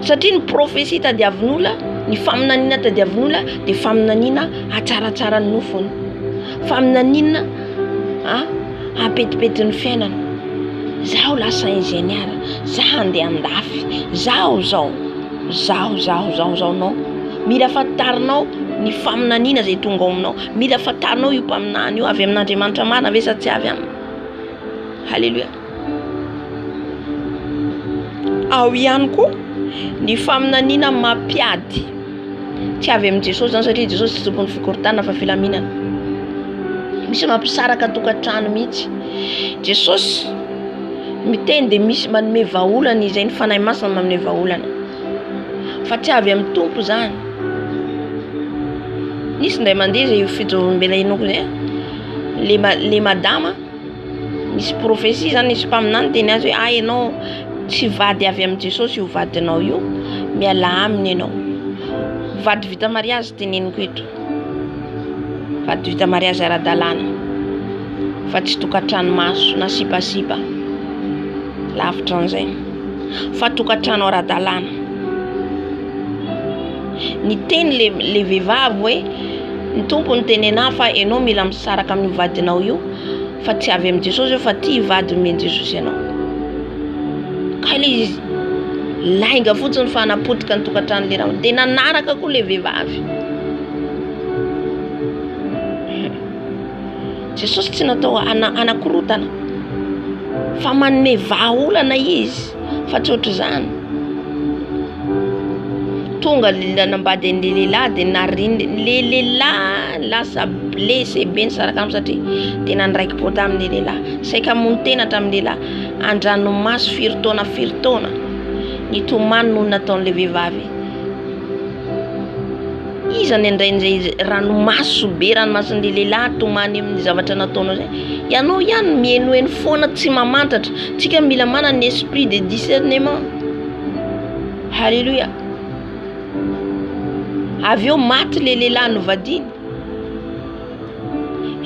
[SPEAKER 1] Satria ny prophétie tadiavin'olona, ny faminaniana tadiavin'olona dia faminaniana hatsaratsara ny nofony. Faminaniana hapetipety ny fiainana. Zaho lasa ingénieur, zaho andeha andafy, zaho nao. Mila fatarinao ny faminaniana zay tonga ao aminao. Mila fatarinao io mpaminany io avy amin'Andriamanitra marina ve sa tsy avy aminy. Halleluja. Ao ihany koa ny faminaniana mampiady. Tsy avy amin' Jesosy zany satria Jesosy tsy tompon'ny fikorontanana fa filaminana. Misy mampisaraka tokantrano mihitsy. Jesosy miteny dia misy manome vahaolana izay ny fanahy masina manome vahaolana. Fa tsy avy amin'ny tompo zany. Nisy indray mandeha izay fijorombela inoko izay. Le madama misy prophétie zany, nisy mpaminany teny azy hoe ianao tsy vady avy amin' Jesosy io vadinao io, miala aminy ianao. Vady vita mariazy teneniko eto. Vady vita mariazy ara-dalàna. Fa tsy tokantrano maso na sipasipa. Lavitra an'izay. Fa tokantrano ara-dalàna. Ny teny le vehivavy hoe ny tompo ny tenena fa ianao mila misaraka amin'ny vadinao io, fa tsy avy amin' Jesosy io fa tia vady men Jesosy ianao. Ka ilay izy lainga fotsiny fa hanapotika ny tokantrano le raha. Dia nanaraka koa le vehivavy. Jesosy tsy natao anakorotana, fa manome vahaolana izy fa tsy ohatr'izany. Tonga nanambady an'le lehilahy dia nariny le lehilahy lasa blessé be ny saraka aminy satria tena niraikim-po tamin'le lehilahy. Saika hamono tena tamin'le lehilahy, andranomaso firy taona nitomany noho nataon'le vehivavy. Izany indraindray ranomaso be ranomason'le lehilahy tomany amin'ny zavatra nataonao zay. Ianao ihany mienoeno foana tsy mamantatra. Tsika mila manana ny esprit de discernement. Halleluja. Avy eo maty le lehilahy novadiny.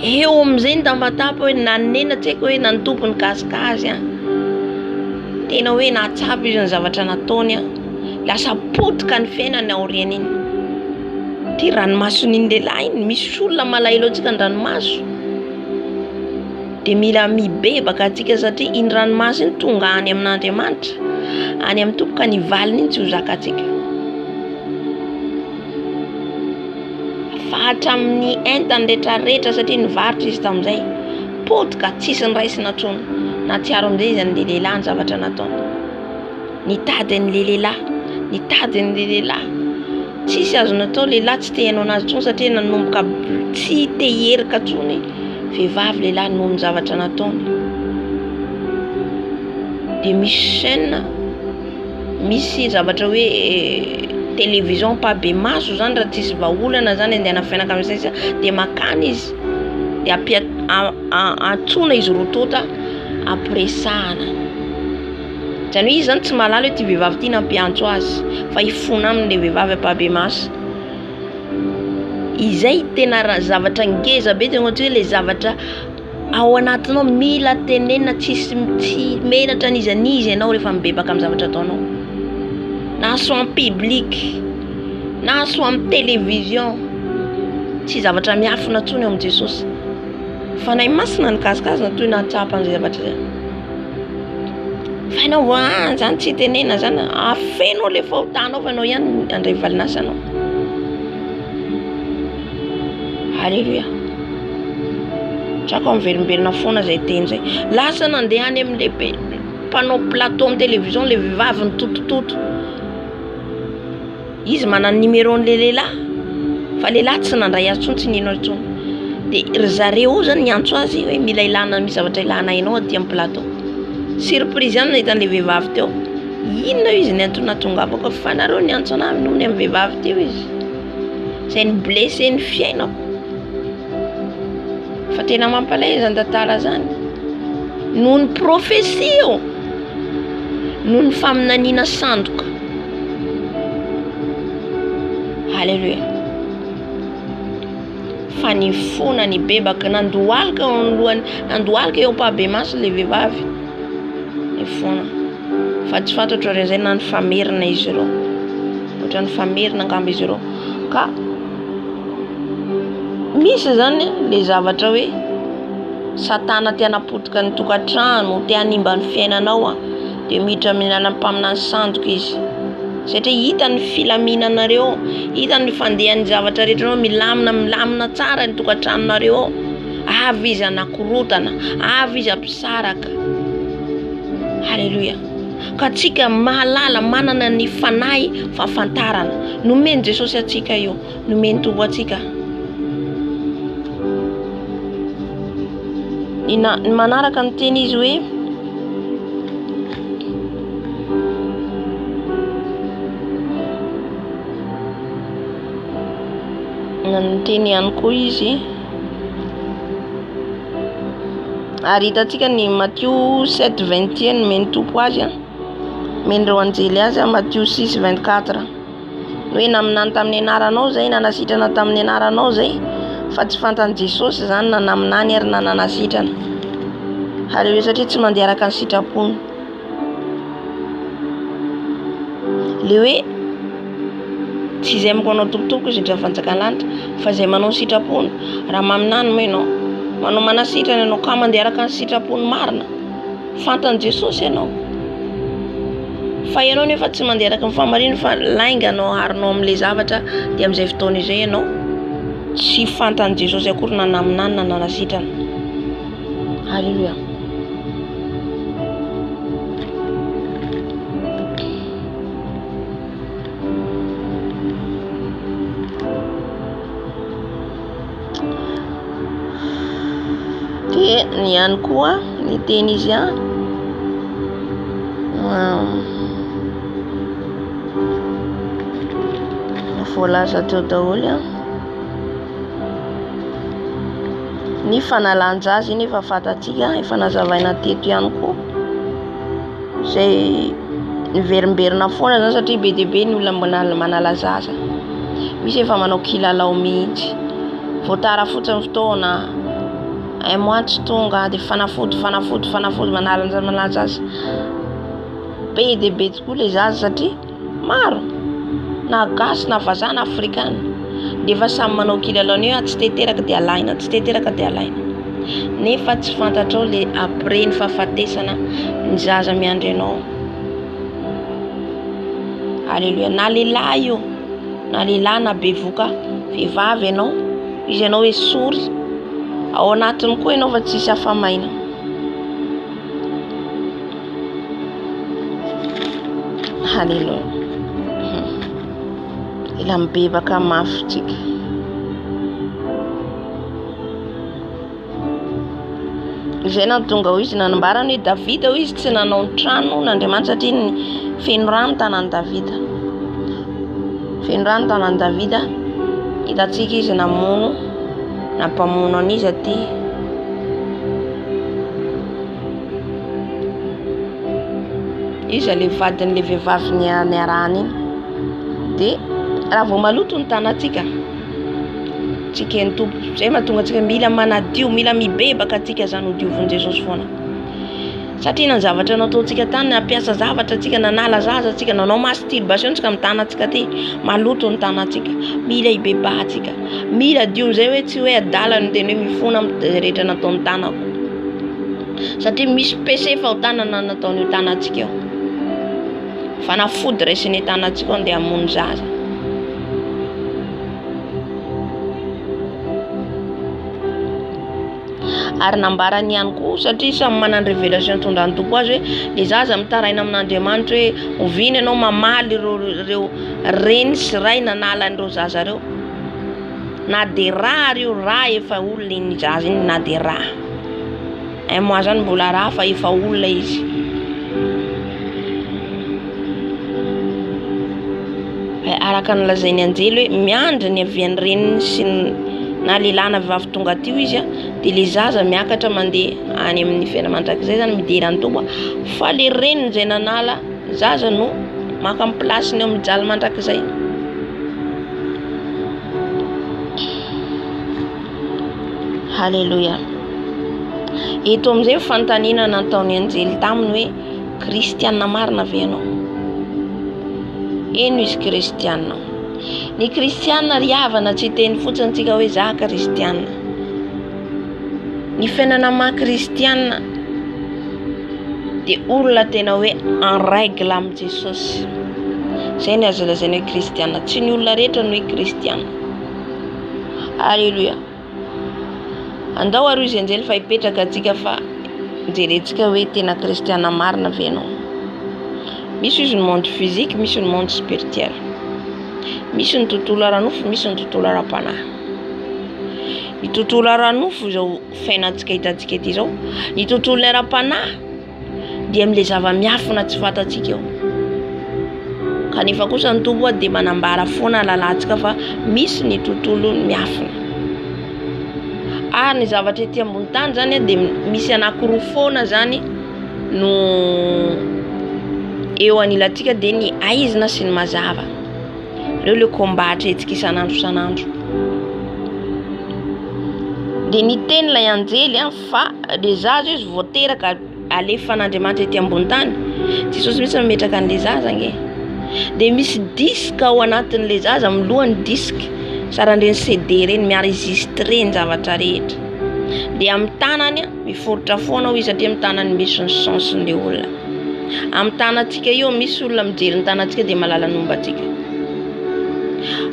[SPEAKER 1] Eo amin'izay nitampatapy hoe nanena tsy haiko hoe nanotompony kazikazy tena hoe nahatsapa izy ny zavatra nataony lasa potika ny fiainany aoriana iny. Ty ranomason'iny lehilahy iny, misy olona malahelo antsika ny ranomaso dia mila mibebaka atsika satria iny ranomaso iny tonga any amin'Andriamanitra, any amin'ny tompoka ny valiny iny tsy ho zakatsika. Fa hatramin'ny entany rehetrarehetra satria nivarotra izy tamin'izay, potika tsisy ny raisina intsony. Natsiaro amin'izay izy an'le lehilahy ny zavatra nataony. Nitady an'le lehilahy. Tsisy azo natao lehilahy tsy te hainao anazy intsony satria nanomboka tsy te herika intsony vehivavy lehilahy noho ny zavatra nataony. Dia misy chaîne, misy zavatra hoe télévision pabe maso zany raha tsisy vahaolana zany andehana fianakavy dia makany izy dia antsona izy rotota ampiresahana. Zany hoe izy zany tsy mahalala hoe ty vehivavy ty nampiantso azy fa hifona amin'le vehivavy pabe maso. Izay tena zavatra ngeza be tena hoe le zavatra ao anatinao mila tenenina tsy menatra n'iza ianao rehefa mibebaka amin'ny zavatra ataonao. Na so en public, na so amin'ny télévision, tsy zavatra miafina intsony eo amin'i Jesosy. Fanahy masina ny kazikazina toy nahatsapa an'izay zavatra zay. Fa ianao zany tsy tenena zany afenao le fahotanao fa ianao ihany andray valinasanao. Halleluja. Trako mivelombelona foana zay teny zay. Lasa nandeha any amin'le mpanao plateau amin'ny télévision le vehivavy nitotototo. Izy manana numéro n'le lehilahy, fa lehilahy tsy nandray azy intsony, tsy ninao intsony. Dia ry zareo zany niantso azy hoe mila ilana misy zavatra ilana hainao aty amin'ny plateau. Surprise ihany nahitan'le vehivavy teo. Inona izy niantona tongavako fa nareo niantso anahy noho ny amin'ny vehivavy teo izy. Izay ny blessé ny fiainako. Fa tena mampalahelo zany tantara zany. Noho ny profesia, noho ny faminaniana sandoka. Halleluja. Fa nifona nibebaka nandohalika eo pabe maso le vehivavy. Nifona. Fa tsy fantatra ohatr'izay na ny famerina izy ireo. Ohatra ny famerina angamba izy ireo. Ka misy zany le zavatra hoe Satana te hanapotika ny tokantrano, te hanimba ny fiainanao dia miditra amin'ny mpaminany sandoka izy. Satria hitany filaminanareo, hitany fandehan'ny zavatra rehetra anao milamina tsara ny tokantranonareo. Avy izy anakorotana, avy izy ampisaraka. Halleluja. Ka tsika mahalala manana ny fanahy fahafantarana. Nomeny Jesosy atsika io, nomeny Tompo atsika. Ny manaraka ny teny izy hoe ny teny ihany koa izy ary hitantsika ny Matthieu 7:21 meny Tompo azy men'ireo anjely azy Matthieu 6:24 hoe naminany tamin'ny anaranao zay, nanasitrana tamin'ny anaranao zay, fa tsy fantan'i Jesosy zany nanaminany ary nanasitrana. Halleluja. Satria tsy mandeha araka ny sitrapony. Le hoe tsy izay manao tompotompo izy indra fanjakana lanitra fa izay manao sitrapony. Raha maminany moa ianao manao manasitrana ianao ka mandeha araka ny sitrapony marina, fantan'i Jesosy ianao. Fa ianao nefa tsy mandeha araka ny famarina fa lainganao harinao amin'ilay zavatra dia amin'izay fotoana izay ianao tsy fantan'i Jesosy akory na naminany na nanasitrana. Halleluja. ihany koa ny teny izy voalaza teo daholo ny fanalan-jaza nefa fatatsika efa nazavaina teto ihany koa zay niverimberina foana zany satria be dia be ny olona manala zaza. Misy efa manao kilalao mihitsy voatara fotsiny fotoana un mois tsy tonga dia fanafody manala zaza. Be dia be tokoa le zaza satria maro na gasy na vazaha na afrikana dia efa samy manao kilalao ny tsy teteraka dia alaina nefa tsy fantatrao le après ny fahafatesana ny zaza miandry anao. Alleluia. Na lehilahy io na lehilahy na bevoka vehivavy ianao izy ianao hoe sory ao anatiny koa ianao fa tsisy hafamaina. Alleluia. Ila mibebaka mafy tsika. Izay nahatonga ho izy nanambarany hoe Davida ho izy tsy nanao ny trano n'Andriamanitra satria ny feno rano tanan'i Davida. Feno rano tanan'i Davida, hitantsika izy namono nampamono an'izy aty. Izy le vadin'le vehivavy niarahany iny. Dia raha vao maloto ny tanantsika tsika ny tompo zay mahatonga antsika mila manadio, mila mibebaka atsika zany ho diovin' Jesosy foana. Satria na ny zavatra nataontsika tany nampiasa zavatra tsika, nanala zaza tsika, nanao masturbation tsika amin'ny tanantsika ty, maloto ny tanantsika, mila hibebahantsika, mila dio zay hoe tsy hoe adala ny teny hoe mifona amin'ny rehetra nataon'ny tanako. Satria misy PC fa ho tanana nataon'io tanantsika eo. Fanafody raisiny tanantsika andeha hamono zaza. Ary nambarany ihany koa satria samy manana révélation tonga ny tompo azy hoe le zaza mitaraina amin'Andriamanitra hoe ovina ianao mamaly ireo reny sy ray nanala an'ireo zaza reo. Na de raha io raha efa olona iny zaza iny na de raha. Un mois zany mbola raha fa efa olona izy. Araka ny lazainy anjely hoe miandry ny avian'ny reniny sy na lehilahy na vavy tonga tio izy dia le zaza miakatra mandeha any amin'ny fiainana mandrakizay zany midera ny tombo fa le reniny izay nanala zaza no maka amin'ny plasiny eo mijaly mandrakizay. Halleluia. Eto amin'izay fanontaniana nataony anjely taminy hoe kristianina marina ve ianao? Eno izy kristianina. Ny kristianina riavana tsy teny fotsiny tsika hoe za kristianina. Ny fiainana maha-kristianina dia olona tena hoe en règle amin'ny Jesosy. Zay ny azo lazaina hoe kristianina, tsy ny olona rehetra no hoe kristianina. Alleluia. Andao ary izy anjely fa hipetraka atsika fa jerentsika hoe tena kristianina marina ve ianao. Misy izy ny monde physique, misy ny monde spirituel. Misy ny tontolo ara-nofo, misy ny tontolo ara-panahy. Ny tontolo ara-nofo izao fiainantsika hitantsika ety izao. Ny tontolo ara-panahy dia amin'ilay zava-miafina tsy fantatsika eo. Kanefa kosa ny tompo dia manambara foana lalantsika fa misy ny tontolo miafina. Ary ny zavatra ety ambony tany zany dia misy anankiroa foana zany no eo anilantsika dia ny aizina sy ny mazava. Ireo le kombatra etsika isan'andro isan'andro. Dia ny teny ilay anjely fa le zaza izy voateraka alefa n'Andriamanitra ety ambony tany. Jesosy mihitsy mametraka an'ilay zaza nge. Dia misy diska ao anatin'ilay zaza milohany diska saran'ireny CD reny mienregistré ny zavatra rehetra. Dia amin'ny tanany miforotra foana izy satria amin'ny tanany misy ny senson'ilay olona. Amin'ny tanantsika io misy olona mijery ny tanantsika dia malala ny ombantsika.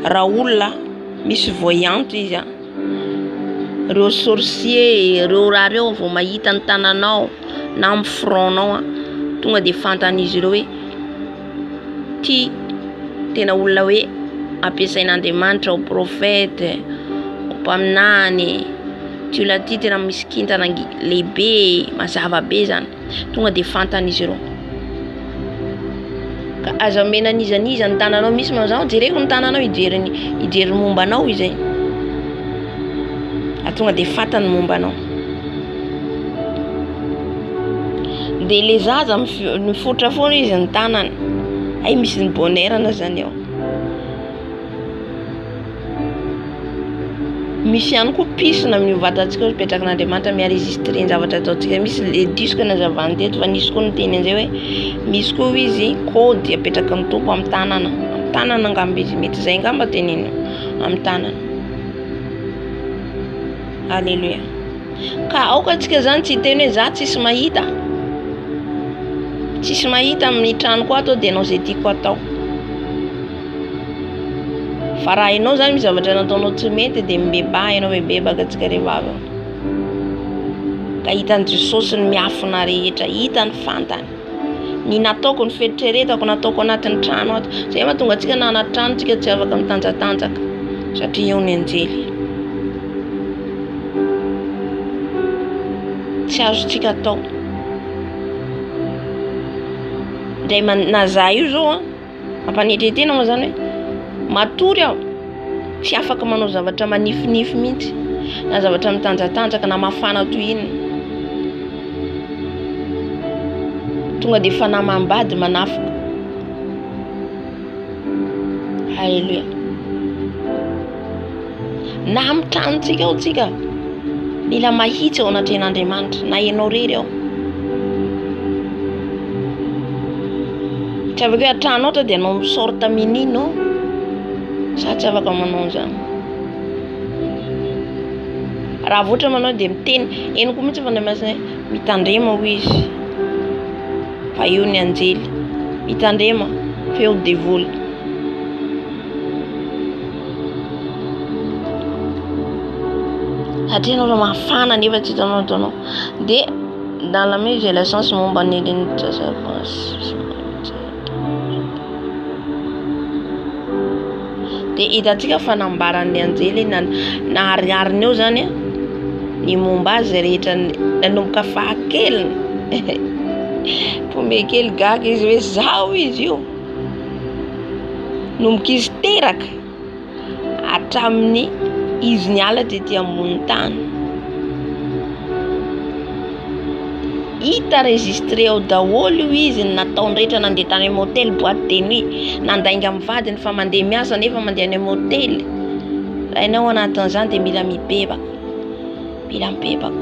[SPEAKER 1] Raha olona misy voyante izy ireo sorcier, ireo raha ireo vao mahita ny tananao na amin'ny frontanao tonga dia fantan'izy ireo hoe ty tena olona hoe ampiasain'Andriamanitra ho profety, ho mpaminany, Tiola ty tena misy kintana lehibe mazava be zany, tonga de fantan'izy ireo. Ka aza menan'izaniza ny tananao misy mazao jereko ny tananao ijery momba anao izay. Tonga de fantany momba anao. De le zaza mifotra foana izy ny tanany. Ay misy ny bonheur zany ao. Misy ihany koa pisona amin'ny vatantsika mipetraka n'Andriamanitra mienregistre ny zavatra ataontsika. Misy le disque nazavany teto fa nisy koa ny teny an'izay hoe misy koa izy kôdy apetraka ny tompo amin'ny tanana. Amin'ny tanana angamba izy mety zay angamba teneny amin'ny tanana. Alléluia. Ka aoka antsika zany tsy teny hoe za tsisy mahita. Tsisy mahita amin'ny tranoko ato de anao zay tiako atao. Fa raha ianao zany misy zavatra nataonao tsy mety de mibeba ianao bebaka antsika rehefa avy. Ka hitan'ny Jesosy ny miafina rehetra, hitany fantany. Ny nataoko ny fetreretako nataoko anatin'ny trano ato. Zay mahatonga antsika na anaty trano tsika tsy afaka mitanjatanjaka satria eo ny anjely. Tsy azontsika atao. De naza io zao mampanetretena moa zany hoe matory aho tsy afaka manao zavatra manifinify mihitsy na zavatra mitanjatanjaka na mafana toy iny. Tonga de fanamambady manafika. Halleluja. Na amin'ny tranontsika ao tsika mila mahitsy ao anatren'Andriamanitra na ianao rery ao. Tsy afaka hoe atrano ohatra de anao misorta menino sa tsy afaka manao an'izany. Raha voatra manao de miteny eny koa mihitsy fandamasina mitandrema ho izy. Fa eo ny anjely mitandrema feo devoly. Satria anao mafana nefa tsy hitanao ataonao. De dans la même relation momba ny de hitantsika fanambaran'ny anjely na harihariny eo zany ny momba azy rehetra nanomboka fahakeliny. Pombe kely gaga izy hoe zao izy io. Nomboka izy teraka hatramin'ny izy ny ala tety ambony tany. Hita registre ao daholo io izy nataony rehetra nandeha tany amin'ny hôtely boîte de nuit nandainga amin'ny vadiny fa mandeha miasa nefa mandeha any amin'ny hôtely. Raha ianao anatin'izany de mila mibebaka. Mila mibebaka.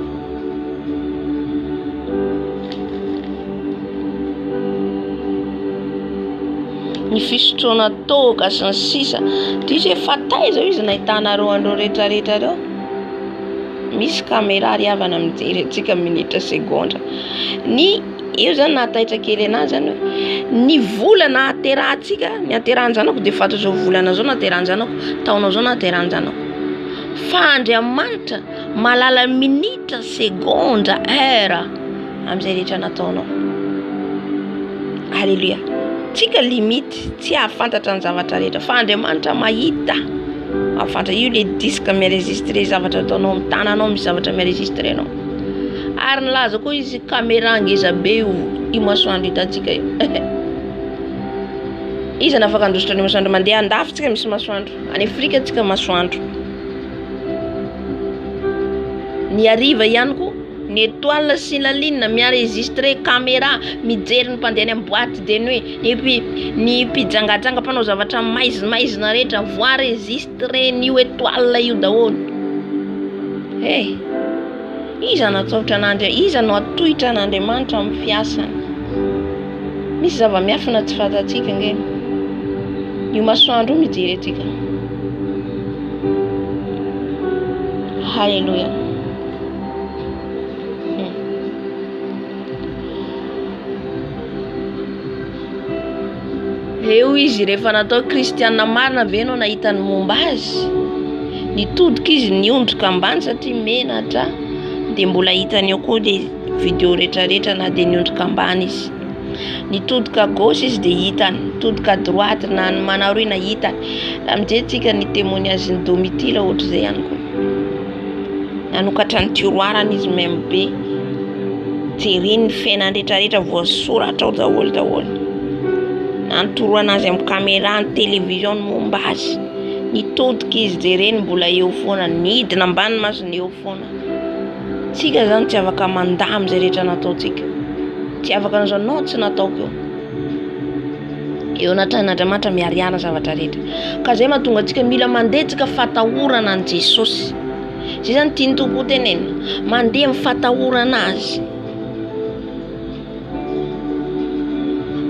[SPEAKER 1] Ny fisotroana toaka sy ny sisa diso hoe fataiza izy nahitanareo andreo rehetrarehetra reo. Misy caméra riavana mijery antsika minitra segondra. Ny eo zany nahataitra kely anazy zany hoe ny volana aterahantsika ny aterahan-janako de fantatra zao volana zao naterahan-janako taona zao naterahan-janako. Fa Andriamanitra malala minitra segondra heure amin'izay rehetra nataonao. Alléluia. Tsika limite tsy ahafantatra ny zavatra rehetra fa Andriamanitra mahita. Afantatra io le disque mienregistre zavatra ataonao amin'ny tananao misy zavatra mienregistrenao. Ary nilaza koa izy caméra ngeza be io masoandro hitantsika io. Izy afaka andositra ny masoandro mandeha andafitsika misy masoandro. Any Afrika tsika masoandro. Ny hariva ihany koa ny étoile sy la lune mienregistre caméra mijery ny mpandeha amin'ny boîte de nuit ny mpijangajanga mpanao zavatra maizina rehetra voenregistre n'io étoile io daholo. Iza natsotra an'Andriamanitra, iza no atohitra an'Andriamanitra amin'ny fiasany. Misy zava-miafina tsy fantatsika nge. Io masoandro mijery atsika. Halleluja. Eo izy rehefa natao kristiana marina ve anao nahitany momba azy. Nitodika izy niondroka ambany satria menatra de mbola hitany eo koa le video rehetrarehetra na de niondroka ambany izy. Nitodika gauche izy de hitany, nitodika droite na manaroina hitany. Amin'izay tsika ny témoignage ny Domitila ohatra zay ihany koa. nanokatra ny tiroarany izy même be jereny ny fiainany rehetrarehetra voasoratra ao daholo nanotoroana azy amin'ny caméra ny télévision momba azy nitodika izy jereny mbola eo foana nidina ambany masony eo foana tsika zany tsy afaka mandamy zay rehetra nataotsika tsy afaka nanao tsy nataoko eo natran'Andriamanitra miariana zavatra rehetra ka zay mahatonga antsika mila mandeha tsika fatahorana an Jesosy zay zany tiany Tompo tenena mandeha amin'ny fatahorana azy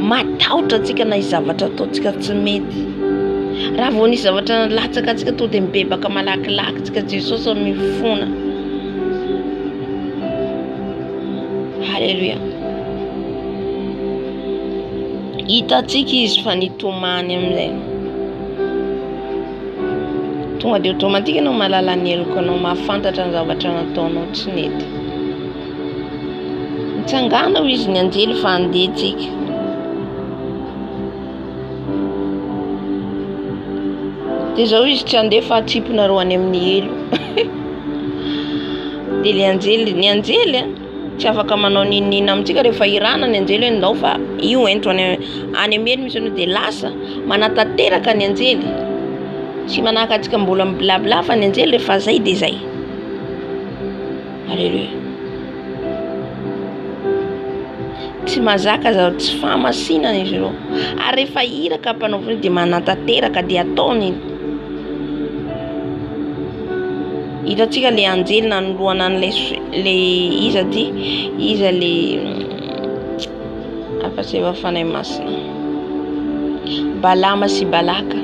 [SPEAKER 1] matahotra tsika na zavatra ataotsika tsy mety raha vao nisy zavatra nalatsaka atsika to dia mibebaka malakilaky tsika Jesosy mifona. Halleluja. Hitatsika izy fa nitomany amin'izay tonga dia automatika ianao mahalala ny heloka anao mahafantatra ny zavatra nataonao tsy nety mitsangana ho izy ny anjely fa andehitsika dia zao izy tsy andeha fa atsipona roany amin'ny elo dia ny anjely tsy afaka manao ninina amintsika rehefa irana ny anjely hoe ndao fa io ento any amin'ny elo misy anao dia lasa manatateraka ny anjely tsy manaka atsika mbola miblabla fa ny anjely rehefa zay dia zay. Halleluja. Tsy mazaka zao tsy fahamasinana izy ireo ary rehefa iraka mpanaoviny dia manatateraka dia ataony hitatsika le anjely nanoloana an'le iza le afaseva fanay masina Balama sy Balaka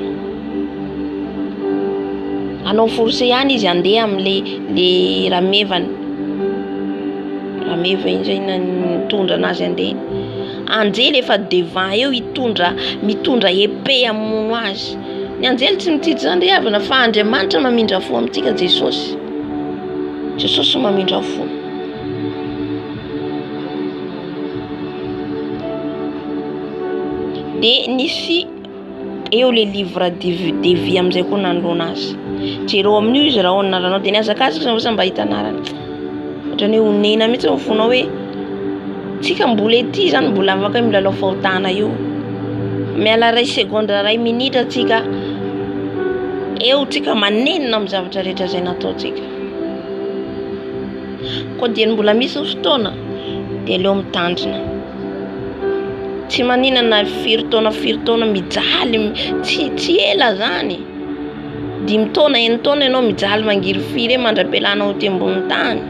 [SPEAKER 1] anao forcé ihany izy andeha amin'le ramevany rameva iny zay mitondra anazy andeha anjely efa devant eo mitondra épée amono azy ny anjely tsy mitidy zany avana fa Andriamanitra mamindra fo amintsika Jesosy mamindra fo dia nisy eo le livre de vie amin'izay koa nanoloana azy jereo amin'io izy raha anaranao dia niazakazaka sa mba hita anarany ohatrany hoe honena mihitsy ao fonao hoe tsika mbola ety zany mbola afaka milalao fahotana io miala ray seconde ray minitra tsika eo tsika manenina amin'ny zavatra rehetra zay nataotsika koa dia mbola misy fotoana dia leo mitandrina tsy maninana firy taona mijaly tsy ela zany 5 taona 9 taona ianao mijaly mangiry firy mandrapelana ho ty ambony tany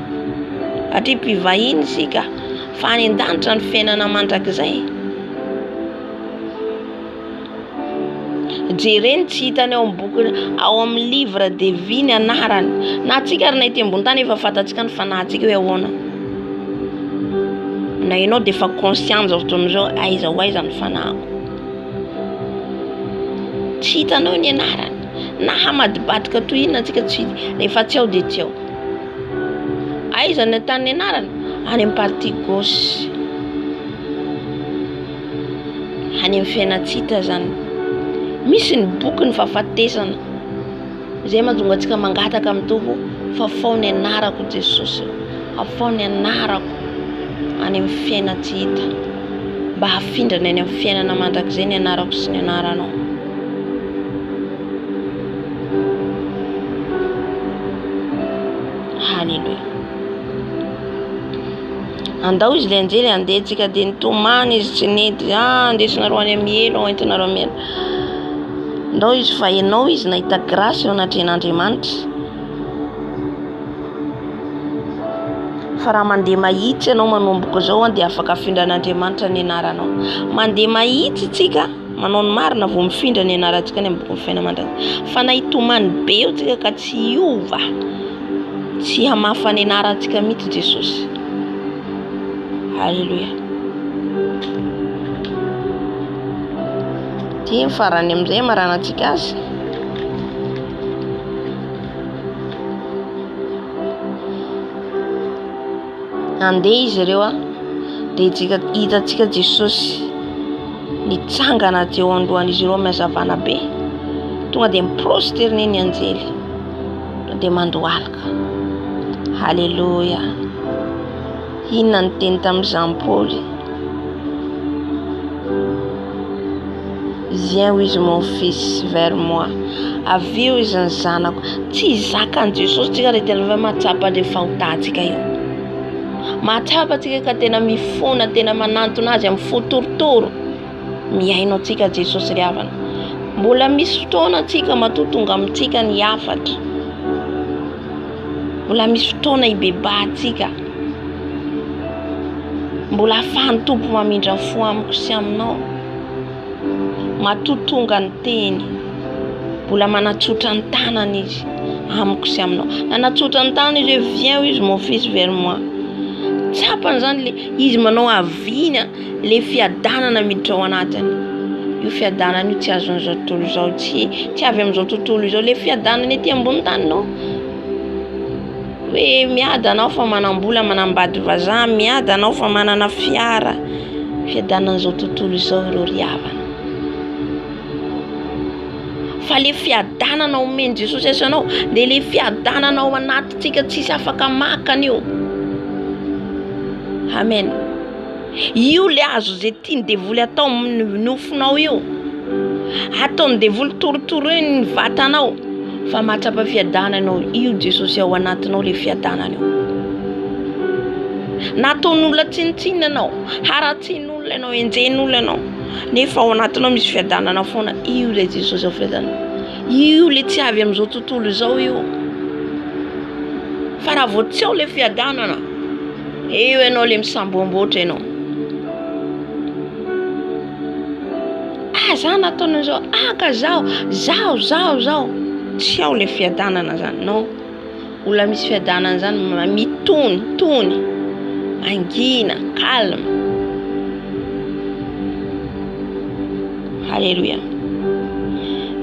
[SPEAKER 1] atria mpivahiny sika fa any an-danitra ny fiainana mandrakizay jereny tsy hitany ao amin'ny boky ao amin'ny livre de vie ny anarany na tsika ary na ity ambony tany efa fantatsika ny fanahintsika hoe ahoana na ianao dia efa conscient zao fotoana zao aiza ho aiza ny fanahiko tsy hitanao ny anarany na hamadibadika toy inona tsika tsy rehefa tsy ao dia tsy ao aiza ny tany anarany any amin'ny partie gauche any amin'ny fiainatsita zany misy ny boky ny fahafatesana zay mahatonga antsika mangataka amin'ny Tompo fa fao ny anarako Jesosy afao ny anarako any amin'ny fiainatsita mba hafindrana any amin'ny fiainana mandrakizay ny anarako sy ny anaranao. Halleluja. Andao izy le anjely andehitsika dia nitomany izy tsy nety andesinareo any amin'ny elo entinareo amin'ny elo ndao izy fa ianao izy nahita grâce eo anatren'Andriamanitra fa raha mandeha mahitsy ianao manomboka zao dia afaka afindran'Andriamanitra ny anaranao mandeha mahitsy tsika manao ny marina vao mifindra ny anarantsika ny boky ny fiainana mandrakizay fa nahitomany be eo tsika ka tsy hiova tsy hamafa ny anarantsika mihitsy Jesosy. Halleluja. Dia farany amin'izay maranantsika azy andeha izy ireo dia hitatsika Jesosy nitsangana teo andohan'izy ireo mihazavana be tonga dia miprosterne ny anjely dia mandohalika. Alléluia. Inona ny teny tamin'i Jean Paul? Viens, oui, mon fils, vers moi. Avy eo izy ny zanako. Tsy zakan'i Jesosy tsika rehetra rehefa mahatsapa le fahotantsika io. Mahatsapa tsika ka tena mifona, tena manantona azy amin'ny fo torotoro. Miaino antsika Jesosy ry havana. Mbola misy fotoana antsika matotonga amintsika ny hafatra. Mbola misy fotoana hibebahantsika. Mbola ahafahan'ny tompo mamindra fo amiko sy aminao. Matotonga ny teny. Mbola manatsotra ny tanany izy amiko sy aminao. Nanatsotra ny tanany izy hoe viens, oui, mon fils, vers moi. Tsapany zany izy manao aviana le fiadanana miditra ao anatiny. Io fiadanana io tsy azon'izao tontolo izao, tsy avy amin'izao tontolo izao. Le fiadanana ety ambony tany no. Hoe miada anao fa manambola manambady vazaha, miada anao fa manana fiara. Fiadanan'izao tontolo izao ireo ry havana. Fa le fiadanana omeny Jesosy asanao, dia le fiadanana ao anatintsika tsisy afaka makana io. Amen. Io le azo zay tiany devoly atao amin'ny nofonao io. Ataony devoly torotoroiny ny vatanao. Fa mahatsapa fiadananao io Jesosy ao anatinao le fiadanana io. Nataon'olona tsinitsinina anao, haratsin'olona ianao, enjen'olona ianao. Nefa ao anatinao misy fiadanana foana. Io le Jesosy ao fiadanana. Io le tsy avy amin'izao tontolo izao io. Fa raha vao tsy ao le fiadanana, eo ianao le misamboamboatra ianao. Zah nataony izao, ka zao. Tsy ao le fiadanana zany, non. Olona misy fiadanana zany mitony, angina, calme. Alléluia.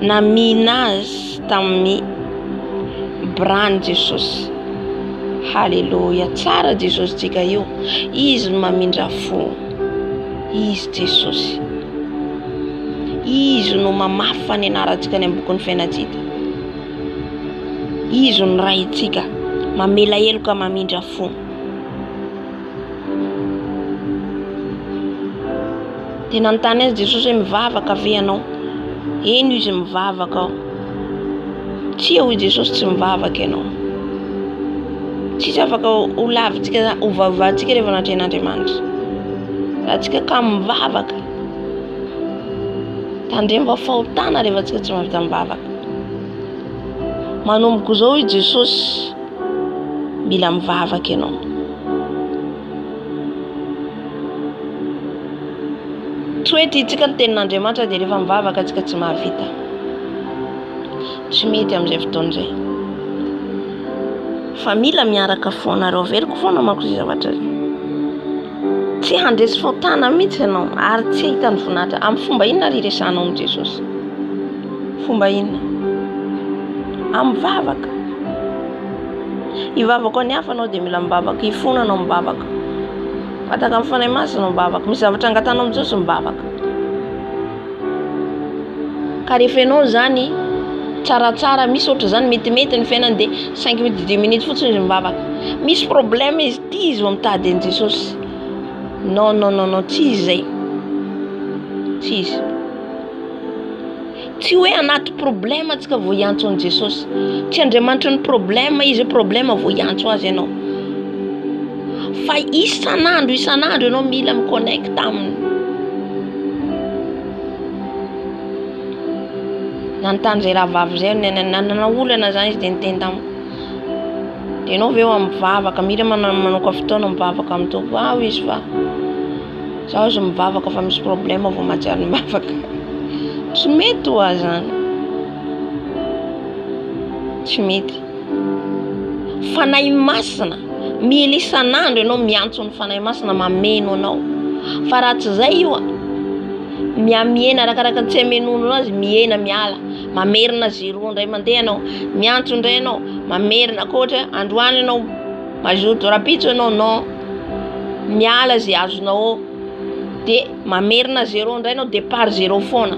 [SPEAKER 1] Namina azy tamin'ny brany Jesosy. Alléluia. Tsara Jesosy tsika io. Izy no mamindra fo. Izy Jesosy. Izy no mamafy fanenaratsika ny ambokon'ny fiainantsika. Izy no raitsika, mamela heloka mamindra fo. Tena notany azy Jesosy hoe mivavaka ve ianao? Eny izy mivavaka ao. Tsy eo Jesosy tsy mivavaka ianao. Tsisy afaka ho lavintsika, ho vavavantsika rehefa natren'Andriamanitra. Raha tsika ka mivavaka, tandremo fahotana rehefa tsika tsy mahavita mivavaka. Manomboka izao i Jesosy, mila mivavaka ianao. Tsy hoe tiantsika ny tenin'Andriamanitra dia rehefa mivavaka atsika tsy mahavita. Tsy mety amin'izay fotoana izay. Fa mila miaraka foanareo, averiko foana manko izay zavatra izay. Tsy handresy fahotana mihitsy ianao, ary tsy ahitany voninahitra. Amin'ny fomba inona resahanao amin'i Jesosy? Fomba inona? Amin'ny vavaka. Hivavaka ao ny hafa anao dia mila mivavaka, hifona anao mivavaka. Fataka amin'ny fanahy masina mivavaka, misy zavatra angatanao amin'ny Jesosy mivavaka. Ka rehefa ianao zany tsaratsara, misy ohatra zany metimety ny fiainany dia 5 minutes 10 minutes fotsiny izy mivavaka. Misy problème izy ty izy vao mitady an'i Jesosy. Non, tsy izy zay. Tsy izy. Tsy hoe anaty problème tsika vao hiantso an'i Jesosy. Tsy Andriamanitra ny problème izy, problème vao hiantso azy ianao. Fa isan'andro ianao mila miconnecta aminy. Nanontany zay raha vavy zay, nanolana zany izy dia niteny tamiko. Dia ianao ve eo mivavaka, mila manoka fotoana mivavaka amin'ny tompo. Izy fa zaho izy mivavaka fa misy problème vao mahatsiaro mivavaka. Tsy mety ho azy zany. Tsy mety. Fanahy masina, mila isan'andro ianao miantso ny fanahy masina mameno anao. Fa raha tsy zay io, miena arakaraka tsy hamenono azy, miena miala. Mamerina 0 indray mandeha ianao, miantso indray ianao, mamerina. Koa ohatra androany ianao mazoto rapitso ianao, non. Miala zay azonao, dia mamerina 0 indray ianao, départ 0 foana.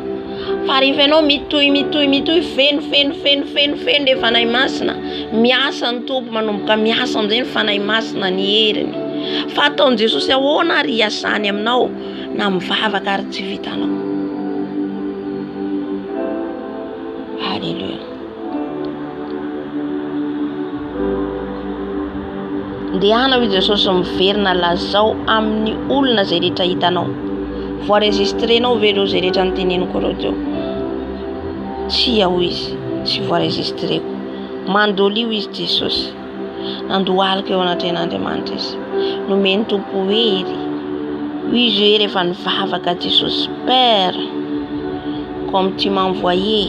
[SPEAKER 1] fa rehefa ianao mitohy feno de fanahy masina miasa ny tompo manomboka miasa am'izay ny fanahy masina ny heriny fa ataon' Jesosy ahoana ary hiasany aminao na mivavaka ary tsy vitanao. Alléluia. Ndehana hoy Jesosy miverina lazao amin'ny olona zay rehetra hitanao. Voenregistrenao ve ireo zay rehetra noteneniko reo teo? Tsy ao izy, tsy voenregistreko. Mandolio izy Jesosy. Nandohalika eo anatren'Andriamanitra izy. Nomeny tompo hery. Izy hoe rehefa nivavaka Jesosy, Père, comme tu m'as envoyé,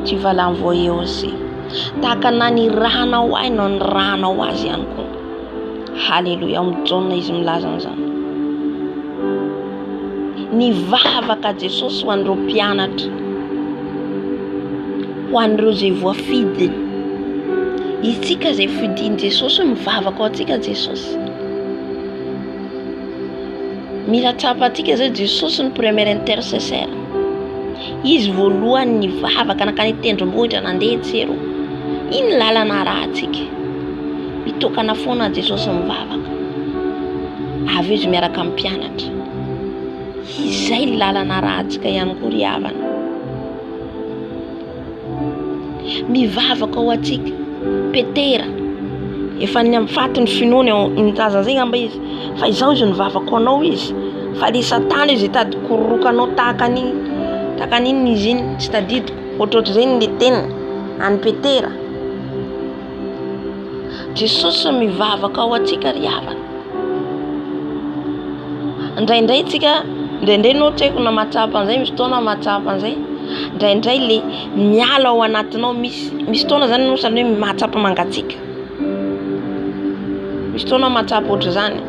[SPEAKER 1] tu vas l'envoyer aussi. Tahaka nanirahanao ahy no nirahanao azy ihany koa. Halleluja. Amin'ny Jaona izy milaza an'izany. Nivavaka Jesosy ho an'ireo mpianatra, ho an'ireo zay voafidiny. Itsika zay fidiny Jesosy mivavaka ho antsika Jesosy. Mila tsapatsika zay Jesosy ny premier intercesseur. Izy voalohany nivavaka nakany tendrombohitra nandeha tsero. Iny lalana rahatsika. Mitokana foana Jesosy mivavaka. Avy izy miaraka amin'ny mpianatra. Izay lalana rahatsika ihany koa ry havana. Mivavaka ho antsika. Petera efa ny amfatiny finoana nitaza zay ngamba izy fa izao izy nivavaka anao izy fa le Satana izy tady kororokanao takan'iny izy iny tsy tadidiko ohatrohatry zay ny teniny any Petera. Jesosy mivavaka ho antsika ry havana. Indraindray tsika ndraindray no tseko na matsapa an'izay misy fotoana matsapa an'izay ndraindray le miala ao anatinao misy fotoana zany no sany hoe matsapa mangatsika. Misy fotoana matsapa ohatry zany.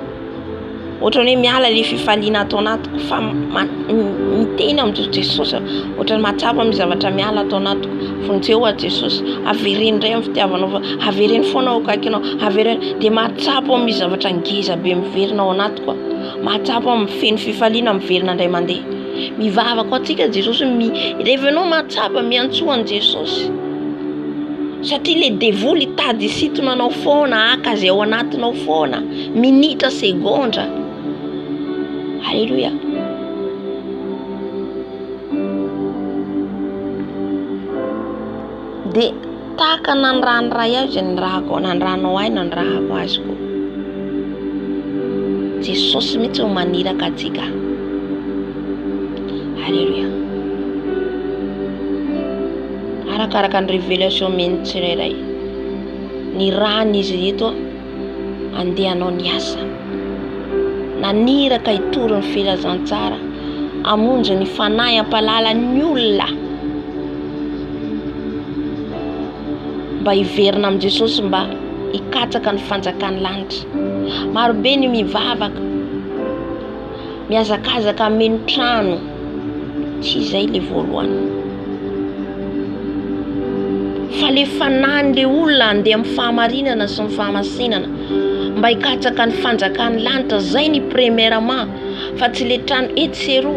[SPEAKER 1] Ohatra hoe miala le fifaliana atao anatiko fa miteny amin'ny Jesosy ohatra matsapa amin'ny zavatra miala atao anatiko vonjeo a Jesosy avereny indray amin'ny fitiavanao avereny foana ao akaikinao avereny de matsapa amin'ny zavatra ngeza be miverina ao anatiko matsapa amin'ny feno fifaliana miverina indray mandeha. Mivavaka antsika Jesosy rehefa ianao matsapa miantsoa an Jesosy satria le devoly tady sitonanao foana aka zay ao anatinao foana minitra segondra. Alléluia. De tahaka nanirahan'iray azy nirahako nanirahanao ahy nanirahako azy koa. Jesosy mihitsy ho maniraka atsika. Alléluia. Arakaraka ny révélation meny tsirairay. Ny rahany izy eto andehanao niasa. Naniraka hitory ny filazantsara amonjy ny fanahy ampalala ny olona mba hiverina amin'ny Jesosy mba hikatsaka ny fanjakan'ny lanitra. Marobe ny mivavaka miazakazaka meno trano tsy izay le voalohany fa le fanahy le olona andeha amin'ny fahamarinana sy ny fahamasinana mba hikatsaka ny fanjakan'ny lanitra zay ny premièrement fa tsy le trano etsero.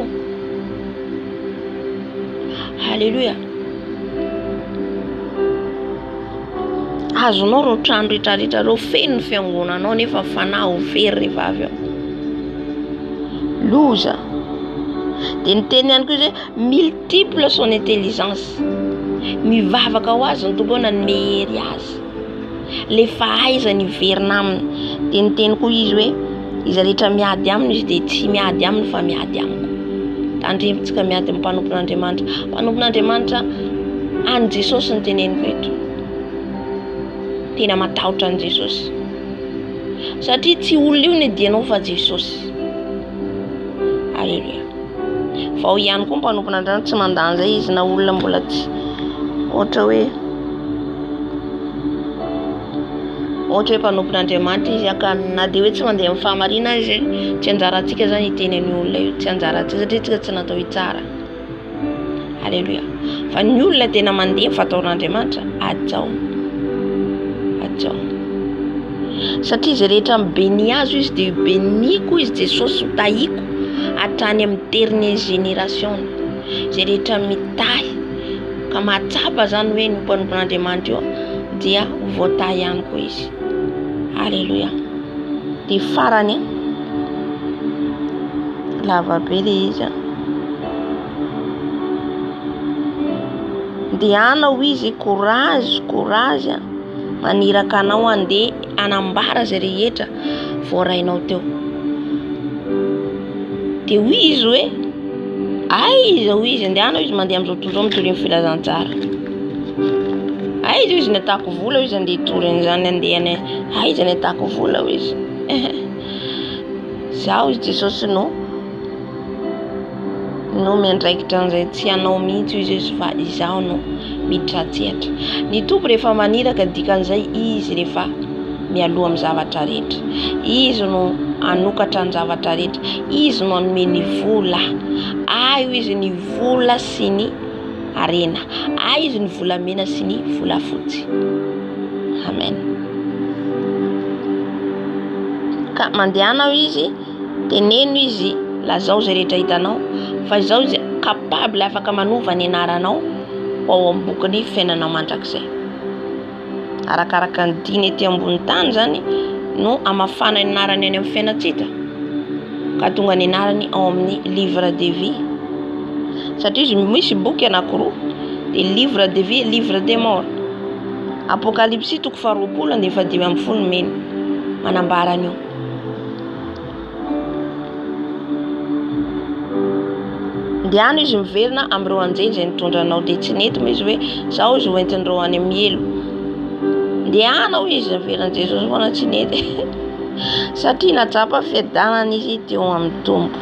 [SPEAKER 1] Alléluia. Azonao ro trano rehetrarehetra reo feno ny fiangonanao nefa fanahy ho very rehefa avy ao. Loza. De ny teny ihany koa zay multiple son intelligence. Mivavaka ho azy ny tombona ny mehery azy. Le fahaizany verina aminy. De ny teny koa izy hoe izy rehetra miady aminy izy de tsy miady aminy fa miady amiko. Tandremitsika miady amin'ny mpanompon'Andriamanitra. Mpanompon'Andriamanitra any Jesosy ny teneniko eto. Tena matahotra an Jesosy. Satria tsy olona io ny dianao fa Jesosy. Alléluia. Fa ho ihany koa mpanompon'Andriamanitra tsy mandany zay izy na olona mbola tsy ohatra hoe mpanompon'Andriamanitra izy aka na de hoe tsy mandeha amin'ny fahamarina izy tsy anjarantsika zany hiteny ny olona io tsy anjarantsika satria tsika tsy natao hitsara. Alléluia. Fa ny olona tena mandeha fataon'Andriamanitra ajao. Satria izy rehetra mibeny azo izy de beniko izy Jesosy ho tahiko hatrany amin'ny dernier génération zay rehetra mitahy ka mahatsapa zany hoe nompan'Andriamanitra io dia voatahy ihany koa izy. Alléluia. De farany lava be le izy. Andehanao izy courage maniraka anao andeha anambara zay rehetra voarainao teo. De hoy izy hoe aiza hoy izy andehanao izy mandeha am'izao tontolo mitovy amin'ny filazantsara. Aiza izy natako vola izy andeha toriny zany andehany. Aiza natako vola izy. Zaho izy Jesosy no miandraikitra an'izay tsy anao mihitsy izy fa izaho no miditra atsehatra. Ny tompo rehefa maniraka dikan'izay izy rehefa mialoha amin'ny zavatra rehetra. Izy no anokatra ny zavatra rehetra. Izy no anome ny vola. Io izy ny vola sy ny arena. Izy ny volamena sy ny volafotsy. Amen. Ka mandehanao izy teneno izy lazao zay rehetra hitanao fa izao izy capable afaka manova ny anaranao ao ambokiny fiainanao mandrakizay. Arakaraka ny diny ety ambony tany zany no amafana ny anarany any amin'ny fiainatsika ka tonga ny anarany ao amin'ny livre de vie. Satria izy misy boky anankiroa, de livre de vie, livre de mort. Apocalypse 20:20 manambara an'io. Ndiano izy miverina am'ireo anjely zay nitondranao de tsy nety moa izy hoe zao izy hoentin'ireo any amin'ny elo. Ndianao izy miverina Jesosy foana tsy nety. Satria natsapa fiadanana izy teo amin'ny tombo.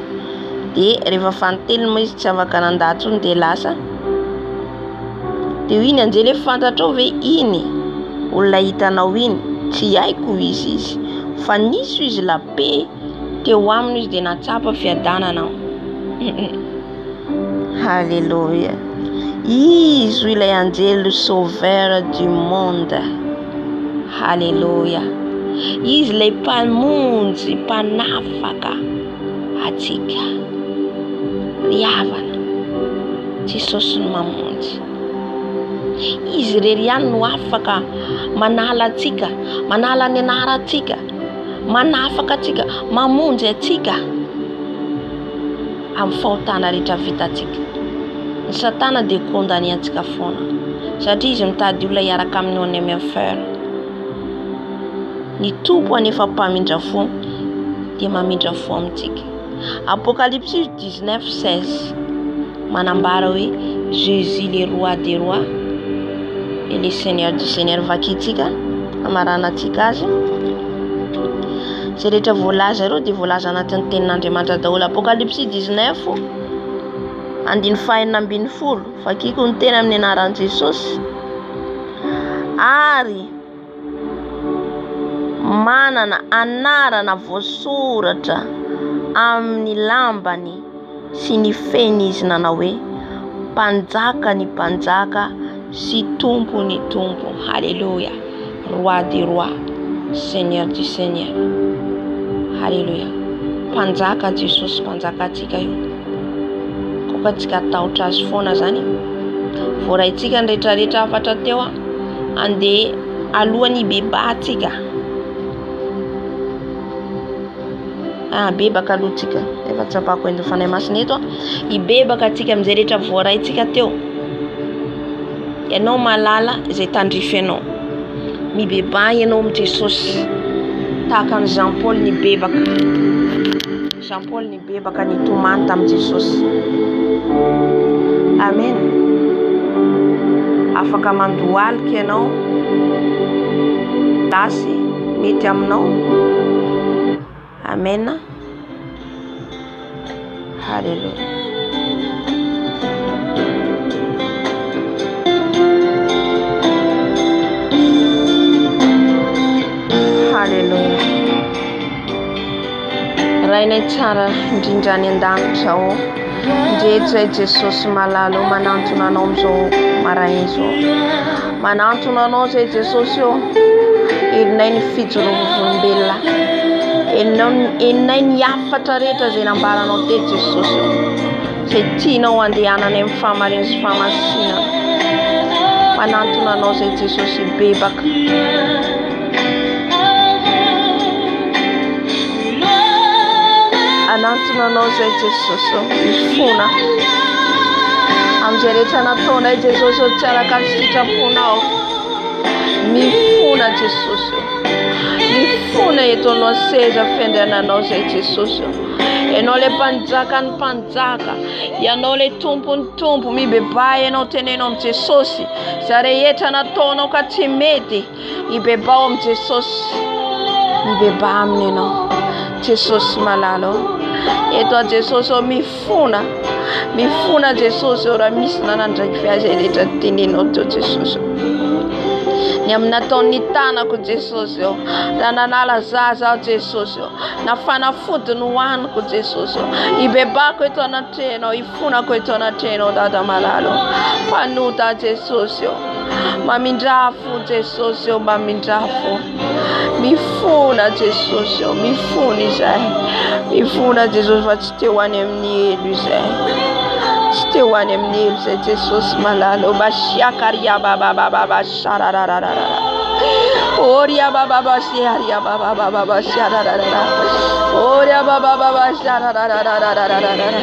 [SPEAKER 1] De rehefa fanontely moa izy tsy afaka nandatsony de lasa. De iny anjely fantatrao ve iny olona hitanao iny tsy haiko izy fa niso izy lape teo aminy izy de natsapa fiadanana. Alléluia. Izy ilay anjely sauveur du monde. Alléluia. Izy ilay mpamonjy mpanafaka atsika. Riavana Jesosy no mamonjy. Izy reriany no afaka manala atsika, manala ny anara atsika, manafaka atsika, mamonjy atsika amin'ny fahotana rehetra vitatsika. Ny satana de condamné atsika foana satria izy mitady olona hiaraka amin'ny any amin'ny affaire. Ny tompo anefa mpamindra fo de mamindra fo amintsika. Apocalypse 19:16 manambara hoe Jésus le roi des rois et le seigneur du seigneur. Vakitsika amaranatsika azy zay rehetra voalaza ireo de voalaza anatin'ny tenin'Andriamanitra daholo. Apocalypse 19:40 vakiko ny tena amin'ny anaran'i Jesosy ary manana anarana voasoratra amin'ny lambany sy ny feny izy nanao hoe mpanjaka ny mpanjaka sy tompo ny tompo. Alléluia. Roi des rois, seigneur du seigneur. Alléluia. Mpanjaka Jesosy, mpanjaka atsika io. Koka tsika tahotra azy foana zany. Voaraitsika ny rehetrarehetra afatra teo andeha alohan'ny beba atsika. Bebaka alohatsika. Efa tsapako endo fanahy masina eto. Ibebaka atsika amin'izay rehetra voaraitsika teo. Ianao malala izay tandrify ianao. Mibeba ianao amin'ny Jesosy. Tahaka ny Jean Paul nibebaka. Jean Paul nibebaka nitomany tamin'i Jesosy. Amen. Afaka mandohalika ianao. Lasy mety aminao. Amen. Alléluia. Alléluia. Rainay tsara indrindrany an-danitra zao. Ndrejay Jesosy malalo manantona anao am'izao maraina zao. Manantona anao zay Jesosy io. Elinay ny fijorovam-volombelona. Enay ny afatra rehetra zay nambaranao teto Jesosy zay tianao andehanana amin'ny famarina sy famasinana. Manantona anao zay Jesosy bebaka. Anantona anao zay Jesosy mifona amin'izay rehetra nataonay Jesosy tsy araka ny sitraponao. Mifona Jesosy, mifona eto anao seza fiandriananao zay Jesosy. Ianao le mpanjaka ny mpanjaka, ianao le tompony tompo, mibebay ianao tenenao amin'ny Jesosy za rehetra nataonao ka tsy mety, ibebao amin'ny Jesosy, mibeba aminy ianao Jesosy malalo. Eto a Jesosy mifona, mifona Jesosy raha misy nanandraiky fiazy rehetra tenenao teo Jesosy. Ny amin'ny nataon'ny tanako Jesosy raha nanala zaza Jesosy na fanafody ny hoaniko Jesosy, ibebako eto anatrenao, ifonako eto anatrenao dada malalo. Panota Jesosy mamindrafo Jesosy mamindrafo. Mifona Jesosy, mifona izay, mifona Jesosy fa tsy te ho any amin'ny elo izay, tsy te ho any amin'ny elo izay Jesosy malalo. Basiakaria babababa shararararara, oria bababa siaria bababa sharararara, oria bababa shararararara.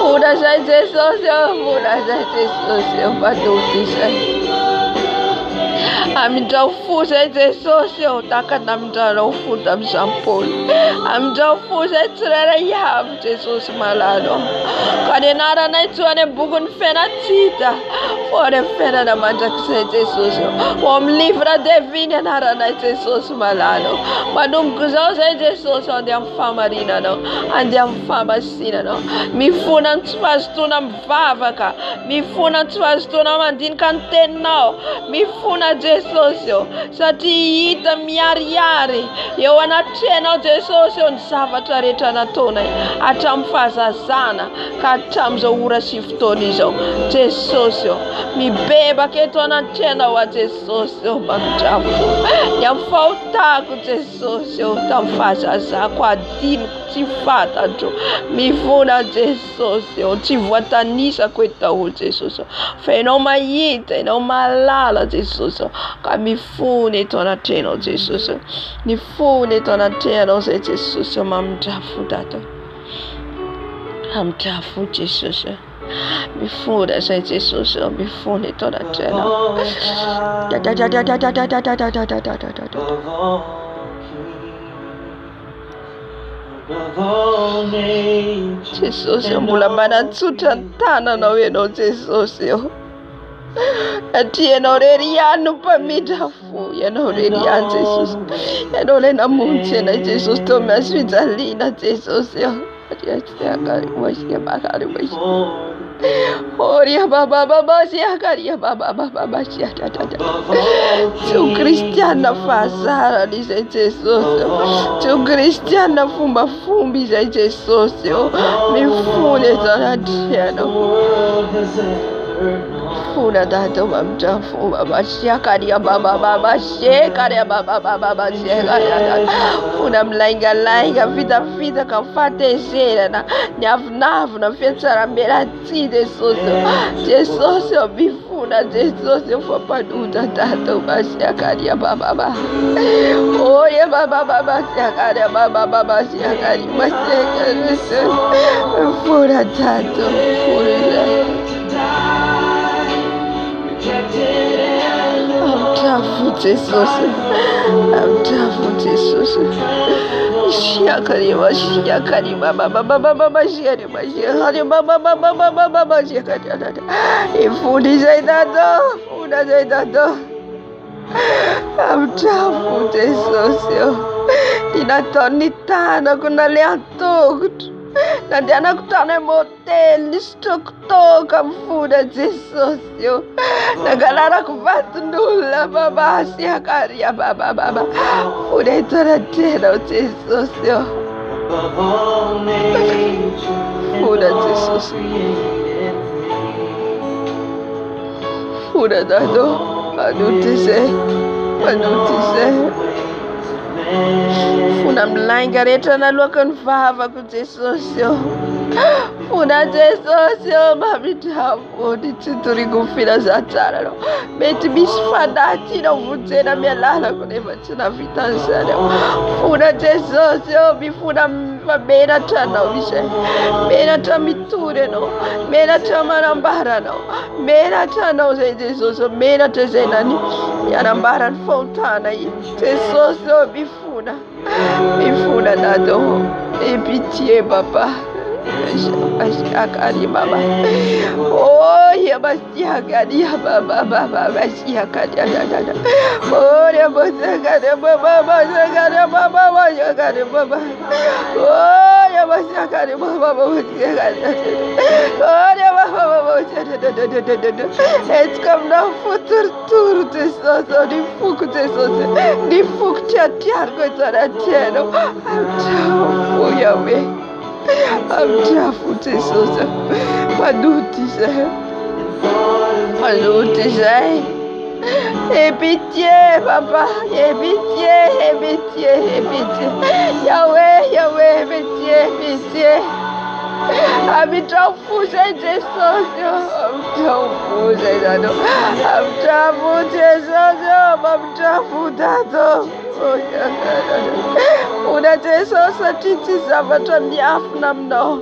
[SPEAKER 1] Funa zay Jesosy, funa zay Jesosy, paduti zay. Amindrao fo zay Jesosy taka namindrao fo tamin'ny Jean Paul. Amindrao fo zay tsirairay avy Jesosy malalo. Ka ny anaranay tsy ho any bokon'ny fiaina tsita, fo any fiainana mandrakizay Jesosy. Ho amin'ny livre deviny anaranay Jesosy malalo. Manomboka zao zay Jesosy andeha amin'ny famarinanao, andeha amin'ny famasinanao. Mifona ny tsy fahazotona mivavaka, mifona ny tsy fahazotona mandinika ny teninao, mifona Jesosy satria hita miariary eo anatrenao Jesosy ny zavatra rehetra nataonay hatramin'ny fahazazana ka hatramin'izao ora sy fotoana izao Jesosy. Mibebaka eto anatrenao a Jesosy mamindrafo. Ny amin'ny fahotako Jesosy tamin'ny fahazazako adiniko tsy fantatro, mifona Jesosy tsy voatanisako eto daholo Jesosy fa ianao mahita, ianao mahalala Jesosy. Ka mifona eto anatrenao Jesosy, mifona eto anatrenao zay Jesosy mamindrafo dada, mamindrafo Jesosy, mifona zay Jesosy, mifona eto anatrenao. Jesosy mbola manatsotra ny tananao ianao Jesosy. Satria ianao rery ihany no mpamindrafo, ianao rery ihany Jesosy, ianao le namonjy anay Jesosy teo miazo fijaliana Jesosy. Oria bababa siakaria bababa siatata. Tsy ho kristiana fahazarana izay Jesosy, tsy ho kristiana fombafomba izay Jesosy. Mifona eto anatrenao, funa dada mamindrafo baba siakaria bababa siakaria bababa siakaria. Funa milaingalainga vitavitaka fahatezerana ny avinavina fiatsaram-belatsia Jesosy. Jesosy mifona Jesosy fampanota dada basiakaria bababa, oye bababa siakaria bababa siakaria basiakaria. Funa dada, funa Amtrafu Jesosy, amtrafu Jesosy. Siakari baba siakari baba siakari. Ifuni zay dada, funa zay dada. Amtrafu Jesosy. Tinataony tanako na le antokotro. Nandehanako tany amin'ny hôtely nisy-trokitoka mifona Jesosy. Nangalarako vaton'olona baba siakaria bababa, fona eto anatrenao Jesosy. Fona Jesosy, fona dado, manuti zay, Fona milainga rehetra naloakany vavako Jesosy eo. Fona Jesosy eo mamindrafony tsy toriako ny filazantsara anao. Mety misy fanahy tianao vonjena mialalako nefa tsy navita an'izany aho. Fona Jesosy eo mifona menatra anao izay. Menatra mitory anao. Menatra manambara anao. Menatra anao zay Jesosy. Menatra zay anambara ny fahotana iny. Jesosy eo mifona. Mifona dadao. Aie pitié papa. Akari mama. Oh ya basiakari baba baba basiakari dada. Oh ya basiakari baba basiakari baba basiakari baba. Oh ya basiakari baba basiakari. Oh ya baba basiakari. It's comme dans futur de ça di fuku de ça. Di fuku tiar ko tara tieno. Oh ya we. Amchafu Jesús, padutise, aie pitié, papa, aie pitié, Yahweh, Yahweh, pitié, amchafu Jesús, amchafu dado. Fona Jesosy satria tsy zavatra miafina aminao.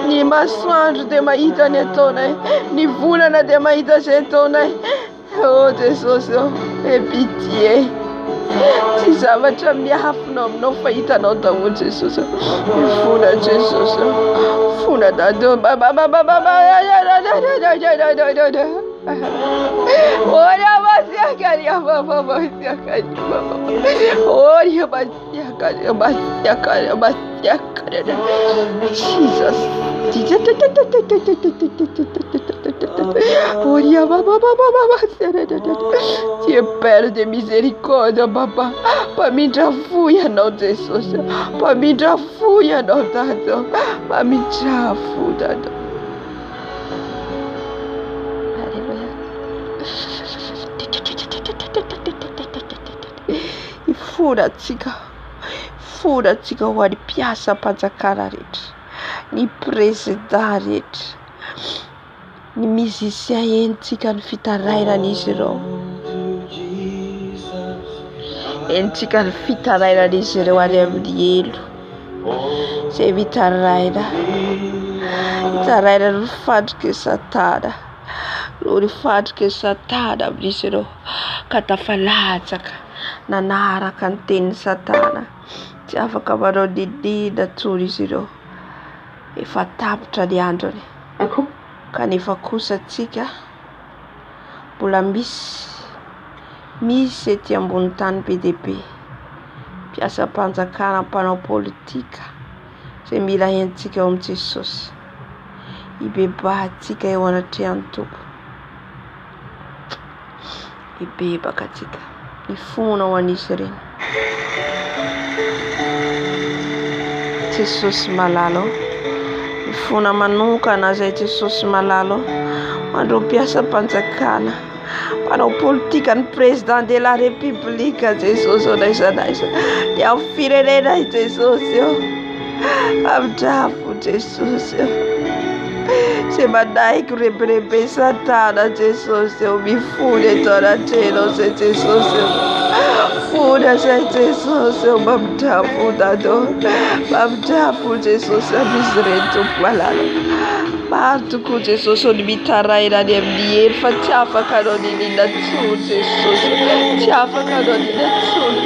[SPEAKER 1] Ny masoandro dia mahita ny ataonay, ny volana dia mahita izay ataonay. Oh Jesosy, aie pitié. Tsy zavatra miafina aminao fa hitanao daholo Jesosy. Fona Jesosy, fona dado baba. Olha basiakari baba basiakari baba. Olha basiakari. Jesus. Olha baba. Tu es Père de miséricorde papa. Pamidrafuya não Jesus. Pamidrafuya não dado. Pamidrafu dado. Fura tsika ho any mpiasa-panjakana rehetra, ny président rehetra, ny musicien enitsika ny fitarainan'izy ireo. Enitsika ny fitarainan'izy ireo any amin'ny elo. Izay mitaraina no fandrika Satana. No rifandrika Satana amin'izy ireo ka tafalatsaka nanaraka ny tenin'ny Satana. Tsy afaka manao ninina intsony izy ireo. Efa tapitra ny androny. Kanefa kosa antsika mbola misy ety ambony tany be dia be. Mpiasa-panjakana, mpanao politika izay mila hentsika eo amin'i Jesosy. Ibebahantsika eo anatrehan'ny Tompo. Ibebaka antsika. Mifona ho an'izy ireny. Jesosy malalo. Mifona manokana zay Jesosy malalo. Andro mpiasa-panjakana, mpanao politika, ny président de la république Jesosy naiza. Ny amin'ny firenena Jesosy eo. Amin-drafo Jesosy eo. Izay manaiky rebelebe Satana Jesosy eo. Mifona eto anatrehana zay Jesosy eo. Fona zay Jesosy eo mamindrafo dado. Mamindrafo Jesosy amin'izy ireny Tompo malala. Maro tokoa Jesosy ny mitaraina any amin'ny elo fa tsy afaka anao ninina intsony Jesosy. Tsy afaka anao ninina intsony.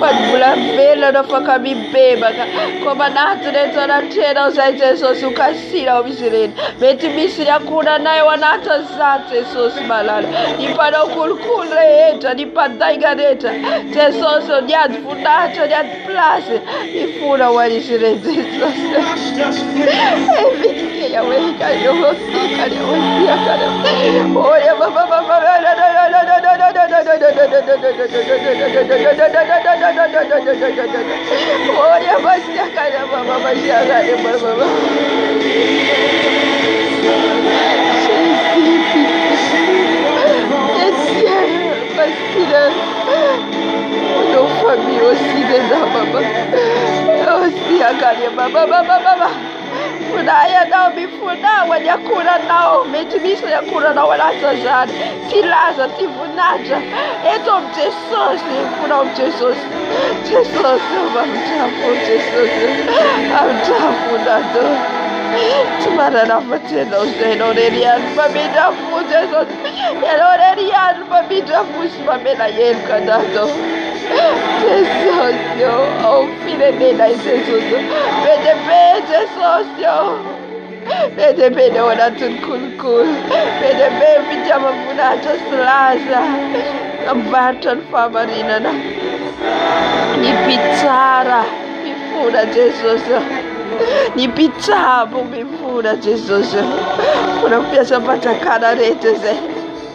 [SPEAKER 1] Fa ny mbola velona no afaka mibebaka. Koa manatona eto anatrehanao zay Jesosy ho kasiana amin'izy ireny. Mety misy ny ankonanay ao anatin'izany Jesosy malala. Ny mpanao kolikoly rehetra, ny mpandainga rehetra. Jesosy ny ady voninahitra, ny ady plasy. Mifona ho an'izy ireny Jesosy. Evitye Yahweh. Nos familles aussi des âmes Yakaria Baba Baba Baba. Funaya nao mifuna wanyakura nao metimiso yakura nao wanatazana tilaza tivunaja eto mjesosi funa mjesosi jesosi mamtafu jesosi amtafu nato tumara nafateno zenonerian mamitafu jesosi yenonerian mamitafu simamela yenkanato Jesus, yo, oh, fine nena Jesus, bede be Jesus, yo, bede be ne wana kul, bede be vijama vunata slaza, ambatan famarina na, ni pitara, mifuna Jesus, ni pitabu mifuna Jesus, kuna piasa patakana reteze.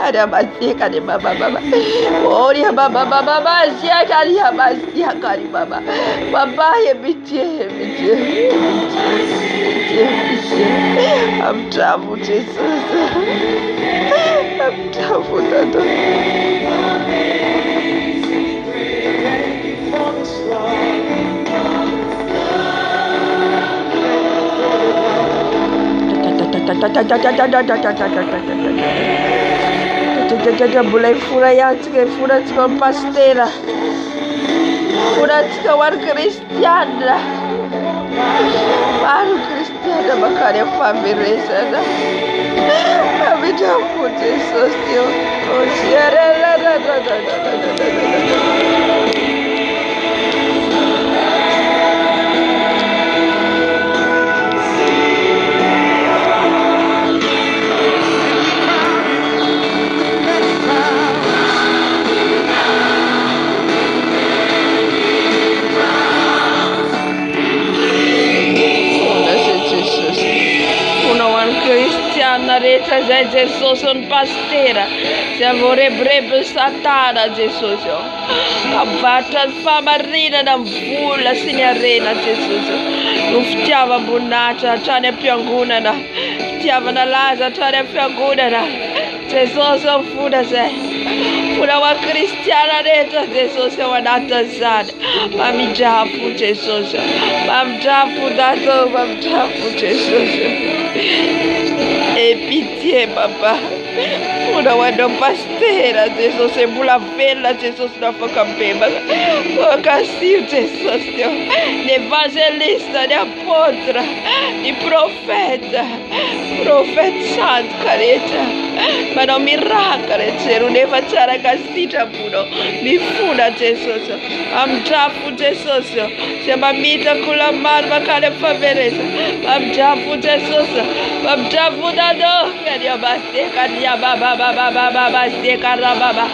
[SPEAKER 1] Ada masih kali baba. Oh ya baba sia kali baba. Baba ya bitie. I'm travel Jesus. I'm travel dada. Mulai fura pastera, fura war Kristian lah, baru Kristian makanya family sana. Kami dah putus sosial, oh siara Nareta Jesus on pastera, se vorrebbe satana Jesus. Abbatta famarina da mvula signarena Jesus. Uftiava bunata, tane pianguna da. Tiava na laza, tane pianguna da. Jesus on fuda se. Fuda wa cristiana reta Jesus wa data sad. Mami jafu Jesus. Mam jafu dato, mam jafu Jesus. E pitié papa, una wando pastera Jesus e bula vela Jesus na focampeba, ocasio Jesus l'evangelista, l'apôtre, il profeta santo careta, ma non miracolo c'era un'eva c'era casita puro, mi funa Jesus, am jafu Jesus, siamo amita con la marma che fa veresa, am jafu Jesus, am jafu dado, che dia baba, sekara baba,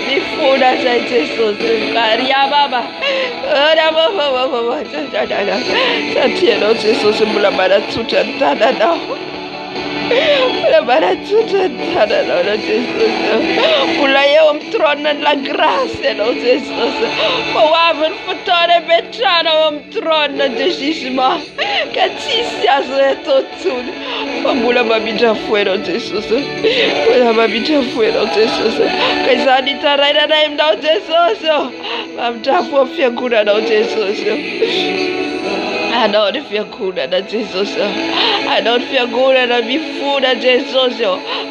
[SPEAKER 1] mi funa Jesus, caria baba, ora baba, satieno Jesus, mula baratsuta tada. No Jesus. Pulayo trona la gracia no Jesus. Poaven fotore betrano trona decisma. Catisia so tun. Pambula babija fuero Jesus. Pula babija fuero Jesus. Kaisani taraira na imda Jesus. Mamta fu fiagura no Jesus. I don't feel good at Jesus. I don't feel good at me food at Jesus.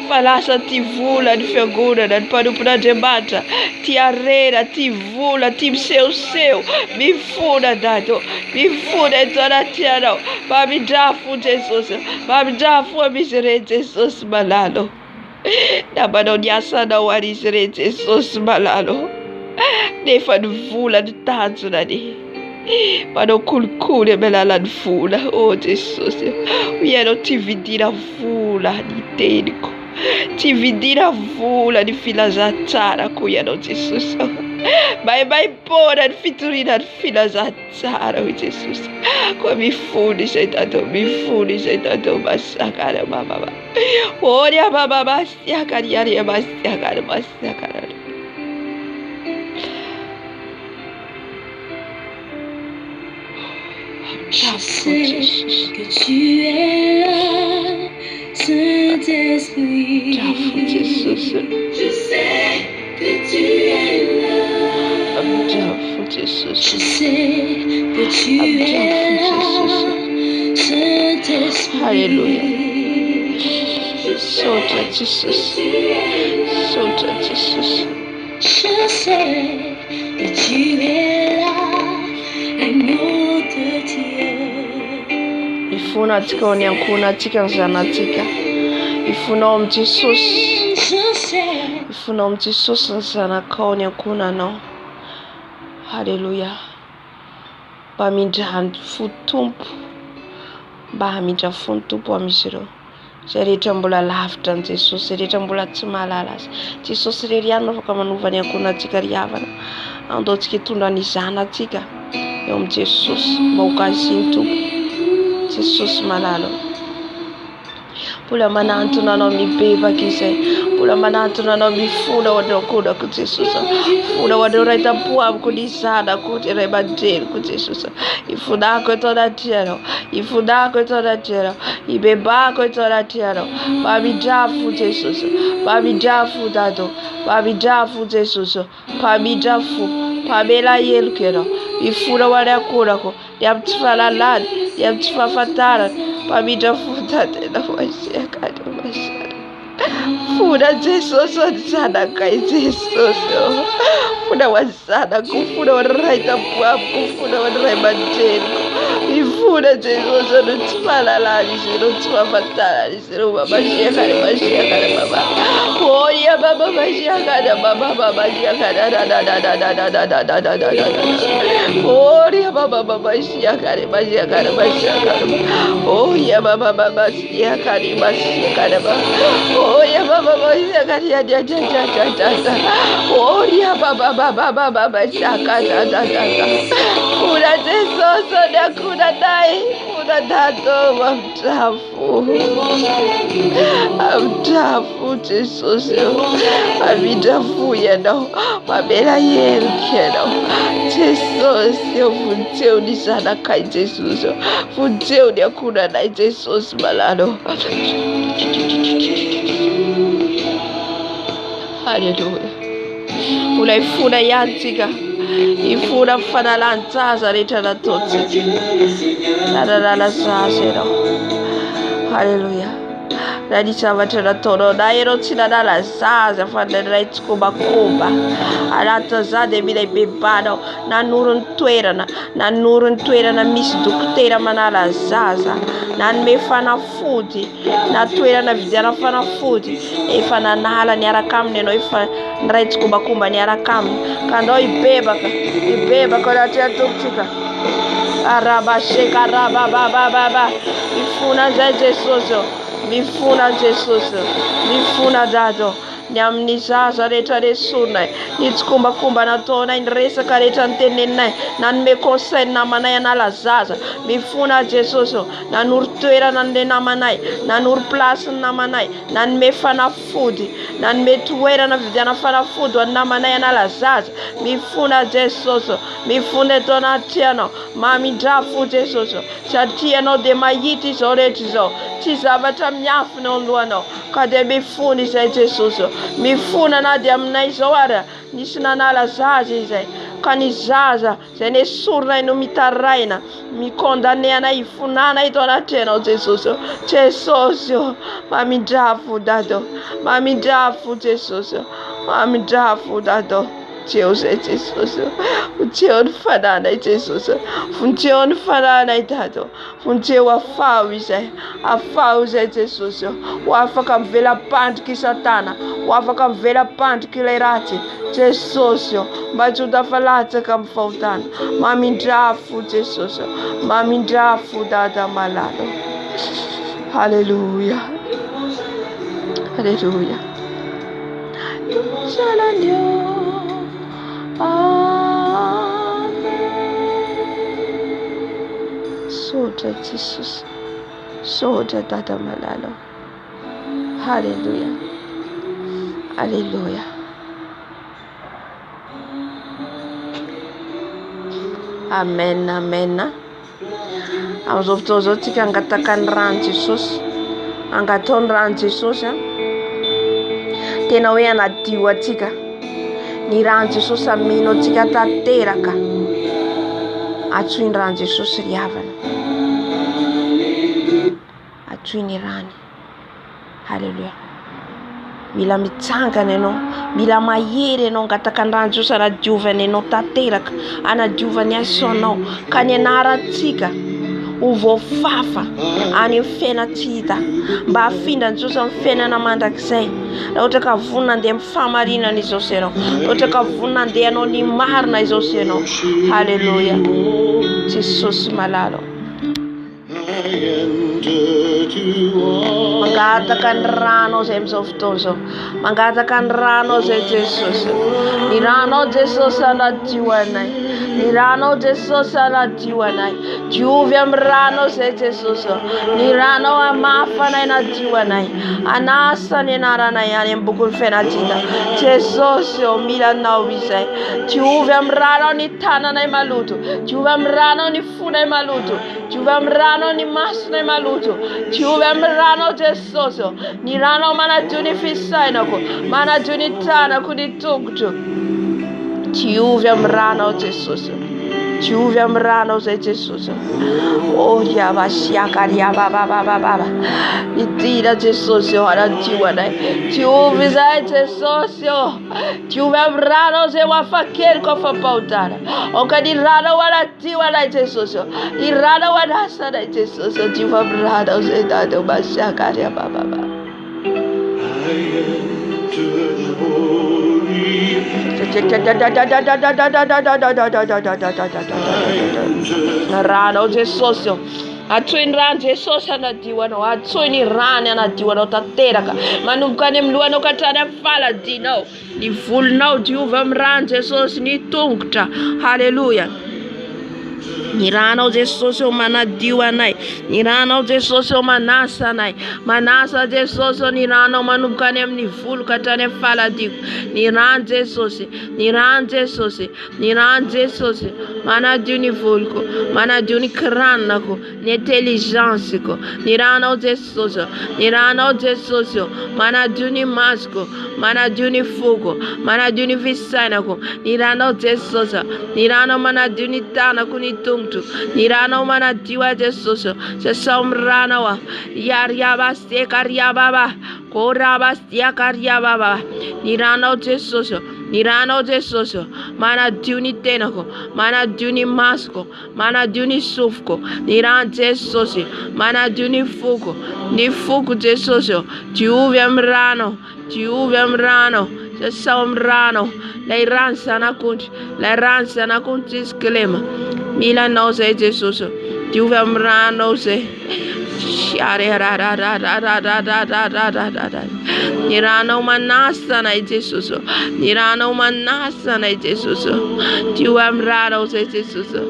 [SPEAKER 1] Falasa ti vula di feel good at padupra debata. Ti arrera, ti vula, ti seu. Mi food at dato. Mi food at Donatiano. Mami jafu Jesus. Mami jafu misere Jesus malalo. Nabano nyasa na warisere Jesus malalo. Nefa vula di tanzo na di. Pano culcure bella la fula, oh Jesus, vieno ti vidi la fula di tenico, ti vidi la fula di filazazzara qui a Jesus, mai pora il fiturina di filazazzara, oh Jesus, come mi funi sei tanto, massacare mamma, ora mamma, massacare,
[SPEAKER 7] Je sais que tu es là, Saint-Esprit. Je sais que tu es là.
[SPEAKER 1] Jésus.
[SPEAKER 7] Je sais que tu es là, Saint-Esprit.
[SPEAKER 1] Alléluia. Sauta Jésus. Sauta Jésus.
[SPEAKER 7] Je sais que tu es là, agneau de Dieu.
[SPEAKER 1] Ifunatika onyankunatika zanatika. Ifunao Jesus.
[SPEAKER 7] Je sais.
[SPEAKER 1] Ifunao Jesus zanaka onyankunano. Hallelujah. Bamindra futumpo. Bamindra funtumpo amiziro. Zay rehetra mbola lavitra an Jesosy, zay rehetra mbola tsy mahalala azy. Jesosy rery ihany no afaka manova ny ankohonantsika ry havana. Andaontsika hitondra ny zanantsika eo amin'ny Jesosy mba ho kaziny tompo. Jesosy malala. Mbola manantona anao mibebaka izay. Mbola manantona anao mifona ho anao ankonako Jesosy. Fona ho anao iray tampo amiko ny zanako iray aman-dreniko Jesosy. Ifonako eto anaty anao. Ifonako eto anaty anao. Ibebako eto anaty anao. Mpamidrafo Jesosy. Mpamidrafo dado. Mpamidrafo Jesosy. Mpamidrafo. Mpamela heloko ianao. Ifona ho any ankonako. Ny amin'ny tsy fahalalany. Ny amin'ny tsy fahafantarany. Mpamidrafo dado ianao masiaka anao masiaka. Funa Jesosy ho any zanakay Jesosy. Funa ho any zanako. Funa ho any ray tampoamiko. Funa ho any ray aman-dreniko. Ifuna Jesosy no tsy fahalalany izy no tsy fahafantarany izy no masiaka any masiaka any baba. Oh ya baba masiaka any baba masiaka any. Oh ya baba masiaka any masiaka any masiaka any. Oh ya baba masiaka any masiaka any baba. Oh ya baba masiaka any ya. Oh ya baba masiaka any. Funa Jesosy nakuna naye. Funa dado amtafu Jesosy. Amidrafu ianao. Mamela heloko ianao. Jesosy vonjeo ny zanakay Jesosy. Vonjeo ny ankonanay Jesosy malalo. Hallelujah. Mbola ifona ihany tsika. Ifona fanalan-jaza rehetra nataontsika. Nanalala zaza ianao. Hallelujah. Raha ny zavatra nataonao na ianao tsy nanala zaza fa ray tsy kombakomba. Anatin'izany dia mila hibebanao. Nanoro ny toerana misy dokotera manala zaza. Nanome fanafody. Na toerana vidiana fanafody. Efa nanala niaraka aminy ianao efa ray tsy kombakomba niaraka aminy. Ka andao hibebaka anaty antokotsika. Arabasheka rababababa. Ifuna zay Jesosy. Mifuna Jesosy. Mifuna dado. Ny amin'ny zaza rehetra resorina. Ny tsy kombakomba nataonay ny resaka rehetra nyteneninay. Nanome conseil namanay anala zaza. Mifuna Jesosy. Nanoro toerana ny namanay. Nanoro place ny namanay. Nanome fanafody. Nanome toerana vidiana fanafody ho namanay anala zaza. Mifuna Jesosy. Mifuna eto anaty anao. Mamindrafo Jesosy. Satria anao dia mahita izao rehetra izao. Tsy zavatra miafina ao alohanao. Ka dia mifuna izay Jesosy. Mifuna na dia aminay izao ara. Nisy nanala zaza izay. Ka ny zaza izay nesorina no mitaraina. Mikondane anay ifonana eto anaty anao Jesosy. Jesosy. Mamindrafo dado. Mamindrafo Jesosy. Mamindrafo dado. Jeo zay Jesosy. Vonjeo ny fananay Jesosy. Vonjeo ny fananay dado. Vonjeo afao izay. Afao izay Jesosy. Ho afaka mivelam-pandrika Satana. Ho afaka mivelam-pandrika ilay ratsy. Jesosy. Mba tsy ho tafalatsaka amin'ny fahotana. Mamindrafo Jesosy. Mamindrafo dada malalo. Hallelujah. Hallelujah. Salanyo. Sotra Jesus. Sotra dada malalo. Hallelujah. Hallelujah. Amen, amen. Amin'izao fotoana izao tsika angataka ny rano Jesosy. Angatao ny rano Jesosy. Tena hoe anadio atsika. Ny rano Jesosy aminao tsika tanteraka. Atsoy ny rano Jesosy ry havana. Atsoy ny rano. Halleluja. Mila mitsangana ianao, mila mahery ianao angataka ny rano Jesosy anadiovany ianao tanteraka, anadiovany asanao ka ny anarantsika ho voafafa any amin'ny fiaina tsy hita, mba hafindra ny Jesosy amin'ny fiainana mandrakizay. Raha ohatra ka vonona andeha amin'ny famarinana izao sy ianao, raha ohatra ka vonona andeha ianao ny marina izao sy ianao. Halleluja. Jesosy malalo. Mangataka ny rano zay amin'izao fotoana izao, mangataka ny rano zay Jesosy. Ny rano Jesosy anadio anay, ny rano Jesosy anadio anay. Diovy amin'ny rano zay Jesosy, ny rano amafana anadio anay, anasa ny anaranay any amin'ny boky ny fiainana. Jesosy mila anao izay. Diovy amin'ny rano ny tananay maloto, diovy amin'ny rano ny fonay maloto, diovy amin'ny rano ny masonay maloto, diovy amin'ny rano Jesosy, ny rano manadio ny fisainako, manadio ny tanako, ny tongotro. Diovy amin'ny rano Jesosy, diovy amin'ny rano zay Jesosy. Oh yabasiaka yabababababa, midira Jesosy anadio anay. Diovy zay Jesosy, diovy amin'ny rano zay wafakely kofa pautana. Oka ny rano anadio anay Jesosy, ny rano anasa anay Jesosy. Diovy amin'ny rano zay dado basiaka yabababa. Rano Jesosy, atsoy ny rano Jesosy anadio anao, atsoy ny rano anadio anao tanteraka, manomboka any amin'ny lohanao ka hatrany amin'ny faladinao, ny volonao diovy amin'ny rano Jesosy, ny tongotra. Halleluja. Ny rano Jesosy manadio anay, ny rano Jesosy manasa anay, manasa Jesosy ny rano manomboka any amin'ny volo ka hatrany amin'ny faladiko. Ny rano Jesosy, ny rano Jesosy, ny rano Jesosy manadio ny voloko, manadio ny kranako, ny intelligenceko. Ny rano Jesosy, ny rano Jesosy manadio ny masoko, manadio ny foko, manadio ny fisainako. Ny rano Jesosy, ny rano manadio ny tanako, ny tongotro. Ny rano manadio a Jesosy, sesao rano wa yariabaste kariababa, korabastia kariababa. Ny rano Jesosy, ny rano Jesosy manadio ny tenako, manadio ny masoko, manadio ny sofoko. Ny rano Jesosy manadio ny foko Jesosy. Diovy amin'ny rano, diovy amin'ny rano, sesao rano. Lay rano sanakundry, lay rano sanakundry iskelema. Mila anao zay Jesosy, diovy amin'ny rano zay. Ny rano manasa anay Jesosy, ny rano manasa anay Jesosy. Diovy amin'ny rano zay Jesosy,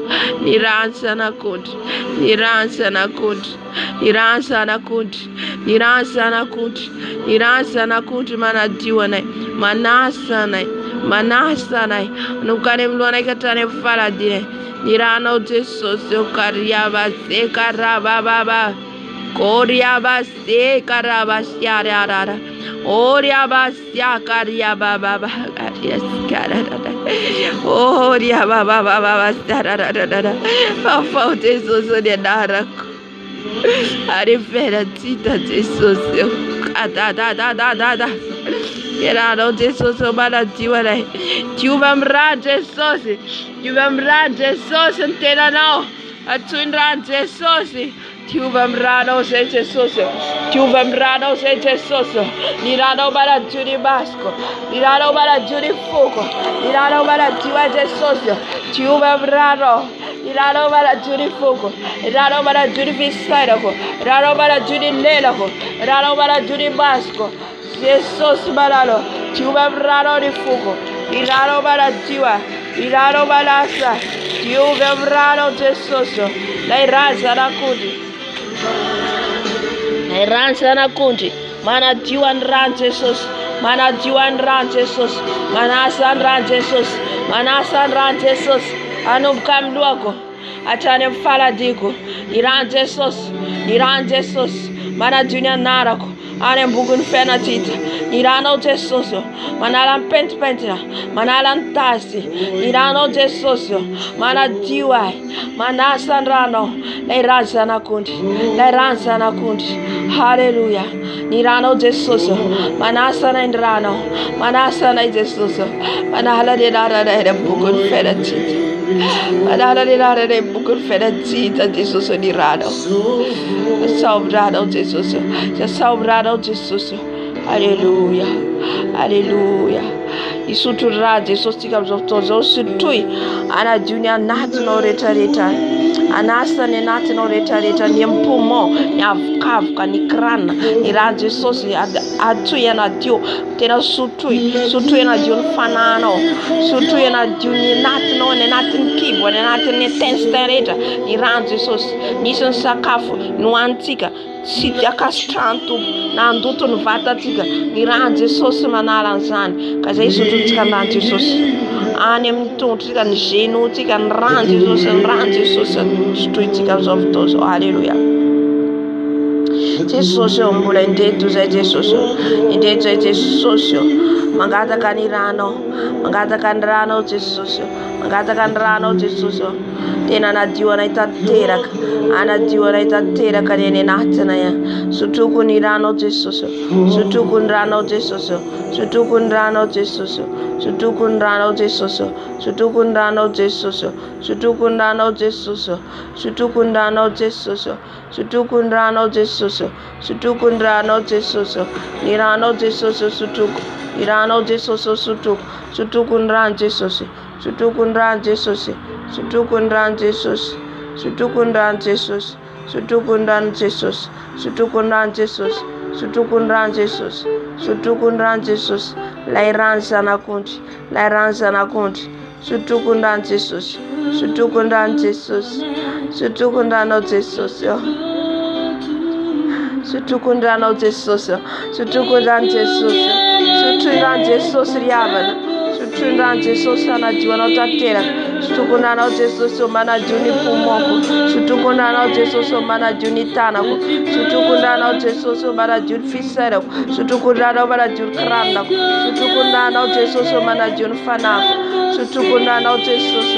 [SPEAKER 1] ny rano sanakundry, ny rano sanakundry, ny rano sanakundry, ny rano sanakundry, ny rano sanakundry manadio anay, manasa anay, manasa anay, manomboka any amin'ny lohanay ka hatrany amin'ny faladinay. Ny rano Jesosy kariabase karabababa, koriabase karabasiarara, oriabasia kariabababa, oriabababa starara. Papa Jesosy ni narako, arifera tita Jesosy, da. Rano Jesosy manadio anay, diovy amin'ny rano Jesosy, diovy amin'ny rano Jesosy ny tenanao, atsoy ny rano Jesosy. Diovy amin'ny rano zay Jesosy, diovy amin'ny rano zay Jesosy. Ny rano manadio ny masoko, ny rano manadio ny foko, ny rano manadio a Jesosy. Diovy amin'ny rano, ny rano manadio ny foko, ny rano manadio ny fisainako, ny rano manadio ny lelako, ny rano manadio ny masoko. Jesosy malalo, diovy amin'ny rano ny foko, ny rano manadio, ny rano manasa. Diovy amin'ny rano Jesosy, lay rano sanakundry, lay rano sanakundry. Manadio any rano Jesosy, manadio any rano Jesosy, manasa any rano Jesosy, manasa any rano Jesosy. Anomboka amin'ny lohako hatrany amin'ny faladiko. Ny rano Jesosy, ny rano Jesosy Mana dunia narako. Ane bugun fena tita. Nirano Jesus. Manalan pent-pentina. Manalan tasti. Nirano Jesus. Mana diwai. Mana sanrano. Lei ranza na kundi. Lei ranza na kundi. Hallelujah. Nirano Jesus. Manasa na indrano. Manasa na Jesus. Manala de rara de bugun fena tita. Manala de rara de bugun fena tita. Jesus nirano. Sobrado Jesus. Sobrado Jesus. Aleluia. Aleluia. Isso tu raje so stikam zoftozo situi ana dunia natno reta anasa ne natno reta ni mpumo ni avkavka ni krana ni raje so si atu yana dio tena sutui yana dio fanano sutui yana dio ni natno ne natin kibo ne natin ne tenstereta ni raje so ni son sakafu no antika siti akastranto na andoto no vatatika ni raje so manalanzany kaza iso tika na Jesus any amin'ny tongotrika ny genotika ny ran Jesus ny ran Jesus stoitika zao fotozo. Haleluya. Jesus mbola indeto zay Jesus indeto zay Jesus mangataka ny rano Jesus mangataka ny rano Jesus tena nadio anaitateraka anateraka ny anatina ya sotoko ny rano Jesus sotoko ny rano Jesus sotoko ny rano Jesus sotoko ny rano Jesus sotoko ny rano Jesus sotoko ny rano Jesus sotoko ny rano Jesus sotoko ny rano Jesus sotoko ny rano Jesus ny rano Jesus sotoko ny rano Jesus sotoko sotoko ny rano Jesus sotoko ny rano Jesus sotoko ny rano Jesus sotoko ny rano Jesus sotoko ny rano Jesus sotoko ny rano Jesus sotoko ny rano Jesus sotoko ny rano Jesus lay rano zanakondy sotoko ny rano Jesus sotoko ny rano Jesus sotoko ny rano Jesus sotoko ny rano Jesus sotoko ny rano Jesus sotoko ny rano Jesus riavana sotoko ny rano Jesus anadio anao tanteraka sotoko ny rano Jesus manadio ny pomoko sotoko ny rano Jesus manadio ny tanako sotoko ny rano Jesus manadio ny fisairako sotoko ny rano manadio ny kranako sotoko ny rano Jesus manadio ny fanako sotoko ny rano Jesus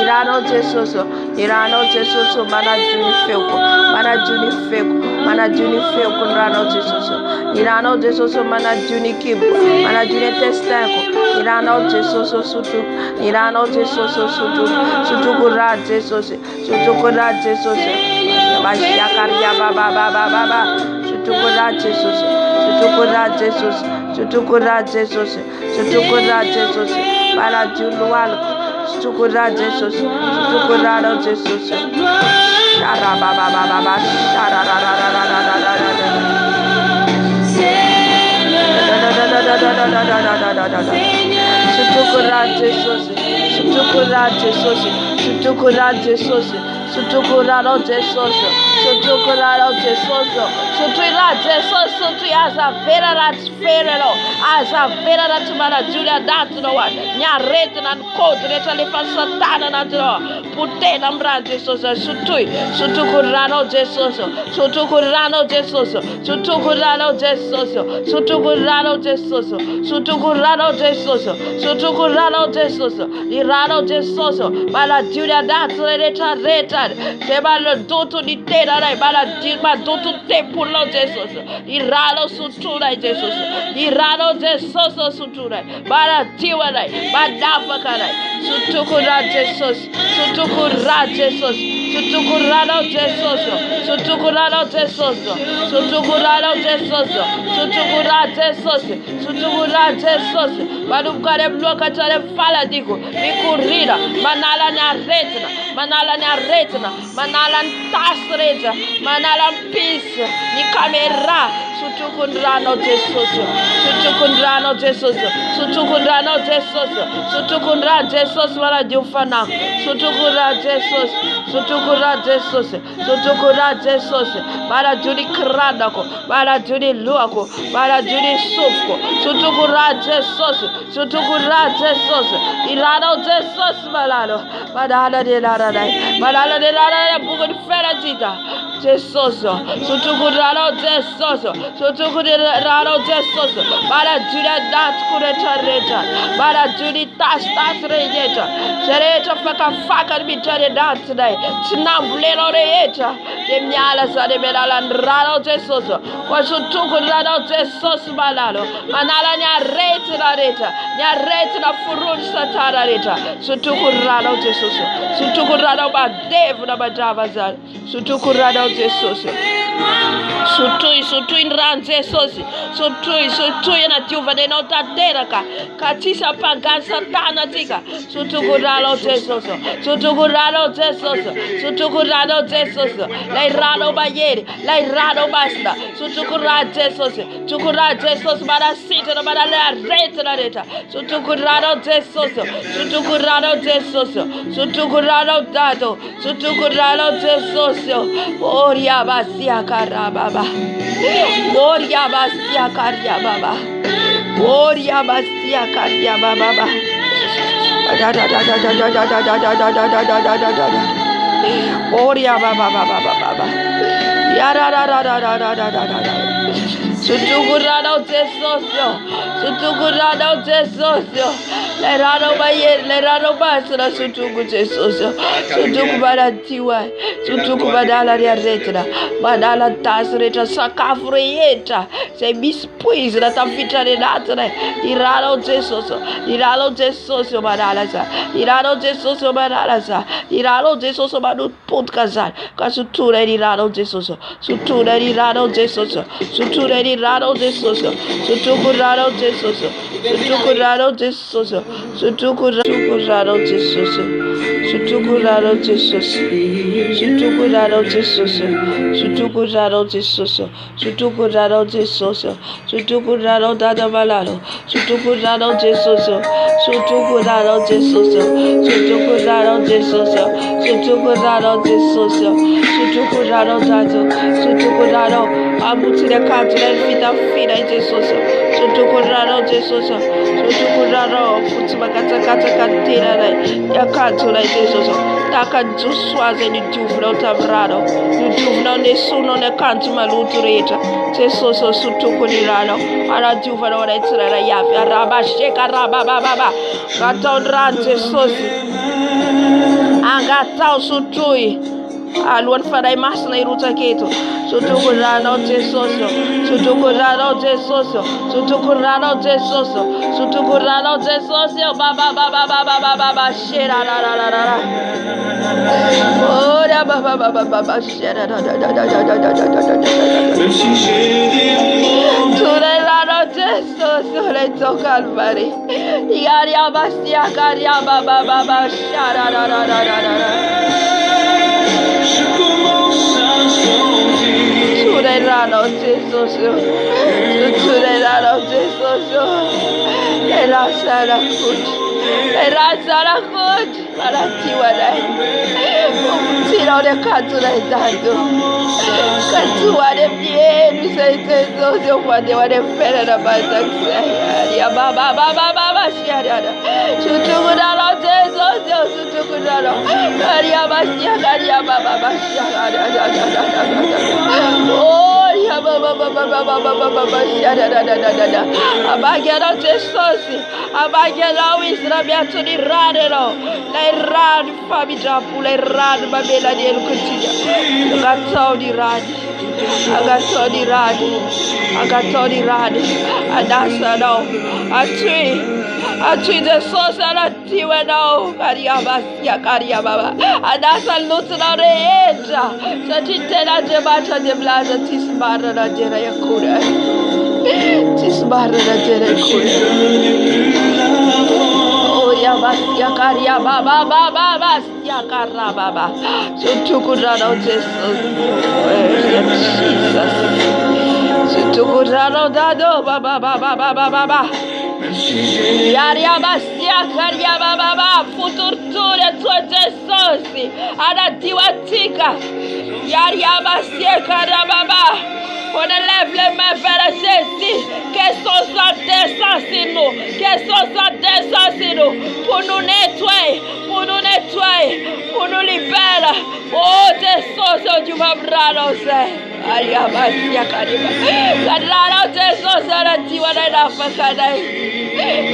[SPEAKER 1] Irano Jesus manadio ny feoko manadio ny feoko ny rano Jesus Irano Jesus manadio ny kibo manadio ny testinko Irano Jesus sotoko Irano Jesus sotoko ra Jesus sotoko ra Jesus bashakaria baba sotoko ra Jesus sotoko ra Jesus sotoko ra Jesus sotoko ra Jesus manadio lualko sotoko ra Jesus sotoko ra Jesus shara baba shara sotoko ra Jesus sotoko ra Jesus sotoko ra Jesus sotoko ra Jesus sotoko ra Jesus sotoko ra Jesus sotoko azavera ratsferelo azavera ratsmana Julia datno wa nyarete na nkodo retra lefa satana natro putena mra Jesus sotoko ra Jesus sotoko ra Jesus sotoko ra Jesus sotoko ra Jesus sotoko ra Jesus sotoko ra Jesus irano Jesus bala Julia datno retra seba lo doto di tera dai bala dilma doto tempo lo Jesus irano sutura Jesus irano Jesus sutura bala tiwa dai badafa dai sotoko ra Jesus sotoko ra Jesus sotoko ra Jesus sotoko ra Jesus sotoko ra Jesus sotoko ra Jesus sotoko ra Jesus balu kare bloka tare fala diko mikurira manala na retna manala tasreja manala peace ni kamera sotoko ndrano Jesus sotoko ndrano Jesus sotoko ndrano Jesus sotoko ndrano Jesus wala diufana sotoko ra Jesus sotoko ra Jesus sotoko ra Jesus bala juni kradako bala juni luako bala juni sufko sotoko ra Jesus sotoko ra Jesus irano Jesus balalo badala de la bugun feratita Jesus, sutukurado Jesus, sutukurado Jesus, para juda dat kuretareta, para judi tas rejeta, sereta faka bitare dat today, tinambulero rejeta, demnyala sa de medalandrado Jesus, wa sutukurado Jesus balalo, manala nya reta, nya reta na furun satara reta, sutukurado Jesus, sutukurado ba dev na bajava zal, sutukurado Jesus. Sutui ran Jesus, sutui na tiuva de nota teraka, katisa pagan satana tika, sutukurado Jesus, sutukurado Jesus, leirado bayeri, leirado basta, sutukurado Jesus, tukurado Jesus bara sita na bara la reta na reta, sutukurado Jesus, sutukurado dado, sutukurado Jesus, oria basia karababa, oria basia karababa, oria basia karababa, oria baba, yara sutukurado Jesus, lerado bayer, lerado basra sutuku Jesus, sutuku baratiwa, sutuku badala riareta, badala tasreta sakafreta, se bispuis la tafita renatre, irado Jesus badalasa, irado Jesus badalasa, irado Jesus badut putkazar, kasutura irado Jesus, sutura irado Jesus, sutura irado Jesus, sutukurado Jesus, sutukurado Jesus, sutukurado Jesus, sutukurado Jesus, sutukurado Jesus, sutukurado Jesus, sutukurado Jesus, sutukurado dadabalado, sutukurado Jesus, sutukurado Jesus, sutukurado Jesus, sutukurado Jesus, sutukurado dado, sutukurado abutire katire fita fida Jesus, sutukurado Jesus, sutukurado futuma kata katira ya katula Jesus, taka juswaze ni juvna utabrado, ni juvna nesuno ne kanti malutureta, Jesus sutukurado, ara juvna ora itira yafi, araba sheka rababa, katondran Jesus, angatau sutui, aluan farai masna iruta keto, sutukurado Jesus, sutukurado Jesus, sutukurado Jesus, sutukurado Jesus, baba, shera la. Oh, baba, shera Turelado Jesus, Sureto Calvary, Yaria Bastia, Caria, baba, shara la. Turelado Jesus, era Sara good, Malatiwa, Tino de Catura Dado, Catua de Bien, those of what they were fed about the Baba, Shada, Sutugunalo, Sutugunalo, Maria Basia, Baba, oh, Baba, Abagero Jesus, Abagero is Rabia to the Radero, Lay Rad Fabija, Pule Rad Babela de Lucutia, Gatodi Rad, Agatodi Rad, Adasano, a tree the sauce and a tiwano, Caria Baba, Adasa Lutzana Reja, such a tenant de Bata de Blaza, Tismara Jerakuda, Tismara Jerakuda. Basia Caria Baba, Yakara Baba, so Tukurano Jesus, so Tukurano Dado, Baba, Yaria Basia Caria Baba, Futurtura Jesus, Adatiwatika, Yaria Basia Caria Baba. On élève les mains vers le Jésus, que sont descendus nous, qu'elles sont descendus nous, pour nous nettoyer, pour nous libérer. Oh, descends, tu vas bravo, Aïe, Abasia Kariba. Kadara descends, la tiwana na fakadai.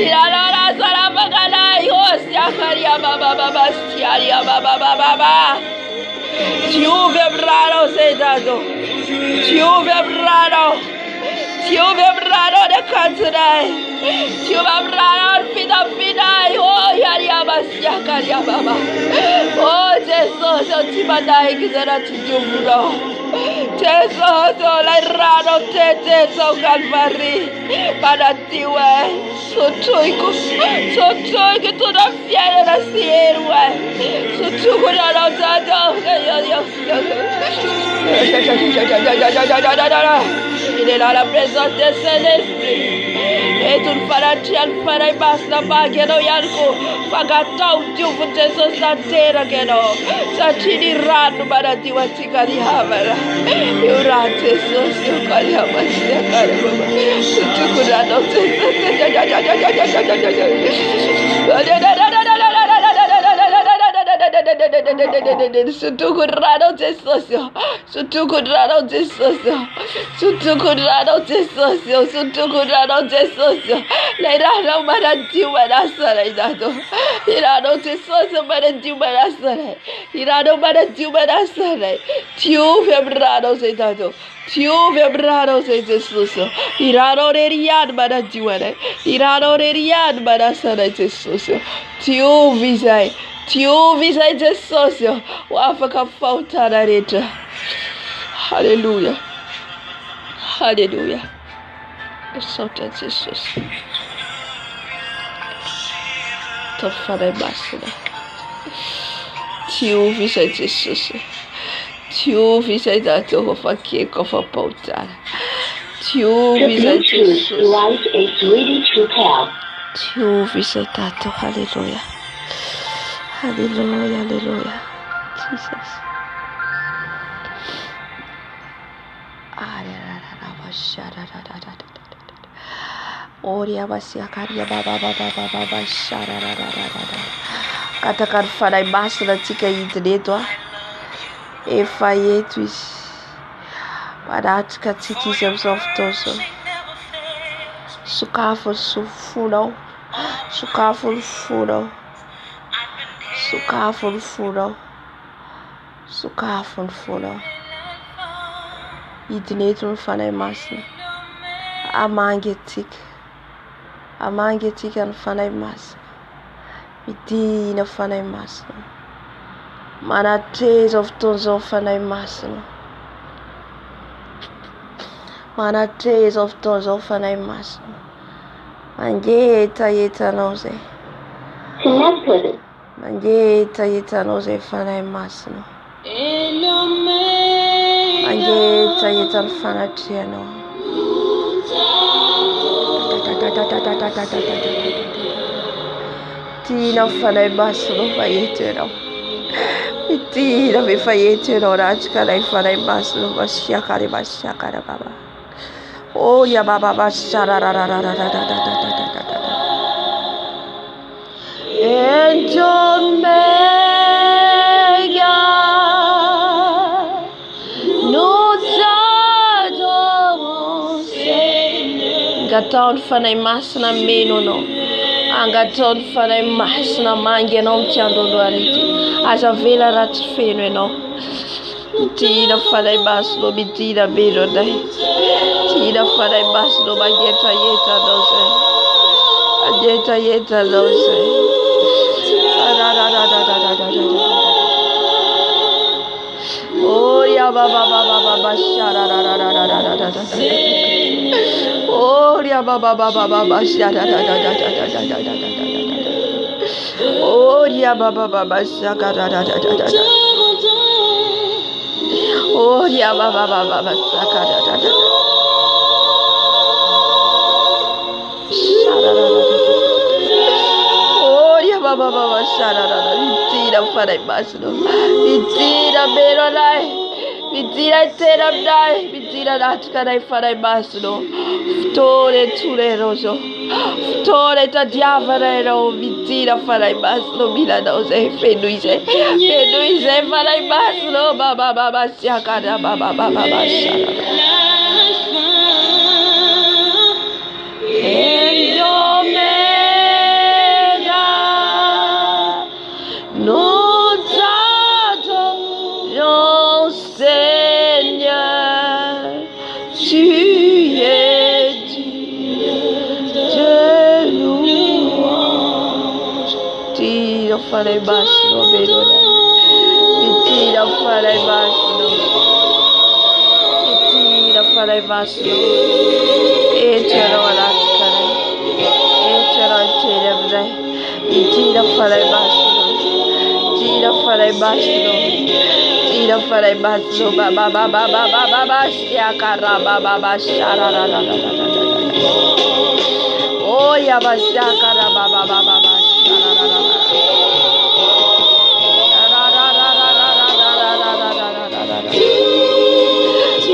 [SPEAKER 1] Ilala sala fakadai, oh, Siakaria baba baba, Siaria baba baba. Tu veux bravo, c'est dado. Tu veux bravo. Tu veux bravo de Kantunai. Tu veux bravo fida. Oh, Yaria Basia Karia baba. Oh, Jesus, tu m'as dit que ça tu veux. Jesus, la rado tete so Calvary. Padatiwe. Sotuiko tu na fiera na sierwa. Sotuiko na tado. Il est dans la présence de Saint-Esprit. Et tout le fanatiel farai basta bageno yanko. Fagatau tu fute so satera geno. Satini ranu barati watikari havara. Urate so kali havara kare baba. Tukura no Tio visai Jesus, wafaka falta na reta. Hallelujah. Hallelujah. Exalta Jesus. Tofara basura. Tio visai Jesus. Tio visai da toho fakie kofa pauta. Tio visai Jesus.
[SPEAKER 5] Device is ready to pair.
[SPEAKER 1] Tio visai tato. Hallelujah. Hallelujah, hallelujah. Jesus. Oria basia karia baba shararararara. Katakan farai basra tika idretwa. E fayetuis. Padat katiki zemsoftoso. Sukaful sufuno. Sukaful funo. Sukaful funo. Idnetul fanai masna. Amangetik and fanai masna. Idina fanai masna. Mana trays of tons of fanai masna. Mana trays of tons of fanai masna. Mangeta yeta nose.
[SPEAKER 5] Connected.
[SPEAKER 1] Mangeta nose fanai masna. Mangeta yeta fanatiano. Tina fanai masna fayetero. Tina vi fayetero rajkara fanai masna vashyakari baba. Oh ya baba and John Mega no Gaton fanai masna meno no Angaton fanai masna mange no mchando doariti Asa vela rat feno no Tira fanai masno bitira bero dai Tira fanai masno bageta yeta dose Ageta yeta dose Oh ya baba shara Oh ya baba shara Oh ya baba shaka Oh ya baba shaka Baba sharara vitira farai masno vitira beronai vitira teram dai tira ratkanai farai basno. Tore tureroso. Tore tadiavarero vitira farai basno milanose fenuise. Fenuise farai basno baba baba siakara baba baba shara. El Omega, non t'attends, non Seigneur, tu es Dieu de louange. Tira fare basso, vedone. Tira fare basso. Tira fare basso. E c'era la tira fare basso, tira fare basso, tira fare basso, baba baba baba baba stia cara baba baba shara la la la la la. Oh ya bastia cara baba baba baba shara la la la.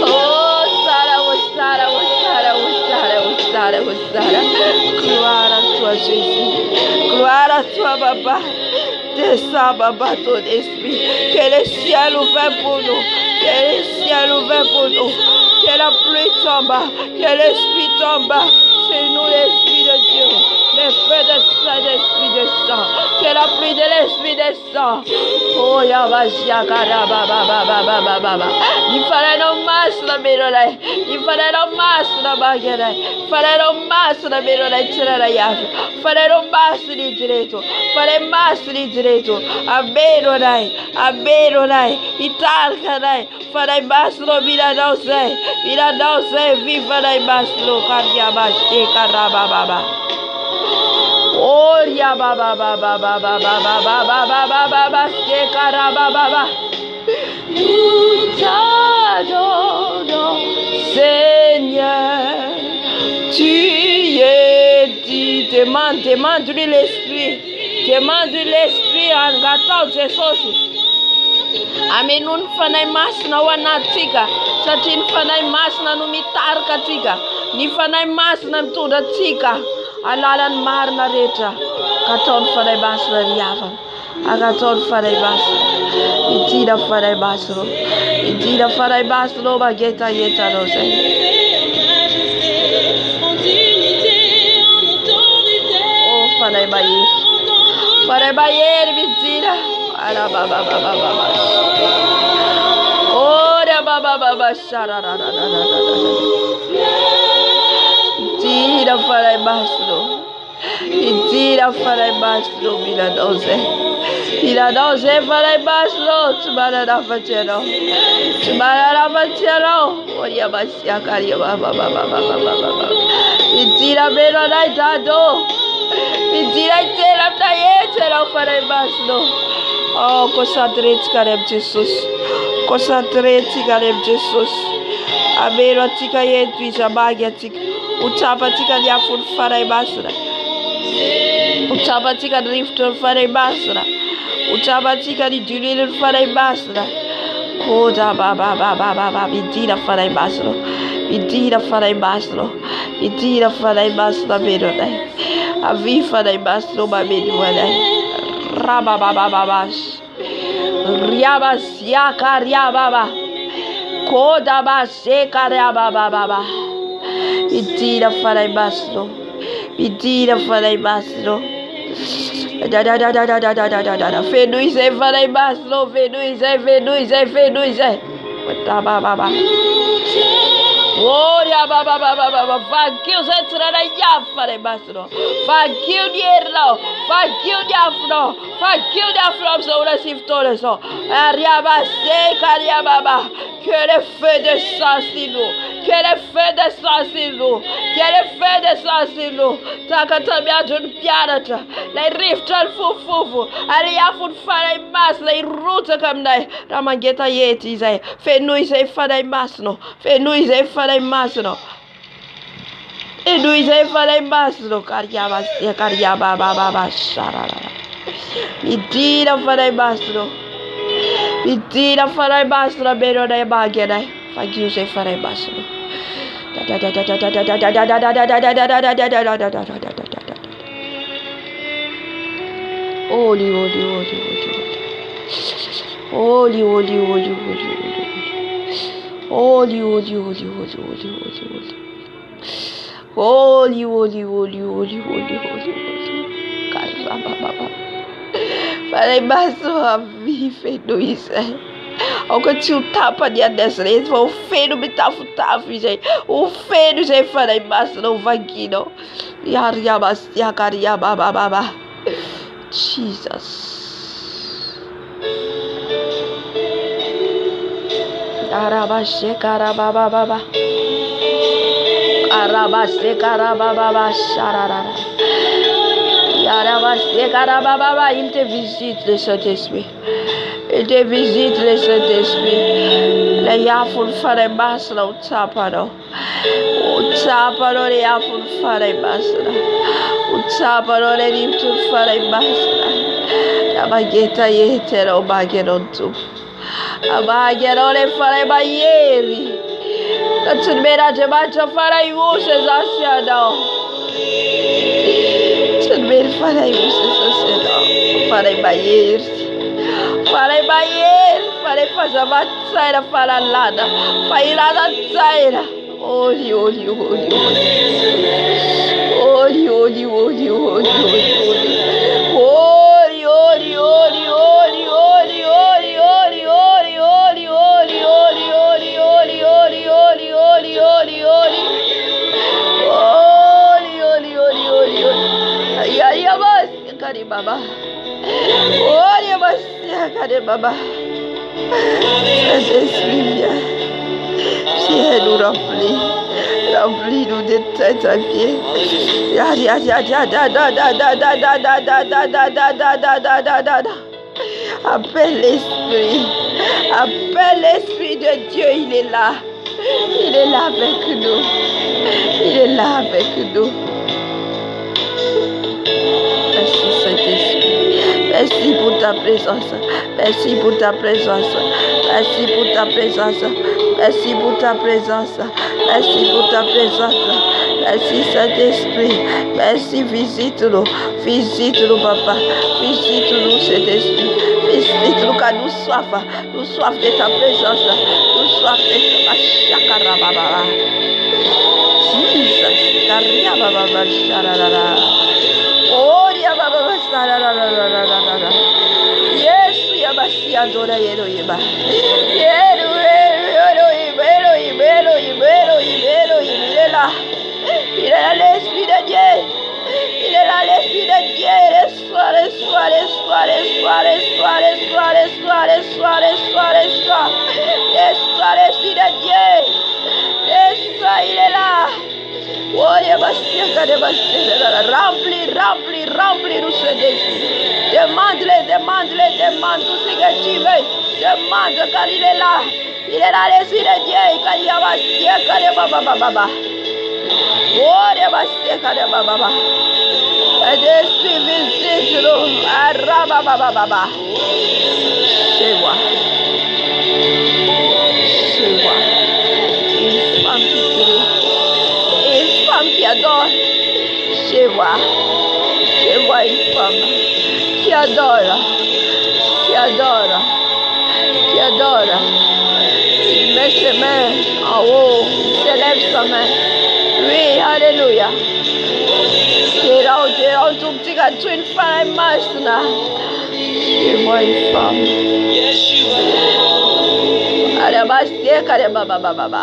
[SPEAKER 1] Oh Sara, gloire à toi Jésus, gloire à toi Papa, descends Papa ton esprit, que le ciel ouvert pour nous, que le ciel ouvert pour nous, que la pluie tombe, que l'esprit tombe, c'est nous l'esprit de Dieu, le feu de sang, l'esprit de sang, que la pluie de l'esprit descend. Oh Yabashia Karaba Baba Baba Baba, il fallait nos masses la mélodie, il fallait nos masses la baguette, il fallait nos masses la mélodie, il fallait nos masses di diritto, fallait masses di diritto, a Beronai, Italcanai, fallait masses lo Milanose, viva dai maslo, Cardiabashi Karaba Baba. Oh ya baba baba baba baba baba baba baba sekara baba baba. Nous t'adorons Seigneur, tu es dit, demande-lui l'esprit en gâtant tes sauces. Amenun fanai mas na wanatika, satin fanai mas na numitar katika, ni fanai mas na tuda tika. Alalan marna reta katon farai basra riava agaton farai basra itira farai basro bageta yeta rose oh farai bayer vitira ara baba oh ra baba sharara Tira farai basro, Milanose farai basro, Tumara Fatiero, Oria Basia Caria Baba, Tira Bero Naitado, Tira Tera Nayetera farai basro. Oh, concentrate Karem Jesus, Abero Tika Yetwisa Bagiatik. Uchapatika liafun farai basra. Uchapatika drifter farai basra. Uchapatika di julil farai basra. Koda baba vidira farai basro. Vidira farai basra bedonai. Avi farai basro babedonai. Raba baba. Riaba siaka riaba. Koda ba seka riaba baba. Vidira farai basro. Fenuise farai basro. Fenuise. Baba. Oh ya baba. Vakil zetrana ya farai basro. Vakil dierlo. Vakil diafno. Sobre siftoleso. Ariaba seka riaba. Que le feu descende sur nous. Que le feu descende sur nous. Takatabia d'une pianata. Les rifts al fufu. Aliafun farai mas. Les routes comme ça. Ramangeta yeti zay. Fais-nous farai mas no. Fais-nous farai mas no. Kariaba baba sharara. Itira farai mas no. Itira farai basra bero dai bagedai. Fagiuse fare basso. Holy, holy, holy, holy, holy, holy, holy, holy, holy, holy, holy, holy, holy, holy, holy, holy. Fare basso a vive dois. Ao que tu tapa dia dessa, eles vão feio me tafu, gente. O feio já fare basso no vagino. Yariabas, yakariaba, baba. Jesus. Arabashe karababa baba. Arabashe karababa sharara. Arabashe karababa baba. Il te visite le Saint-Esprit. Il te visite le Saint-Esprit. Le yaful fare basra o taparo. O taparo le yaful fare basra. O taparo le yaful fare basra. Abageta yetera o bagerontu. Abagero le fare baieri. Tatsun mera je bacha fare iuse zasiado. Tatsun mera fare iuse zasiado. Fare baieri. Fare baieri. Fare faza batsaira fara lada. Fairada tsaira. Oli, oli, oli, oli. Oli, oli, oli, oli, oli, oli. Oli, oli, oli, oli, oli, oli, oli, oli, oli, oli, oli, oli, oli, oli, oli, oli, oli, oli. Oli, oli, oli, oli, oli. Ay, abas, kari baba. Oli, abas, kari baba. Saint-Esprit, viens. Viens nous remplir. Remplis-nous de tête à pied. Appelle l'Esprit. Appelle l'Esprit de Dieu, il est là. Il est là avec nous. Il est là avec nous. Merci Saint-Esprit. Merci pour ta présence. Merci pour ta présence. Merci pour ta présence. Merci pour ta présence. Merci pour ta présence. Merci Saint-Esprit. Merci, visite-nous. Visite-nous, papa. Visite-nous, Saint-Esprit. Visite-nous car nous soif. Nous soif de ta présence. Nous soif de ta chakarababa. Jesus. Kariyababa shararara. Oh, yababa shararara. Yes, yabasi adora yero yeba. Yero. Il est là. Il est là l'Esprit de Dieu. Il est là l'Esprit de Dieu. Reçois. Reçois l'Esprit de Dieu. Reçois, il est là. Oh, remplis-nous ce défi. Demande-le tout ce que tu veux. Demande car il est là. Il est là l'Esprit de Dieu. Oh, l'Esprit visite-nous. Chez moi. Une femme qui prie. Une femme qui adore. Chez moi une femme qui adore. Il met ses mains en haut. Il s'élève sa main. Oui, alléluia. Tu une femme masna. Chez moi une femme. Alabastia karababa.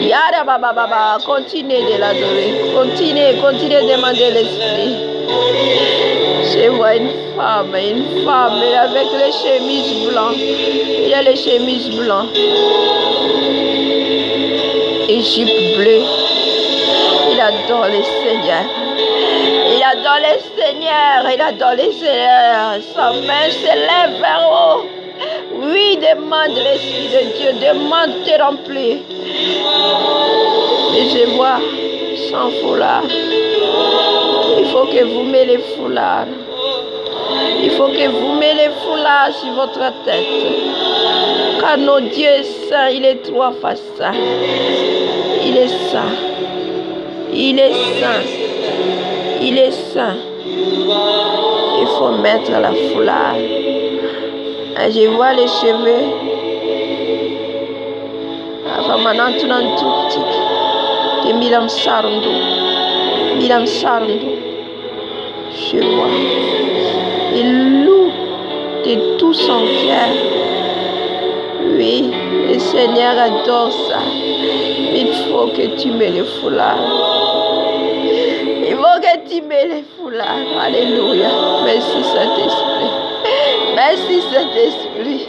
[SPEAKER 1] Yara baba, continuez de l'adorer. Continuez de demander l'Esprit. Je vois une femme avec les chemises blanches. Il a les chemises blanches. Et jupe bleue. Il adore les seigneurs. Sa main s'élève vers haut. Oui, demande l'Esprit de Dieu. Demande de remplir. Et je vois sans foulard. Il faut que vous mettez les foulards. Il faut que vous mettez les foulards sur votre tête. Car notre Dieu est saint, il est trois fois saint. Il est saint. Il est saint. Il est saint. Il faut mettre la foulard. Et je vois les cheveux. Enfin, maintenant, tout dans tout petit. De Miram Sarando. Miram Sarando. Je vois. Il loue de tout son cœur. Oui, le Seigneur adore ça. Il faut que tu mets le foulard. Il faut que tu mets le foulard. Alléluia. Merci Saint-Esprit. Merci Saint-Esprit.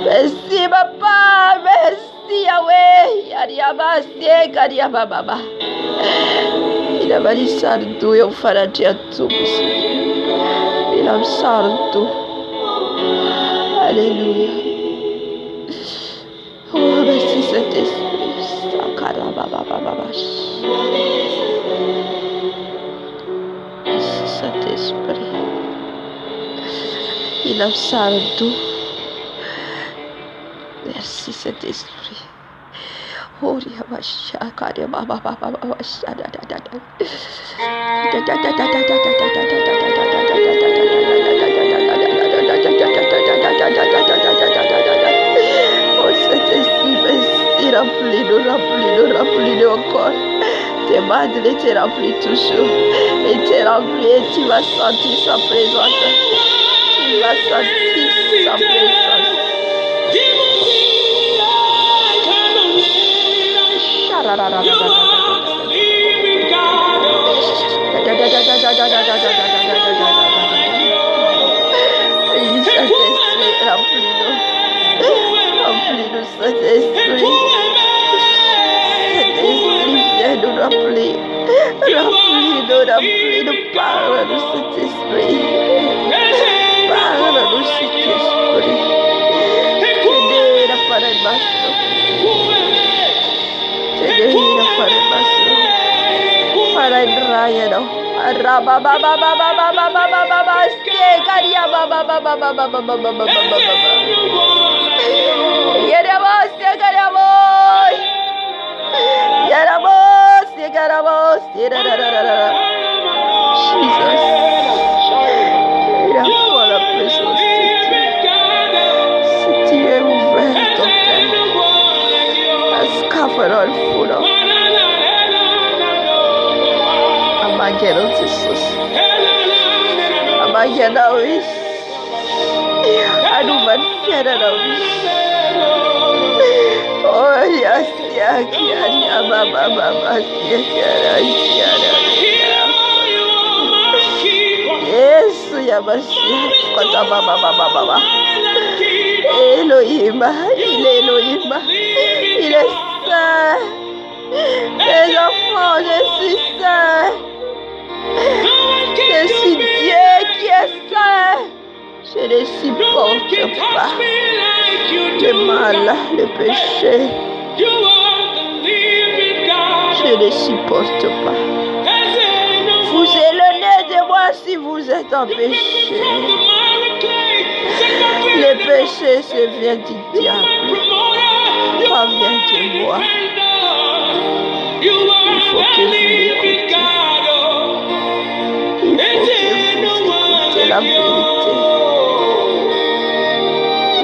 [SPEAKER 1] Merci Papa. Merci Yahweh. Yariabastie Kariababa. Il a validé ça tout et on fera déjà tout. Il a ça tout. Alléluia. Oh, merci Saint-Esprit. Merci Saint-Esprit. Il a ça tout. Merci Saint-Esprit. Oh, remplis-le encore. Tes mains te remplissent toujours. Et te remplis et tu vas sentir sa présence. Tu vas sentir sa présence. Remplis-nous Saint-Esprit. Viens nous remplir. Remplis-nous, parle-nous Saint-Esprit. Parle-nous Saint-Esprit. Te la fare il basso. Te la fare il basso. Fare il raiano. Araba baba baba baba baba baba karia baba baba baba baba baba baba. Yeramos, yeramos. Yeramos, yeramos. Jesus. Il a foi la présence de Dieu. Si tu es ouvert ton cœur, escapera el furo. Amagero Jesus. Amagero is. Anuman fiera is. Oh yes, yeah, baba, Yes, Yamashia, Kota baba. Elohim, il est Elohim, il est saint. Les enfants, je suis saint. Je suis Dieu qui est saint. Je ne supporte pas le mal, le péché. Je ne supporte pas. Vous éloignez de moi si vous êtes en péché. Le péché, c'est vient du diable. Pas vient de moi. Il faut que vous l'écoutez. Il faut que vous écoutez la vérité.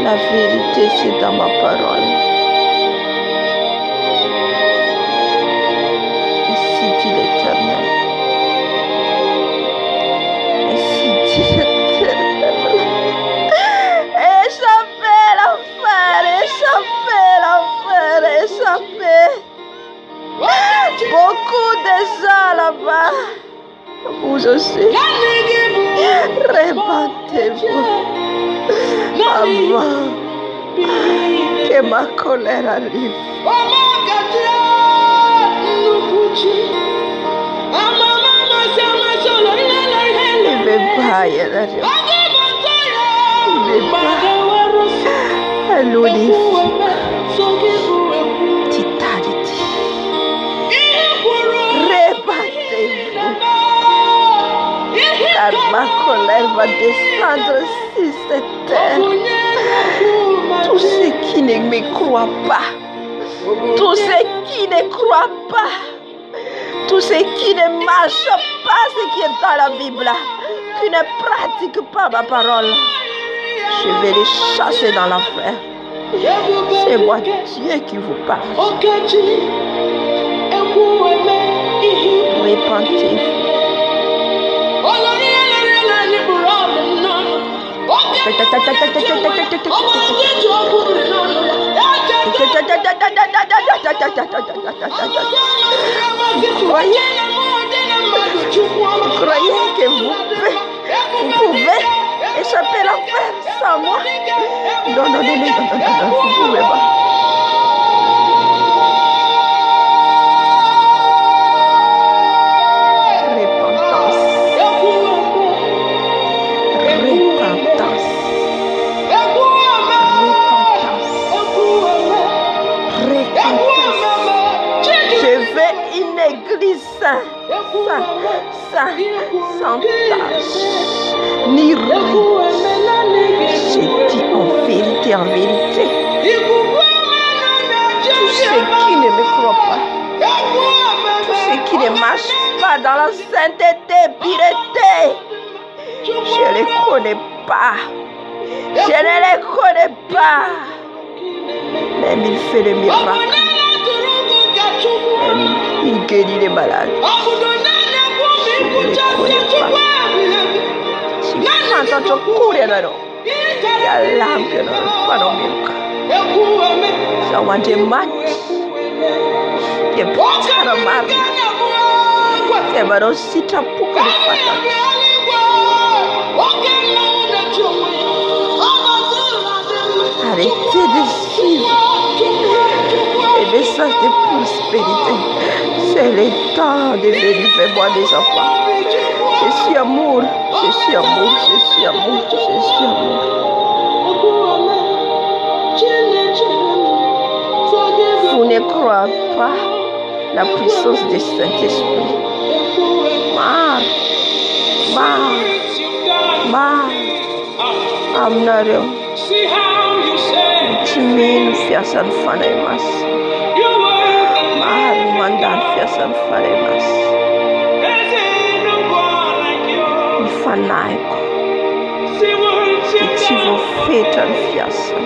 [SPEAKER 1] La vérité, c'est dans ma parole. Ainsi dit l'Éternel. Ainsi dit l'Éternel. Échappez l'enfer, échappez. Beaucoup de gens là-bas. Vous aussi. Répentez-vous avant que ma colère arrive. Il veut pas y aller. Il veut pas. L'unifique. Titanité. Ma colère va descendre sur cette terre. Tous ceux qui ne me croient pas, tous ceux qui ne croient pas, tous ceux qui ne marchent pas ce qui est dans la Bible, qui ne pratiquent pas ma parole, je vais les chasser dans l'enfer. C'est moi Dieu qui vous parle. Repentez-vous. Croyez que vous pouvez échapper l'enfer sans moi? Non, vous ne pouvez pas. Église sans tâche ni rite. J'ai dit en vérité, tous ceux qui ne me croient pas, tous ceux qui ne marchent pas dans la sainteté, pureté, je ne les connais pas. Je ne les connais pas. Même il fait des miracles. Il guérit les malades. Je ne les connais pas. Si tanto cuore no. Ya lampe no panomilka. So wante mat. Ye putara mari. Se vado sita puka di fata. Arrêtez de suivre les messages de prospérité. C'est le temps de vérifier moi des enfants. Je suis amour, je suis amour, je suis amour, je suis amour. Vous ne croyez pas la puissance du Saint-Esprit. Amnario. Timin fiasan fanemas. Mandan fiasan fanemas. Fanaiko. Itivo fetan fiasan.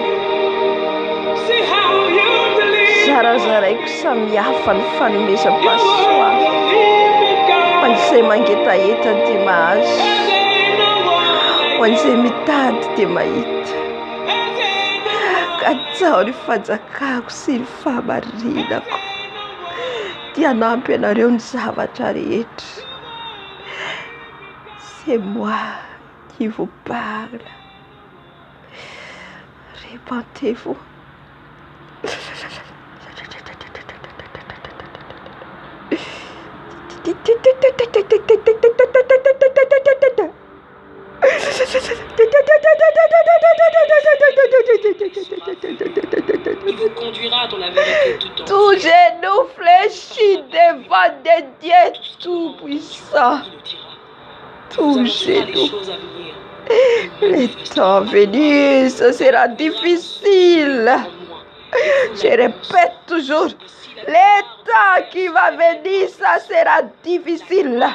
[SPEAKER 1] Zara-zaraik samihafa ny fanomezam-pahasoa. Ho an'izay mangetaheta dia mahazo. Ho an'izay mitady dia mahita. Katao ny fanjakako sy ny fahamarinako. Dia hanampy anareo ny zavatra rehetra. C'est moi qui vous parle. Repentez-vous.
[SPEAKER 8] Il vous conduira dans la vérité tout entière.
[SPEAKER 1] Tout genou fléchit devant des dieux tout-puissants. Tout genou. Le temps venu, ce sera difficile. Je répète toujours, le temps qui va venir, ça sera difficile.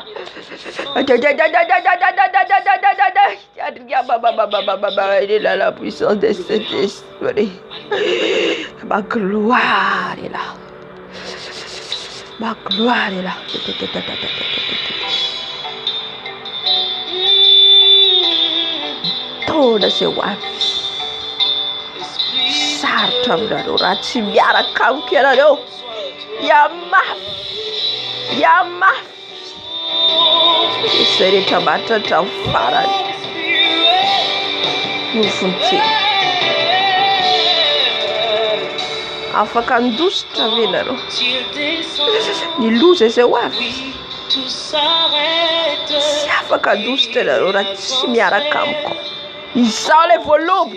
[SPEAKER 1] Il est là la puissance de cet esprit. Ma gloire est là. Ma gloire est là. Toda se wapi. Sartamdaro rati biara kamkerado. Yamaf. Iseri tabata tamfara. Mufunti. Afakandustra venaro. Ni luce se wapi. Si afakandustra rati biara kamko. Sale volume.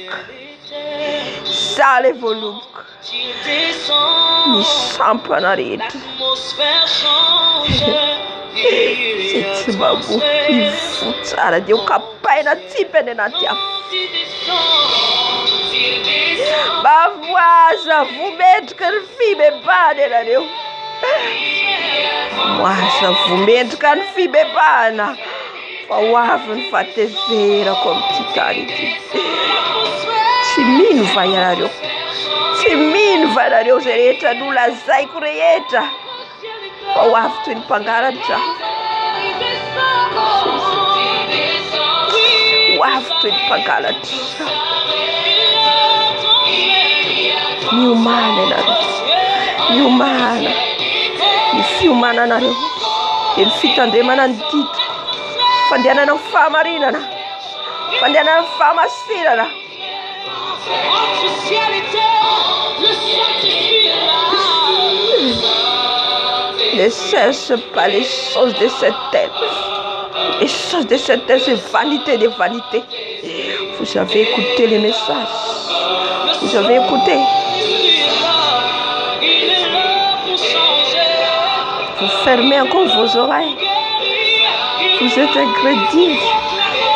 [SPEAKER 1] Mi sampanarite. Tsy babo tsara dia kapaina tsipany anaty afo. Bavoaza vomendrika ny fibebahana ianareo. Moaza vomendrika ny fibebahana. Fa ho avy ny fahatezerako amin'ity tany ity. Tsy minova ianareo. Tsy minova ianareo izay rehetra nolazaiko rehetra. Fa ho avy toy ny mpangalatra. Ho avy toy ny mpangalatra. Miomana ianareo. Miomana. Ny fiomananareo dia ny fitandremana ny didiko. Fandehanana ny fahamarinana. Fandehanana ny fahamasinana. Ne cherche pas les choses de cette terre. Les choses de cette terre, c'est vanité des vanités. Vous avez écouté les messages. Vous avez écouté. Vous fermez encore vos oreilles. Vous êtes ingrédients.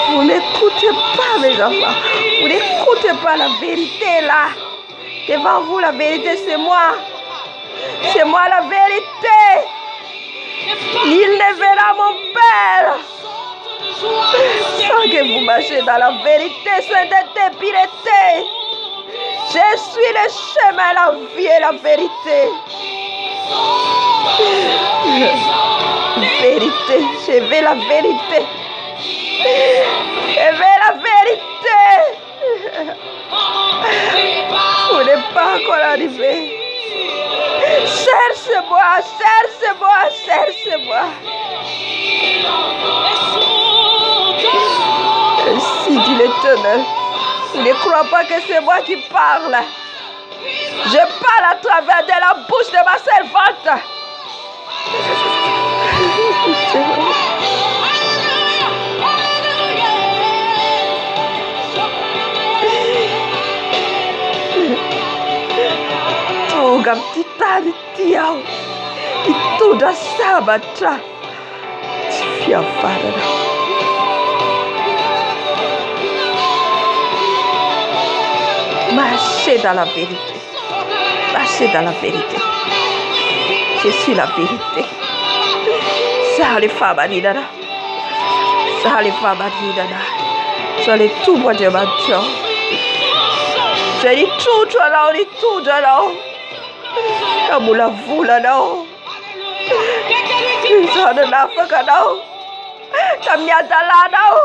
[SPEAKER 1] Vous n'écoutez pas, mes enfants. Vous n'écoutez pas la vérité là. Devant vous, la vérité, c'est moi. C'est moi la vérité. Il ne verra mon Père sans que vous marchiez dans la vérité, sainteté, pureté. Je suis le chemin, la vie et la vérité. Vérité, je veux la vérité. Je veux la vérité. Vous n'êtes pas encore arrivé. Cherche-moi, cherche-moi, cherche-moi. Ainsi dit l'Éternel. Ne crois pas que c'est moi qui parle. Je parle à travers de la bouche de ma servante. Toga mtitani tiao. Ituda sabatra. Fiafarana. Marchez dans la vérité. Marchez dans la vérité. Je suis la vérité. Sale fama nidana. Sale fama nidana. Sale tout moi de macho. Sale tout là, on est tout là. Kamula vula now. Sale nafaka now. Kamyadala now.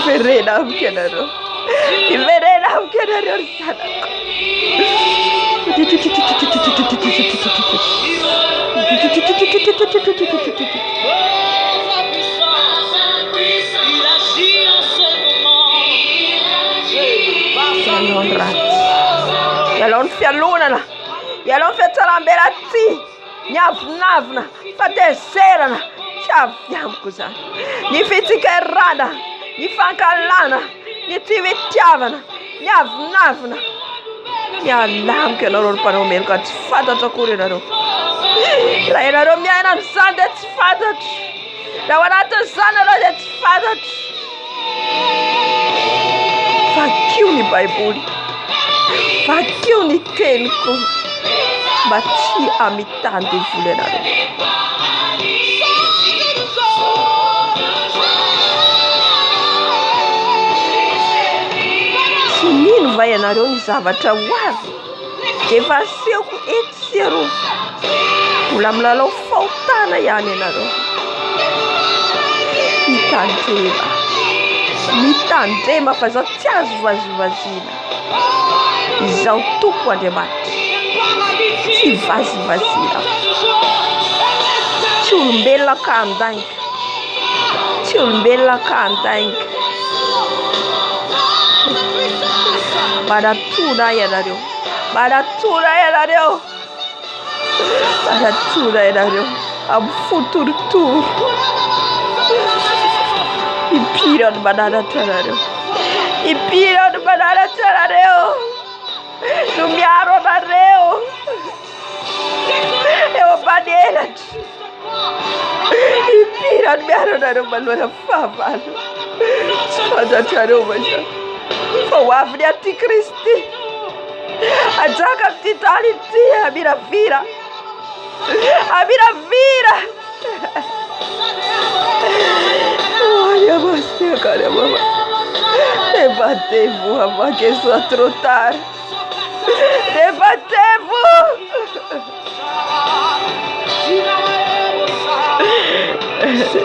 [SPEAKER 1] Verena kenaro. Verena kenaro sanako. Yalon fialunana. Yalon fetalamberati. Nyavnavna. Fateserana. Chaviam kuzana. Ni fitika rada. Ni fankalana. Ni tivitiavana. Nyavnavna. Ya lam ke loror pano mel ka fata to kurinaro. La ina miana sande fata. La wanata sana la det fata. Fakiu ni Bible. Fakiu ni tenko. Bati amitande vulenaro. Nino vai ianareo ny zavatra ho avy. Efa asehoko etsero. Mbola milalao fahotana ihany ianareo. Mitandrema. Mitandrema fa zaho tsy azo vazivazina. Izaho tompo Andriamanitra. Tsy vazivazina. Tsy olombelona ka andainga. Tsy olombelona ka andainga. Baratuna ianareo. Baratuna ianareo. Baratuna ianareo. Amin'ny fotorotoro. Impirany mananatra anareo. Impirany mananatra anareo. No miaro anareo. Eu banheira. E pira mero na roma lora fava. Fada taroma já. Foi a avria ti Cristi. A jaca ti tali tia a mira vira. A mira vira. Olha você, caramba. Debatez-vous avant qu'il soit trop tard. Débattez-vous.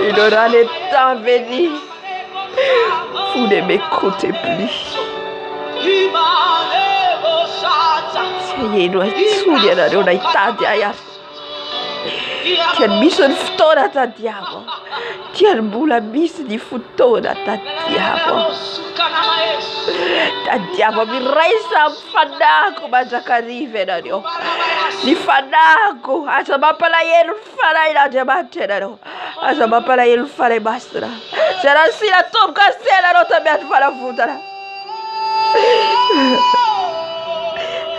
[SPEAKER 1] Il aura le temps venu. Vous ne m'écoutez plus. Seigneur, nous souliers dans la Italia. Tiens mission futura ta diavolo. Tiens bula bis di futura ta diavolo. Ta diavolo mi raisa fanaco ma già carive da dio. Di fanaco, asa mapala yel farai la diamante no. Asa mapala yel farai bastra. Sarà si la top castella rota mi fala futara.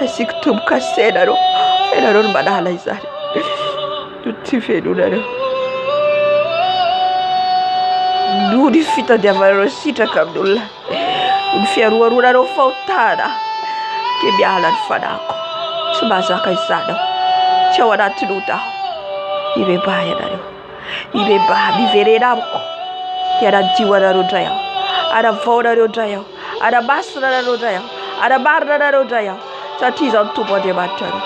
[SPEAKER 1] Asi top castella no. E la non banala isari. Tutti fedulare. Duri fita di avere sita kabdulla. Un fiaru rura fautana. Che biala al fanaco. Subasa kaisada. Chawada tuluta. Ibe baya daro. Ibe ba biverenamko. Tiara jiwara rodaya. Ada voda rodaya. Ada basra rodaya. Ada barra rodaya. Satiza tupo de battere.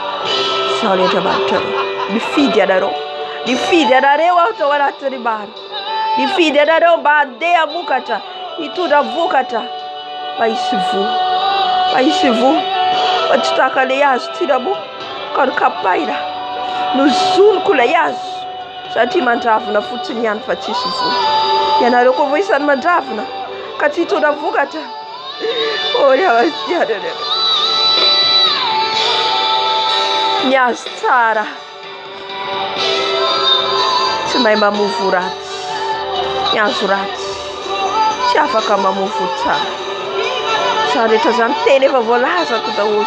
[SPEAKER 1] Sale de battere. Di figlia da ro. Di figlia da rewa to wala tribar. Di figlia da ro ba de amukata. Itu da vukata. Baisivu. Baisivu. Wataka le yas tirabu. Kan kapaira. No zun kula yas. Sati mandavna futini yan fatisivu. Yana roko voisan mandavna. Katito da vukata. Oh ya wasia de. Nyas tsara. Tsy mahay mamofo ratsy. Miazo ratsy. Tsy afaka mamofo tsara. Za rehetra zany teny efa voalaza to daholo.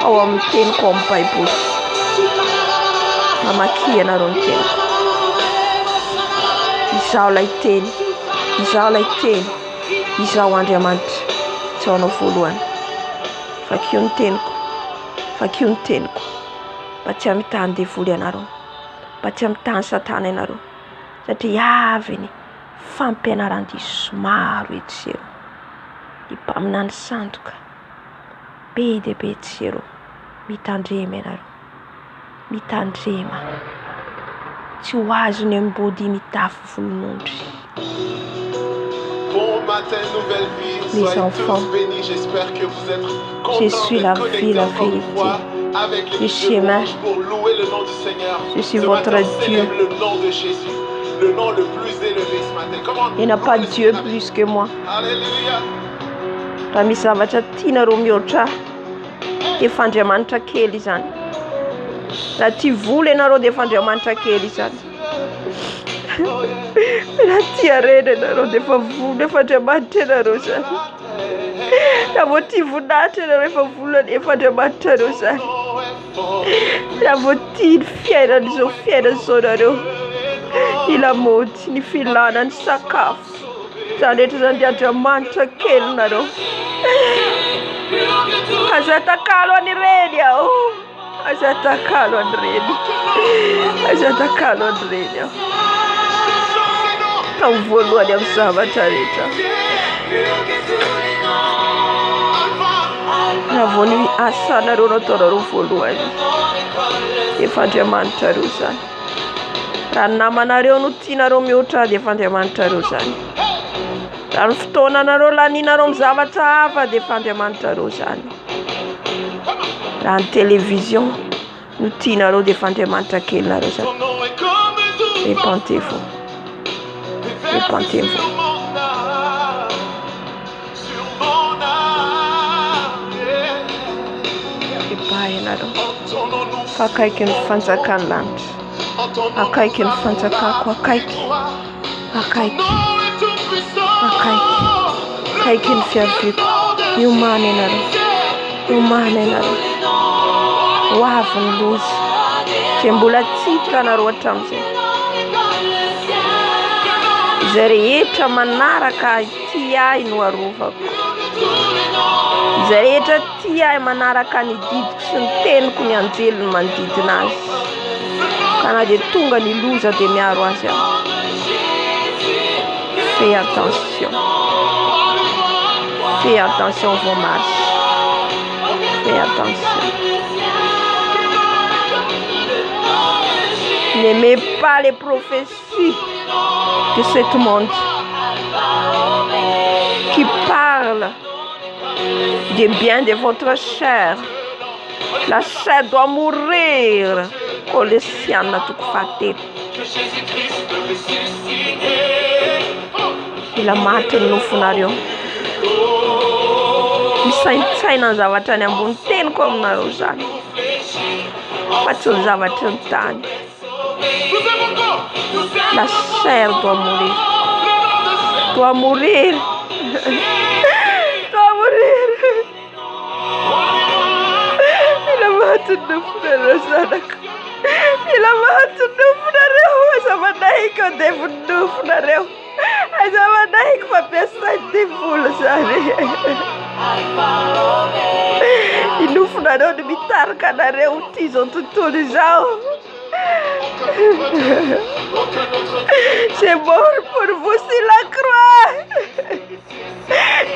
[SPEAKER 1] Ao amin'ny teniko ao amin'ny Baiboly. Mamaky ianareo ny teniko. Izaho lay teny. Izaho lay teny. Izaho Andriamanitra. Tsy ao anao voalohany. Fakio ny teniko. Fakio ny teniko. Mba tsy hamitany devoly ianareo. Mba tsy hamitany Satana ianareo. Satria avy ny fampianaran-diso maro etsero. Ny mpaminany sandoka. Be dia be etsero. Mitandrema ianareo. Mitandrema. Tsy ho azony ambody mitafy volon'ondry.
[SPEAKER 9] Bon matin, nouvelle vie.
[SPEAKER 1] Les
[SPEAKER 9] Soyez
[SPEAKER 1] enfants,
[SPEAKER 9] tous bénis. J'espère que vous êtes
[SPEAKER 1] je
[SPEAKER 9] contents
[SPEAKER 1] suis
[SPEAKER 9] de
[SPEAKER 1] la
[SPEAKER 9] connecter
[SPEAKER 1] vie, la
[SPEAKER 9] encore une
[SPEAKER 1] vérité.
[SPEAKER 9] fois avec
[SPEAKER 1] Le
[SPEAKER 9] l'équipe de
[SPEAKER 1] chemin.
[SPEAKER 9] louange pour louer le nom du Seigneur.
[SPEAKER 1] Je suis
[SPEAKER 9] Ce
[SPEAKER 1] votre
[SPEAKER 9] matin, on
[SPEAKER 1] Dieu.
[SPEAKER 9] célèbre le nom de Jésus, le nom le plus élevé ce matin. Comment
[SPEAKER 1] Il n'y a pas Dieu plus que moi.
[SPEAKER 9] Alléluia.
[SPEAKER 1] Raha misy zavatra tianareo mihoatra dia efa Andriamanitra kely izany. Raha tia vola ianareo dia efa Andriamanitra kely izany. Raha tia rena ianareo dia efa vola, efa Andriamanitra ianareo izany. Raha vao tia voninahitra ianareo efa vola, efa Andriamanitra ianareo izany. Raha vao tia ny fiainana izao fiainana izao ianareo, ny lamaody, ny filana, ny sakafo. Izany rehetra izany dia Andriamanitra kely ianareo. Aza takalo anireny aho. Aza takalo anireny. Aza takalo anireny aho. Tao voalohany amin'ny zavatra rehetra. Raha vao ny asanareo nataonareo voalohany, efa Andriamanitra reo izany. Raha ny namanareo no tianareo mihoatra dia efa Andriamanitra reo izany. Raha ny fotoananareo laninareo amin'ny zavatra hafa dia efa Andriamanitra reo izany. Raha ny télévision no tianareo dia efa Andriamanitra kelynareo izany. Repentez-vous. Repentez-vous. Epahy ianareo. Akaiky ny fanjakany lanitra. Akaiky ny fanjakako. Akaiky. Akaiky. Akaiky. Akaiky ny fiaviko. Miomana ianareo. Miomana ianareo. Ho avy ny loza. Zay mbola tsitra anareo hatramin'izay. Izay rehetra manaraka ty ahy no arovako. Izay rehetra ty ahy manaraka ny didiko sy ny teniko ny anjely ny manodidina azy. Ka na dia tonga ny loza dia miaro azy aho. Fais attention. Fais attention vos marches. Fais attention. N'aimez pas les prophéties de ce monde qui parlent du bien de votre chair. La chair doit mourir. Colossiens tukufate. Ila maty ny nofonareo. Misaintsaina ny zavatra any ambony teniko aminareo zany. Fa tsy ny zavatra ny tany. La chair doit mourir. Doit mourir. Doit mourir. Ila maty ny nofonareo zanaka. Ila maty ny nofonareo. Asa manahiko ny nofonareo. Asa manahiko fampiasainy devoly zany. Ny nofonareo no mitarika anareo ty zao tontolo izao. C'est mort pour vous sur la croix.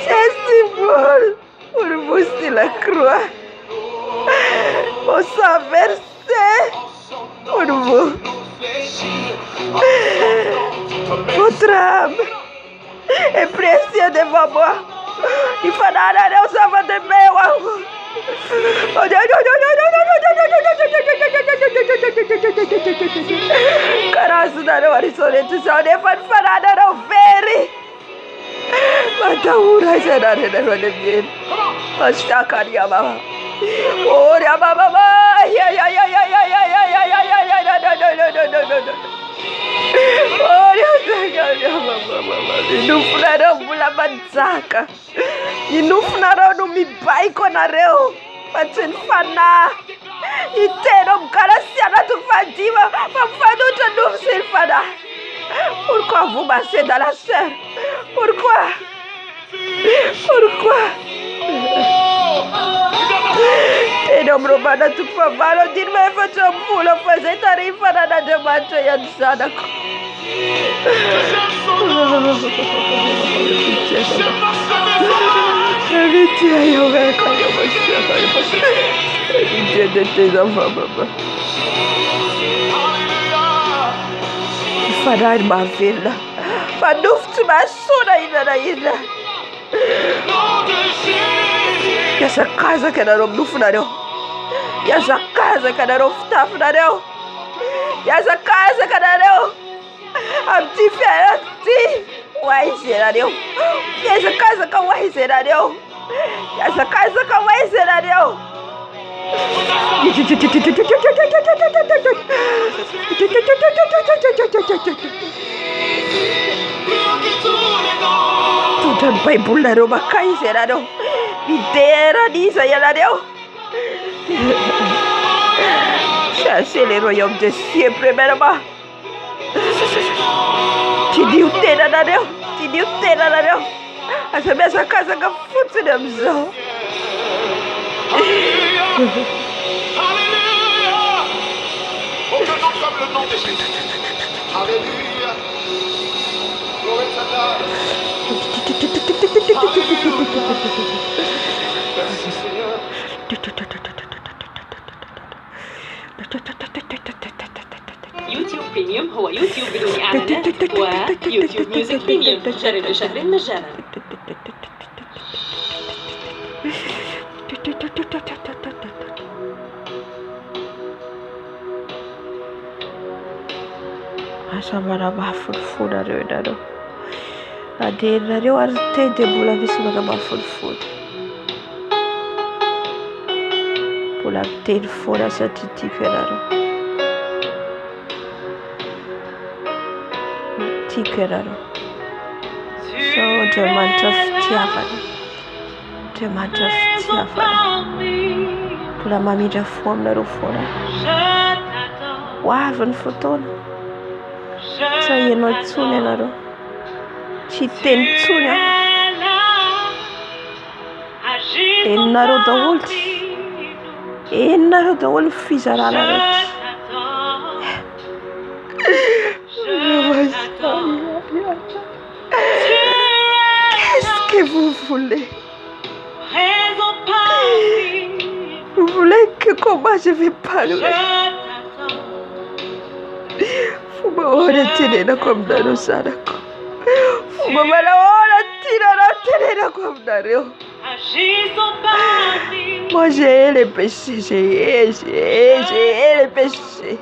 [SPEAKER 1] C'est si mort pour vous sur la croix. Mon sang versé pour vous. Votre âme est précieuse devant moi. Il faut aller au savant de meu. Karasu dari warisore tu saudade fanfarada no veri. Mata ura sedare dari wadir. Astakaria baba. Ora baba baba. Ya. Ora astakaria baba. Inufnaro bula banzaka. Inufnaro no mibaiko nareo. Patsin fana. Itero mkarasiana tukfadiva. Pafaduta nufsil fana. Pourquoi vous massez dans la chair? Pourquoi? E dobro bana tukfavalo dirme faccio pulo fase tarifa na demacho yansana. Farai ma villa. Fanuft ma sona ina. Essa casa que era no funeral. Essa casa que era no funeral. Essa casa que era diferente. Uai, será-eu? Essa casa que uai, será-eu? Essa casa que uai, será-eu? Tudo bem, bularo, bacai, será-eu? Inteira nisso aí, será-eu? Cherchez les royaumes de cieux, premièrement. Te diu tena nareo. Essa mesma casa que funcionamos.
[SPEAKER 9] Aucun nom comme le nom de Jésus. Alléluia. Gloire à God. Merci Seigneur.
[SPEAKER 8] يوتيوب بريميوم هو يوتيوب بدون إعلانات ويوتيوب ميوزك بريميوم جرب شهر مجانا.
[SPEAKER 1] Samara bafulfura rödaro. Adera reu arte de bula visura bafulfura. Bula ter fora sa tikeraro. So demanta ftiafana. Bula mami da fome na rufora. ho avy ny fotoana tsy ahianao intsony ianareo tsy teny intsony eninareo daholo eninareo daholo ny fizarana rehetra. Qu'est-ce que vous voulez? Vous voulez que comment je vais parler? Fomba ahoana tenenako aminareo zanako? Fomba manao ahoana tianareo tenenako aminareo? Moi j'ai les péchés, j'ai les péchés.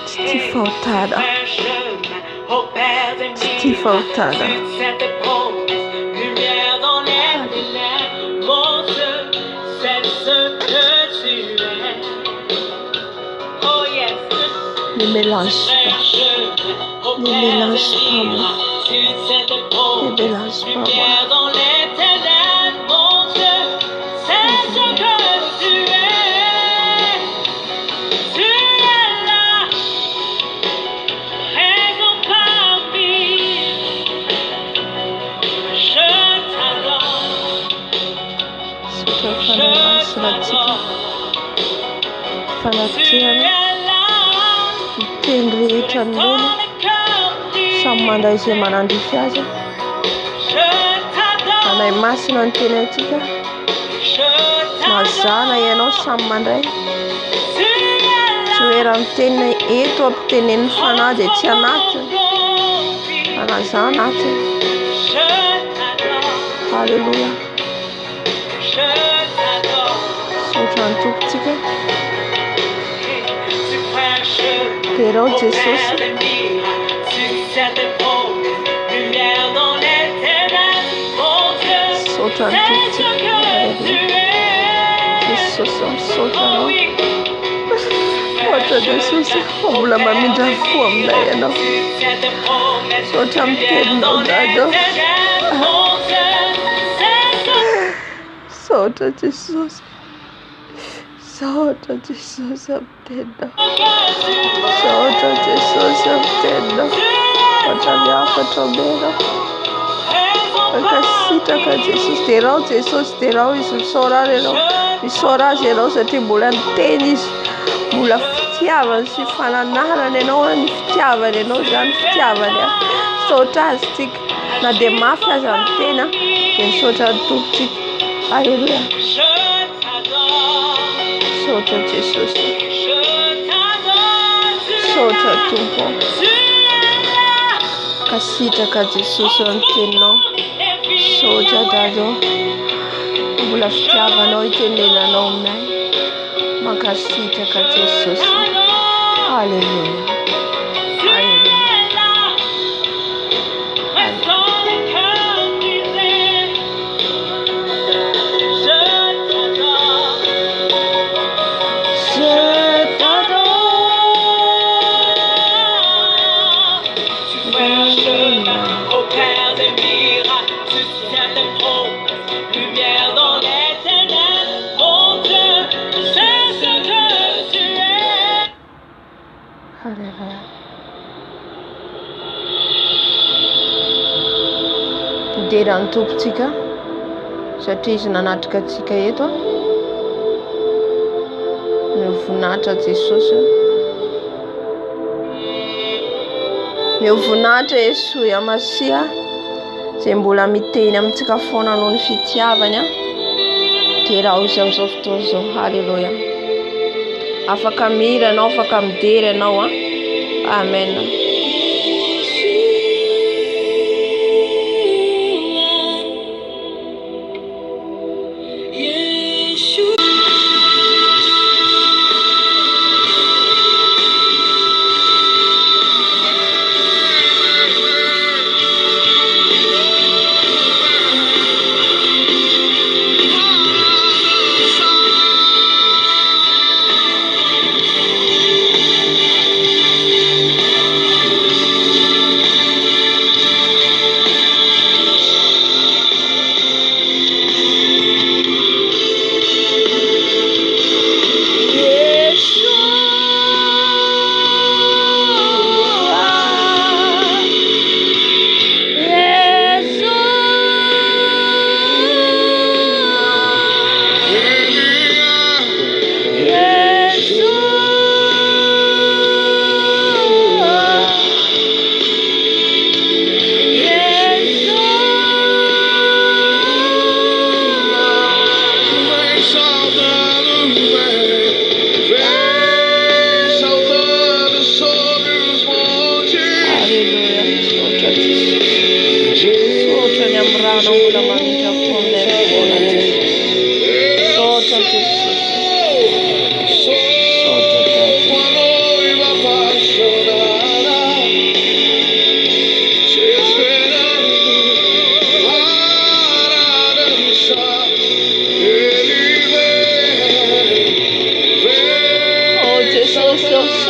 [SPEAKER 1] Ti faltara. Ti faltara. Ne mélange pas. Ne mélange pas moi. Ne mélange pas moi. Fanatiana miteny rehetra amin'olo samy mandray izay manandrify azy. Anay masina ny teny antsika mazana ianao samy mandray tsy hoe raha miteny eto ampitenen'ny fanahy dia tsy anatiny anaza anatiny. Halleluja. Sotra ny tompontsika terao Jesosy sotra ny tompontsika Jesosy misotra anao ohatra Jesosy mbola mamindra fo aminay ianao sotra miteninao dadao sotra Jesosy sotra Jesosy amitenao sotra Jesosy amitenao ohatra miafatra menao ankasitraka Jesosy terao Jesosy terao izy misaora ianao misaora azy ianao satria mbola miteny izy mbola fitiavany sy fananarana ianao ny fitiavany ianao zany fitiavany sotra azy tsika na dia mafy azy amin'ny tena dia misaotra ny tompontsika. Halleluja. Sotra Jesosy sotra tompo kasitraka Jesosy eo amin'ny teninao sotra dadao mbola fitiavanao itenenanao aminay mankasitraka Jesosy. Halleluja. Dera ny tompontsika satria izy nanatrika antsika eto miovonahitra Jesosy miovonahitra Yesoa Amasia izay mbola miteny amintsika foana noho ny fitiavany dia raha izy amin'izao fotoana izao. Halleluja. Afaka mira ianao afaka midera ianao amen.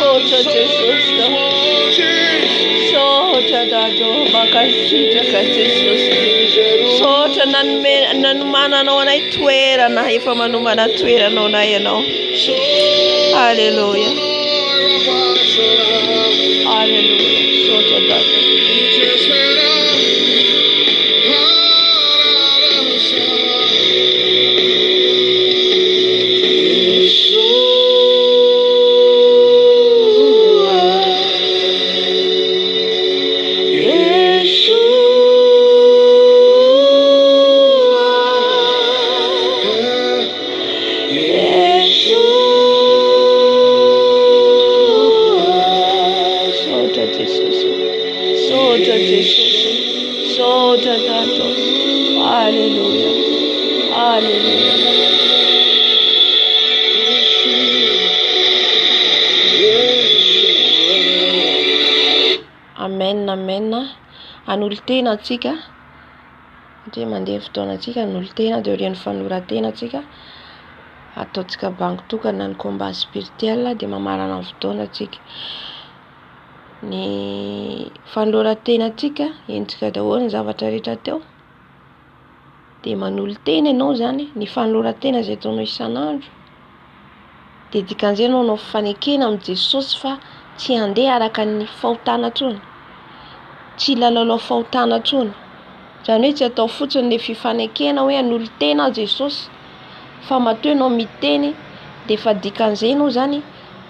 [SPEAKER 1] Sotra Jesus. Sotra dajo makasitra ka Jesus. Sotra nanumananao anay toerana efa manomana toeranao na ianao. Hallelujah. Hallelujah. Sotra dajo. Hallelujah. Hallelujah. Amen, amen. An'olo tena atsika. Dia mandeha fotoana atsika an'olo tena dia orian'ny fanoratena atsika. Ataontsika bango tokana ny combat spirituel dia mamarana fotoana atsika. Ny fanoratena atsika endrika daholo ny zavatra rehetra teo. Dia manolo tena ianao zany ny fanoratena izay ataonao isan'andro. Dia dikan'izay ianao fanekena amin'ny Jesosy fa tsy handeha araka ny fahotana tsony. Tsy lalao fahotana tsony. Zany hoe tsy atao fotsiny ny fifanekena hoe anolo tena Jesosy fa matoa ianao miteny dia fa dikan'izay ianao zany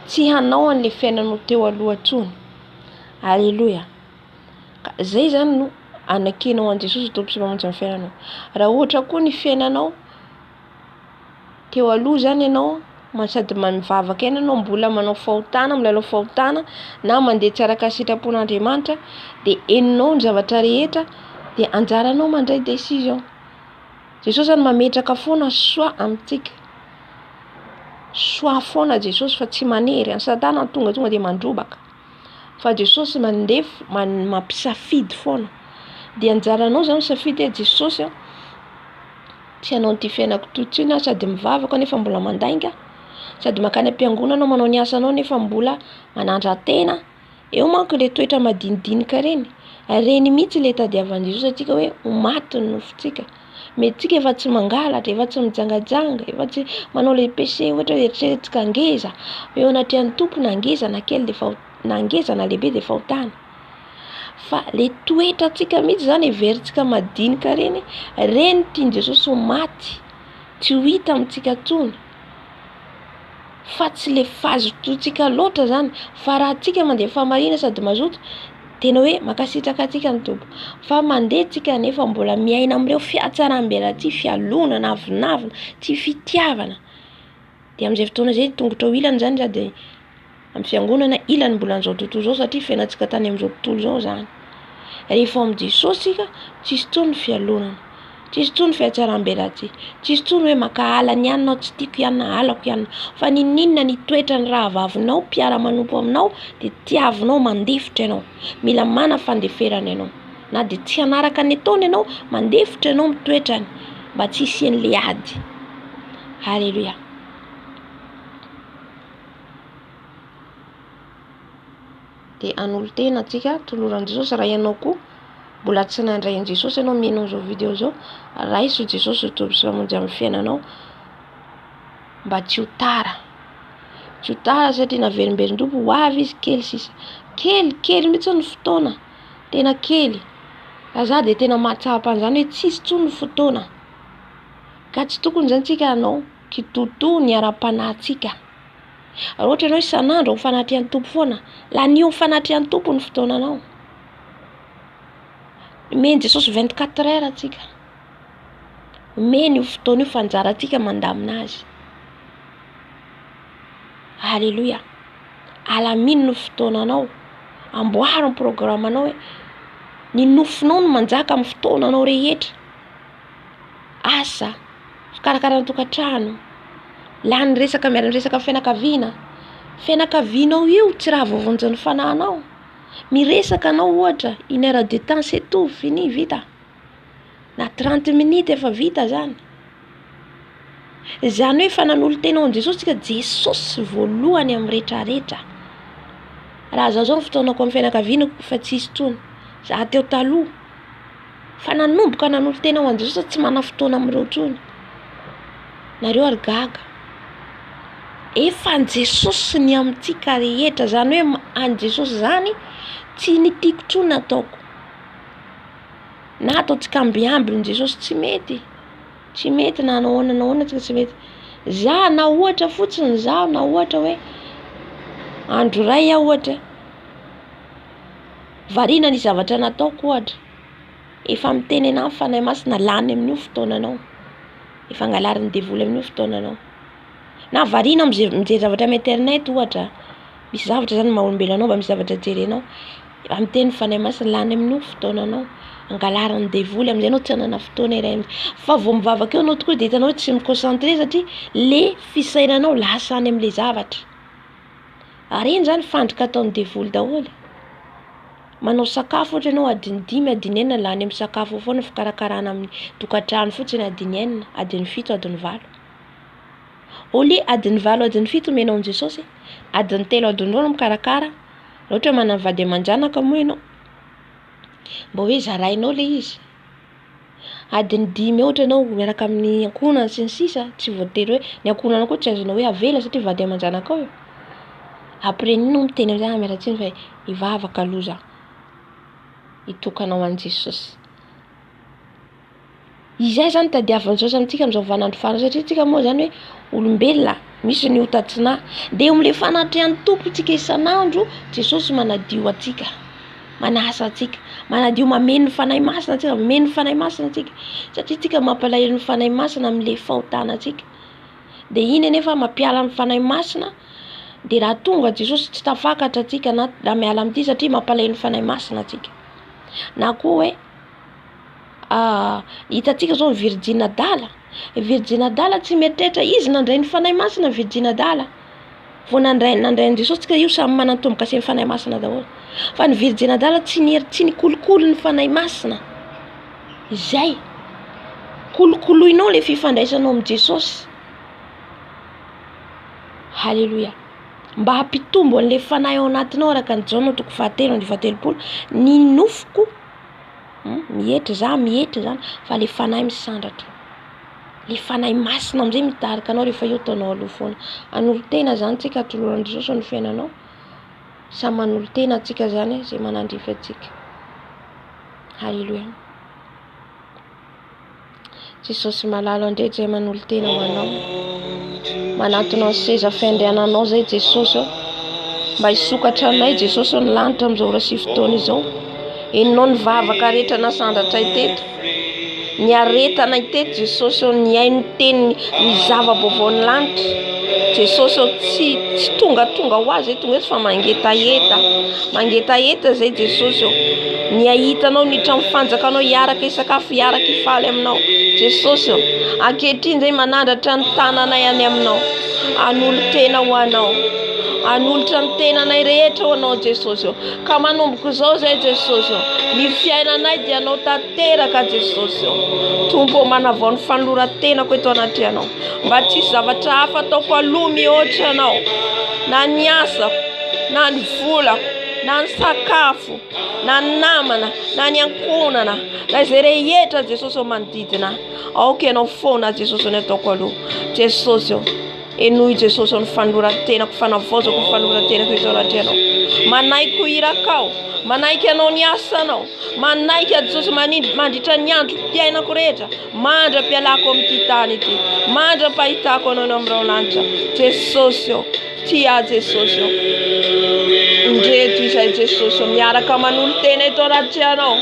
[SPEAKER 1] tsy hanao an'ilay fiainanao teo aloha tsony. Alléluia. Zay zany no anakenao an Jesosy tompy sy mamonjy ny fiainanao. Raha ohatra koa ny fiainanao teo aloha zany ianao sady mivavaka eny ianao mbola manao fahotana, milalao fahotana na mandeha tsy araka sitrapon'Andriamanitra dia eninao ny zavatra rehetra dia anjaranao mandray décision. Jesosy zany mametraka foana soa amintsika. Soa foana Jesosy fa tsy manery. Ny Satana tonga dia mandrobaka. Fa Jesosy mandefo mampisafidy foana. Dia anjaranao zany misafidy hoe Jesosy tsy hanao ty fiainako totsiny sady mivavaka nefa mbola mandainga, sady makany am-piangonana manao ny asanao nefa mbola manandra tena. Eo manko le toetra madinidinika reny. Reny mihitsy le tadiavan'i Jesosy atsika hoe ho maty ny nofontsika. Mety tsika efa tsy mangalatra, efa tsy mijangajanga, efa tsy manao le péché ohatra eritreretintsika ngeza. Eo anatrehany tompo na ngeza na kely na ngeza na lehibe dia fahotana. Fa le toetra tsika mihitsy zany heverintsika madinika reny tiany Jesosy ho maty, tsy ho hita amintsika tsony. Fa tsy le fahazototsika loatra zany, fa raha tsika mandeha famarina sady mazoto tena hoe makasitraka atsika ny tompo. Fa mandeha tsika nefa mbola miaina amin'ireo fiatsaram-bela ty, fialona, navinavina, ty fitiavana. Dia amin'izay fotoana izay tongotra ho ilany zany dia amin'ny fiangonana ilany mbola an'izao tontolo izao satria fiainantsika tany amin'izao tontolo izao zany. Rehefa amin'ny Jesosy sika tsisy tsony ny fialonana, tsisy tsony ny fiatsaram-bela ty, tsisy tsony hoe maka alany ihany anao, tsy tiako ihany na alako ihany. Fa ninona ny toetra ny raha vavinao mpiara-manompo aminao dia tiavinao mandefotra ianao. Mila mana fandeferana ianao. Na dia tsy hanaraka ny ataony ianao, mandefotra ianao mitoetrany mba tsy hisian'le ady. Halleluja. Dia anolo tena atsika toloran'i Jesosy raha ianao koa mbola tsy nandray an'i Jesosy ianao mihaino izao video izao, raiso Jesosy tompy sy mamonjy amin'ny fiainanao mba tsy ho tara. Tsy ho tara satria naverimberin-dobo ho avy izy kely sisa. Kely mihitsy ny fotoana, tena kely. Raha dia tena mahatsapa an'izany hoe tsisy tsony ny fotoana. Ka tsy tokony zany tsika hanao kitoto ny ara-panahintsika. Raha ohatra ianao isan'andro ho fanatrehan'ny tompo foana, lanio fanatrehan'ny tompo ny fotoananao. Omeny Jesosy 24 heures atsika. Omeny io fotoana io fanjarantsika mandamina azy. Halleluja. Alamino ny fotoananao. Amboary ny programanao hoe ny nofinao no manjaka amin'ny fotoananao rehetra. Asa, fikarakarana tokantrano, lany resaka miara resaka fianakaviana. Fianakavianao io tsy raha voavonjy ny fanahinao. Miresaka anao ohatra 1 heure de temps c'est tout, fini, vita. Na 30 minutes efa vita zany. Zany hoe fananolo tenao Jesosy tsika Jesosy voalohany amin'ny rehetrarehetra. raha zaho zao fotoanako amin'ny fianakaviana fa tsisy tsony za teo taloha fa nanomboka nanolo tena ho an'i Jesosy tsy mana fotoana amin'ireo tsony nareo ary gaga efa an Jesosy ny amintsika rehetra zany hoe an Jesosy zany tsy nitiako tsony ataoko na ataotsika ambiambin Jesosy tsy mety na nahoana tsika tsy mety za na ohatra fotsiny za na ohatra hoe andro ray aho ohatra variana ny zavatra nataoko ohatra efa miteny ana fanahy masina lany amin'io fotoananao efa angalarin'ny devoly amin'io fotoananao na variana mijery zavatra amin'ny internet ohatra misy zavatra zany maha-olombelonao mba misy zavatra jerenao efa miteny fanahy masina lany amin'io fotoananao angalarin'ny devoly amin'izay anao tsy anana fotoana iray fa vao mivavaka eo anao tokoa dia hitanao hoe tsy mi-concentrer satria le fisainanao lasa any amin'ilay zavatra ary iny zany fandrika ataon'ny devoly daholo manao sakafo ohatra ianao adiny 5 adiny 9 lany amin'ny sakafo foana fikarakarana amin'ny tokantrano fotsiny adiny 9 adiny 7 adiny 8 oli adiny 8 adiny 7 menao amin'i Jesosy adiny 3 adiny 2 mikarakara ohatra hoe manana vady aman-janaka moa ianao mba hoe zarainao le izy adiny 10 ohatra ianao miaraka amin'ny ankonana sy ny sisa tsy voatery hoe ny ankonana koa tsy azonao hoe avela satria vady aman-janaka ao io après nino miteny amin'izany miaratsiny fa hivavaka loza hitokanao an Jesosy izay zany tadiavan'i Jesosy amintsika amin'izao vanandro farany satria tsika moa zany hoe olombelona misy ny hotatsina dia amin'ilay fanatrehan'ny tompo tsika isan'andro Jesosy manadio atsika manasa atsika manadio mameno ny fanahy masina atsika mameno ny fanahy masina atsika satria tsika mampalahelo ny fanahy masina amin'ilay fahotana atsika dia iny anefa mampiala ny fanahy masina dia raha tonga Jesosy tsy tafakatra atsika na raha miala amin'ity satria mampalahelo ny fanahy masina atsika na koa hoe hitatsika zao ny Virgina Dala Virgina Dala tsy mieritreritra izy nandray ny fanahy masina Virgina Dala vao nandray ny Jesosy tsika io samy manantomboka kase ny fanahy masina daholo fa ny Virgina Dala tsy nikolokolo ny fanahy masina izay kolokoloinao le fifandraisanao amin'ny Jesosy halleluja mba hampitombo an'le fanahy ao anatinao araka ny Jaona 7:7 ny nofoko mihetra zany fa le fanahy misandratra le fanahy masina amin'izay mitarika anao rehefa eo taonao aloha foana anolo tena zany tsika atoloran'i Jesosy ny fiainanao samy manolo tena atsika zany zay manandrify atsika halleluja Jesosy malalo andrety zay manolo tena ho anao manatonao ny seza fiandriananao zay Jesosy mba hisokatra anay Jesosy ny lanitra amin'izao ora sy fotoana izao enonao ny vavaka rehetra nasandratra iteto ny aretana iteto Jesosy ny hainy teny ny zava-baovao ny lanitra Jesosy tsy tonga ho azy tonga eto fa mangetaeta zay Jesosy ny ahitanao nitra mifanjakanao hiaraka isakafo hiaraka ifaly aminao Jesosy ankehitriny zay manandratra ny tananay any aminao anolo tena ho anao anolotra ny tenanay rehetra ho anao Jesosy ka manomboka izao zay Jesosy ny fiainanay dia anao tanteraka Jesosy tompo manavao ny fanoloran-tenako eto anaty anao mba tsisy zavatra hafa ataoko aloha mihoatra anao na ny asako na ny volako na ny sakafo na ny namana na ny ankonana na izay rehetra Jesosy manodidina aoka ianao foana Jesosy ny ataoko aloha Jesosy enoy Jesosy ny fanoloran-tenako fanavaozako ny fanoloran-tenako eto anaty anao manaiky irakao manaiky anao ny asanao manaiky Jesosy mandritra ny andro mpiainako rehetra mandra-pialako amin'ity tany ity mandra-pahitako anao amin'ireo lanitra Jesosy tia Jesosy indreto izay Jesosy miaraka manolo tena eto anaty anao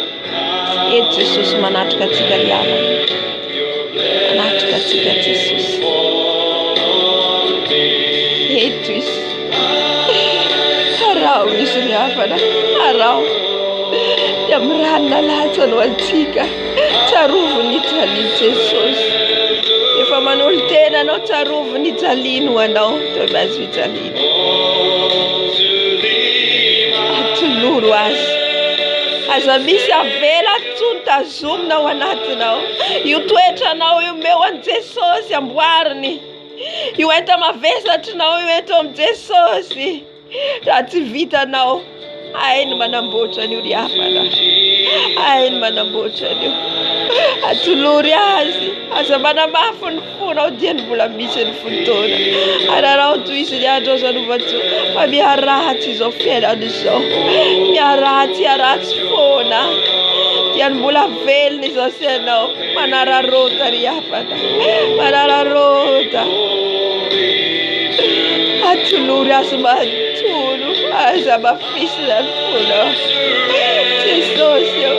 [SPEAKER 1] eto Jesosy manatrika atsika liava manatrika atsika Jesosy eto izy arao izy riavana arao dia miranona latsano antsika tsarovo ny jaliany Jesosy efa manolo tena anao tsarovo ny jaliany ho anao toy azy fijaliana atoloro azy aza misy avela tsony tazomina ao anatinao io toetranao io meo an Jesosy amboariny io enta mavesatrinao io eto amin'i Jesosy raha tsy vitanao ainy manamboatra an'io ry hafana, ainy manamboatra an'io. Atolory azy aza manamafy ny fonao dia ny mbola misy ny fotoana. Ararao toisy ny andro zanovato fa miaratsy izao fiainana izao, miaratsy aratsy foana dia ny mbola velona izao sianao. Manararota ry hafana, manararota. Atolory azy matono, aza mafisina ny fonao Jesosy eo.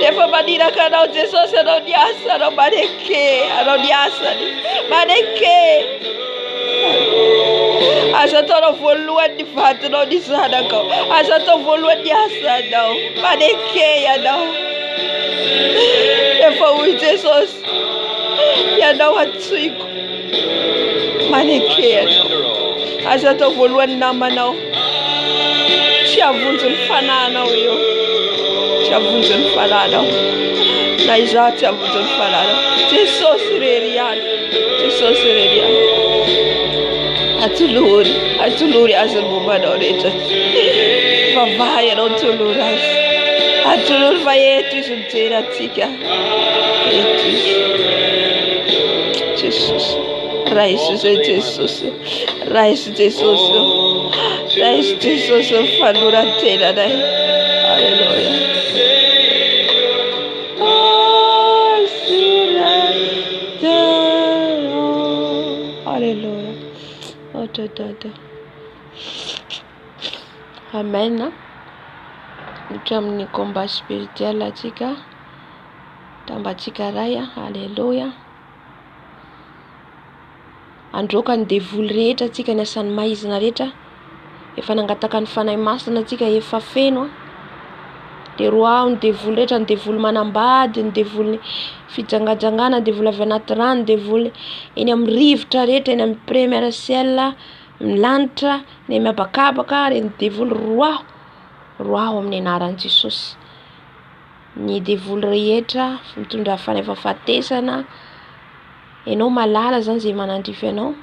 [SPEAKER 1] Rehefa maniraka anao Jesosy anao niasa, anao maneke, anao niasany maneke. Aza ataonao voalohany ny vadinao ny zanakao, aza atao voalohany ny asanao, maneke ianao. Rehefa hoy Jesosy ianao antsoiko, maneke ianao. Aza atao voalohany namanao, tsy avonjy ny fananao eo, tsy avonjy ny fananao, na izaho tsy avonjy ny fananao. Jesosy rery ihany, Jesosy rery ihany. Atolory, atolory azy ny mombanao rehetra. Vavaha ianao tolory azy, atolory fa eto izy mijery atsika, eto izy. Jesosy, raha izy hoe Jesosy, raha izy Jesosy, raha izy Jesosy ny fanorantenanay. Alleluia. Alleluia. Oh dada. Amen. Nitra amin'ny combat spirituel atsika, tambatsika ray. Alleluia. Androka ny devoly rehetra atsika ny asan'ny maizina rehetra. Efa nangataka ny fanahy masina atsika efa feno. De roa ny devoly rehetra, ny devoly manambady, ny devoly fijangajangana, ny devoly avy anaty rano, ny devoly eny amin'ny rivotra rehetra, eny amin'ny première ciel, milanitra, ny miabakabaka, ary ny devoly roa amin'ny anaran'i Jesosy. Ny devoly rehetra mitondra fanahy fahafatesana. Enao malala zany zay manandrify anao,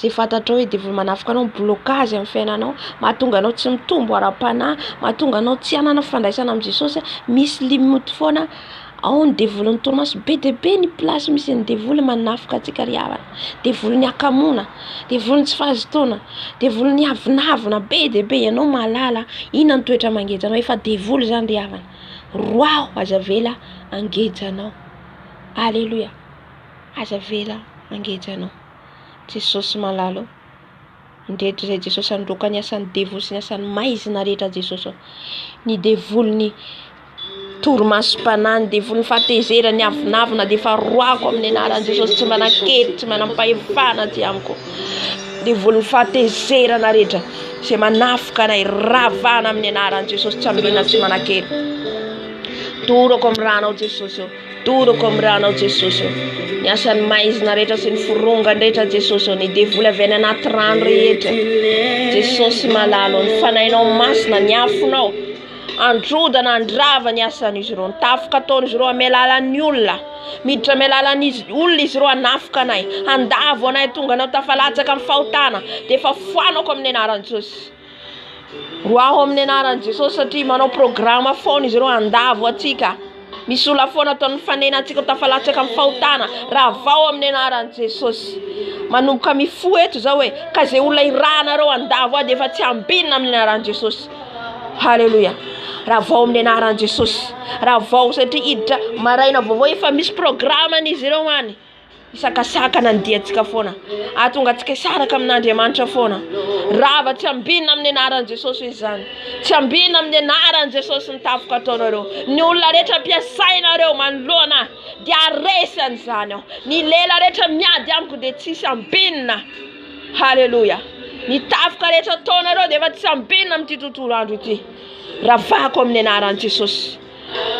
[SPEAKER 1] zay fantatrao hoe devoly manafika anao, blocage amin'ny fiainanao, mahatonga anao tsy mitombo ara-panahy, mahatonga anao tsy hanana fandraisana amin'ny Jesosy. Misy limite foana. Ao ny devoly ny torimaso be de be ny place misy ny devoly manafika atsika ry havana, devoly ny akamona, devoly ny tsy fahazotona, devoly ny avinavina be de be. Ianao malala inona ny toetra mangejanao, efa devoly zany ry havana. Roa aza vela angejanao. Alléluia. Aza vela angejanao. Jesosy malalo. Ndrehetra zay Jesosy androka ny asan'ny devoly sy ny asan'ny maizina rehetra Jesosy. Ny devoly ny torimasom-panahy, ny devoly ny fahatezera, ny avinavina de fa roako amin'ny anaran'i Jesosy. Tsy manan-kely, tsy manam-pahefana aty amiko. Devoly ny fahatezerana rehetra zay manafika anay, ravana amin'ny anaran'i Jesosy, tsy ambina tsy manan-kely. Toroko amin'ny ranao Jesosy eo. Toroko amin'ny ranao Jesosy eo. Ny asan'ny maizina rehetra sy ny forongany rehetra Jesosy eo. Ny devoly avy any anaty rano rehetra Jesosy malalo. Ny fanahinao masina, ny afonao androdana, andrava ny asan'izy ireo. Ny tafika ataon'izy ireo amin'ny alalan'ny olona, miditra amin'ny alalan'ny olona izy ireo hanafika anay, handavo anay tonga anao tafalatsaka amin'ny fahotana, de efa foanako amin'ny anaran'i Jesosy. Roaho amin'ny anaran'i Jesosy satria manao programa foana izy ireo handavo atsika. Misy olona foana ataon'ny fanena atsika tafalatsaka amin'ny fahotana, raha vao amin'ny anaran'i Jesosy. Manomboka mifo eto zao hoe ka zay olona iranareo handavo de efa tsy ambinina amin'ny anaran'i Jesosy. Halleluja. Raha vao amin'ny anaran'i Jesosy. Raha vao satria hiditra maraina vao efa misy programa n'izy ireo any. Isakasakana ny diantsika foana. Ahatonga antsika saraka amin'Andriamanitra foana. Rava tsy ambinina amin'ny anaran'i Jesosy izy zany. Tsy ambinina amin'ny anaran'i Jesosy ny tafika ataonareo. Ny olona rehetra ampiasainareo manoloana dia aresy an'izany aho. Ny lela rehetra miady amiko dia tsisy ambinina. Halleluja. Ny tafika rehetra ataonareo dia efa tsy ambinina amin'ity tontolo andro ity. Ravako amin'ny anaran'i Jesosy.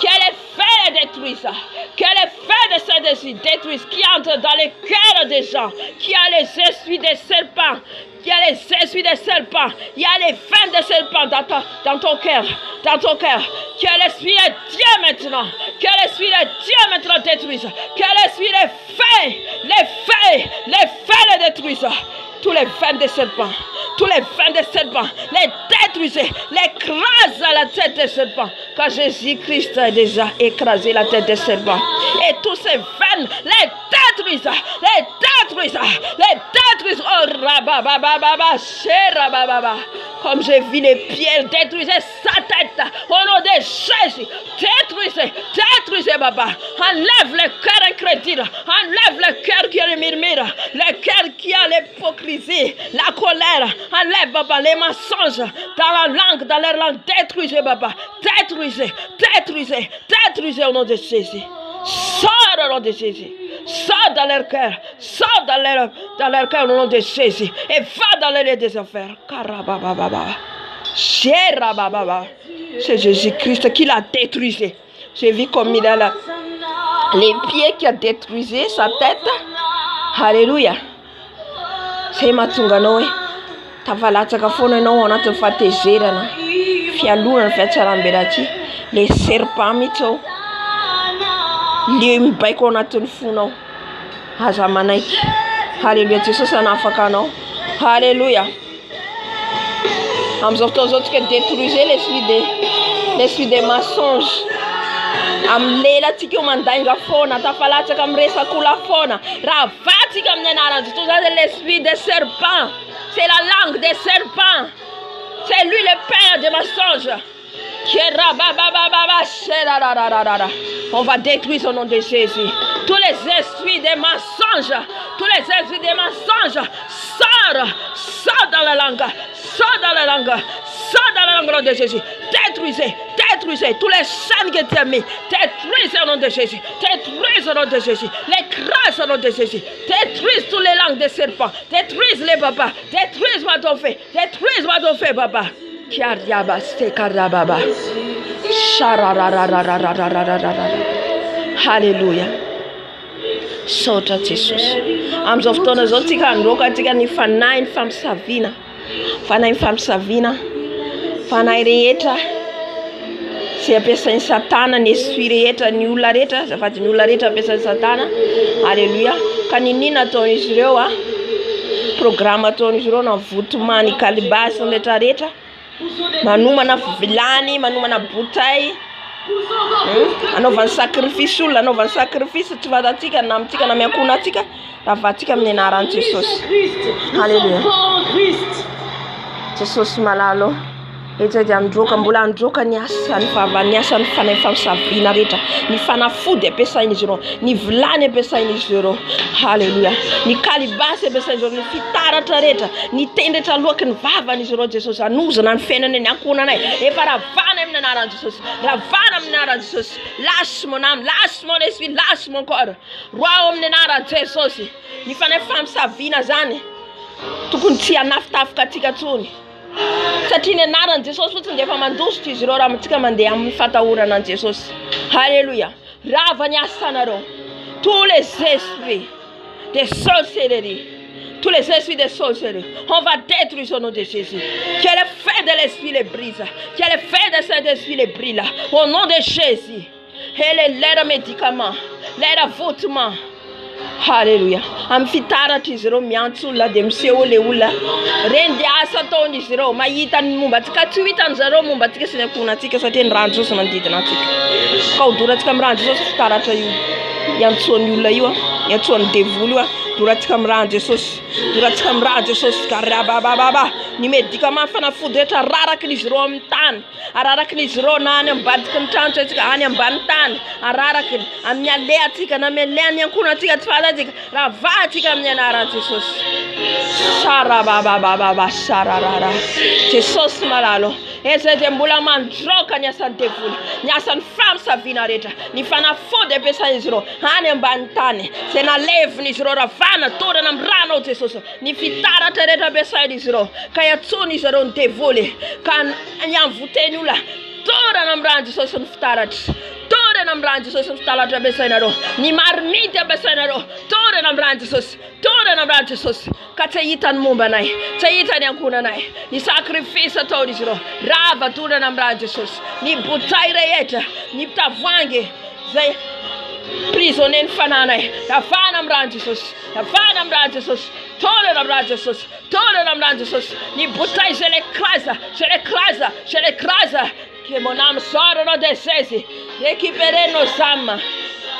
[SPEAKER 1] Que les feux les détruisent. Que les feux de Saint-Esprit détruisent. Qui entrent dans les cœurs des gens. Qui a les esprits des serpents. Il y a les esprits des serpents. Il y a les fins des serpents dans ton cœur. Dans ton cœur. Que l'esprit de Dieu maintenant. Que l'esprit de Dieu maintenant détruise. Que l'esprit les feux les détruisent. Tous les fins des serpents. Tous les fins des serpents. Les détruisez. Les écrasent à la tête des serpents. Quand Jésus-Christ a déjà écrasé la tête des serpents. Et tous ces veines les détruisent. Les détruisent. Les détruisent. Oh rababababa. Rabababa. Comme j'ai vu les pierres détruire sa tête. Au nom de Jésus. Détruisez, Baba. Enlève le cœur incrédule. Enlève le cœur qui a le murmure. Le cœur qui a l'hypocrisie, la colère. Enlève, papa, les mensonges dans la langue, dans leur langue. Détruisez, papa. Détruisez, détruisez, détruisez au nom de Jésus. Sors au nom de Jésus. Sors dans leur cœur. Sors dans leur cœur au nom de Jésus. Et va dans les des affaires. C'est Jésus-Christ qui l'a détruisé. J'ai vu comme il a les pieds qui a détruisé sa tête. Alléluia. C'est ma tunganoe. Tavalataka foana ianao anatin'ny fahatezerana. Fialorana fiatsaram-belati. Les serpents mitsao. Le mibaiko ao anatin'ny fonao. Aza manaiky. Alléluia. Jesosy anafaka anao. Alléluia. Amizao fotoana zao tsika détruisez l'esprit des mensonges. Amlela tsika mandainga foana tafalatsaka amresak'olona foana. Raha vatsika amin'ny anaran'i Jesosy. C'est l'esprit des serpents. C'est la langue des serpents. C'est lui le père des mensonges. On va détruire au nom de Jésus. Tous les esprits des mensonges. Tous les esprits des mensonges. Sors dans la langue. Sors dans la langue. Sors dans la langue de Jésus. Détruisez. Détruisez tous les chaînes que tu as mis. Détruisez au nom de Jésus. Détruisez au nom de Jésus. Les grâces au nom de Jésus. Détruisez toutes les langues des serpents. Détruisez les papas. Détruisez-moi ton fait. Détruisez-moi ton fait, papa. Alléluia. Sota Jesus. Amizao fotoana zao tsika androka tsika ny fanahy ny famosavina. Fanahy ny famosavina. Fanahy rehetra. Zay ampiasain'ny Satana ny esprit rehetra ny olona rehetra. Azafady ny olona rehetra ampiasain'ny Satana. Alléluia. Ka ninina ataon'izy ireo a? Programme ataon'izy ireo na votomany kalibasy ny rehetrarehetra. Manomana vilany, manomana botay. Anaovany sacrifice olona, anaovany sacrifice tsy vatantsika na amintsika na miankona atsika. Raha vatsika amin'ny anaran'i Jesosy. Alléluia. Jesosy malalo. Eto dia androka mbola androka ny asa ny fahavany asa ny fanahy famosavina rehetra. Ny fanafody ampiasain'izy ireo. Ny vilany ampiasain'izy ireo. Alléluia. Ny kalibasy ampiasain'izy ireo. Ny fitaratra rehetra. Ny tendretra loaky ny vavan'izy ireo Jesosy. Anozana ny fiainany ny ankonanay. Efa ravana amin'ny anaran'i Jesosy. Ravana amin'ny anaran'i Jesosy. Lâche mon âme, lâche mon esprit, lâche mon corps. Roa amin'ny anaran'i Jesosy. Ny fanahy famosavina zany. Tokony tsy hanafitafika atsika tsony. Satria ny anaran'i Jesosy fotsiny dia efa mandositra izy ireo raha antsika mandeha amin'ny fatahorana an'i Jesosy. Alléluia. Rava ny asanareo. Tous les esprits de sorcellerie. Tous les esprits de sorcellerie. On va détruire au nom de Jésus. Que le feu de l'esprit les brise. Que le feu de cet esprit les brille. Au nom de Jésus. Et l'air médicament. L'air votement. Alléluia. Amin'ny fitaratra izy ireo miantso olona dia miseho le olona. Reny dia asa ataon'izy ireo. Mahita ny momba antsika tsy ho hitan'izy ireo momba antsika sy ny ankonantsika satria ny rano Jesosy manodidina antsika. Ka hodorantsika amin'ny rano Jesosy fitaratra io. Iantsoan'ny olona io a. Iantsoan'ny devoly io a. Dorantsika amin'ny rano Jesosy. Dorantsika amin'ny rano Jesosy. Karabababa. Ny médicament fanafody rehetra ararakin'izy ireo amin'ny tany. Ararakin'izy ireo na any ambadiky ny trano antsika any ambany tany. Ararakiny amin'ny ale atsika na amin'ny ale ny ankonantsika tsy fahatatsika. Raha vatsika amin'ny anaran'i Jesosy. Sarababababa sararara. Jesosy malalo. Ezay dia mbola mandroka ny asan'ny devoly. Ny asan'ny famosavina rehetra. Ny fanafody ampiasain'izy ireo any ambany tany. Zay nalevon'izy ireo ravana torana amin'ny rano Jesosy. Ny fitaratra rehetra ampiasain'izy ireo. Ka iatson'izy ireo ny devoly. Ka ny anvoteny olona torana amin'ny rano Jesosy ny fitaratra. Torana amin'ny rano Jesosy ny fitaratra ampiasainareo. Ny marmity ampiasainareo. Torana amin'ny rano Jesosy. Torana amin'ny rano Jesosy. Ka tsy hitany momba anay. Tsy hitany ankonanay. Ny sacrifice ataon'izy ireo. Rava torana amin'ny rano Jesosy. Ny botay rehetra. Ny tavoangy zay prisonnier ny fananay. Ravana amin'ny rano Jesosy. Ravana amin'ny rano Jesosy. Torana amin'ny rano Jesosy. Torana amin'ny rano Jesosy. Ny botay je l'écrase. Je l'écrase. Je l'écrase. Que mon âme sort au nom de Jésus. Récupérer nos âmes.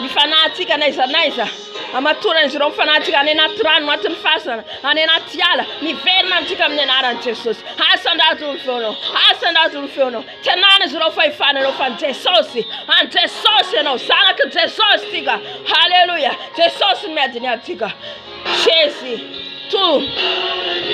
[SPEAKER 1] Ny fanahintsika naiza. Amatorana ireo fanahintsika any anaty rano anatin'ny fasana. Any anaty ala. Miverina antsika amin'ny anaran'i Jesosy. Asan-dato ny feonao. Asan-dato ny feonao. Tenana izy ireo fahefananao fa ny Jesosy. Any Jesosy ianao. Zanaky Jesosy tika. Alléluia. Jesosy miadiny atsika. Jésus. tous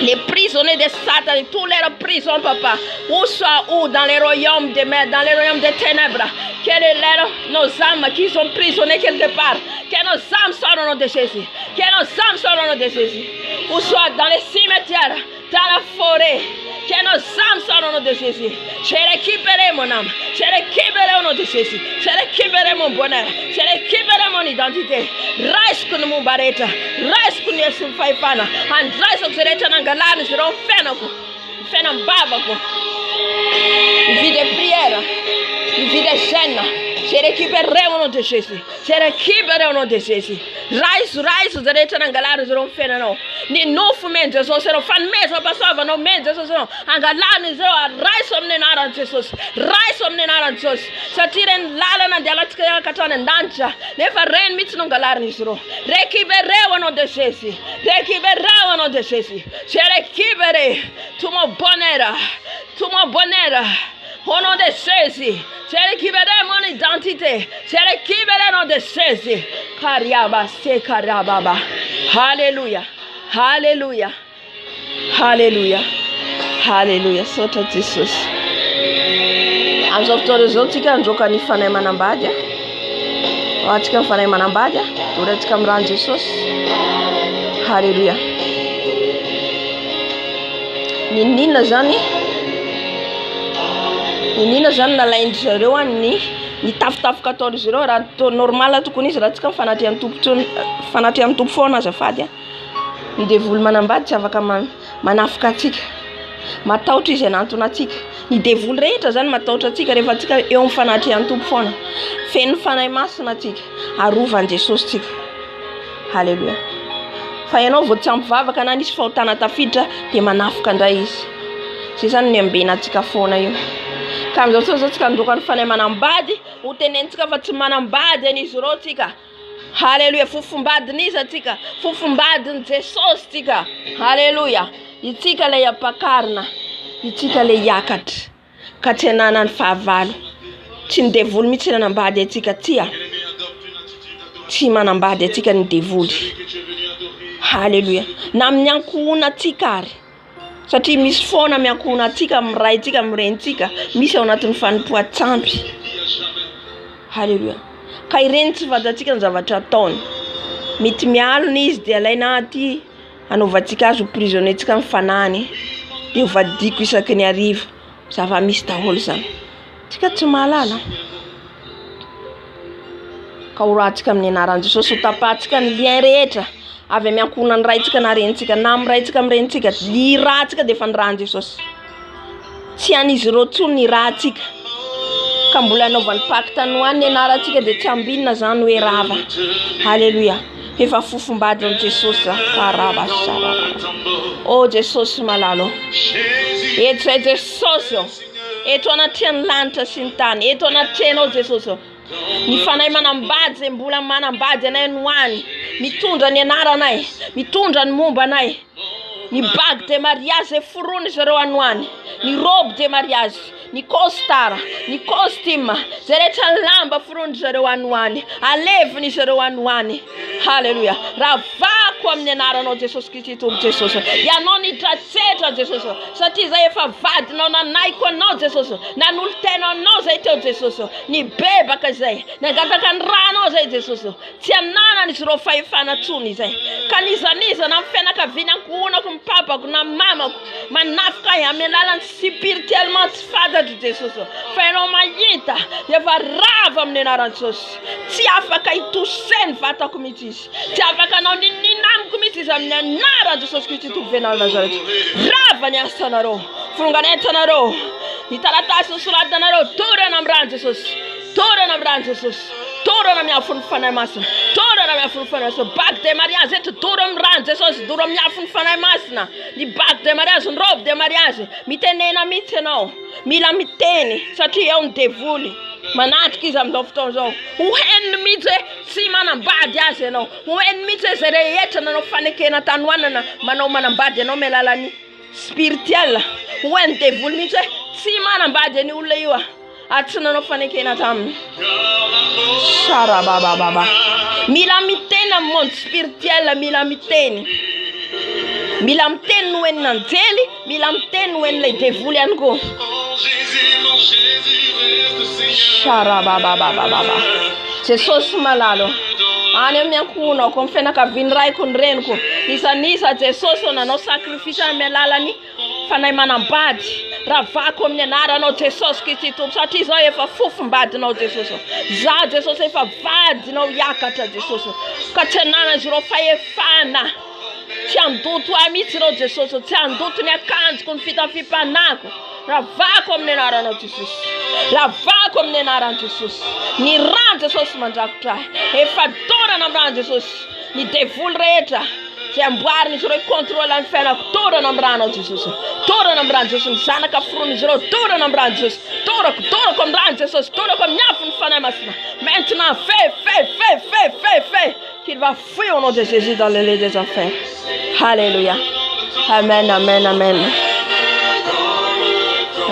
[SPEAKER 1] les prisonniers de Satan, tous les prisons, papa, où soit où dans les royaumes des mers, dans les royaumes des ténèbres, quelles sont nos âmes qui sont prisonnières quelque part, que nos âmes sortent au nom de Jésus, que nos âmes sortent au nom de Jésus, ou soit dans les cimetières, dans la forêt, que nos âmes sortent au nom de Jésus. Je récupérer mon âme, je récupérer au nom de Jésus, je récupérer mon bonheur, je récupérer mon identité. Rise kun mon bareta, rise kun yesu faifana, and rise of the nangalani zero fenako, fenam babako. Vie de prière, vie de chaîne. Je récupérerai au nom de Jésus. Je récupérerai au nom de Jésus. Rise, rise, the return and galari zero fenano. Ni no fumente, so se lo fan mesa passava, no mente, so no. And galani zero, rise on Nenara Jesus. Rise on Nenara Jesus. Satiren lala and Alaska Katan and Dancha. Never rain meets no galani zero. Récupérerai au nom de Jésus. Récupérerai au nom de Jésus. Je récupérerai tout mon bonheur. Tout mon bonheur. Au nom de Jésus. Je récupérerai mon identité. Je récupérerai au nom de Jésus. Kariaba, se karababa. Hallelujah. Hallelujah. Hallelujah. Hallelujah. Sota Jesus. Anzoftora zotika njoka ni fana manambadia. Watika fana manambadia. Turetika mran Jesus. Hallelujah. Ninina zani. Ninina zani na lain zareo ani ni tafitafika ataony zareo raha to normal tokony izy raha tsika mifanaty amin'ny tompo foana azafady ny devoly manambady tsy afaka manafika atsika matahotra izy anantona atsika ny devoly rehetra zany matahotra atsika rehefa atsika eo mifanaty amin'ny tompo foana feno fanahy masina atsika arovan'i Jesosy tsika. Halleluja. Fa ianao vao tsy ampivavaka na nisy fahotana tafiditra dia manafika ndray izy. Zay zany ny ambena atsika foana io. Ka amizao zao tsika ndoka ny fanahy manambady ho tenentsika fa tsy manambady an'izy ireo tsika. Halleluja. Fofombadin'izy atsika, fofombadin'i Jesosy tsika. Halleluja. Itsika ilay ampakarina, itsika ilay hiakatra ka tsy hanana ny fahavalo. Tsy ny devoly mihitsy nanambady atsika tia. Tsy manambady atsika ny devoly. Halleluja. Na amin'ny ankohona atsika ary. Satria misy foana miankohona atsika amin'ny ray atsika amin'ny renitsika, misy ao anatin'ny fanompoan-tsampy. Halleluja. Ka ireny tsy fantatsika ny zavatra ataony. Mety mialona izy dia alaina aty anaovantsika azy ho prisonnier-tsika mifanany dia hovadiko isaky ny hariva. Zava-misy daholo zany. Tsika tsy mahalala. Ka ho rahantsika amin'ny anaran'i Jesosy ho tapahantsika ny lien rehetra avy amin'ny ankohona ny raintsika na renitsika na amin'ny raintsika amin'ny renitsika. Ny rahantsika dia efa ny rahan'i Jesosy. Tsy an'izy ireo tsony ny rahantsika. Ka mbola anaovany pacte anoany ny anarantsika dia tsy ambinina zany hoe rava. Halleluja. Efa fofombadin'i Jesosy karaba saraba. Oh Jesosy malalo. Eto zay Jesosy. Eto anatrehany lanitra sy ny tany. Eto anatrehanao Jesosy. Ny fanahy manambady zay mbola manambady anay noany. Mitondra ny anaranay, mitondra ny momba anay. Ny bague de mariage zay forony zareo anoany. Ny robe de mariage, ny costard, ny costume, zay rehetra lamba forony zareo anoany. Aleviny zareo anoany. Halleluja. Ravako amin'ny anaranao Jesosy Kristy Tompo Jesosy. Ianao nitratsetra Jesosy. Satria zay efa vadinao nanaiko anao Jesosy. Nanolo-tena anao zay teo Jesosy. Ny bebaka zay, nangataka ny ranao zay Jesosy. Tsy ananan'izy ireo fahefana tsony zay. Ka nizaniza na fianakaviany ankohonako ny papako na mamako manafika amin'ny alalany spirituellement tsy fantatry Jesosy. Fa ianao mahita efa rava amin'ny anaran'i Jesosy. Tsy afaka hitoseny vatako mihitsy izy. Tsy afaka anao ninamiko mihitsy izy amin'ny anaran'i Jesosy Kristy Tovovenao Nazareta. Rava ny asanareo, fironganentanareo, ny taratasy nosoratanareo torana amin'ny ran'i Jesosy. Torana amin'ny ran'i Jesosy. Torana amin'ny afony fanahy masina. Torana amin'ny afony fanahy masina. Bague de mariage eto doro amin'ny ran'i Jesosy, doro amin'ny afony fanahy masina. Ny bague de mariage, ny robe de mariage. Mitenena mihitsy ianao. Mila miteny satria eo ny devoly. Manatrika izy amin'izao fotoana izao. Ho henony mihitsy hoe tsy manambady azy ianao. Ho henony mihitsy hoe zay rehetra nanao fanekena tanoanana manao manambady ianao amin'ny alalany spirituel. Ho henony devoly mihitsy hoe tsy manambady any olona io tsy nanao fanekena taminy. Sarabababa. Mila miteny amin'ny monde spirituel, mila miteny. Mila miteny noen'ny anjely, mila miteny noen'ilay devoly ihany koa. Sharabababababa. Jesosy malalo. Any amin'ny ankohonako amin'ny fianakaviany raiko ny reniko. Isanisa Jesosy nanao sakrifisa amin'ny alalany fanahy manambady. Ravako amin'ny anaranao Jesosy Kristy Tompo satria zao efa fofombadinao Jesosy. Za Jesosy efa vadinao hiakatra Jesosy. Ka tsy ananazy ireo fahefana. Tsy andoto ahy mihitsy ireo Jesosy, tsy andoto ny akanjoko ny fitafipanako. Ravako amin'ny anaranao Jesosy. Ravako amin'ny anaran'i Jesosy. Ny ran Jesosy mandrakotra ahy. Efa dorana amin'ny ran Jesosy. Ny devoly rehetra zay amboariny izy ireo kontrola ny fiainako, dorana amin'ny ranao Jesosy. Dorana amin'ny ran Jesosy. Ny zanaka forony izy ireo, dorana amin'ny ran Jesosy. Dorako amin'ny ran Jesosy. Dorako amin'ny afiny fanahy masina. Maintenant, fais. Qu'il va fuir au nom de Jésus dans le lieu des affaires. Alléluia. Amen, amen, amen.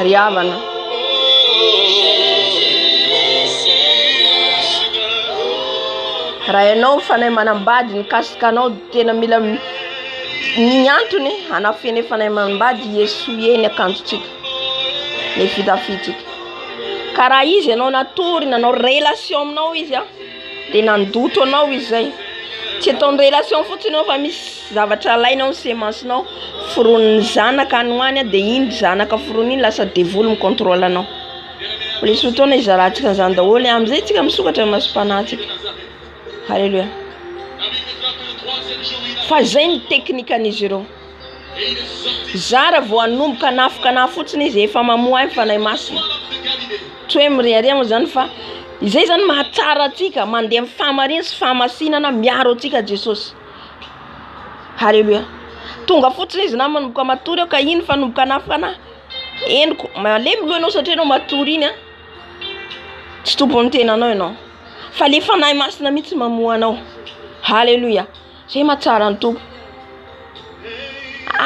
[SPEAKER 1] Riavana. Raha ianao fanahy manambady nikasika anao tena mila ny antony hanafeny fanahy manambady Yesu eny akanjotsika le fitafitsika. Ka raha izy ianao natory nanao relation aminao izy dia nandoto anao izy zay. Tsy ataony relation fotsiny anao fa misy zavatra alainao ny semensinao foron'ny zanaka anoany dia iny zanaka forony iny lasa devoly mikontrôle anao. Lesy fotoana izarantsika zany daholo amin'izay tsika misokatra masom-panahintsika. Alléluia. Fa zay ny teknikan'izy ireo. Zara vao anomboka nafokana fotsiny izy efa mamoa ny fanahy masina. Tsy hoe miriariamo zany fa izay zany mahatsara atsika mandeha amin'ny famarina sy fahamasinana miaro atsika Jesosy. Alléluia. Tonga fotsiny izy na manomboka matory ka iny fanomboka nafokana. Eniko malemy lohanao satria anao matory iny tsy tombony tenanao ianao. Fa le fanahy masina mihitsy mamoa anao. Alléluia. Zay mahatsara ny tompo.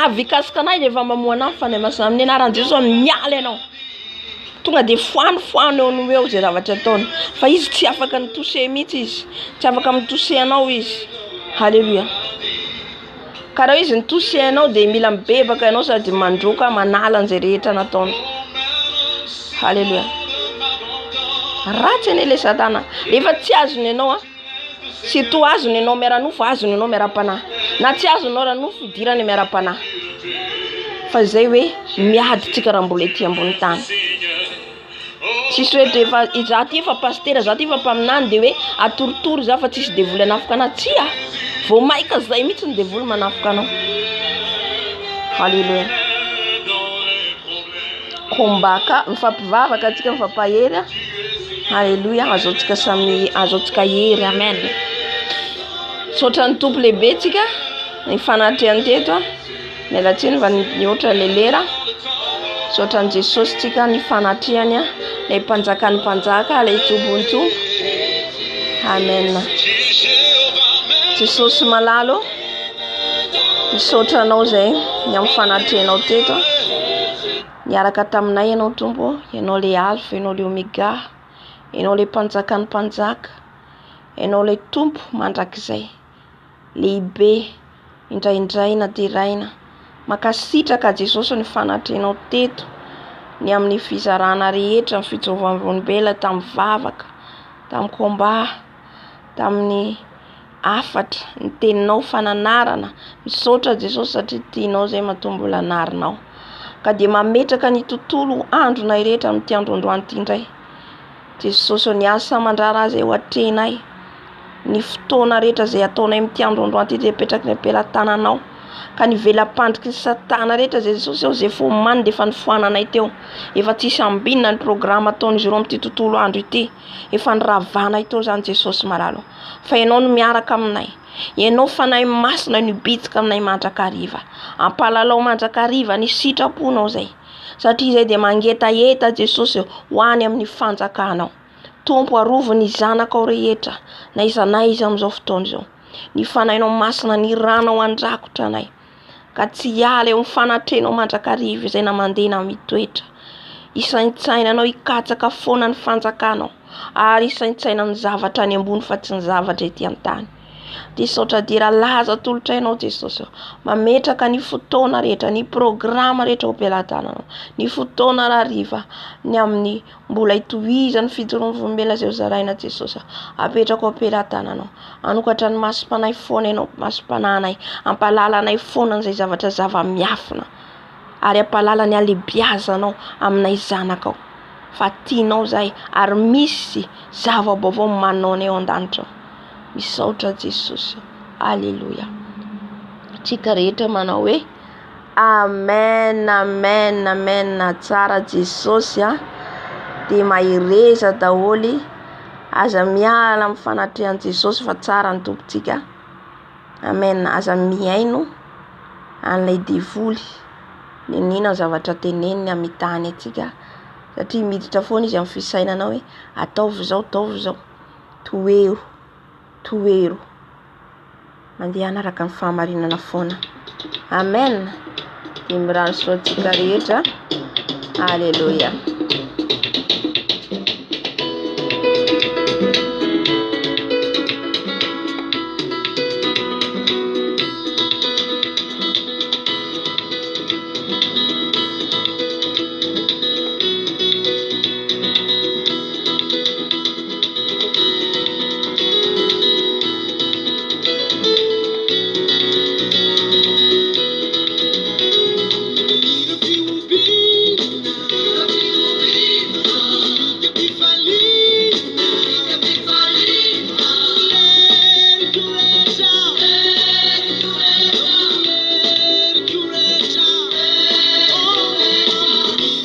[SPEAKER 1] Avy kasika anay dia efa mamoa anao fanahy masina amin'ny anaran'i Jesosy miala ianao. Tonga dia foano eo zay zavatra ataony. Fa izy tsy afaka mitose mihitsy izy. Tsy afaka mitose anao izy. Alléluia. Ka raha izy nitose anao dia mila mibebaka ianao sady mandroka manala an'izay rehetra nataony. Alléluia. Ratsy ane le satana. Rehefa tsy azony ianao surtout azony ianao miara-nofo, azony ianao miara-panahy. Na tsy azonao ra-nofo dirany miara-panahy. Fa zay hoe miady tsika raha mbola ety ambony tany. Tsisy hoe rehefa izaho ty efa pastera, izaho ty efa mpaminany dia hoe atoritory za fa tsisy devoly hanafoka anao. Tsy vao maika zay mihitsy ny devoly manafoka anao. Alléluia. Kombaka mifampivavaka atsika mifampahery. Alléluia. Azotsika hery. Amen. Sotra ny tompo lehibe tsika ny fanatrehany teto. Mialatsiny va niotra lelera. Sotra ny Jesosy tsika ny fanatrehany lay mpanjakan'ny mpanjaka, lay tombony tompo. Amen. Jesosy malalo. Misaotra anao zay ny amin'ny fanatrehanao teto. Niaraka taminay ianao tompo, ianao le alfa, ianao le omega, ianao le mpanjakan'ny mpanjaka, ianao le tompo mandrakizay. Lehibe, indraindray na teraina. Makasitraka Jesosy ny fanatrehanao teto, ny amin'ny fizarana rehetra, ny fitsovavam-bela tamin'ny vavaka, tamin'ny komba, tamin'ny afatra, ny teninao fananarana. Misaotra Jesosy satria tianao zay mahatombo lanarinao. Ka dia mametraka ny tontolo andronay rehetra amin'ity androandroany ity indray. Jesosy ny asa mandrara azy eo atrenay. Ny fotoana rehetra zay ataonay amin'ity androandroany ity dia apetraky ny ampelantananao. Ka ny velam-pandriky ny satana rehetra zay Jesosy eo zay fomany dia efa nifoananay teo. Efa tsisy ambinina ny programa ataon'izy ireo amin'ity tontolo andro ity. Efa niravanay teo zany Jesosy maralo. Fa ianao no miaraka aminay. Ianao fanahy masina no bitsika aminay mandrakariva. Ampalalao mandrakariva ny sitraponao zay. Satria zay dia mangetaeta Jesosy ho any amin'ny fanjakanao. Tompo arovo ny zanakao rehetra na izanay izy amin'izao fotoana izao. Ny fanahinao masina ny ranao andrakotra anay. Ka tsy hiala eo fanatrenao mandrakariva izay na mandena mitoetra. Isaintsainanao hikatsaka foana ny fanjakanao. Ary isaintsaina ny zavatra any ambony fa tsy ny zavatra ety an-tany. dia saotra dira laza tolotra ianao Jesosy, mametraka ny fotoana rehetra, ny programa rehetra ompelan-tananao, ny fotoana rariva ny amin'ny mbola hitohizany fitorovam-bombela izay hozaraina Jesosy, apetraka ompelan-tananao, anokatra ny masom-panahy foana ianao, masom-panahy ampalalanay foana izay zavatra zava-miafina, ary ampalala ny alebiazanao aminay zanakao, fa tianao zay ary misy zava-baovao manao eo an-danitra. Misaotra Jesosy. Alleluia. Tsika rehetra manao hoe amen, amen, amen. Tsara Jesosy dia mahireza daholy, aza miala amin'ny fanatrehan Jesosy fa tsara ny tompontsika. Amen. Aza miaino an'ilay devoly ninona zavatra teneniny amin'ny tany atsika, satria miditra foana izy amin'ny fisainana hoe ataovy zao, toero, toero, mandeha anaraka ny fahamarinana foana. Amen. Dia mirano soa antsika rehetra. Alleluia.